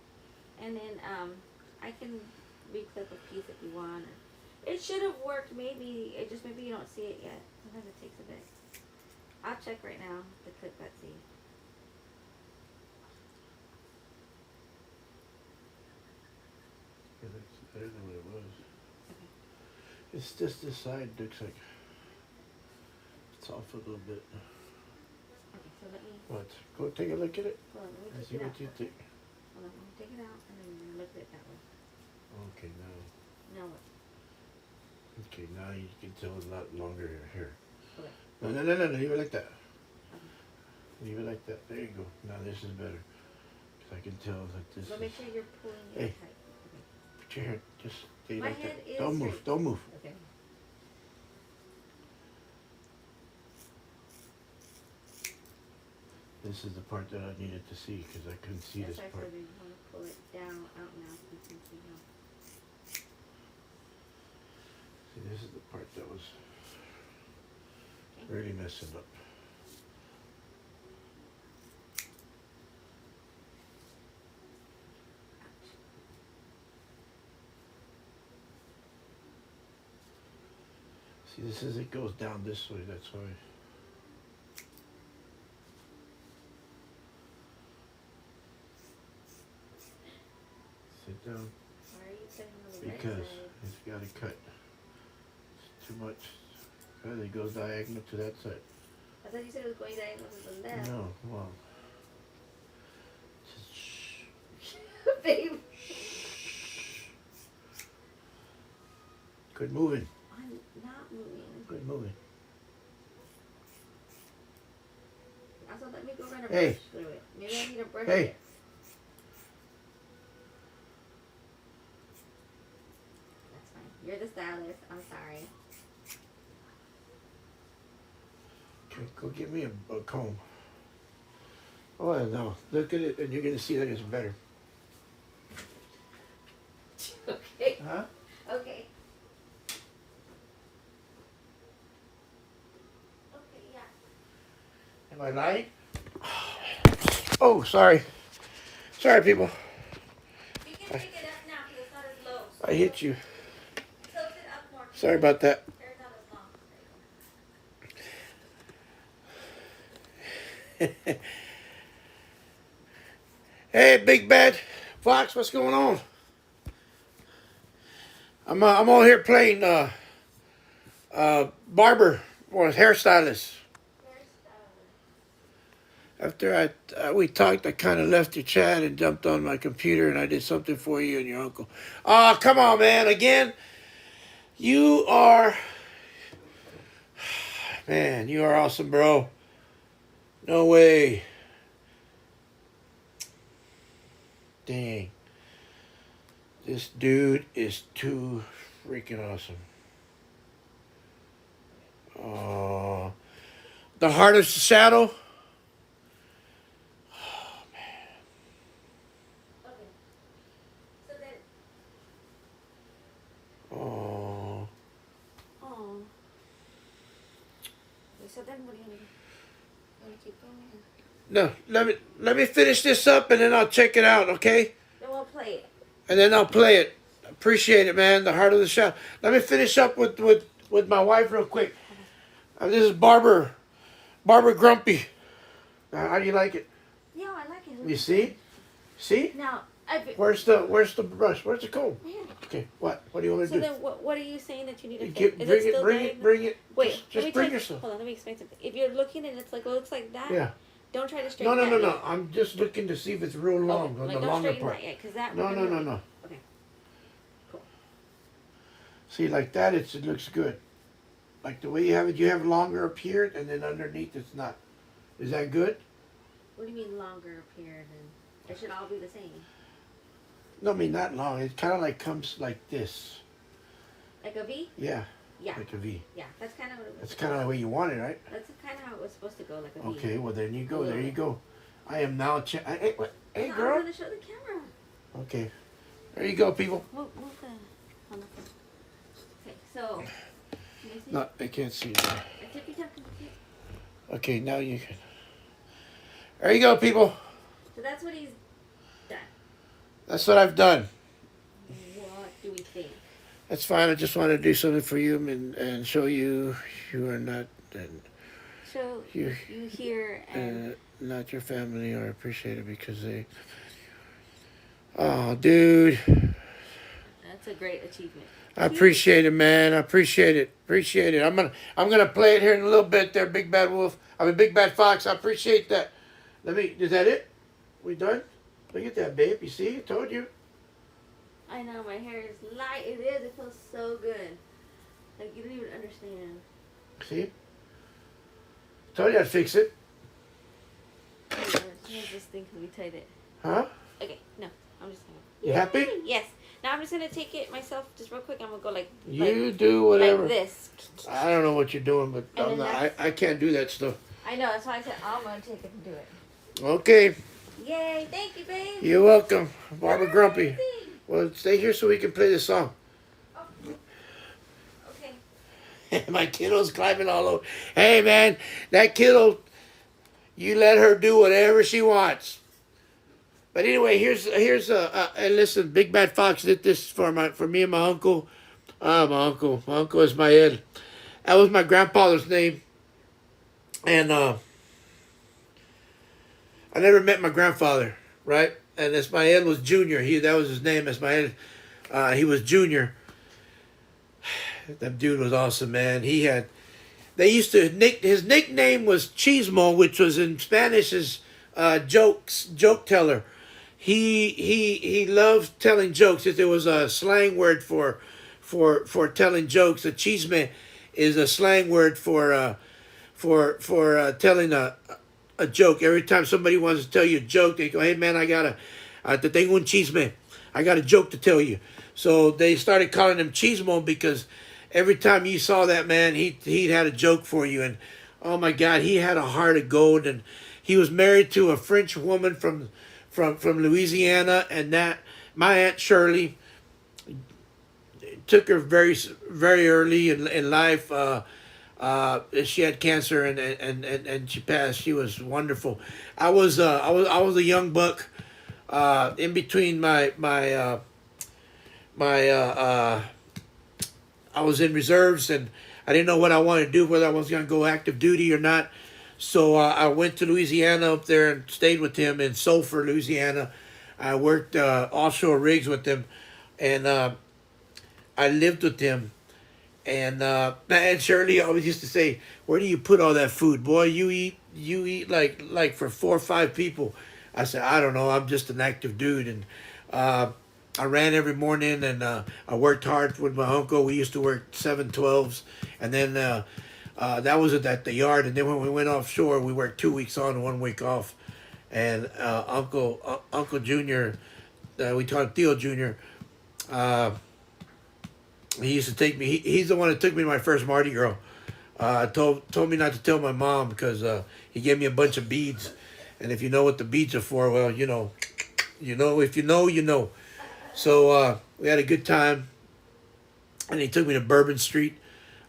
and then I can reclip a piece if you want. It should have worked. Maybe maybe you don't see it yet. Sometimes it takes a bit. I'll check right now the clip got saved. It looks better than what it was. Okay. It's just this side looks like it's off a little bit. Okay, so let me. What? Go take a look at it Hold on, let me and take see it what out. you think. Hold on, let me take it out and then look at it that way. Okay, now. Now what? Okay, now you can tell a lot longer here. Okay. No, leave it like that. Leave it like that. There you go. Now this is better. Because I can tell that this So is... make sure you're pulling it Hey. tight. Put your hair, just stay My like head that. is Don't move, straight. don't move. Okay. This is the part that I needed to see because I couldn't see That's this why I part. said we want to pull it down, out now, so you can see how. See, this is the part that was Okay. really messing up. See, this is, it goes down this way, that's why. Sit down, Why are you cutting on the right because side? it's got to cut. It's too much. Because it goes diagonal to that side. I thought you said it was going diagonal to the left. No, well. Just shh. Babe. Quit moving. I'm not moving. Quit moving. Also, let me go run a Hey. brush through it. Maybe I need a brush Hey. it. That's fine. You're the stylist. I'm sorry. Okay, go get me a comb. Oh, no. Look at it, and you're going to see that it's better. Okay. Huh? Okay. Okay, yeah. Am I lying? Oh, sorry. Sorry, people. You can pick it up now because it's not as low. I hit you. Tilt it up more. Sorry about that. Hair's not as long. There you go. Hey, Big Bad Fox, what's going on? I'm all here playing barber or hairstylist. After we talked, I kind of left your chat and jumped on my computer and I did something for you and your uncle. Oh, come on, man! Again, you are, man, you are awesome, bro. No way. Dang. This dude is too freaking awesome. Oh, the heart of the shadow. Okay. So then. Oh. Oh. Okay, so then what are you gonna do? You wanna keep going? No, let me finish this up and then I'll check it out, okay? Then we'll play it. And then I'll play it. Appreciate it, man. The heart of the shadow. Let me finish up with my wife real quick. This is Barbara Grumpy. How do you like it? Yeah, I like it. You see? See? Now, Where's the brush? Where's the comb? yeah. Okay, what? What do you want me So to do? then, what are you saying that you need to Get, fix? Is bring it it, still bring dying? it, bring it. Wait, Just let me bring tell- yourself. Hold on, let me explain something. If you're looking and it's like looks like that, Yeah. don't try to No, straighten no, that no, yet. no. I'm just looking to see if it's real long Okay, on like the don't longer straighten part. that yet, because that. No, we're no, gonna- no, no. Okay. Cool. See, like that, it looks good. Like the way you have it, you have longer up here, and then underneath it's not. Is that good? What do you mean longer up here? Then it should all be the same. No, I mean not long. It kind of like comes like this. Like a V? Yeah, Yeah. like a V. Yeah, that's kind of what it was. That's kind of the way you want it, right? That's kind of how it was supposed to go, like a V. Okay, well then you A go. little There you bit. go. I am now. Hey, what? Hey, No, girl. I'm gonna show the camera. Okay. There you go, people. Move the. On the phone. Okay, so. Can you see? No, I can't see it. I tippy tap. Can you see it? Okay, now you can. There you go, people. So that's what he's done. That's what I've done. What do we think? That's fine. I just wanted to do something for you and show you you are not So You- you hear and not your family are appreciated because they. Oh, dude. that's a great achievement. I appreciate it, man. I appreciate it. Appreciate it. I'm gonna play it here in a little bit. There, Big Bad Wolf. I mean, Big Bad Fox. I appreciate that. Is that it? We done? Look at that, babe. You see? I told you. I know my hair is light. It is. It feels so good. Like you don't even understand. See? Told you I'd fix it. Here's this thing. Can we tight it? Huh? Okay. No, I'm just gonna. You happy? Yay! Yes. Now I'm just gonna take it myself, just real quick. I'm gonna go like You do whatever. like this. I don't know what you're doing, but And I'm then not, I can't do that stuff. I know. That's why I said I'm gonna take it and do it. Okay. Yay! Thank you, babe. You're welcome. Barbara Grumpy. Amazing. Well, stay here so we can play this song. Okay. My kiddo's climbing all over. Hey, man, that kiddo, you let her do whatever she wants. But anyway, here's and listen, Big Bad Fox did this for me and my uncle. My uncle is my Ed. That was my grandfather's name, and I never met my grandfather, right? And Ismael was Junior. That was his name, Ismael. He was Junior. That dude was awesome, man. They used to his nickname was Chismo, which was in Spanish is joke teller. He loved telling jokes. If there was a slang word for telling jokes, a chisme is a slang word for telling a joke. Every time somebody wants to tell you a joke, they go, "Hey man, te tengo un chisme. I got a joke to tell you." So they started calling him Chismo because every time you saw that man, he had a joke for you. And oh my God, he had a heart of gold. And he was married to a French woman from Louisiana, and that my Aunt Shirley took her very very early in life. She had cancer and she passed. She was wonderful. I was a young buck in between I was in reserves and I didn't know what I wanted to do, whether I was going to go active duty or not. So I went to Louisiana up there and stayed with him in Sulphur, Louisiana. I worked offshore rigs with him, and I lived with him. And Shirley always used to say, "Where do you put all that food, boy? You you eat like for 4 or 5 people. I said, I don't know. I'm just an active dude, and I ran every morning, and I worked hard with my uncle. We used to work 7/12s, and then that was at the yard. And then when we went offshore, we worked 2 weeks on, 1 week off. And Uncle Junior, we call him Theo Junior. Uh, he used to take me. He's the one that took me to my first Mardi Gras. Told me not to tell my mom because he gave me a bunch of beads, and if you know what the beads are for, well, if you know, you know. So we had a good time, and he took me to Bourbon Street.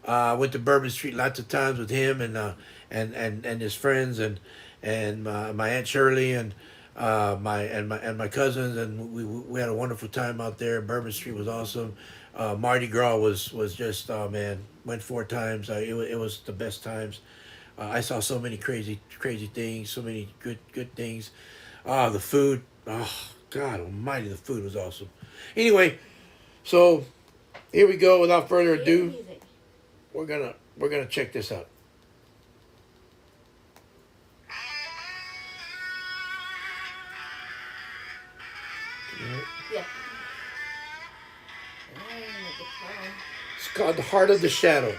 I went to Bourbon Street lots of times with him and his friends and my aunt Shirley and my cousins, and we had a wonderful time out there. Bourbon Street was awesome. Mardi Gras was just, oh man, went 4 times. It was the best times. I saw so many crazy things, so many good things. The food, oh God Almighty, the food was awesome. Anyway, so here we go. Without further ado, Music. we're gonna check this out. Yeah. The guitar. It's called "The Heart of the Shadow."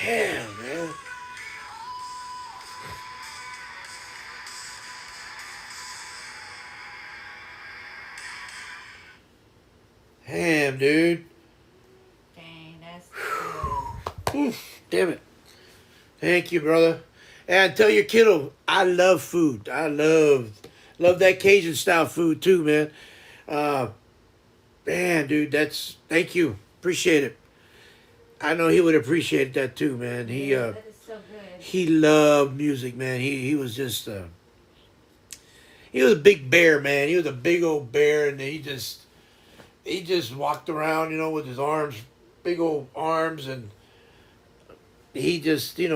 Yeah, man. Damn, dude. Dang, that's good. Damn it. Thank you, brother. And tell your kiddo, I love food. I love that Cajun style food too, man. Uh, man, dude, thank you. Appreciate it. I know he would appreciate that too, man. Yeah, that is so good. He loved music, man. He was just he was a big bear, man. He was a big old bear, and he just walked around, with his arms, big old arms, and he just, he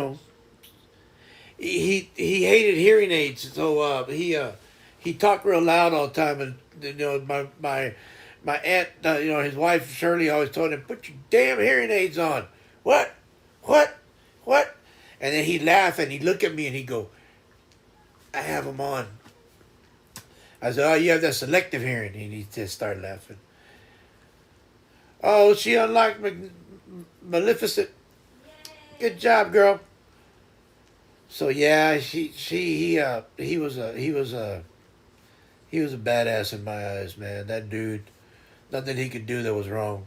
hated hearing aids, so he talked real loud all the time, and my aunt, his wife Shirley always told him, "Put your damn hearing aids on." What? What? What? And then he'd laugh and he'd look at me and he'd go, "I have them on." I said, "Oh, you have that selective hearing," and he just started laughing. Oh, she unlocked Maleficent. Good job, girl. So yeah, he was a badass in my eyes, man. That dude, nothing he could do that was wrong.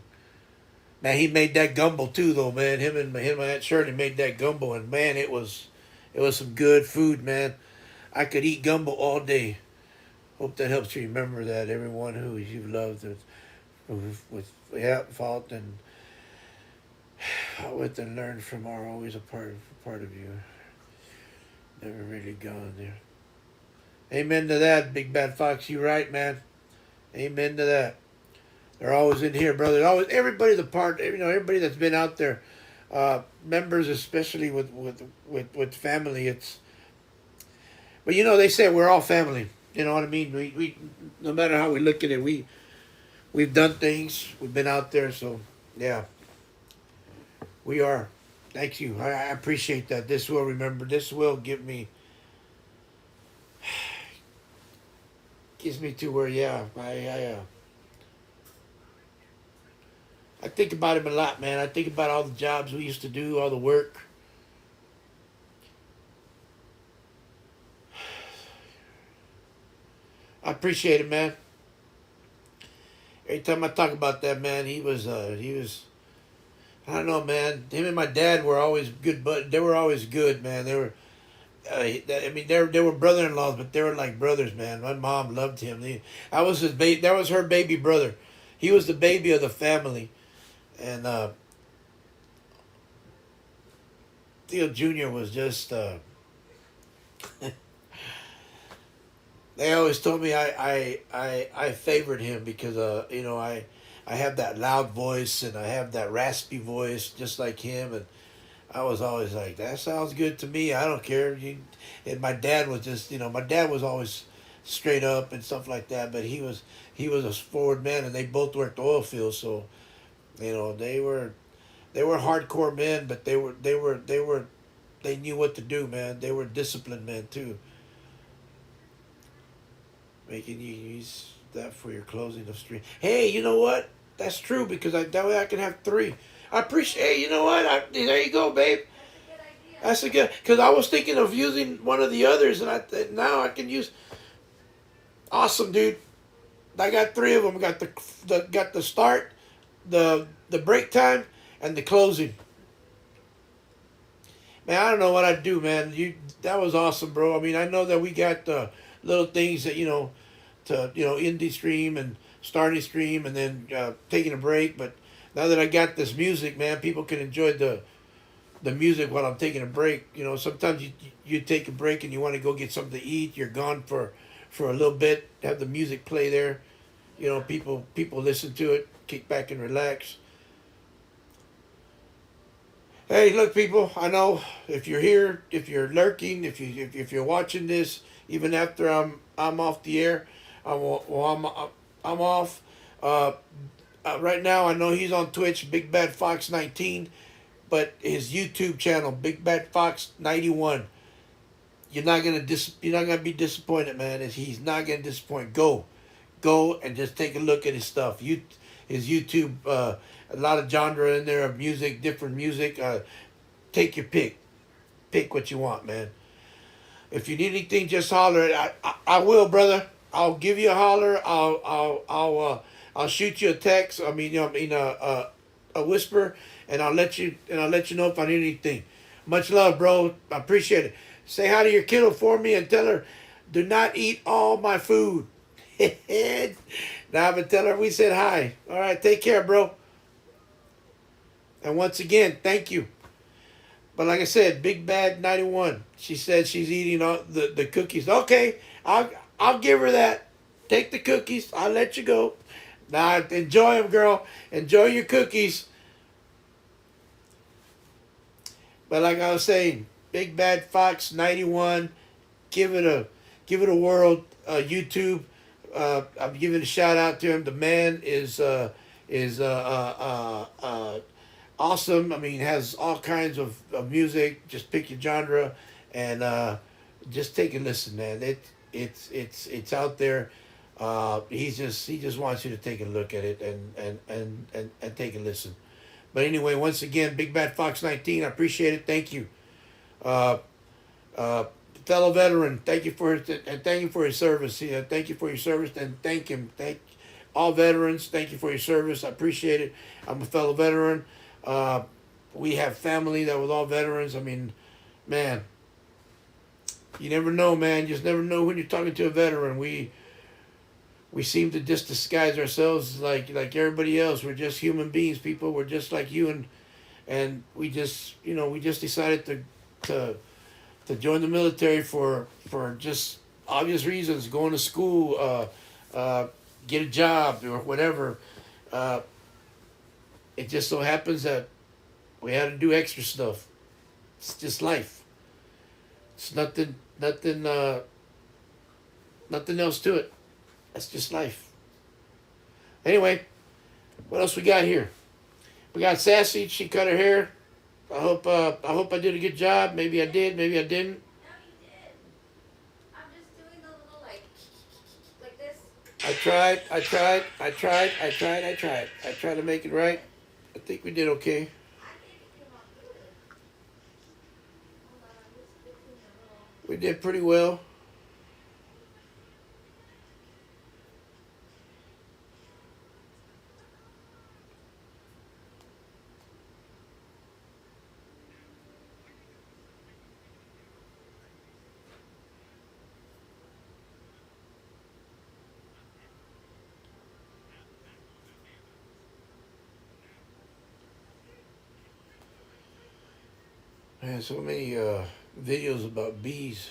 Man, he made that gumbo too, though, man. Him and Aunt Shirley made that gumbo, and man, it was some good food, man. I could eat gumbo all day. Hope that helps you remember that everyone who you've loved with fault and with and learned from are always a part of you. Never really gone there. Amen to that, Big Bad Fox. You right, man. Amen to that. They're always in here, brother. Always everybody's a part. Everybody that's been out there, members especially with family. But they say we're all family. You know what I mean? We no matter how we look at it, we've done things. We've been out there, so yeah, we are. Thank you. I appreciate that. This will remember. This will gives me to where I think about him a lot, man. I think about all the jobs we used to do, all the work. I appreciate it, man. Every time I talk about that, man, he was I don't know, man. Him and my dad were always good, but they were always good, man. They were, they were brother-in-laws, but they were like brothers, man. My mom loved him. I was his baby. That was her baby brother. He was the baby of the family, and Theo Jr. was just. They always told me I favored him because I have that loud voice and I have that raspy voice just like him, and I was always like, that sounds good to me. I don't care. And my dad was just my dad was always straight up and stuff like that, but he was a forward man, and they both worked oil fields, so they were hardcore men, but they knew what to do, man. They were disciplined men too. Making you use that for your closing of stream. Hey, you know what? That's true because that way I can have 3. I appreciate. Hey, you know what? There you go, babe. That's a good. Because I was thinking of using one of the others, and now I can use. Awesome, dude. I got 3 of them. Got the start, the break time, and the closing. Man, I don't know what I'd do, man. That was awesome, bro. I mean, I know that we got little things that to indie stream and starting stream and then taking a break. But now that I got this music, man, people can enjoy the music while I'm taking a break. Sometimes you take a break and you want to go get something to eat. You're gone for a little bit. Have the music play there. People listen to it, kick back and relax. Hey, look, people. I know if you're here, if you're lurking, if you're watching this, even after I'm off the air, I'm off. Right now, I know he's on Twitch, Big Bad Fox 19, but his YouTube channel, Big Bad Fox 91. You're not gonna be disappointed, man. He's not gonna disappoint. Go and just take a look at his stuff. His YouTube, a lot of genre in there of music, different music. Take your pick. Pick what you want, man. If you need anything, just holler. I will, brother. I'll give you a holler. I'll shoot you a text. A whisper, and I'll let you know if I need anything. Much love, bro. I appreciate it. Say hi to your kiddo for me and tell her, do not eat all my food. Now, but tell her we said hi. All right, take care, bro. And once again, thank you. But like I said, Big Bad 91. She said she's eating all the cookies. Okay, I'll give her that. Take the cookies. I'll let you go. Now enjoy them, girl. Enjoy your cookies. But like I was saying, Big Bad Fox 91. Give it a whirl. YouTube. I'm giving a shout out to him. The man is awesome. I mean, has all kinds of music. Just pick your genre and just take a listen, man. It's out there. He just wants you to take a look at it and take a listen. But anyway, once again, Big Bad Fox 19. I appreciate it. Thank you, uh, uh, fellow veteran. Thank you for and thank you for his service. Yeah, thank you for your service and thank him. Thank all veterans. Thank you for your service. I appreciate it. I'm a fellow veteran. Uh, we have family that was all veterans. I mean, man, you never know, man. You just never know when you're talking to a veteran. We seem to just disguise ourselves like everybody else. We're just human beings, people. We're just like you, and we just decided to join the military for just obvious reasons. Going to school, get a job or whatever. It just so happens that we had to do extra stuff. It's just life. It's nothing else to it. That's just life. Anyway, what else we got here? We got Sassy. She cut her hair. I hope I did a good job. Maybe I did. Maybe I didn't. No, you did. I'm just doing a little like this. I tried to make it right. I think we did okay. I think it came out good. Hold on, I'm just fixing a little. We did pretty well. Man, so many videos about bees.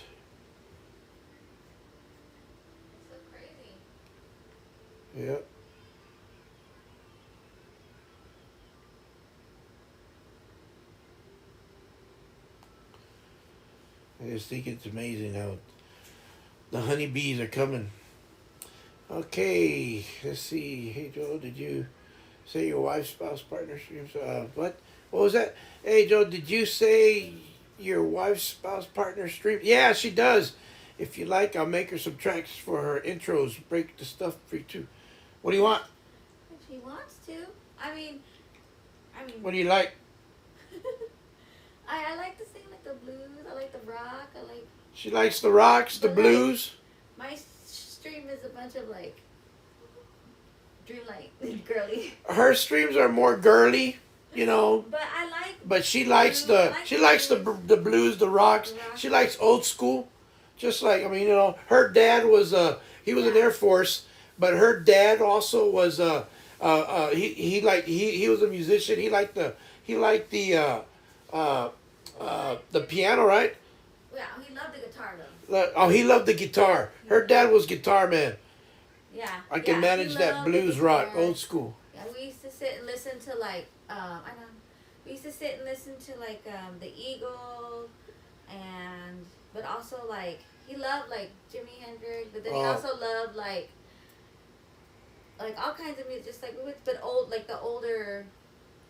It's so crazy. Yeah. I just think it's amazing how the honeybees are coming. Okay, let's see. Hey Joe, did you say your wife's spouse partner streams? What? What was that? Hey Joe, did you say your wife's spouse partner stream? Yeah, she does. If you like, I'll make her some tracks for her intros. Break the stuff for you too. What do you want? If he wants to. I mean. What do you like? I like to sing like the blues. I like the rock. I like. She likes the rocks, the But, blues. My stream is a bunch of like. Dreamlight girly. Her streams are more girly, you know. But I like. But she likes blues. I the like she likes the blues. the blues, the rocks. The rock. She likes old school. Just like I mean, you know, her dad was he was in Air Force, but her dad also was he was a musician. He liked the piano, right? Yeah, he loved the guitar though. Oh, he loved the guitar. Her dad was guitar man. Yeah. I can yeah, manage he that loved the blues rock, guitar. old school. Yeah, we used to sit and listen to like I know. We used to sit and listen to like the Eagles, but also like he loved like Jimi Hendrix, but then he also loved like all kinds of music, just like but old like the older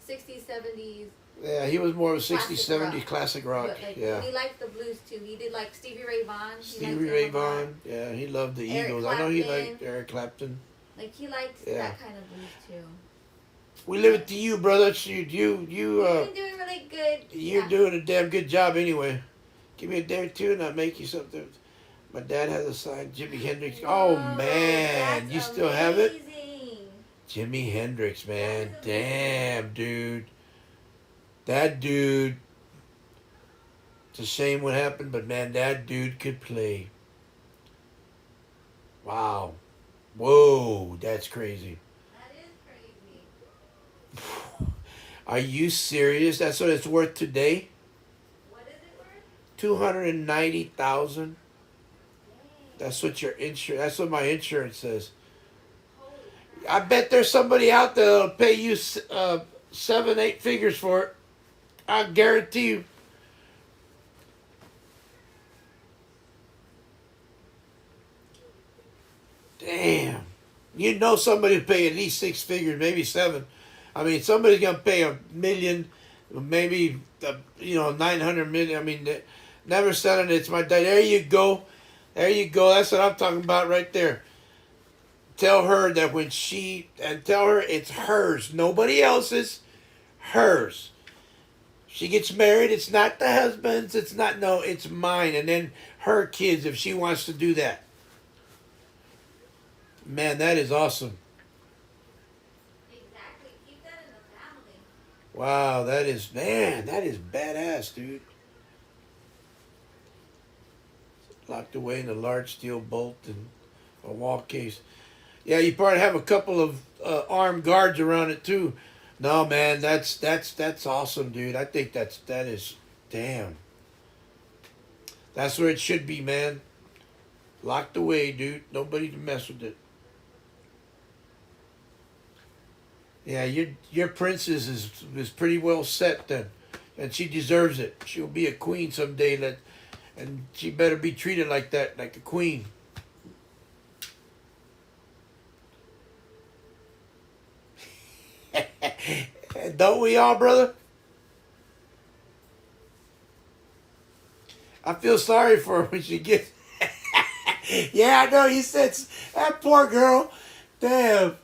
60s, 70s. Yeah, he was more of a 60s, Classic 70s rock. classic rock. But, like, Yeah. He liked the blues too. He did like Stevie Ray Vaughan. Stevie Ray Vaughan. Yeah, he loved the Eric Eagles. I know he Clapton. liked Eric Clapton. Like he liked Yeah. that kind of blues too. We live it to you, brother. You You've been doing really good. you're Yeah. doing a damn good job anyway. Give me a day or two and I'll make you something. My dad has a signed Jimi Hendrix. Oh Whoa, man, that's you still have it? amazing. Jimi Hendrix, man. That is Damn, dude. That dude. It's a shame what happened, but man, that dude could play. Wow. Whoa, that's crazy. That is crazy. Are you serious? That's what it's worth today? 290,000. That's what your insurance. That's what my insurance says. I bet there's somebody out there that'll pay you 7, 8 figures for it. I guarantee you. Damn. You know somebody's pay at least 6 figures, maybe 7. I mean, somebody's gonna pay $1 million, maybe 900 million. I mean, never selling it's my day. There you go. There you go. That's what I'm talking about right there. Tell her that tell her it's hers, nobody else's, hers. She gets married, it's not the husband's, it's mine, and then her kids if she wants to do that. Man, that is awesome. Exactly. Keep that in the family. Wow, that is badass, dude. Locked away in a large steel bolt and a wall case. Yeah, you probably have a couple of armed guards around it too. No, man, that's awesome, dude. I think that is damn. That's where it should be, man. Locked away, dude. Nobody to mess with it. Yeah, your princess is pretty well set then, and she deserves it. She'll be a queen someday. And she better be treated like that, like a queen. Don't we all, brother? I feel sorry for her when she gets. Yeah, I know. You said that poor girl. Damn.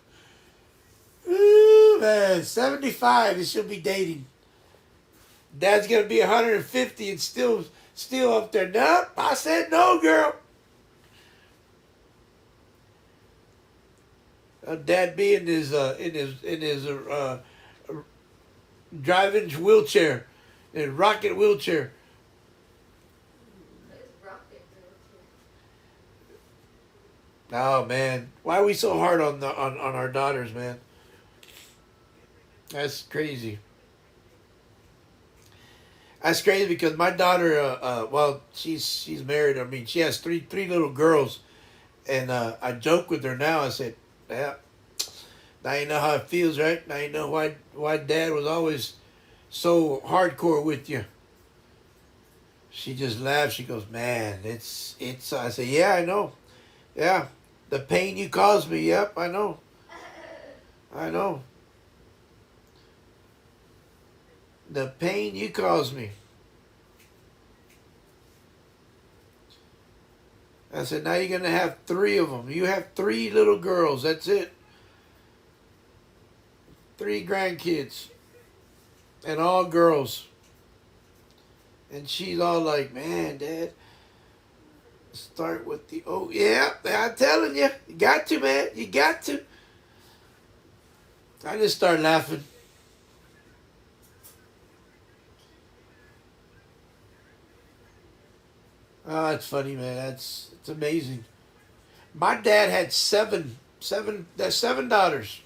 Ooh, man, 75 and she'll be dating. Dad's gonna be 150 and still up there. Nope, I said no, girl. Dad be in his driving wheelchair, in rocket wheelchair. Oh man, why are we so hard on our daughters, man? That's crazy. That's crazy because my daughter, well, she's married. I mean, she has three little girls, and I joke with her now. I said, "Yeah, now you know how it feels, right? Now you know why Dad was always so hardcore with you." She just laughs. She goes, "Man, it's." I say, "Yeah, I know. Yeah, the pain you caused me. Yep, I know. I know. The pain you caused me." I said, now you're going to have 3 of them. You have 3 little girls. That's it. 3 grandkids. And all girls. And she's all like, man, Dad, start with the, oh, yeah, I'm telling you. You got to, man. You got to. I just start laughing. Oh, that's funny, man. It's amazing. My dad had seven daughters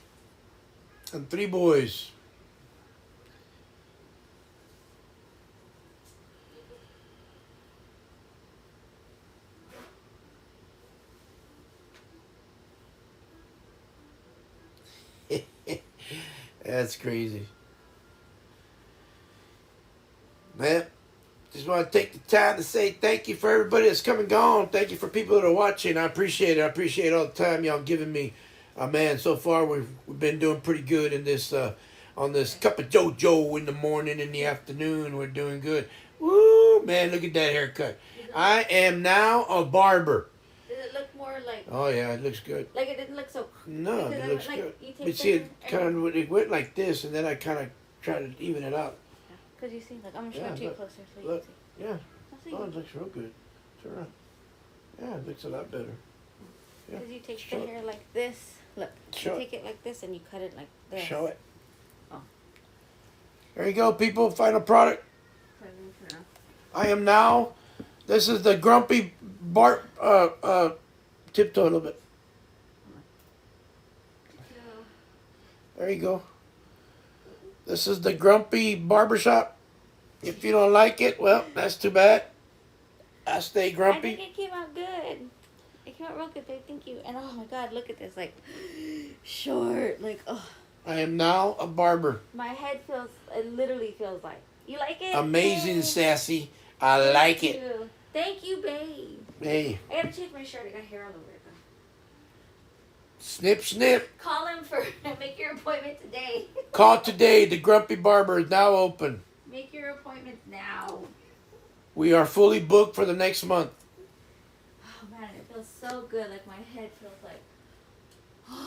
and 3 boys. That's crazy. Man, just want to take the time to say thank you for everybody that's come and gone. Thank you for people that are watching. I appreciate it. I appreciate all the time y'all giving me. Man, so far we've been doing pretty good in this on this cup of JoeJoe in the morning, in the afternoon. We're doing good. Woo, man, look at that haircut. I am now a barber. Does it look more like? Oh yeah, it looks good. Like it didn't look so. No, it looks like, good. You take But see, it went like this, and then I kind of tried to even it out. Because you see, like, I'm going to show it to you closer so you Look, can see. yeah. I'll see. Oh, it looks real good. Turn around. Yeah, it looks a lot better. Yeah. Because you take Show the it. hair like this. Look, Show you it. take it like this and you cut it like this. Show it. Oh. There you go, people. Final product. I am now. This is the grumpy Bart. Tiptoe a little bit. There you go. This is the grumpy barbershop. If you don't like it, well, that's too bad. I stay I grumpy. think it came out good. It came out real good, babe. Thank you. And oh my God, look at this. Like, short. Like, oh. I am now a barber. My head feels, it literally feels like. You like it? Amazing, Yay. sassy. I like it. You. Thank you, babe. Hey, I gotta change my shirt. I got hair all over it. snip, snip. Call him for, make your appointment today. Call today. The Grumpy Barber is now open. Make your appointment now. We are fully booked for the next month. Oh man, it feels so good. Like my head feels like.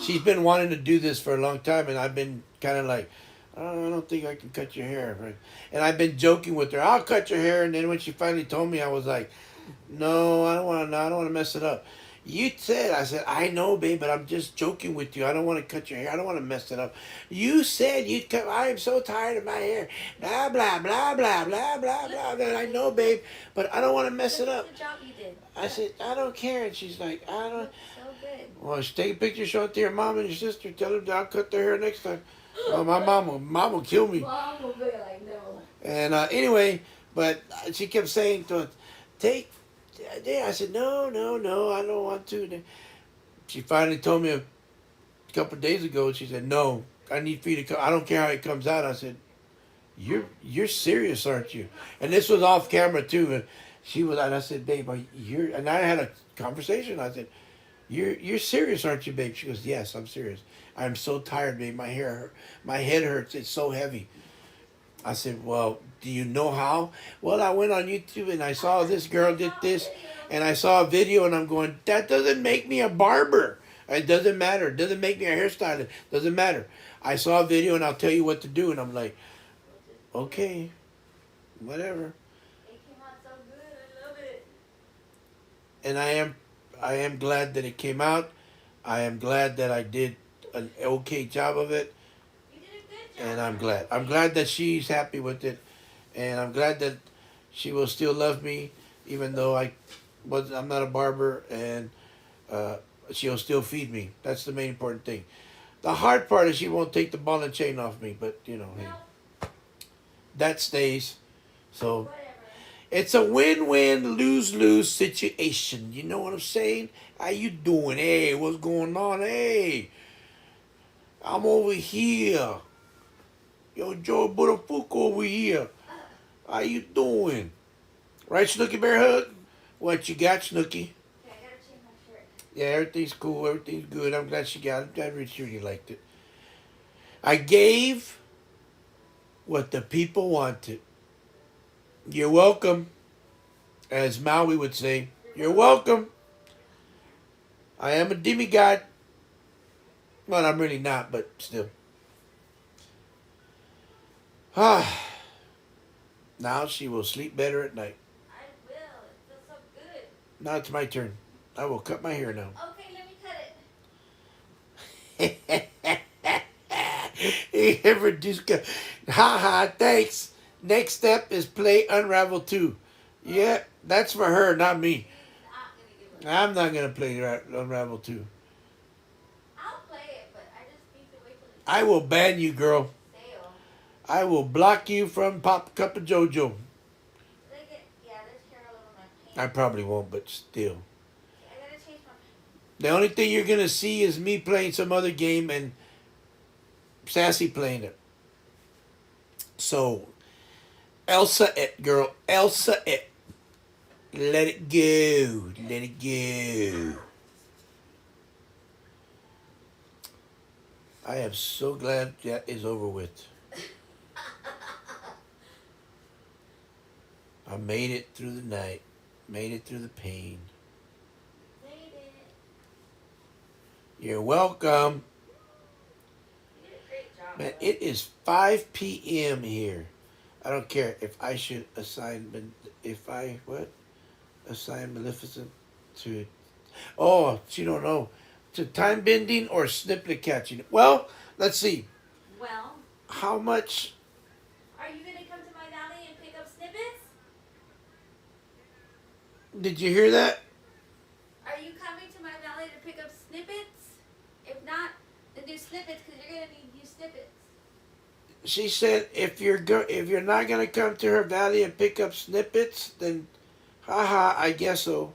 She's been wanting to do this for a long time, and I've been kind of like, oh, I don't think I can cut your hair. And I've been joking with her, I'll cut your hair. And then when she finally told me, I was like, no, I don't want to. I don't want to mess it up. You said, I said, I know, babe, but I'm just joking with you. I don't want to cut your hair. I don't want to mess it up. You said you'd cut. I am so tired of my hair. Blah, blah, blah, blah, blah, blah, blah. Then I know, babe, but I don't want to mess it up. Look at the job you did. I said, I don't care. And she's like, I don't. Looks so good. Well, she take a picture, show it to your mom and your sister. Tell them that I'll cut their hair next time. Well, my mom will kill me. Mom will be like, no. And anyway, but she kept saying to us, take. I said, no, I don't want to. She finally told me a couple of days ago. She said, no, I need for you to come. I don't care how it comes out. I said, you're serious, aren't you? And this was off camera too. And she was, and I said, babe, you're. And I had a conversation. I said, you're serious, aren't you, babe? She goes, yes, I'm serious. I'm so tired, babe. My head hurts. It's so heavy. I said, well, do you know how? Well, I went on YouTube and I saw this girl did this, and I saw a video, and I'm going, that doesn't make me a barber. It doesn't matter. It doesn't make me a hairstylist. Doesn't matter. I saw a video and I'll tell you what to do. And I'm like, okay, whatever. It came out so good. I love it. And I am glad that it came out. I am glad that I did an okay job of it. You did a good job. And I'm glad. I'm glad that she's happy with it. And I'm glad that she will still love me, even though I'm not a barber, and she'll still feed me. That's the main important thing. The hard part is she won't take the ball and chain off me, but hey, that stays. So Whatever. it's a win-win, lose-lose situation. You know what I'm saying? How you doing? Hey, what's going on? Hey, I'm over here. Yo, Joe Budafuku over here. How you doing? Right, Snooky Bear Hug? What you got, Snooky? Okay, I gotta change my shirt. Yeah, everything's cool. Everything's good. I'm glad she got it. I really liked it. I gave what the people wanted. You're welcome. As Maui would say, you're welcome. I am a demigod. Well, I'm really not, but still. Now she will sleep better at night. I will. It feels so good. Now it's my turn. I will cut my hair now. Okay, let me cut it. You ever just haha, thanks. Next step is play Unravel 2. Yeah, that's for her, not me. He's not gonna give it. I'm not going to play Unravel 2. I'll play it, but I just need to wait till it's I will ban you, girl. sale. I will block you from Pop Cup of JoeJoe. Did I get, yeah, there's hair all over my pants. I probably won't, but still. I gotta change my The only thing you're going to see is me playing some other game and Sassy playing it. So, Elsa it, girl. Elsa it. Let it go. Let it go. I am so glad that is over with. I made it through the night. Made it through the pain. made it. You're welcome. You did a great job. Man, it is 5 p.m. here. I don't care if I should assign Maleficent to, oh, she don't know, to time bending or snippet catching. Well, let's see. Well, How much are you gonna come to my valley and pick up snippets? did you hear that? Are you coming to my valley to pick up snippets? If not, then do snippets because you're gonna need new snippets. She said if you're not gonna come to her valley and pick up snippets, then Haha, I guess so.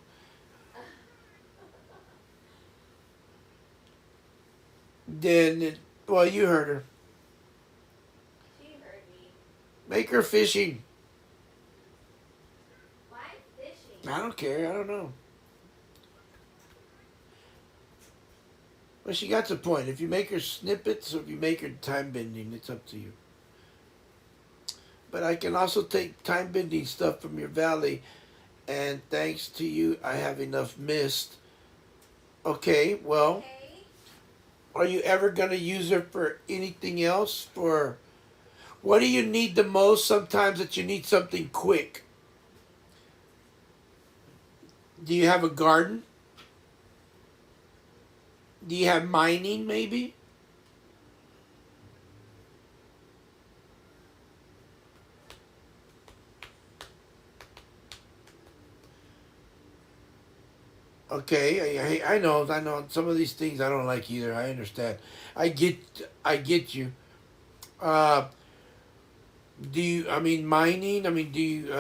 Then, well, you heard her. She heard me. Make her fishing. Why fishing? I don't care. I don't know. Well, she got the point. If you make her snippets or if you make her time bending, it's up to you. But I can also take time bending stuff from your valley, and thanks to you, I have enough mist. Okay, well, Okay. are you ever going to use her for anything else? For what do you need the most sometimes that you need something quick? Do you have a garden? Do you have mining maybe? Okay, I know. Some of these things I don't like either. I understand. I get you. Uh, do you? I mean, mining. I mean, do you?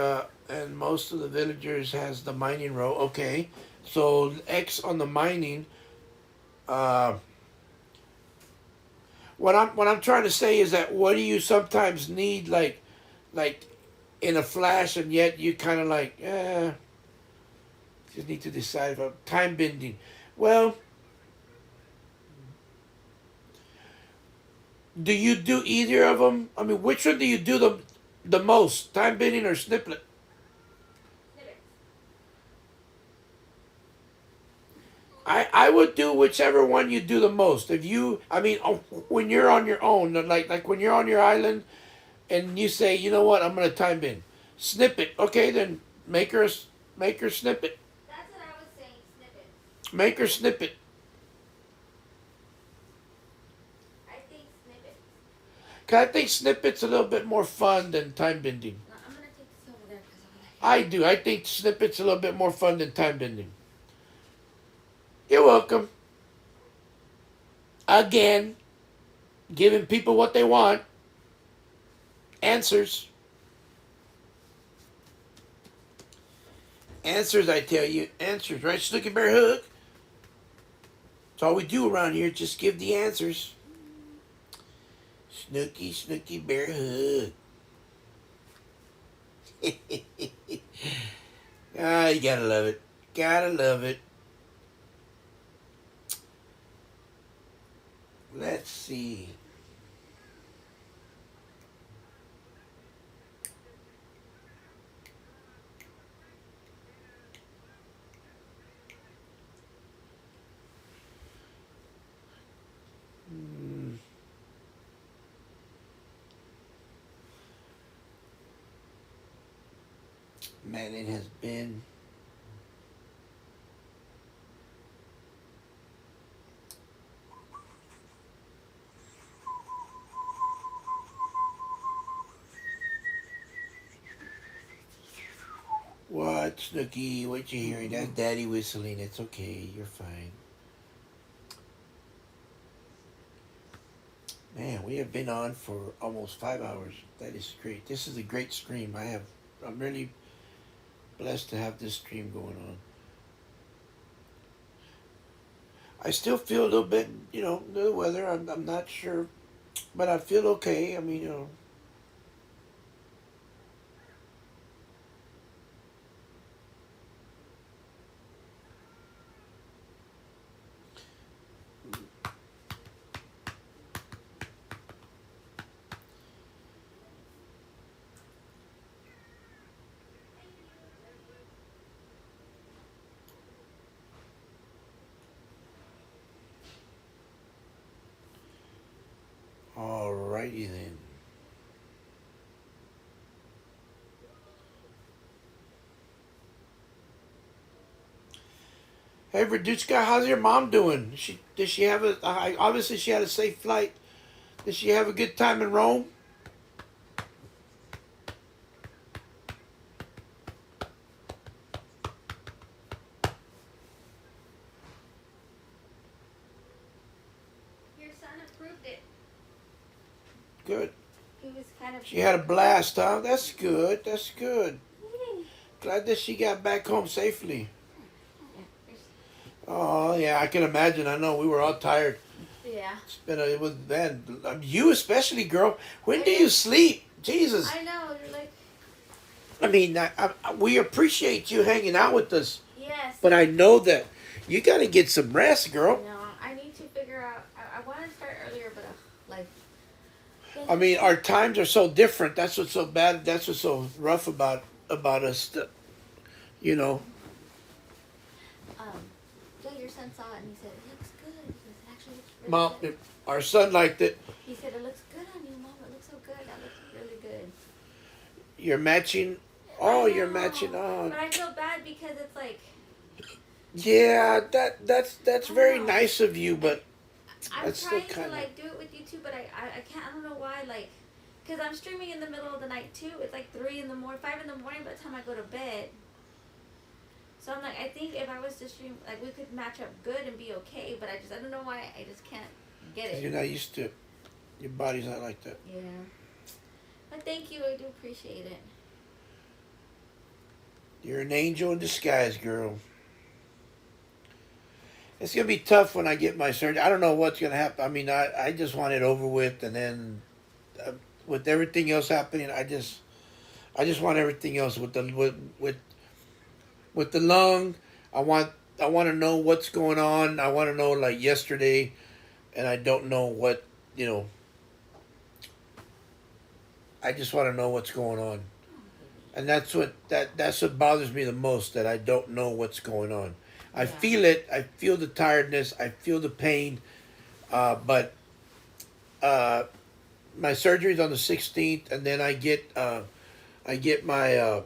And most of the villagers has the mining row. Okay, so X on the mining. Uh, what I'm trying to say is that what do you sometimes need like in a flash, and yet you kind of like just need to decide about time bending. Well, do you do either of them? I mean, which one do you do the most? Time bending or sniplet? Snippets. I would do whichever one you do the most. If you, I mean, when you're on your own, like when you're on your island, and you say, you know what, I'm gonna time bend, snippet. Okay, then make her snippet. That's what I was saying. Snippets. Make her snippet. I think snippets. Cause I think snippet's a little bit more fun than time bending. No, I'm gonna take this over there because I do. I think snippet's a little bit more fun than time bending. You're welcome. Again, giving people what they want. Answers. Answers, I tell you. Answers, right? Snooky Bear Hook. That's all we do around here. Just give the answers. Snooky Bear Hook. Ah, you gotta love it. Gotta love it. Let's see. Man, it has been what, Snooky? What you hearing? That's Daddy whistling. It's okay. You're fine. Man, we have been on for almost 5 hours. That is great. This is a great stream. I'm really blessed to have this stream going on. I still feel a little bit, the weather. I'm not sure, but I feel okay. I mean, alrighty then. Hey, Verduchka, how's your mom doing? Did she have obviously she had a safe flight. Did she have a good time in Rome? your son approved it. Good. He was kind of. She had a blast, huh? That's good. That's good. Glad that she got back home safely. Yeah. there's- Oh yeah, I can imagine. I know we were all tired. Yeah. It was then you especially, girl. When do you sleep? Jesus. I know. You're like, I mean, we appreciate you hanging out with us, yes. but I know that you got to get some rest, girl. No, I need to figure out. I want to start earlier, but like. I mean, our times are so different. That's what's so bad. That's what's so rough about us. That, you know. Joe, your son saw it and he said it looks good. He said it actually looks really Mom, good. our son liked it. He said it looks good on you, Mom. It looks so good. That looks really good. You're matching. Oh, I you're know, matching. Oh, But I feel bad because it's like yeah. That's very know. nice of you, but I'm that's still trying to kinda- like do it with you too, but I can't. I don't know why. Like, cause I'm streaming in the middle of the night too. It's like 3 in the morning, 5 in the morning by the time I go to bed. So I'm like, I think if I was to stream, like we could match up good and be okay. But I don't know why. I just can't get it. you're not used to it. Your body's not like that. Yeah. But thank you. I do appreciate it. You're an angel in disguise, girl. It's gonna be tough when I get my surgery. I don't know what's gonna happen. I mean, I just want it over with, and then with everything else happening, I just want everything else with the lung. I want to know what's going on. I want to know like yesterday, and I don't know what you know. I just want to know what's going on, and that's what bothers me the most. That I don't know what's going on. I Yeah. feel it. I feel the tiredness. I feel the pain, but my surgery's on the 16th, and then I get my.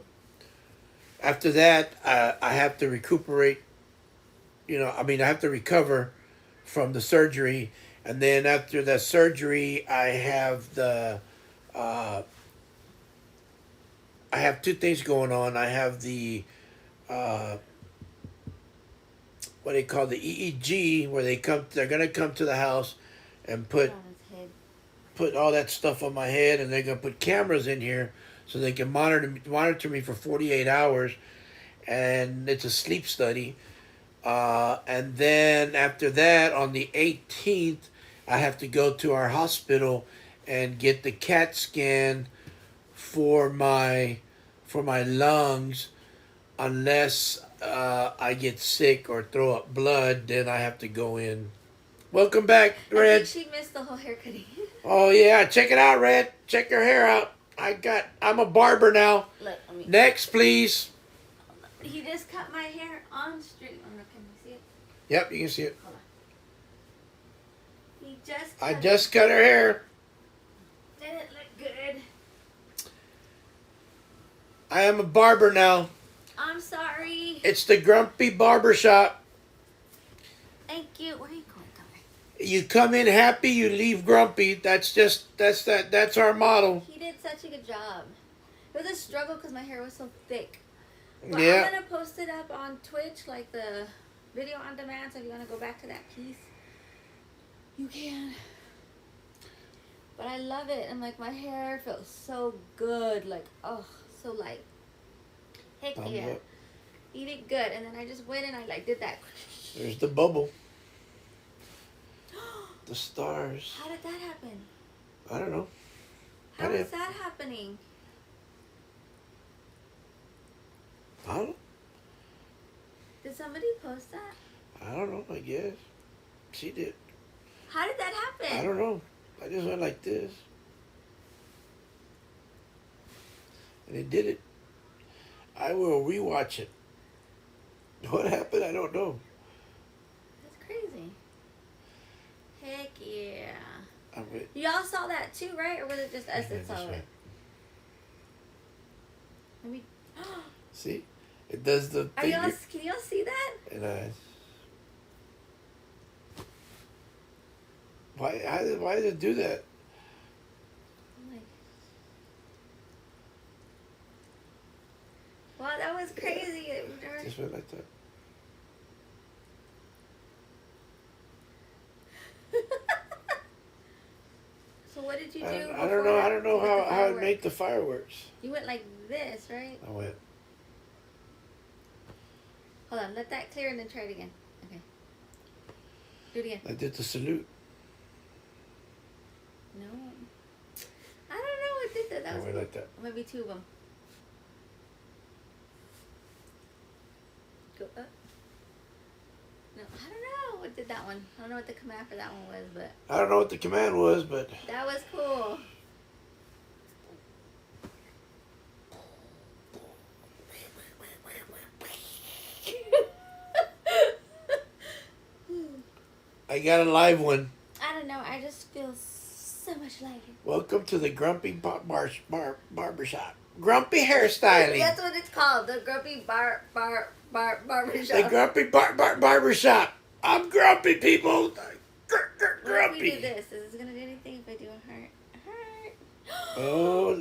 After that, I have to recuperate. You know, I mean, I have to recover from the surgery, and then after the surgery, I have the. I have two things going on. I have the. What they call the EEG, where they're gonna come to the house, and On his head. put all that stuff on my head, and they're gonna put cameras in here so they can monitor me for 48 hours, and it's a sleep study. And then after that, on the 18th, I have to go to our hospital and get the CAT scan for my lungs. Unless I get sick or throw up blood, then I have to go in. Welcome back, I Red. think she missed the whole haircutting. Oh yeah, check it out, Red. Check your hair out. I'm a barber now. Look, I mean, Next, please. he just cut my hair on stream. Oh, no, can you see it? Yep, you can see it. Hold on. He just. I cut just cut her hair. it. Did it look good? I am a barber now. I'm sorry. It's the Grumpy Barber Shop. Thank you. Where are you going, Connor? You come in happy, you leave grumpy. That's our motto. He did such a good job. It was a struggle because my hair was so thick. But Yeah. I'm gonna post it up on Twitch, like the video on demand. So if you want to go back to that piece, you can. But I love it, and like my hair feels so good. Like, oh, so light. Heck Thumbs yeah. up. He did good, and then I just went and I like did that. There's the bubble. The stars. How did that happen? I don't know. How I is did. that happening? I don't. Did somebody post that? I don't know. I guess she did. How did that happen? I don't know. I just went like this, and it did it. I will rewatch it. What happened? I don't know. That's crazy. Heck yeah. I'm re- Y'all saw that too, right? Or was it just us Yeah, that saw that's it? right. Let me. See, it does the Are thing. y'all? Can y'all see that? And why did it do that? I'm like, wow, that was crazy. We've never- Just went like that. So what did you do? I don't before know. I that don't know with the how it fireworks? made the fireworks. You went like this, right? I went. Hold on, let that clear and then try it again. Okay. Do it again. I did the salute. No. I don't know what did that. That I was went like that. maybe two of them. Go up. No, I don't know what did that one. I don't know what the command for that one was, but I don't know what the command was, but that was cool. I got a live one. I don't know. I just feel so much lighter. Welcome to the Grumpy Barbershop. Grumpy hairstyling. That's what it's called. The Grumpy Barbershop. The Grumpy Barbershop. I'm grumpy, people. What if we do Grumpy. this? Is this gonna do anything if I do a heart? Oh,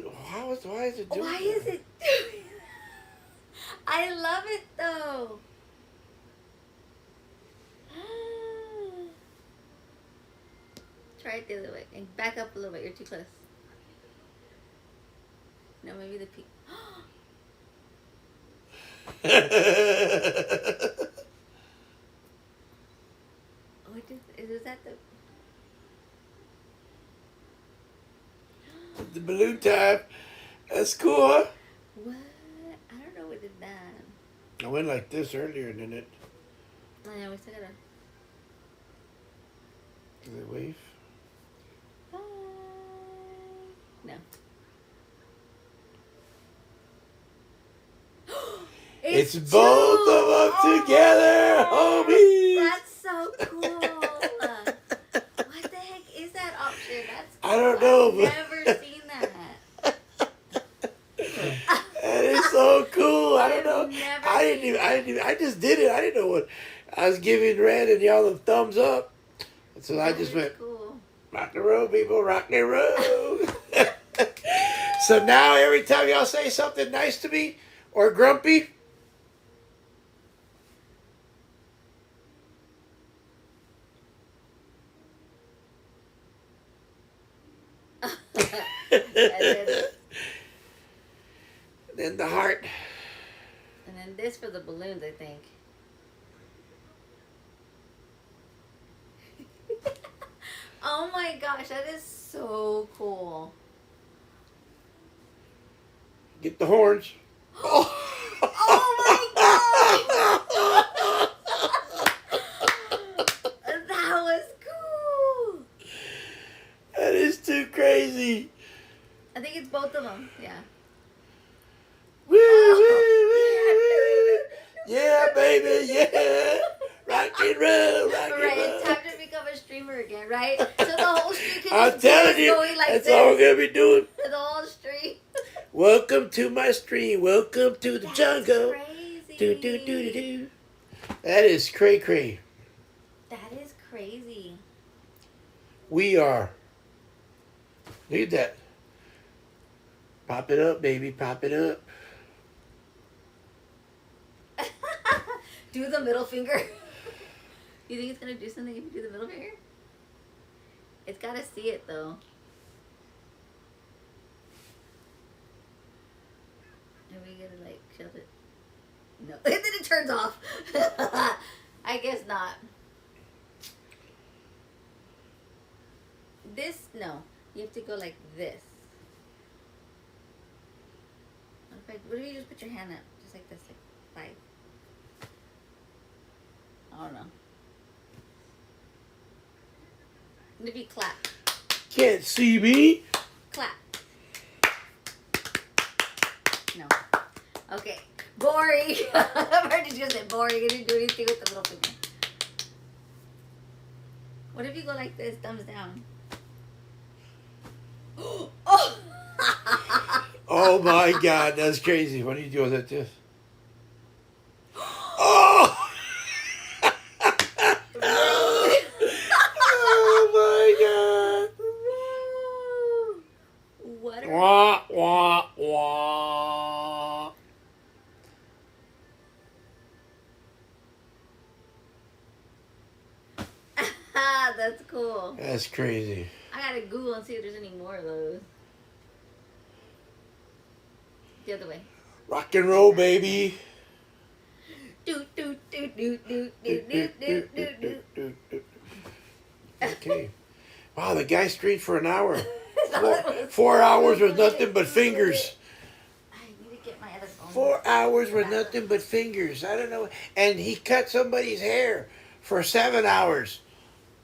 why is it doing Why that? is it doing that? I love it though. Try it the other way and back up a little bit. You're too close. No, maybe the peak. What is that the? The balloon time. That's cool, huh? What? I don't know what did that. I went like this earlier, and then it. Oh yeah, we still gotta. Does it wave? Bye. No. It's both of them together, homies. That's so cool. What the heck is that option? That's cool. I don't know, I've never seen that. That is so cool. I don't know. Never I didn't even. I just did it. I didn't know what. I was giving Red and y'all the thumbs up. So I just went, Cool. rock the road, people, rock the road. So now every time y'all say something nice to me or grumpy, then the heart. And then this for the balloons, I think. Oh my gosh, that is so cool. Get the horns. Oh my god! That was cool. That is too crazy. I think it's both of them. Yeah. Woo, woo, woo, woo. Yeah, baby, yeah. Rock and roll, rock and Right, roll. it's time to become a streamer again, right? So the whole street can I'm just telling be you, going like that's this. all we're gonna be doing. The whole street. Welcome to my stream. Welcome to the That's jungle. crazy. Do do do do do. That is cray cray. That is crazy. We are. Look at that. Pop it up, baby. Pop it up. Do the middle finger. You think it's gonna do something if you do the middle finger? It's gotta see it though. Are we gonna like shove it? No. And then it turns off. I guess not. This, no. You have to go like this. What if you just put your hand up? Just like this, like 5. I don't know. Maybe clap. Can't see me. Clap. No. Okay. Boring. I'm just gonna say boring. I didn't do anything with the middle finger. What if you go like this, thumbs down? Oh! Oh my God, that's crazy. What do you do with that? This? Oh! Oh What my God! are Wah wah wah. That's cool. That's crazy. I gotta Google and see if there's any more of those. The other way. Rock and roll, baby. Do do do do do do do do do do. Okay. Wow, the guy streamed for an hour. That was 4 hours with so nothing but fingers. I need to get my other phone. 4 hours with nothing but fingers. I don't know. And he cut somebody's hair for 7 hours.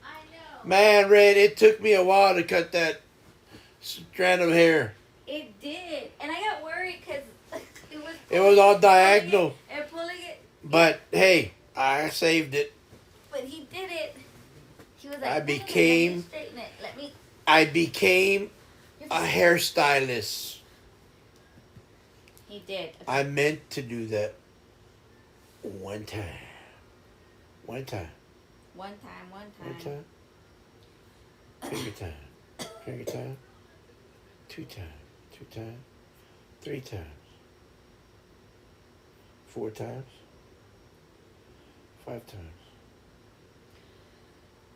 I know. Man, Red, it took me a while to cut that strand of hair. It did, and I got worried because It was all diagonal. and pulling it. But hey, I saved it. But he did it. He was like, I "Let me became- straighten it. Let me." I became a hairstylist. He did. I meant to do that one time. One time. One time. One time. Finger time. Finger time. 2 times. 2 times. 3 times. 4 times. 5 times.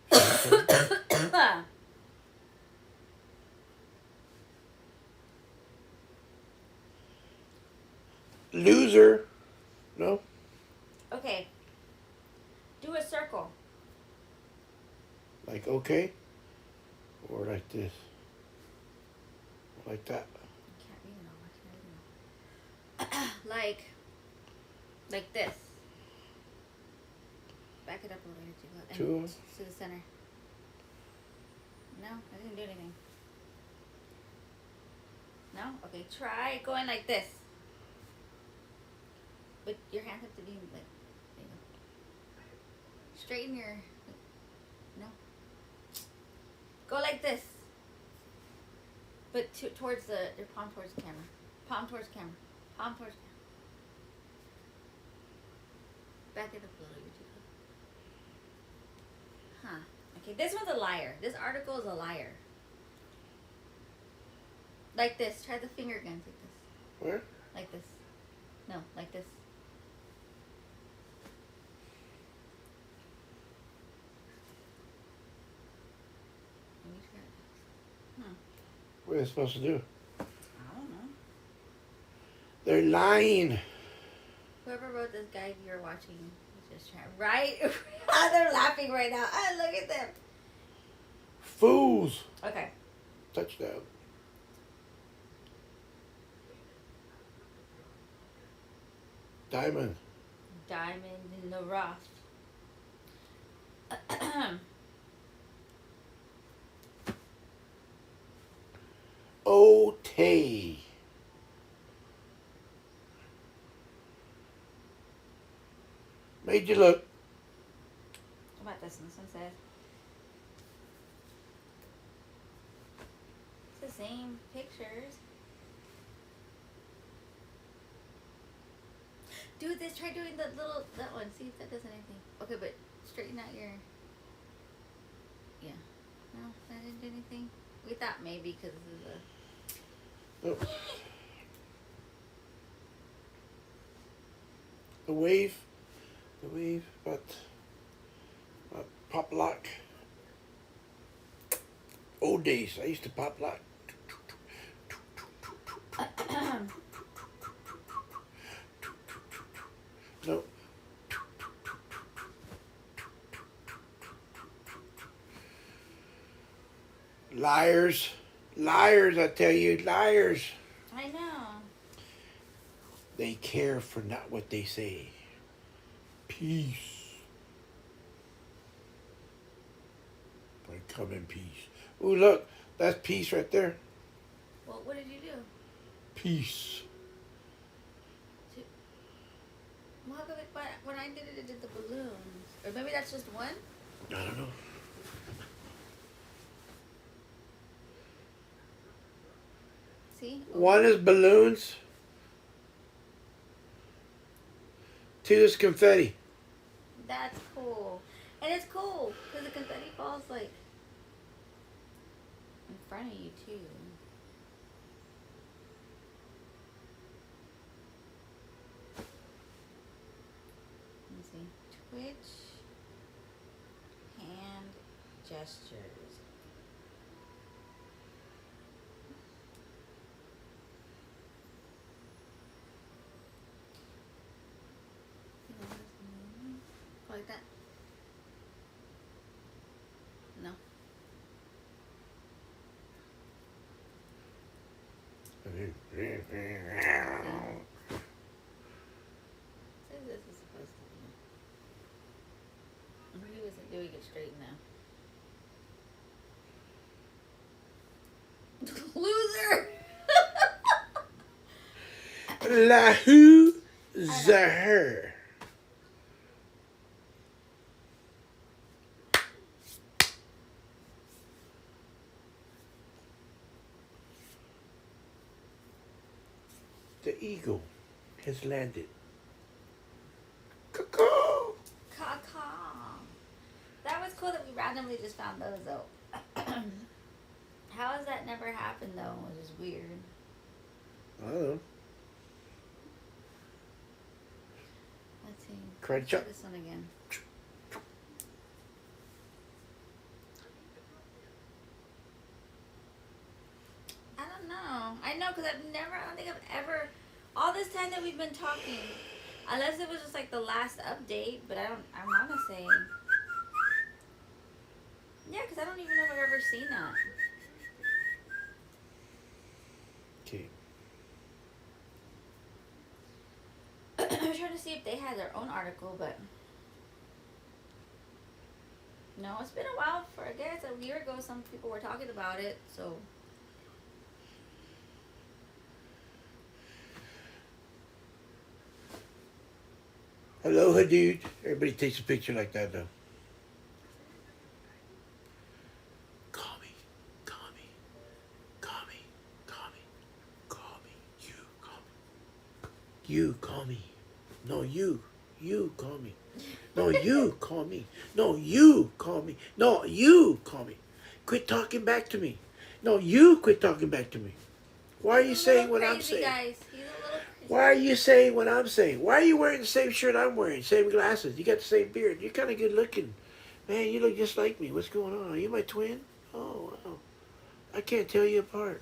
6 times. Loser. No. Okay. Do a circle. Like okay. Or like this. Like that. Can't read it all. Like this. Back it up a little bit. Two. To the center. No, I didn't do anything. No? Okay, try going like this. But your hands have to be like, there you go. Straighten your, no. Go like this. But towards your palm towards the camera. Palm towards camera. Palm towards camera. Back it up a little bit. Huh. Okay, this one's a liar. This article is a liar. Like this. Try the finger guns like this. Where? Like this. No, like this. Let me try it. What are they supposed to do? I don't know. They're lying. Whoever wrote this guide you're watching is just trying. Right? They're laughing right now. Ah, look at them. Fools. Okay. Touchdown. Diamond. Diamond in the rough. Otay. Made you look. How about this one? This one says it's the same pictures. Do this. Try doing that one. See if that does anything. Okay, but straighten out your. Yeah. No, that didn't do anything. We thought maybe because this is a. Oh. The wave. The wave. But pop lock. Old days. I used to pop lock. No. Liars. Liars, I tell you, liars. I know. They care for not what they say. Peace. I come in peace. Ooh, look, that's peace right there. Well, what did you do? Peace. Well, how come when I did it, it did the balloons. Or maybe that's just one? I don't know. See? One is balloons. 2 is confetti. That's cool. And it's cool because the confetti falls like in front of you too. Let me see. Twitch hand gestures. like that? No. Says this is supposed to be. He wasn't doing it straight now. Loser! Lahu Zahir. The eagle has landed. Cuckoo! Caw. That was cool that we randomly just found those though. How has that never happened though? It was weird. I don't know. Let's see. Karate Let's chop. try this one again. I don't know. I know because I don't think I've ever, all this time that we've been talking, unless it was just like the last update, but I want to say, yeah, because I don't even know if I've ever seen that. Okay. I was trying to see if they had their own article, but no, it's been a while. For I guess a year ago, some people were talking about it. So Aloha, dude. Everybody takes a picture like that, though. Call me. Call me. Call me. Call me. Call me. You call me. You call me. No, you. You call me. No, you call me. No, you call me. No, you call me. Quit talking back to me. No, you quit talking back to me. Why are you saying what I'm saying? Guys. He's a little crazy. Why are you saying what I'm saying? Why are you wearing the same shirt I'm wearing? Same glasses. You got the same beard. You're kind of good looking. Man, you look just like me. What's going on? Are you my twin? Oh, wow. I can't tell you apart.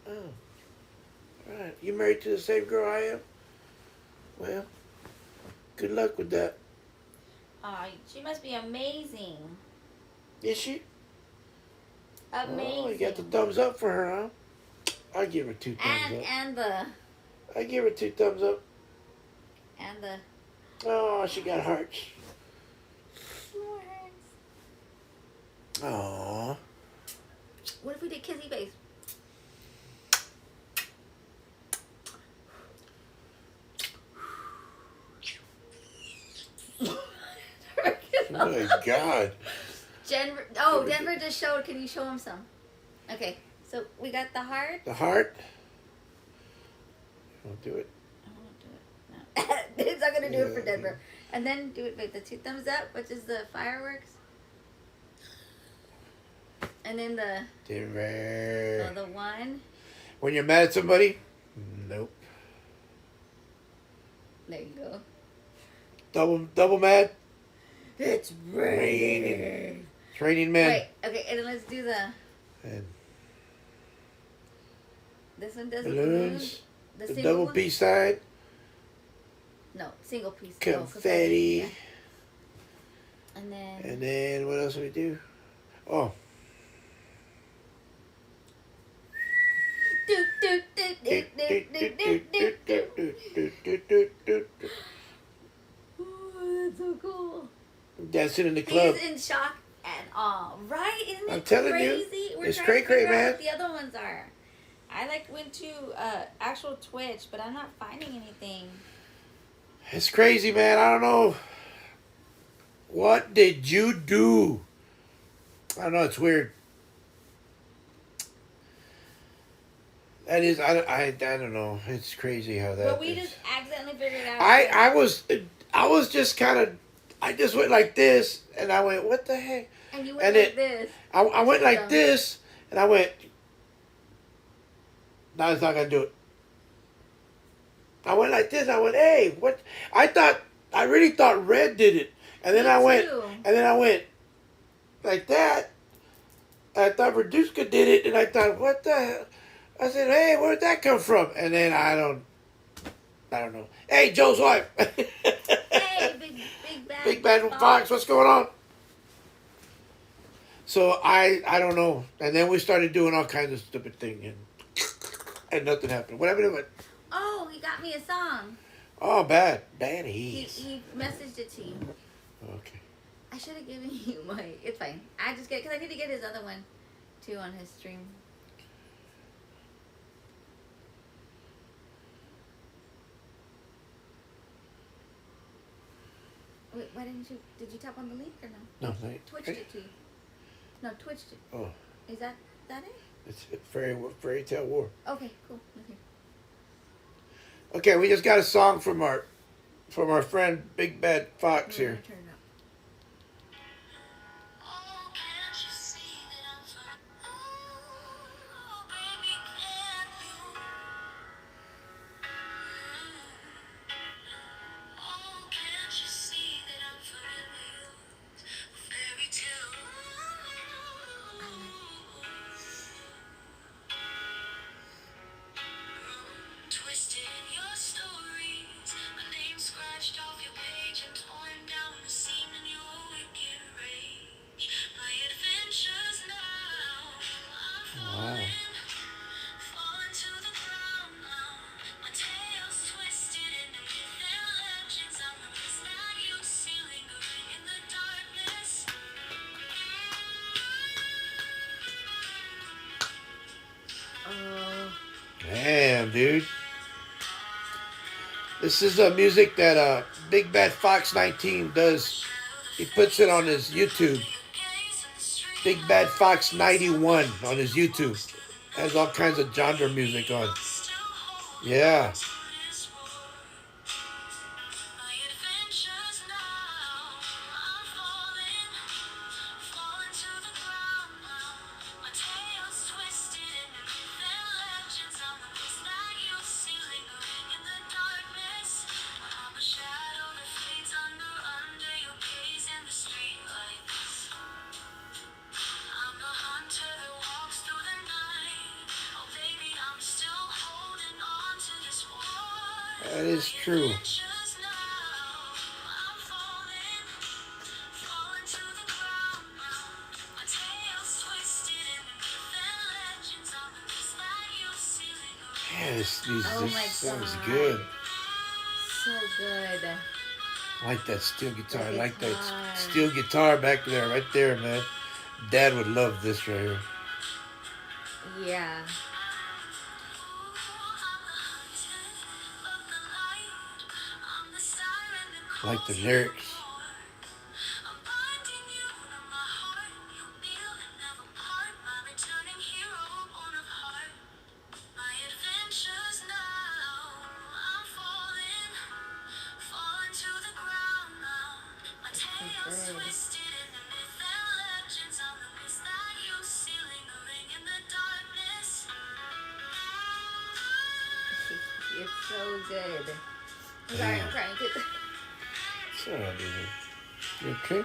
Oh. All right. You married to the same girl I am? Well, good luck with that. She must be amazing. Is she? Amazing. Oh, you got the thumbs up for her, huh? I give her 2 thumbs up. And the I give her 2 thumbs up. and the Oh, she got hearts. more hearts. Aww. What if we did kissy face? Oh my God. Denver just showed. Can you show him some? Okay, so we got the heart. The heart. Don't do it. I won't do it. No. It's not gonna do it for Yeah, Denver. And then do it with the 2 thumbs up, which is the fireworks. And then Denver. the 1. When you're mad at somebody? Nope. There you go. Double mad? It's raining. It's raining, man. Wait, okay, and then let's do And this one does balloons. The The single double one? peace sign. No, single piece. Confetti. Yeah. And then And what else do we do? Oh. Oh, that's so cool. Dancing in the club. He's in shock and awe, right? Isn't it I'm telling you, crazy? We're it's trying to cray-cray, figure out man. what the other ones are. I went to actual Twitch, but I'm not finding anything. It's crazy, man. I don't know. What did you do? I don't know. It's weird. That is, I don't know. It's crazy how that. But we is. just accidentally figured out. I was just kind of, I just went like this, and I went, what the heck? And you went and like this. I went like Dumb. this, and I went, no, it's not gonna do it. I went like this. I went, hey, what? I really thought Red did it, and then Me I went, too. and then I went like that. I thought Verduska did it, and I thought, what the hell? I said, hey, where'd that come from? And then I don't know. Hey, Joe's wife. Hey, Big Bad Fox, what's going on? So I don't know. And then we started doing all kinds of stupid things, and nothing happened. What happened to it? Oh, he got me a song. Oh, bad. He messaged it to you. Okay. I should have given you my. It's fine. I just get it because I need to get his other one too on his stream. Wait, why didn't you? Did you tap on the link or no? No, Twitched it to you. No, twitched it. Oh, Is that it? it's a fairy tale war. Okay, cool. Okay. Okay, we just got a song from our friend Big Bad Fox I'm here. gonna turn it up. Wow. Damn, dude. This is music that Big Bad Fox 19 does. He puts it on his YouTube. Big Bad Fox 91 on his YouTube. Has all kinds of genre music on. Yeah. That is true. Yeah, this sounds God. good. So good. I like that steel guitar. I The like that guitar. steel guitar back there, right there, man. Dad would love this right here. Yeah. I like the lyrics. It's so good. I'm sorry, I'm trying to. It's all right, baby. You okay?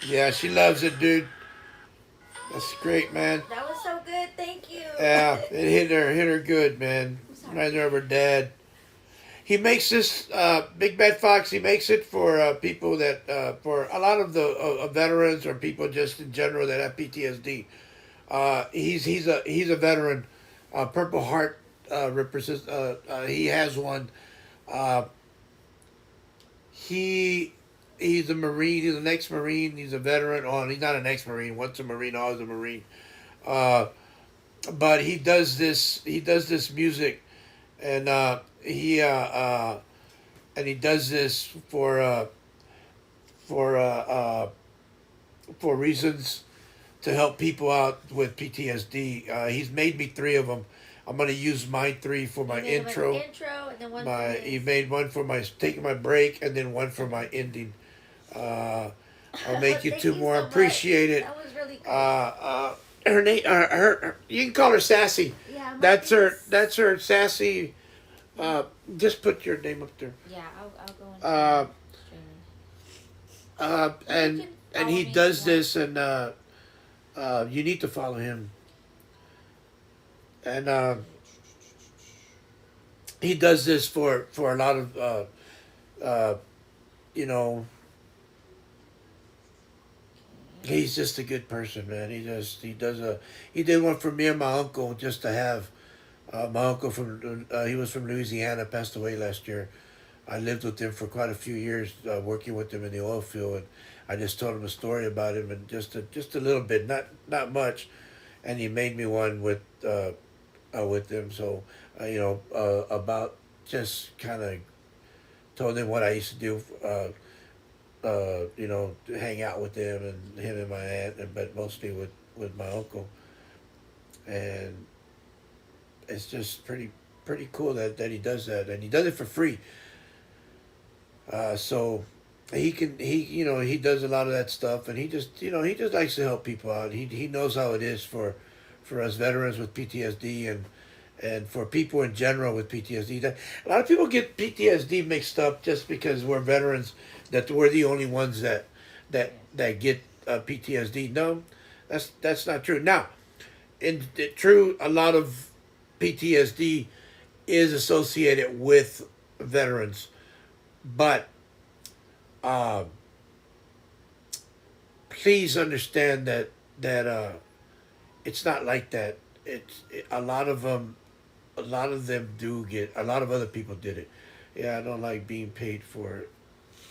Yeah, she loves it, dude. That's great, man. That was so good. Thank you. Yeah, it hit her good, man. Reminds her of her dad. He makes this Big Bad Fox. He makes it for people that for a lot of the veterans or people just in general that have PTSD. He's a veteran. Purple Heart represents. He has one. He's a Marine. He's an ex-Marine. He's a veteran. Oh, he's not an ex-Marine. Once a Marine, always a Marine. But he does this. He does this music, and he does this for reasons to help people out with PTSD. He's made me 3 of them. I'm gonna use my 3 for my intro. And then one He made one for my taking my break, and then one for my ending. I'll make you Thank 2 you more. so much. Appreciate it. That was really cool. Her name, you can call her Sassy. Yeah, my That's name her. is- That's her Sassy. Just put your name up there. Yeah, I'll go into streaming. And he follow me does if you this, and you need to follow him. And he does this for a lot of you know, he's just a good person, man. He did one for me and my uncle just to have. My uncle he was from Louisiana, passed away last year. I lived with him for quite a few years, working with him in the oil field, and I just told him a story about him, and just a little bit, not much, and he made me one with him. So about just kind of told him what I used to do. To hang out with him and my aunt, but mostly with my uncle, and it's just pretty cool that he does that, and he does it for free. So he does a lot of that stuff, and he just likes to help people out. He knows how it is for us veterans with PTSD and for people in general with PTSD. That a lot of people get PTSD mixed up just because we're veterans, that we're the only ones that get PTSD. No, that's not true. Now, true, a lot of PTSD is associated with veterans, but uh, please understand that it's not like that. A lot of them. A lot of them do get. A lot of other people did it. Yeah, I don't like being paid for it.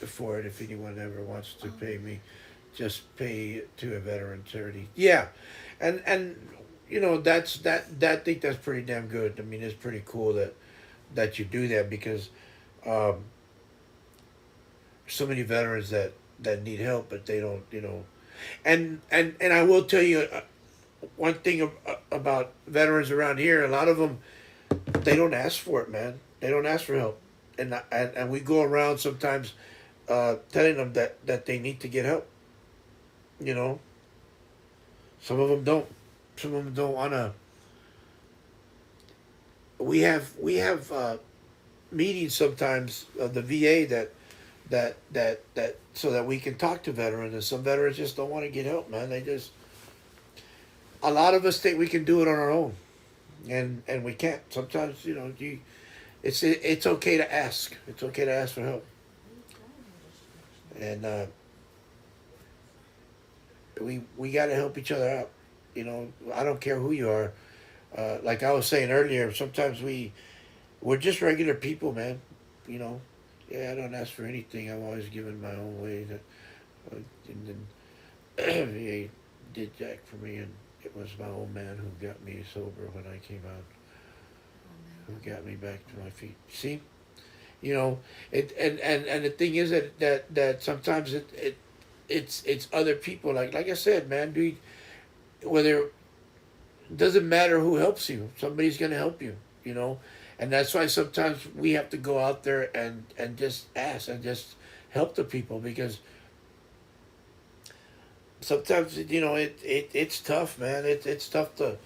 If anyone ever wants to pay me, just pay to a veteran charity. Yeah, and I think that's pretty damn good. I mean, it's pretty cool that you do that because um, so many veterans that need help, but they don't. And I will tell you one thing about veterans around here. A lot of them, they don't ask for it, man. They don't ask for help, and we go around sometimes telling them that they need to get help. You know, some of them don't. Some of them don't wanna. We have meetings sometimes of the VA that so that we can talk to veterans, and some veterans just don't want to get help, man. A lot of us think we can do it on our own, and we can't. Sometimes it's okay to ask. It's okay to ask for help, and we got to help each other out. I don't care who you are. Like I was saying earlier, sometimes we're just regular people, man. You know, yeah, I don't ask for anything. I'm always giving my own way. And then VA did Jack for me, and it was my old man who got me sober when I came out, who got me back to my feet. See, and the thing is that sometimes it's other people. Like I said, man, dude, whether it doesn't matter who helps you, somebody's gonna help you. And that's why sometimes we have to go out there and just ask and just help the people, because sometimes it's tough, man. It's tough to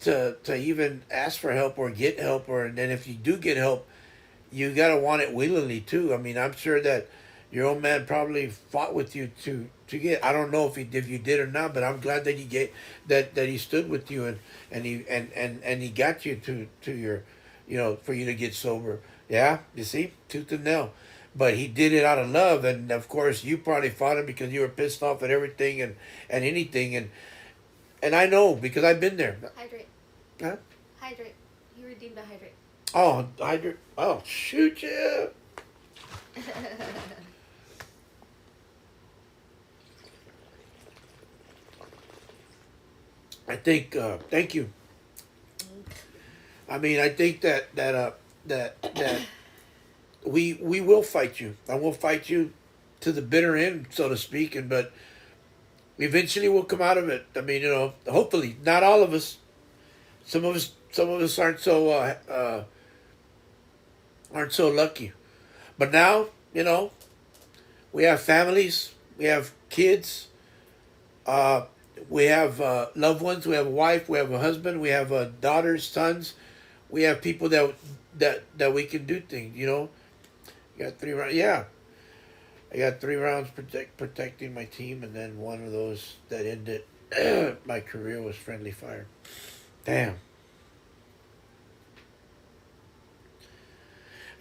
to even ask for help or get help, and then if you do get help, you gotta want it willingly too. I mean, I'm sure that your old man probably fought with you to get. I don't know if you did or not, but I'm glad that that he stood with you, and he got you to your, for you to get sober. Yeah, you see, tooth and nail. But he did it out of love, and of course you probably fought him because you were pissed off at everything and anything, and I know because I've been there. Hydrate. Huh? Hydrate. You redeemed a hydrate. Oh, hydrate. Oh, shoot, yeah. I think. Thank you. I mean, I think that we will fight you. I will fight you to the bitter end, so to speak. But eventually we'll come out of it. I mean, hopefully, not all of us. Some of us aren't so lucky. But now, we have families, we have kids, we have loved ones, we have a wife, we have a husband, we have daughters, sons, we have people that we can do things. You got 3 rounds. Yeah, I got 3 rounds protecting my team, and then one of those that ended my career was friendly fire. Damn.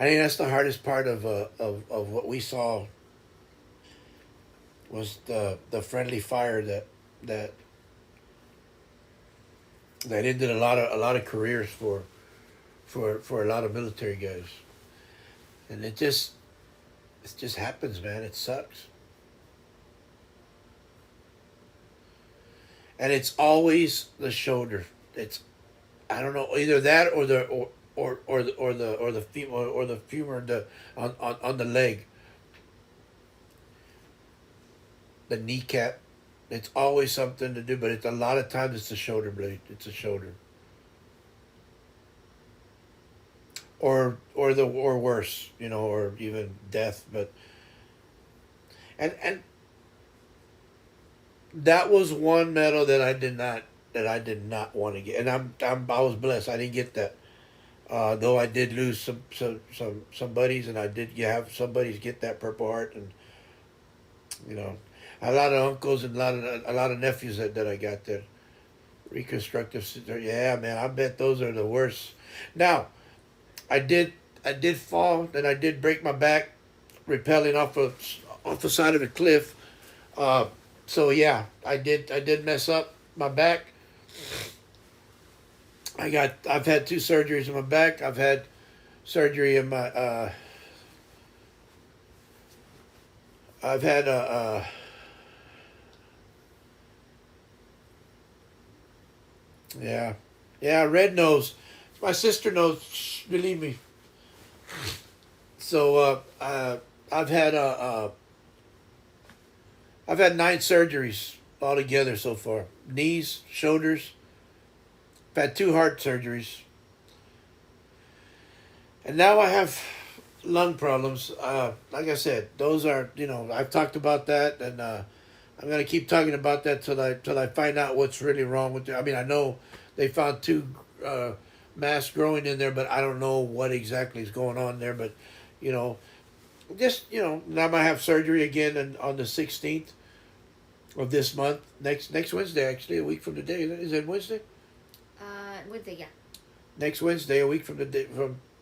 I think that's the hardest part of what we saw was the friendly fire that that ended a lot of careers for a lot of military guys, and it just happens, man. It sucks, and it's always the shoulder. It's I don't know either that or the femur on the leg, the kneecap. It's always something to do, but it's a lot of times it's the shoulder blade. It's a shoulder, or worse, or even death. But and that was one medal that I did not want to get, and I was blessed. I didn't get that. Though I did lose some buddies, and I did have some buddies get that Purple Heart, and you know, a lot of uncles and a lot of nephews that I got that reconstructive. Yeah, man, I bet those are the worst. Now, I did fall, and I did break my back, rappelling off the side of a cliff. So yeah, I did mess up my back. I've had two surgeries in my back. I've had surgery in my I've had yeah, yeah, red nose. My sister knows. Believe me. So I've had I've had 9 surgeries altogether so far. Knees, shoulders. I've had 2 heart surgeries, and now I have lung problems. Like I said, those are I've talked about that, and I'm gonna keep talking about that till I find out what's really wrong with it. I mean, I know they found 2 mass growing in there, but I don't know what exactly is going on there. But you know, now I'm gonna have surgery again on the 16th of this month, next Wednesday, actually, a week from today. Is it Wednesday? Wednesday, yeah. Next Wednesday, a week from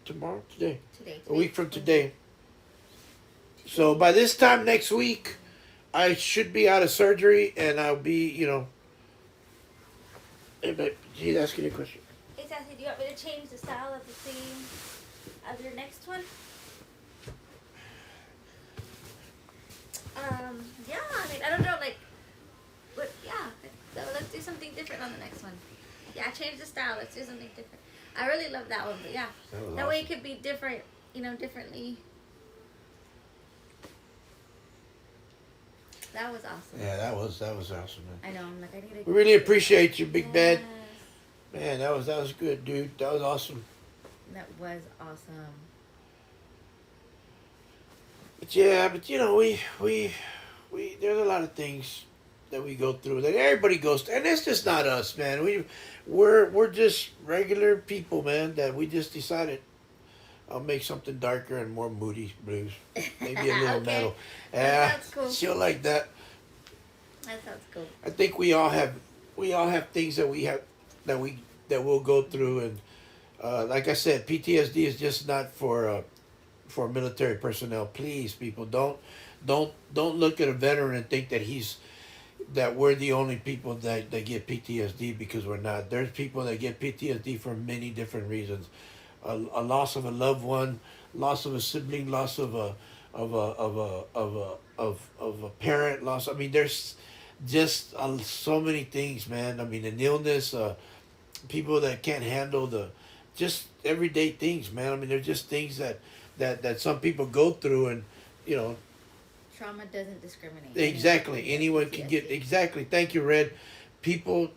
tomorrow, today. Today. A week from today. So by this time next week, I should be out of surgery, and I'll be, Hey, babe, she's asking you a question. Hey, Sassy, do you want me to change the style of the theme of your next one? Yeah, I mean, I don't know, but yeah, so let's do something different on the next one. Yeah, change the style. Let's do something different. I really love that one, but yeah, that way it could be different, differently. That was awesome. Yeah, that was awesome, man. I know. I'm like, I need to. We really appreciate you, Big Bad. Yes. Man, that was good, dude. That was awesome. That was awesome. But yeah, we there's a lot of things that we go through that everybody goes through, and it's just not us, man. We're just regular people, man. That we just decided I'll make something darker and more moody blues, maybe a little Okay. metal. That Yeah, sounds cool. she'll like that. That sounds cool. I think we all have things that we'll go through, and like I said, PTSD is just not for military personnel. Please, people, don't look at a veteran and think that we're the only people that get PTSD, because we're not. There's people that get PTSD for many different reasons. A loss of a loved one, loss of a sibling, loss of a parent, loss. I mean, there's just so many things, man. I mean, an illness, people that can't handle just everyday things, man. I mean, they're just things that some people go through, and Trauma doesn't discriminate. exactly, anyone can get, exactly. Thank you, Red. People,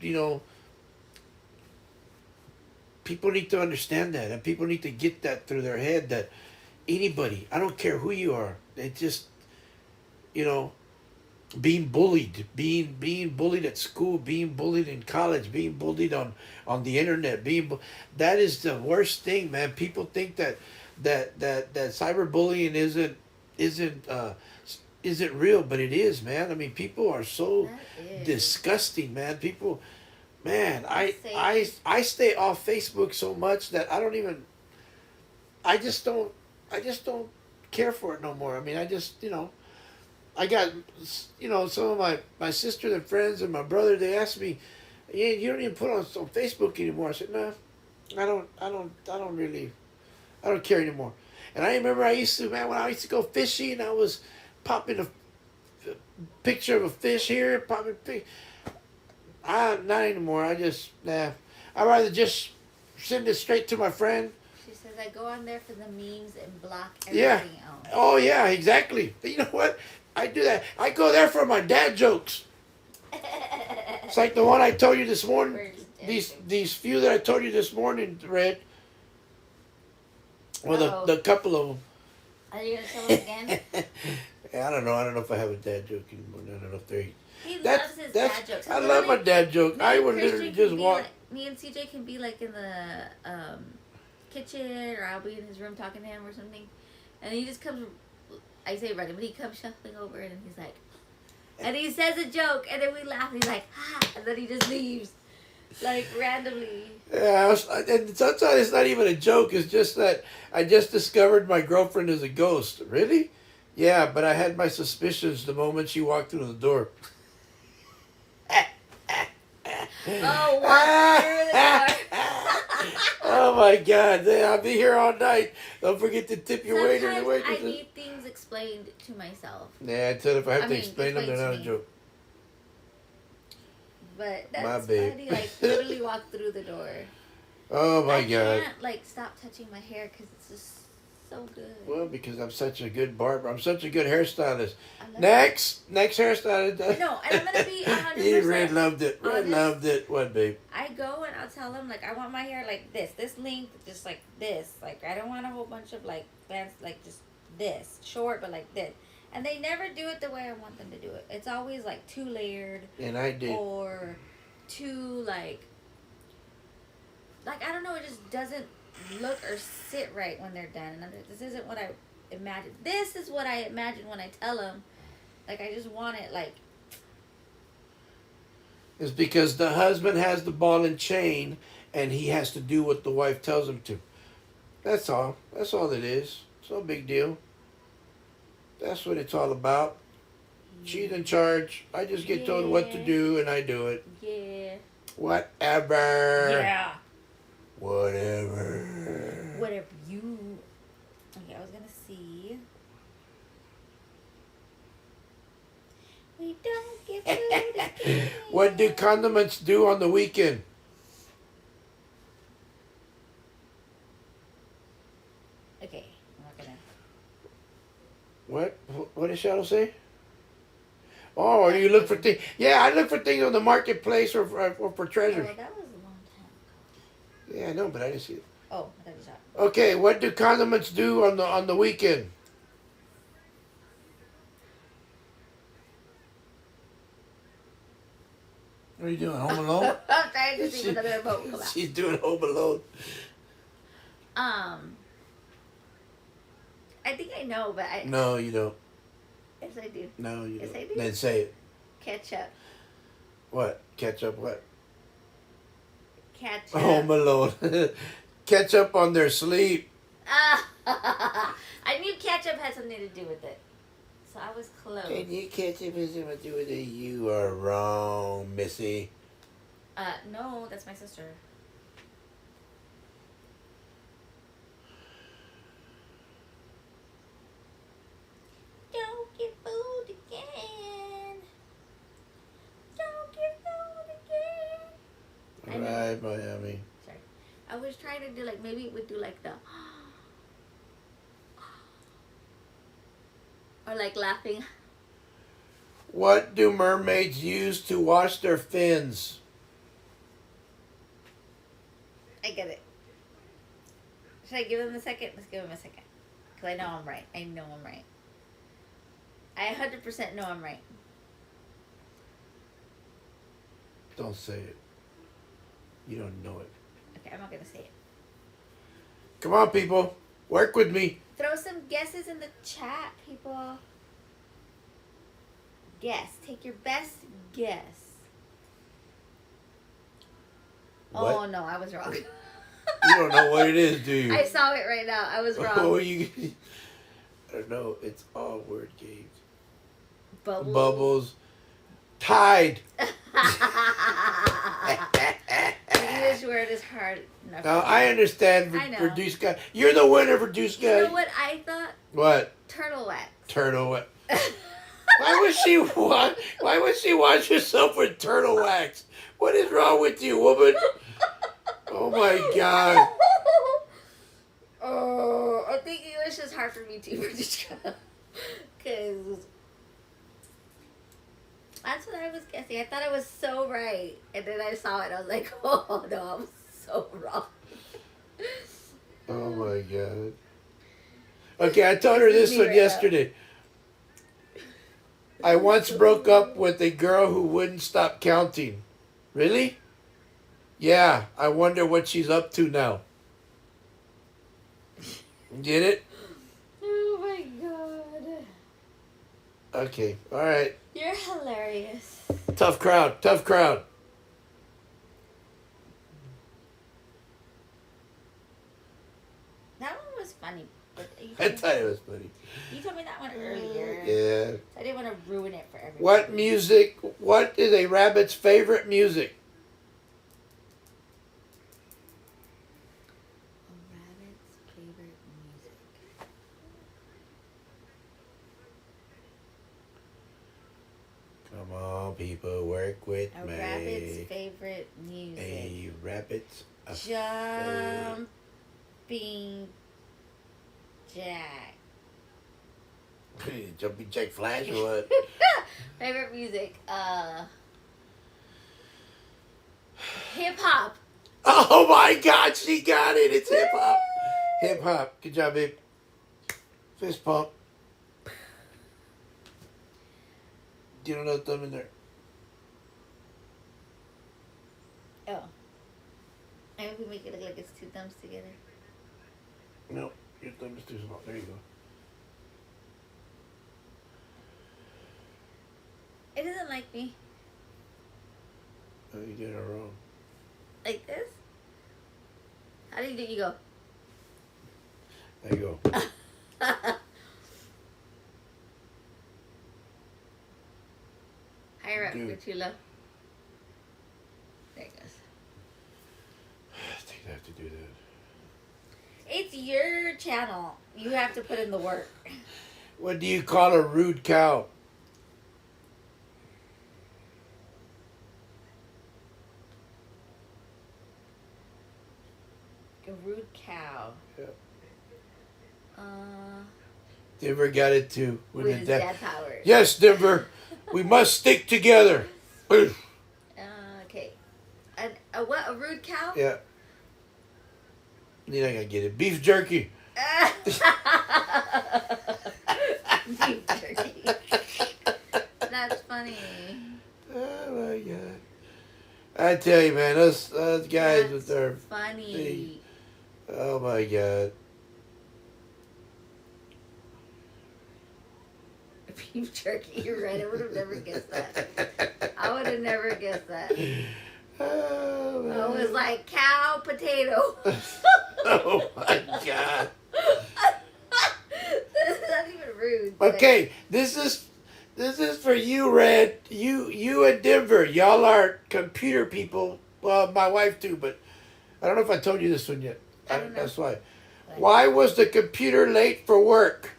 people need to understand that, and people need to get that through their head, that anybody, I don't care who you are, it just, being bullied at school, being bullied in college, being bullied on the internet, that is the worst thing, man. People think that cyberbullying isn't real, but it is, man. I mean, people are so disgusting, man. People, man, I stay off Facebook so much that I just don't don't care for it no more. I mean, I just, I got, some of my sisters and friends and my brother. They asked me, "Yeah, you don't even put on Facebook anymore." I said, "No, I don't really, I don't care anymore." And I remember I used to, man, when I used to go fishing, I was popping a picture of a fish here, popping. Not anymore. I just, nah. I'd rather just send it straight to my friend. She says I go on there for the memes and block Yeah. everything else. Oh yeah, exactly. You know what? I do that. I go there for my dad jokes. It's like the one I told you this morning. Where's dad These few that I told you this morning, Red. Well, Uh-oh. the couple of them. Are you gonna tell us again? I don't know. I don't know if I have a dad joke anymore. I don't know if they're. He That's- loves his that's- dad jokes. I love my dad joke. Me I and would Christian literally can just be walk. like- me and CJ can be like in the kitchen, or I'll be in his room talking to him or something, and he just comes. I say running, but he comes shuffling over, and he's like, and he says a joke, and then we laugh, and he's like, ha, and then he just leaves, like randomly. Yeah, and sometimes it's not even a joke. It's just that I just discovered my girlfriend is a ghost. Really? Yeah, but I had my suspicions the moment she walked through the door. Oh, walk through the door. Oh my God! I'll be here all night. Don't forget to tip your waiters and Sometimes I waitresses. need things explained to myself, Yeah, I tell if I have I to mean, explain them, they're explain not to a me. joke. but My that's babe. funny. Like literally walk through the door. Oh my I God! can't like stop touching my hair because it's just so good. Well, because I'm such a good barber. I'm such a good hairstylist. I love Next hairstylist. No, and I'm gonna be 100%. He Red loved it. Red honest. loved it. What, babe? I go and I'll tell them like I want my hair like this length, just like this. Like I don't want a whole bunch of like bands, like just this short, but like this. And they never do it the way I want them to do it. It's always like too layered And I did. or too like I don't know. It just doesn't look or sit right when they're done. And this isn't what I imagined. This is what I imagine when I tell them. Like I just want it like. It's because the husband has the ball and chain, and he has to do what the wife tells him to. That's all. That's all it is. It's no big deal. That's what it's all about. She's in charge. I just get told what to Yeah. do, and I do it. Yeah. Whatever. Yeah. Whatever. Whatever you. Okay, I was gonna see. We don't get food again. What do condiments do on the weekend? Okay, I'm not gonna. What? What did Shadow say? Oh, you look for things. Yeah, I look for things on the marketplace or for treasures. Oh, that was a long time ago. Yeah, I know, but I didn't see it. Oh, I thought you saw it. Okay, what do condiments do on the weekend? What are you doing? Home Alone? I'm trying to see if another remote come out. She's doing Home Alone. I think I know, but I. No, you don't. Yes, I do. No, you Yes, don't. I do. Then say it. Ketchup. What? Ketchup what? Ketchup. Home Alone. Ketchup on their sleep. I knew ketchup had something to do with it. So I was close. Can you ketchup has something to do with it? You are wrong, Missy. No, that's my sister. Don't get fooled again. Don't get fooled again. I All know. right, Miami. Sorry. I was trying to do like, maybe it would do like the. Or like laughing. What do mermaids use to wash their fins? I get it. Should I give him a second? Let's give him a second. Because I know I'm right. I know I'm right. I 100% know I'm right. Don't say it. You don't know it. Okay, I'm not going to say it. Come on, people. Work with me. Throw some guesses in the chat, people. Guess. Take your best guess. What? Oh, no, I was wrong. don't know what it is, do you? I saw it right now. I was wrong. Oh, I don't know. It's all word games. Bubbles. Bubbles. Tide. English word is hard enough. Now, I understand I know. reduced guy. You're the winner, reduced guy. You know what I thought? What? Turtle wax. Turtle wax. Why would she wash herself with turtle wax? What is wrong with you, woman? Oh my God. Oh, I think English is hard for me too, because that's what I was guessing. I thought I was so right, and then I saw it. I was like, oh no, I'm so wrong. Oh my God. Okay, I told her this one yesterday. I once broke up with a girl who wouldn't stop counting. Really? Yeah, I wonder what she's up to now. Get it? Oh my God. Okay, all right. You're hilarious. Tough crowd, tough crowd. That one was funny. But I thought it was funny. you told me that one earlier. Yeah. I didn't want to ruin it for everybody. What is a rabbit's favorite music? A rabbit's favorite music. Come on, people, work with A me. rabbit's favorite music. A rabbit's Jumping Jack. Jumping Jack Flash or what? Favorite music. Hip hop. Oh my God, she got it. It's hip hop. Hip hop. Good job, babe. Fist pump. Get another thumb in there. Oh. And if we make it look like it's two thumbs together. No, your thumb is too small. There you go. It doesn't like me. Oh, you did it wrong. Like this? How do you do? You go. There you go. Higher up. Dude. You're too low. There it goes. I think I have to do that. It's your channel. You have to put in the work. What do you call a rude cow? A rude cow. Yeah. Uh, Denver got it too. with his dad power. Yes, Denver. We must stick together. Okay. A what? A rude cow? Yeah. You're not gonna get it. Beef jerky. Beef jerky. That's funny. Oh my God. I tell you, man, those guys That's with their funny. oh my God. Beef jerky. You're right. I would have never guessed that. I would have never guessed that. Oh, man. I was like cow potato. Oh my God. That's not even rude. but- Okay, this is for you, Red. You and Denver. Y'all are computer people. Well, my wife too, but I don't know if I told you this one yet. I don't know. That's why. Why was the computer late for work?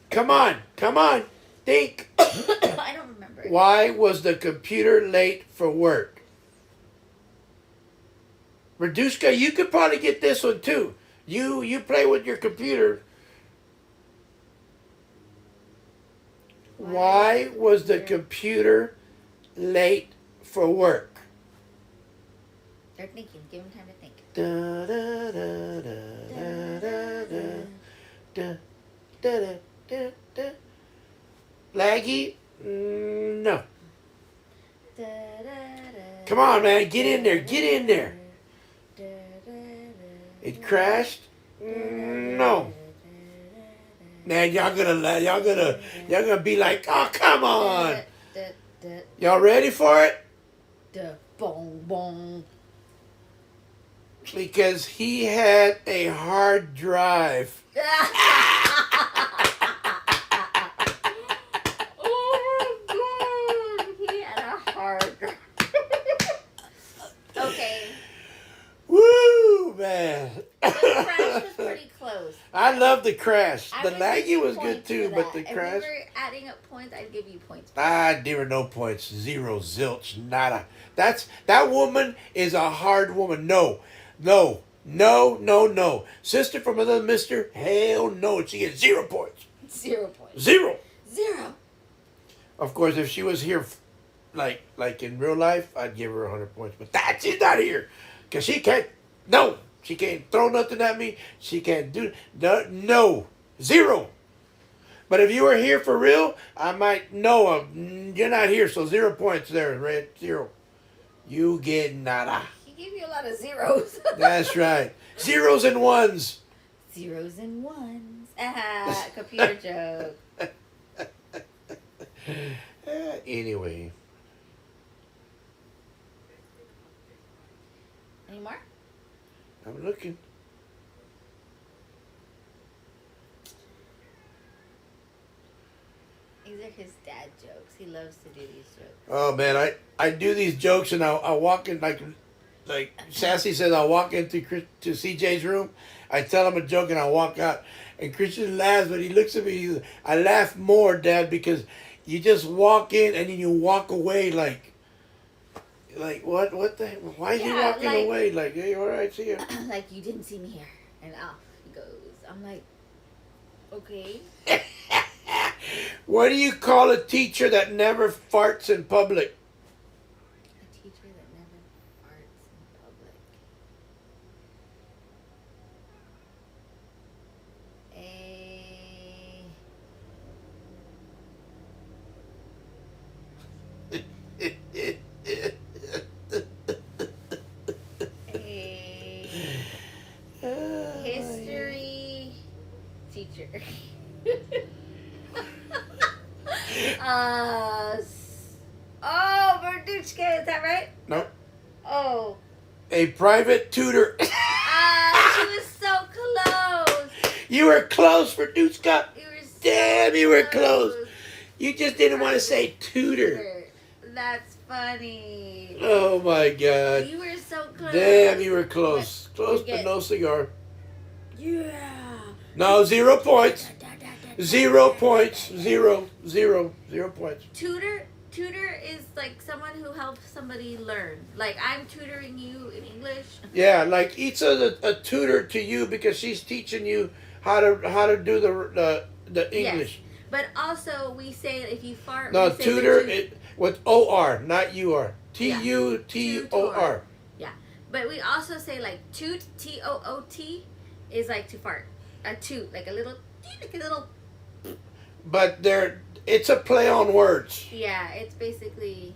Come on, think. I don't remember. Why was the computer late for work? Radushka, you could probably get this one too. You play with your computer. Why was the computer late for work? They're thinking. Give them time to think. Da, da, da, da, da, da, da, da, da. Laggy? No. Come on, man. Get in there. Get in there. It crashed? No. Man, y'all gonna be like, oh, come on. Y'all ready for it? Boom, boom. Because he had a hard drive. Oh my god, he had a hard. Okay, Woo, man. the crash was pretty close. I love the crash. I The would give laggy you was good points too, for but that. the If crash. we were adding up points, I'd give you points. There were no points. Zero, zilch, nada. That woman is a hard woman. No. Sister from another mister, hell no. She gets 0 points. 0 points. Zero. 0. Of course, if she was here, like in real life, I'd give her 100 points. But she's not here, cause she can't. No, she can't throw nothing at me. She can't do no 0. But if you were here for real, I might know you're not here, so 0 points there, Red. 0. You get nada. He gave you a lot of zeros. That's right. 0s and 1s. 0s and 1s. Ah, computer joke. Anyway. Any more? I'm looking. These are his dad jokes. He loves to do these jokes. Oh man, I do these jokes and I walk in like Sassy says, I walk into to CJ's room, I tell him a joke and I walk out, and Christian laughs, but he looks at me. I laugh more, Dad, because you just walk in and then you walk away like what the why is he walking away like, hey, all right, see ya. Like, you didn't see me here, and off he goes. I'm like, okay. What do you call a teacher that never farts in public? A teacher that never farts in public. A history teacher. Verduchka, is that right? No. Oh. A private tutor. She was so close. You were close, Verduchka. You were so Damn, you were close. You just didn't want to say tutor. That's funny. Oh my God. You were so close. Damn, you were close. Close, but no cigar. Yeah. No, 0 points. 0 points. 0 points. Tutor is like someone who helps somebody learn. Like, I'm tutoring you in English. Yeah, like Itza's a tutor to you because she's teaching you how to do the English. Yes. But also, we say if you fart. No, we say tutor with OR, not UR. TUTOR. Yeah, but we also say like toot, TOOT, is like to fart. A toot, like a little. But it's a play on words. Yeah, it's basically,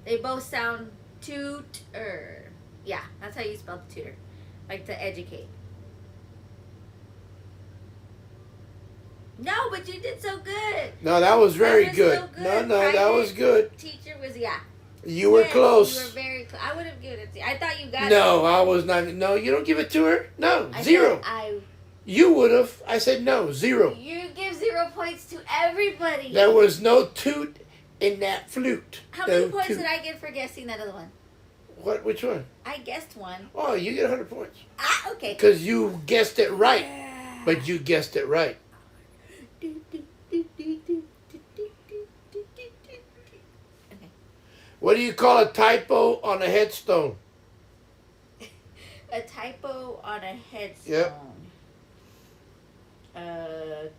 they both sound toot-er. Yeah, that's how you spell tutor, like to educate. No, but you did so good. No, that was very was good. so good. No, that was good. Teacher was, yeah. You were close. You were very close. I would have given it to you. I thought you got it. No, I was not. No, you don't give it to her. No, 0. You would have. I said no, 0. You give 0 points to everybody. There was no toot in that flute. How many points did I get for guessing that other one? What? Which one? I guessed one. Oh, you get 100 points. Ah, okay. Because you guessed it right. But you guessed it right. Okay. What do you call a typo on a headstone? A typo on a headstone. Yep. A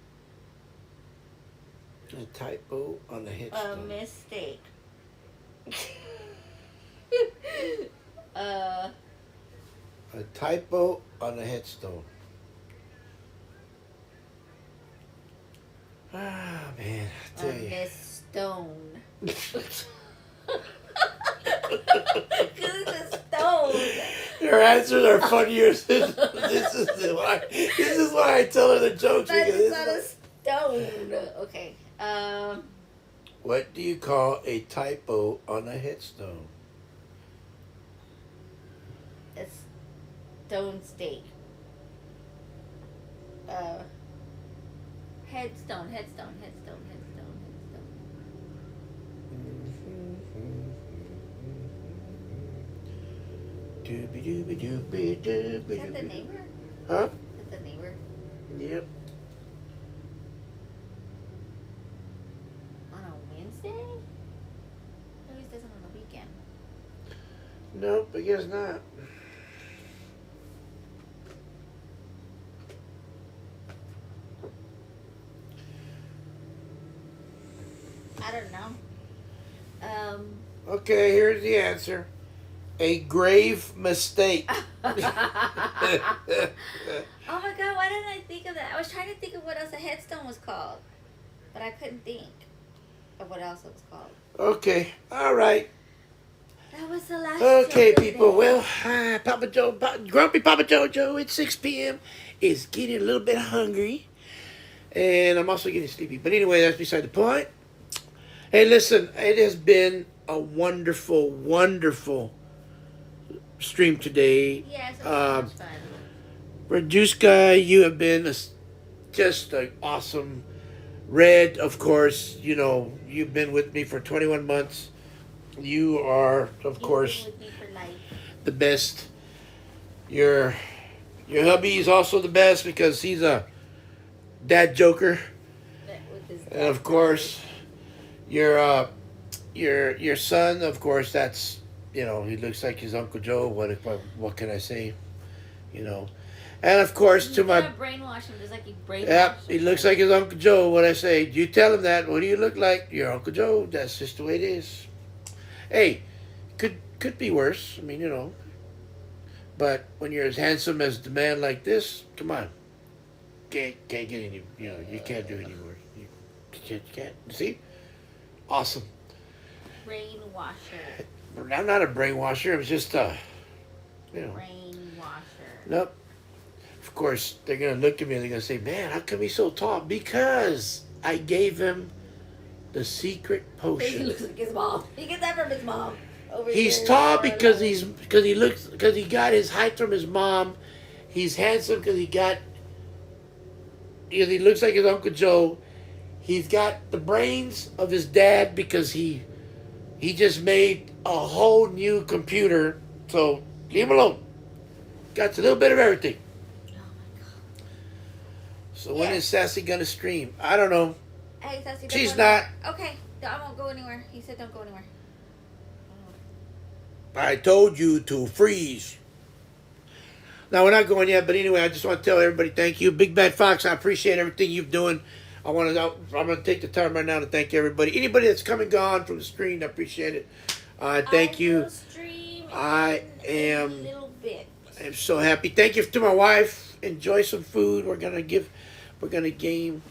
typo on a headstone. A mistake. A typo on a headstone. Ah, man, I tell you. A stone. Because it's a stone. Your answers are funnier. This is why I tell her the jokes. But because it's not a stone. Okay. What do you call a typo on a headstone? It's Stone stake. Headstone. Is that the neighbor? Huh? Is that the neighbor? Yep. On a Wednesday? He always does it on the weekend. Nope, I guess not. I don't know. Okay, here's the answer. A grave mistake. Oh my god, why didn't I think of that? I was trying to think of what else a headstone was called, but I couldn't think of what else it was called. Okay, all right. That was the last. Okay, joke of the people. day. Well, Papa Joe, Grumpy Papa JoeJoe at 6 p.m. is getting a little bit hungry, and I'm also getting sleepy. But anyway, that's beside the point. Hey, listen, it has been a wonderful, wonderful stream today. Yes, it was so much fun. Reduce guy, you have been just an awesome. Red, of course, you know, you've been with me for 21 months. You are, of course, You've been with me for life. the best. Your hubby is also the best because he's a dad joker. With his And of course, your son, of course, that's, you know, he looks like his Uncle Joe. What can I say? You know. And of course, to my brainwash him just like he brainwashed. yep, he looks like his Uncle Joe. What I say, you tell him that. What do you look like? Your Uncle Joe. That's just the way it is. Hey, could be worse. I mean, you know. But when you're as handsome as the man like this, come on, can't get any. You know, you can't do any worse. You can't. See, awesome. Brainwasher. I'm not a brainwasher. It was just you know. Brainwasher. Nope. Of course, they're gonna look at me and they're gonna say, "Man, how come he's so tall?" Because I gave him the secret He potion. looks like his mom. He gets that from his mom. He's tall because he got his height from his mom. He's handsome because he looks like his Uncle Joe. He's got the brains of his dad because he just made a whole new computer. So leave him alone. Got a little bit of everything. So when is Sassy gonna stream? I don't know. Hey, Sassy. She's not. Okay, I won't go anywhere. He said don't go anywhere. I told you to freeze. Now we're not going yet, but anyway, I just want to tell everybody thank you, Big Bad Fox. I appreciate everything you're doing. I'm gonna take the time right now to thank everybody. Anybody that's come and gone from the screen, I appreciate it. Thank you. Will stream I in am. a little bit. I'm so happy. Thank you to my wife. Enjoy some food. We're gonna game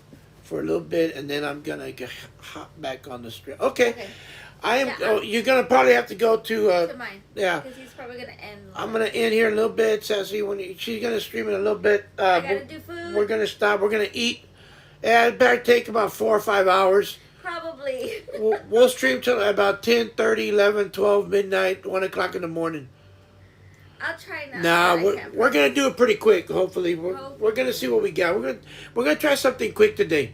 for a little bit, and then I'm gonna hop back on the stream. Okay. I am. Yeah, oh, you're gonna probably have to go to. To mine. Yeah. Because he's probably gonna end. I'm gonna end here in a little bit, Sassy. She's gonna stream in a little bit. I gotta do food. We're gonna stop. We're gonna eat. Yeah, it better take about 4 or 5 hours. Probably. We'll stream till about 10, 30, 11, 12, midnight, 1 o'clock in the morning. I'll try not. Nah, we're gonna do it pretty quick. Hopefully, we're gonna see what we got. We're gonna try something quick today.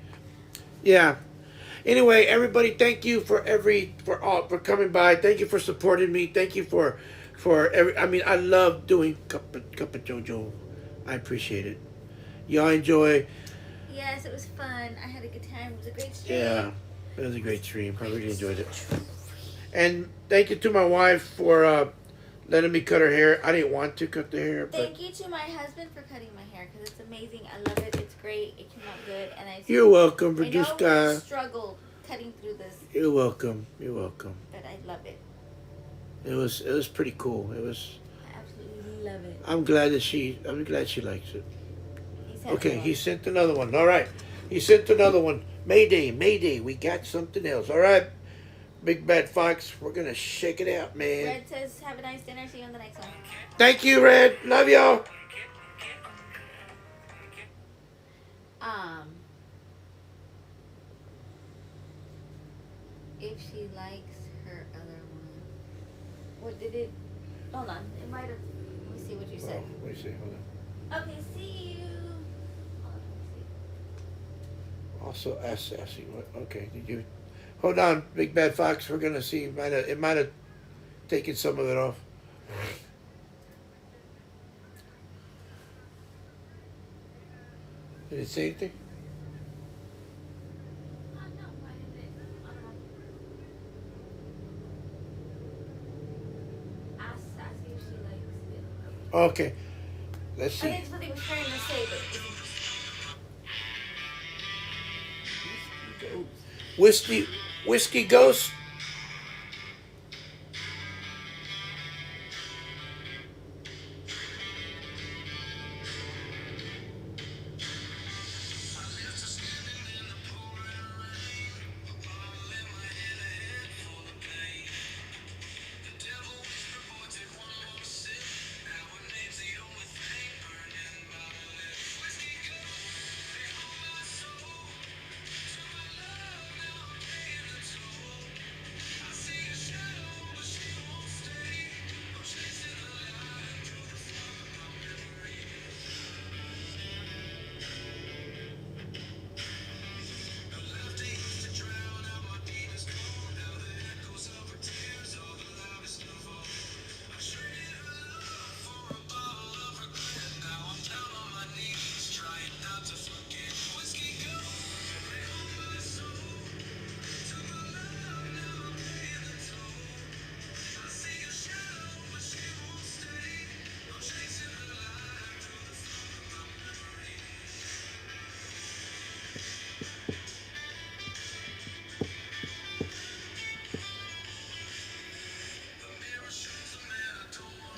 Yeah. Anyway, everybody, thank you for coming by. Thank you for supporting me. Thank you for every. I mean, I love doing Cup of JoeJoe. I appreciate it. Y'all enjoy. Yes, it was fun. I had a good time. It was a great stream. Yeah, it was a great stream. I really enjoyed it. And thank you to my wife for letting me cut her hair. I didn't want to cut the hair, but Thank you to my husband for cutting my hair because it's amazing. I love it. It's great. It came out good, and you're welcome, I know Produce we struggled cutting through this, You're welcome. You're welcome. but I love it. It was pretty cool. It was. I absolutely love it. I'm glad she likes it. He sent Okay, me he one. sent another one. All right, he sent another one. Mayday, we got something else. All right, Big Bad Fox, we're gonna shake it out, man. Red says, "Have a nice dinner. See you on the next one." Thank you, Red. Love y'all. If she likes her other one, what did it? Hold on, it might have. Let me see. see what you Oh, said. let me see. Hold on. Okay, see you. Hold on, let me see. Also, Sassy. What? Okay. Did you? Hold on, Big Bad Fox. We're gonna see. It might have taken some of it off. Did it say anything? Oh, no, why did it? I don't know. Ask if she likes it. Okay. Let's I see. think it's what he was trying to say, but Whiskey Ghost.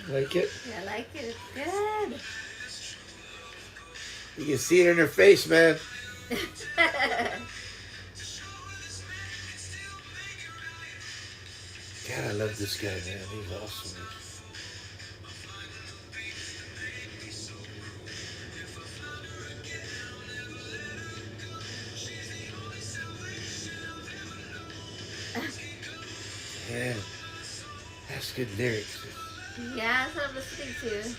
Like it? yeah, I like it. It's good. You can see it in her face, man. God, I love this guy, man. He's awesome. Man, that's good lyrics. Yeah, that's what I'm listening to.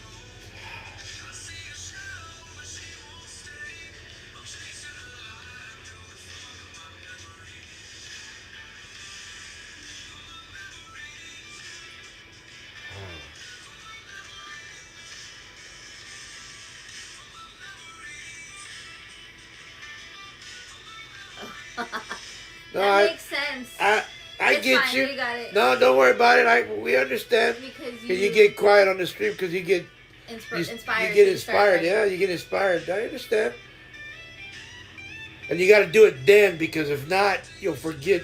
No, That makes sense. I It's get fine, you. you got it. No, don't worry about it. We understand. Because Because you get quiet on the stream because you get inspired. You get inspired. Yeah, you get inspired. I understand. And you got to do it then because if not, you'll forget.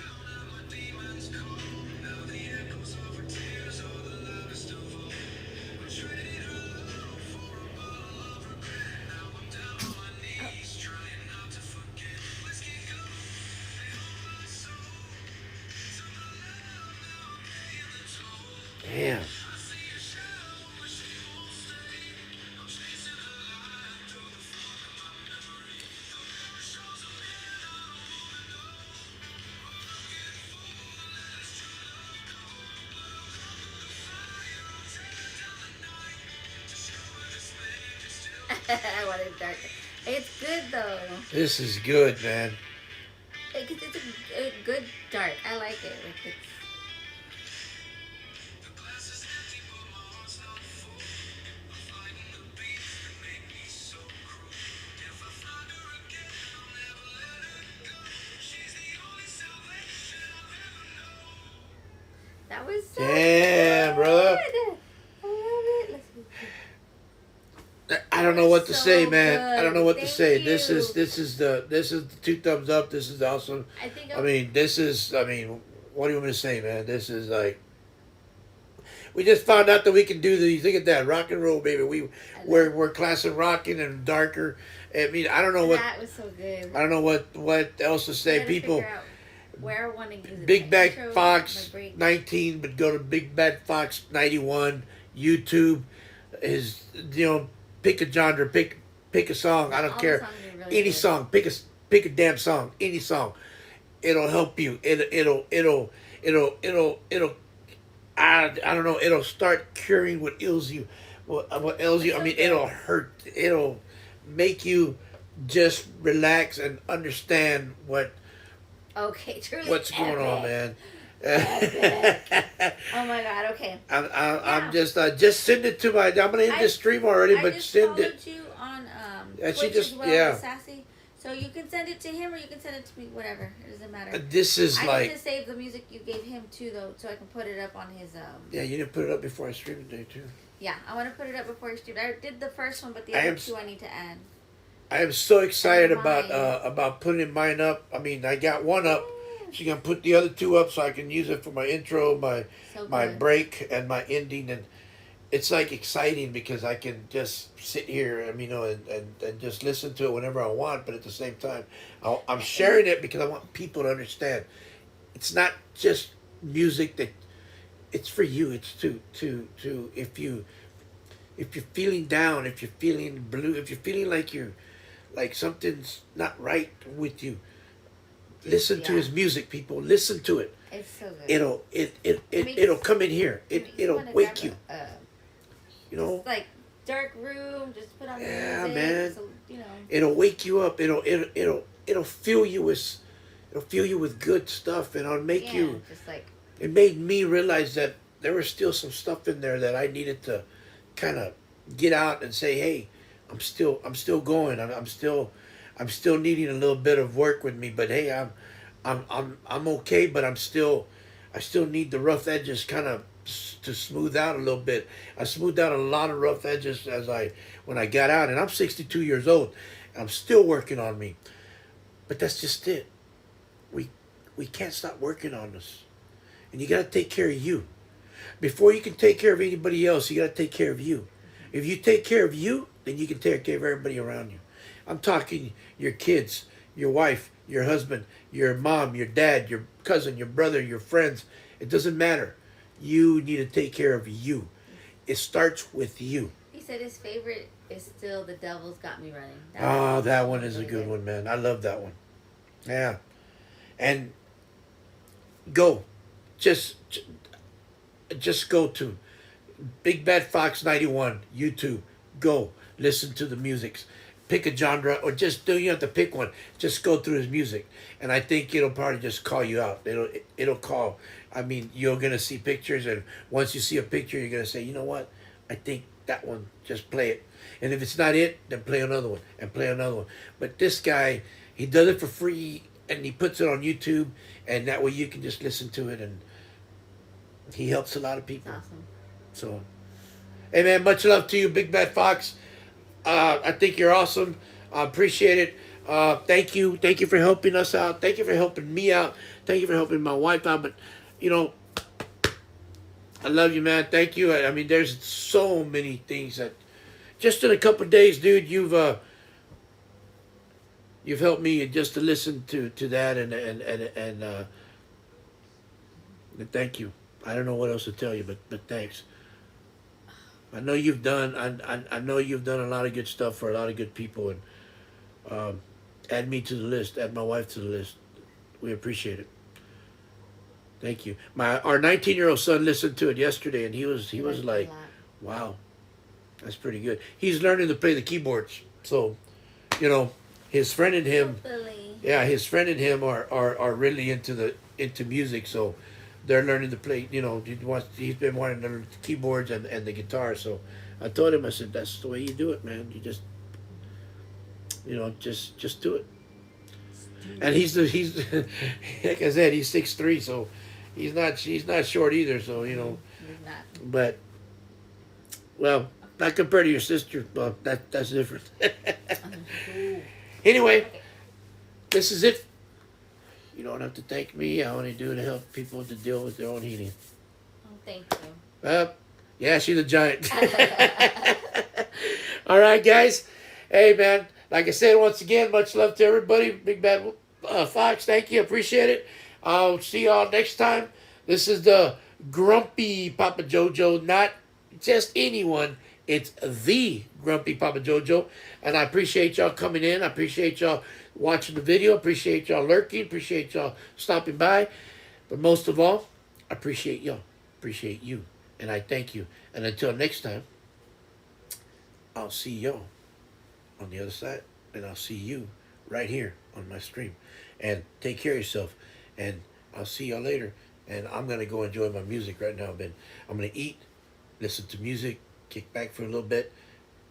Damn. I want it darker. It's good though. This is good, man. It's a good dark. I like it. Like it's. That was so Damn, good. brother. I love it. Let's I don't know what to So say, man. I don't know what to good. say. Thank This is the 2 thumbs up. This is awesome. I think I mean, what do you want me to say, man? This is like we just found out that we can do these. Look at that, rock and roll, baby. We're classic rocking and darker. I mean, I don't know what that was so good. I don't know what else to say. Gotta People, figure out where I want to use it. Big My Bad intro, Fox my break. 19, but go to Big Bad Fox 91 YouTube. Is pick a genre, pick a song. I don't All the care. songs are really Any good. song, pick a damn song. Any song, it'll help you. I don't know. It'll start curing what ails you. what ails you? I mean, it'll hurt. It'll make you just relax and understand Okay, truly. what's going on, epic. man. Oh my God. Okay. I'm just send it to my. I'm gonna end this stream already, I but just send followed it. you on And she Twitch just as well, yeah. with Sassy. So you can send it to him or you can send it to me. Whatever. It doesn't matter. This is I like need to save the music you gave him too, though, so I can put it up on his. yeah. You didn't put it up before I streamed today too. Yeah, I want to put it up before you stream. I did the first one, but the I other am two I need to add. I am so excited Mine. about putting mine up. I mean, I got one up. She's gonna put the other two up so I can use it for my intro, So my good. break, and my ending. And it's like exciting because I can just sit here, and and just listen to it whenever I want. But at the same time, I'm sharing it because I want people to understand. It's not just music that it's for you. It's to if you're feeling down, if you're feeling blue, if you're feeling like something's not right with you, listen to Yeah. his music, people. Listen to it. It's so good. It'll come in here. It'll wanna wake grab you. You know, It's like dark room. Just put on the Yeah, music. man. So, you know. it'll wake you up. It'll fill you with good stuff, and it'll make Yeah, you. just like It made me realize that there was still some stuff in there that I needed to kind of get out and say, hey, I'm still going. I'm still needing a little bit of work with me, but hey, I'm okay, but I still need the rough edges kind of to smooth out a little bit. I smoothed out a lot of rough edges when I got out, and I'm 62 years old. I'm still working on me, but that's just it. We can't stop working on us, and you got to take care of you. Before you can take care of anybody else, you got to take care of you. If you take care of you, then you can take care of everybody around you. I'm talking your kids, your wife, your husband, your mom, your dad, your cousin, your brother, your friends. It doesn't matter. You need to take care of you. It starts with you. he said, his favorite is still "The Devil's Got Me Running." That one is a good one, man. I love that one. Yeah. And go. Just go to Big Bad Fox 91 YouTube. Go listen to the music. Pick a genre, or just don't you have to pick one. Just go through his music, and I think it'll probably just call you out. It'll call. I mean, you're gonna see pictures, and once you see a picture, you're gonna say, you know what? I think that one. Just play it, and if it's not it, then play another one and play another one. But this guy, he does it for free, and he puts it on YouTube, and that way you can just listen to it, and he helps a lot of people. Awesome. So, hey man, much love to you, Big Bad Fox. I think you're awesome. I appreciate it. Thank you for helping us out. Thank you for helping me out. Thank you for helping my wife out. But I love you, man. Thank you. I mean, there's so many things that just in a couple of days, dude, you've helped me just to listen to that and thank you. I don't know what else to tell you, but thanks. I know you've done. I know you've done a lot of good stuff for a lot of good people, and add me to the list. Add my wife to the list. We appreciate it. Thank you. Our 19-year-old son listened to it yesterday, and he was like, "Wow, that's pretty good." He's learning to play the keyboards, so his friend and him. Hopefully. Yeah, his friend and him are really into music, so they're learning to play. He's been wanting to learn the keyboards and the guitar. So I told him, I said, that's the way you do it, man. You just just do it. And he's like I said, he's 6'3", so he's not short either. So He's not. but well, not compared to your sister. Well, that's different. Anyway, this is it. You don't have to thank me. I only do it to help people to deal with their own healing. Oh, thank you. Yeah, she's a giant. All right, guys. Hey, man. Like I said, once again, much love to everybody. Big Bad Fox, thank you. Appreciate it. I'll see y'all next time. This is the Grumpy Papa JoeJoe. Not just anyone. It's the Grumpy Papa JoeJoe. And I appreciate y'all coming in. I appreciate y'all watching the video. Appreciate y'all lurking. Appreciate y'all stopping by. But most of all, I appreciate y'all. Appreciate you. And I thank you. And until next time, I'll see y'all on the other side, and I'll see you right here on my stream. And take care of yourself, and I'll see y'all later. And I'm gonna go enjoy my music right now, Ben. I'm gonna eat, listen to music, kick back for a little bit,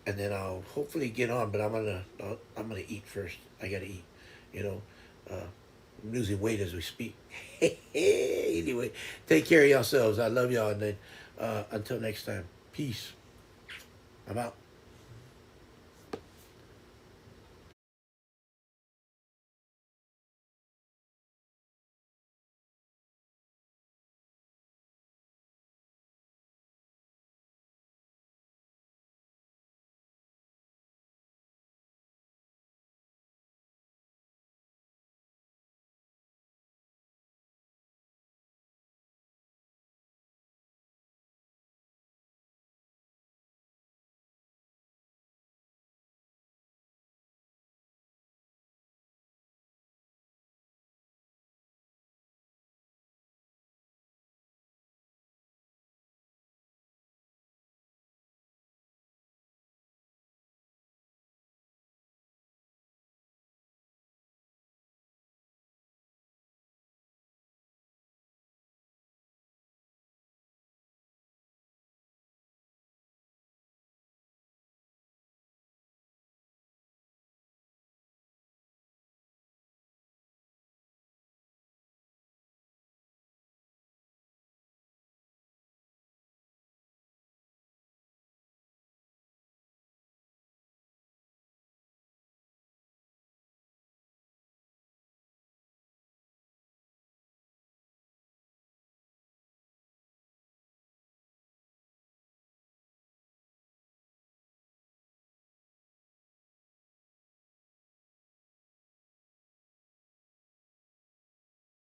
and then I'll hopefully get on. But I'm gonna eat first. I gotta eat, you know. I'm losing weight as we speak. Anyway, take care of yourselves. I love y'all, and then until next time, peace. I'm out.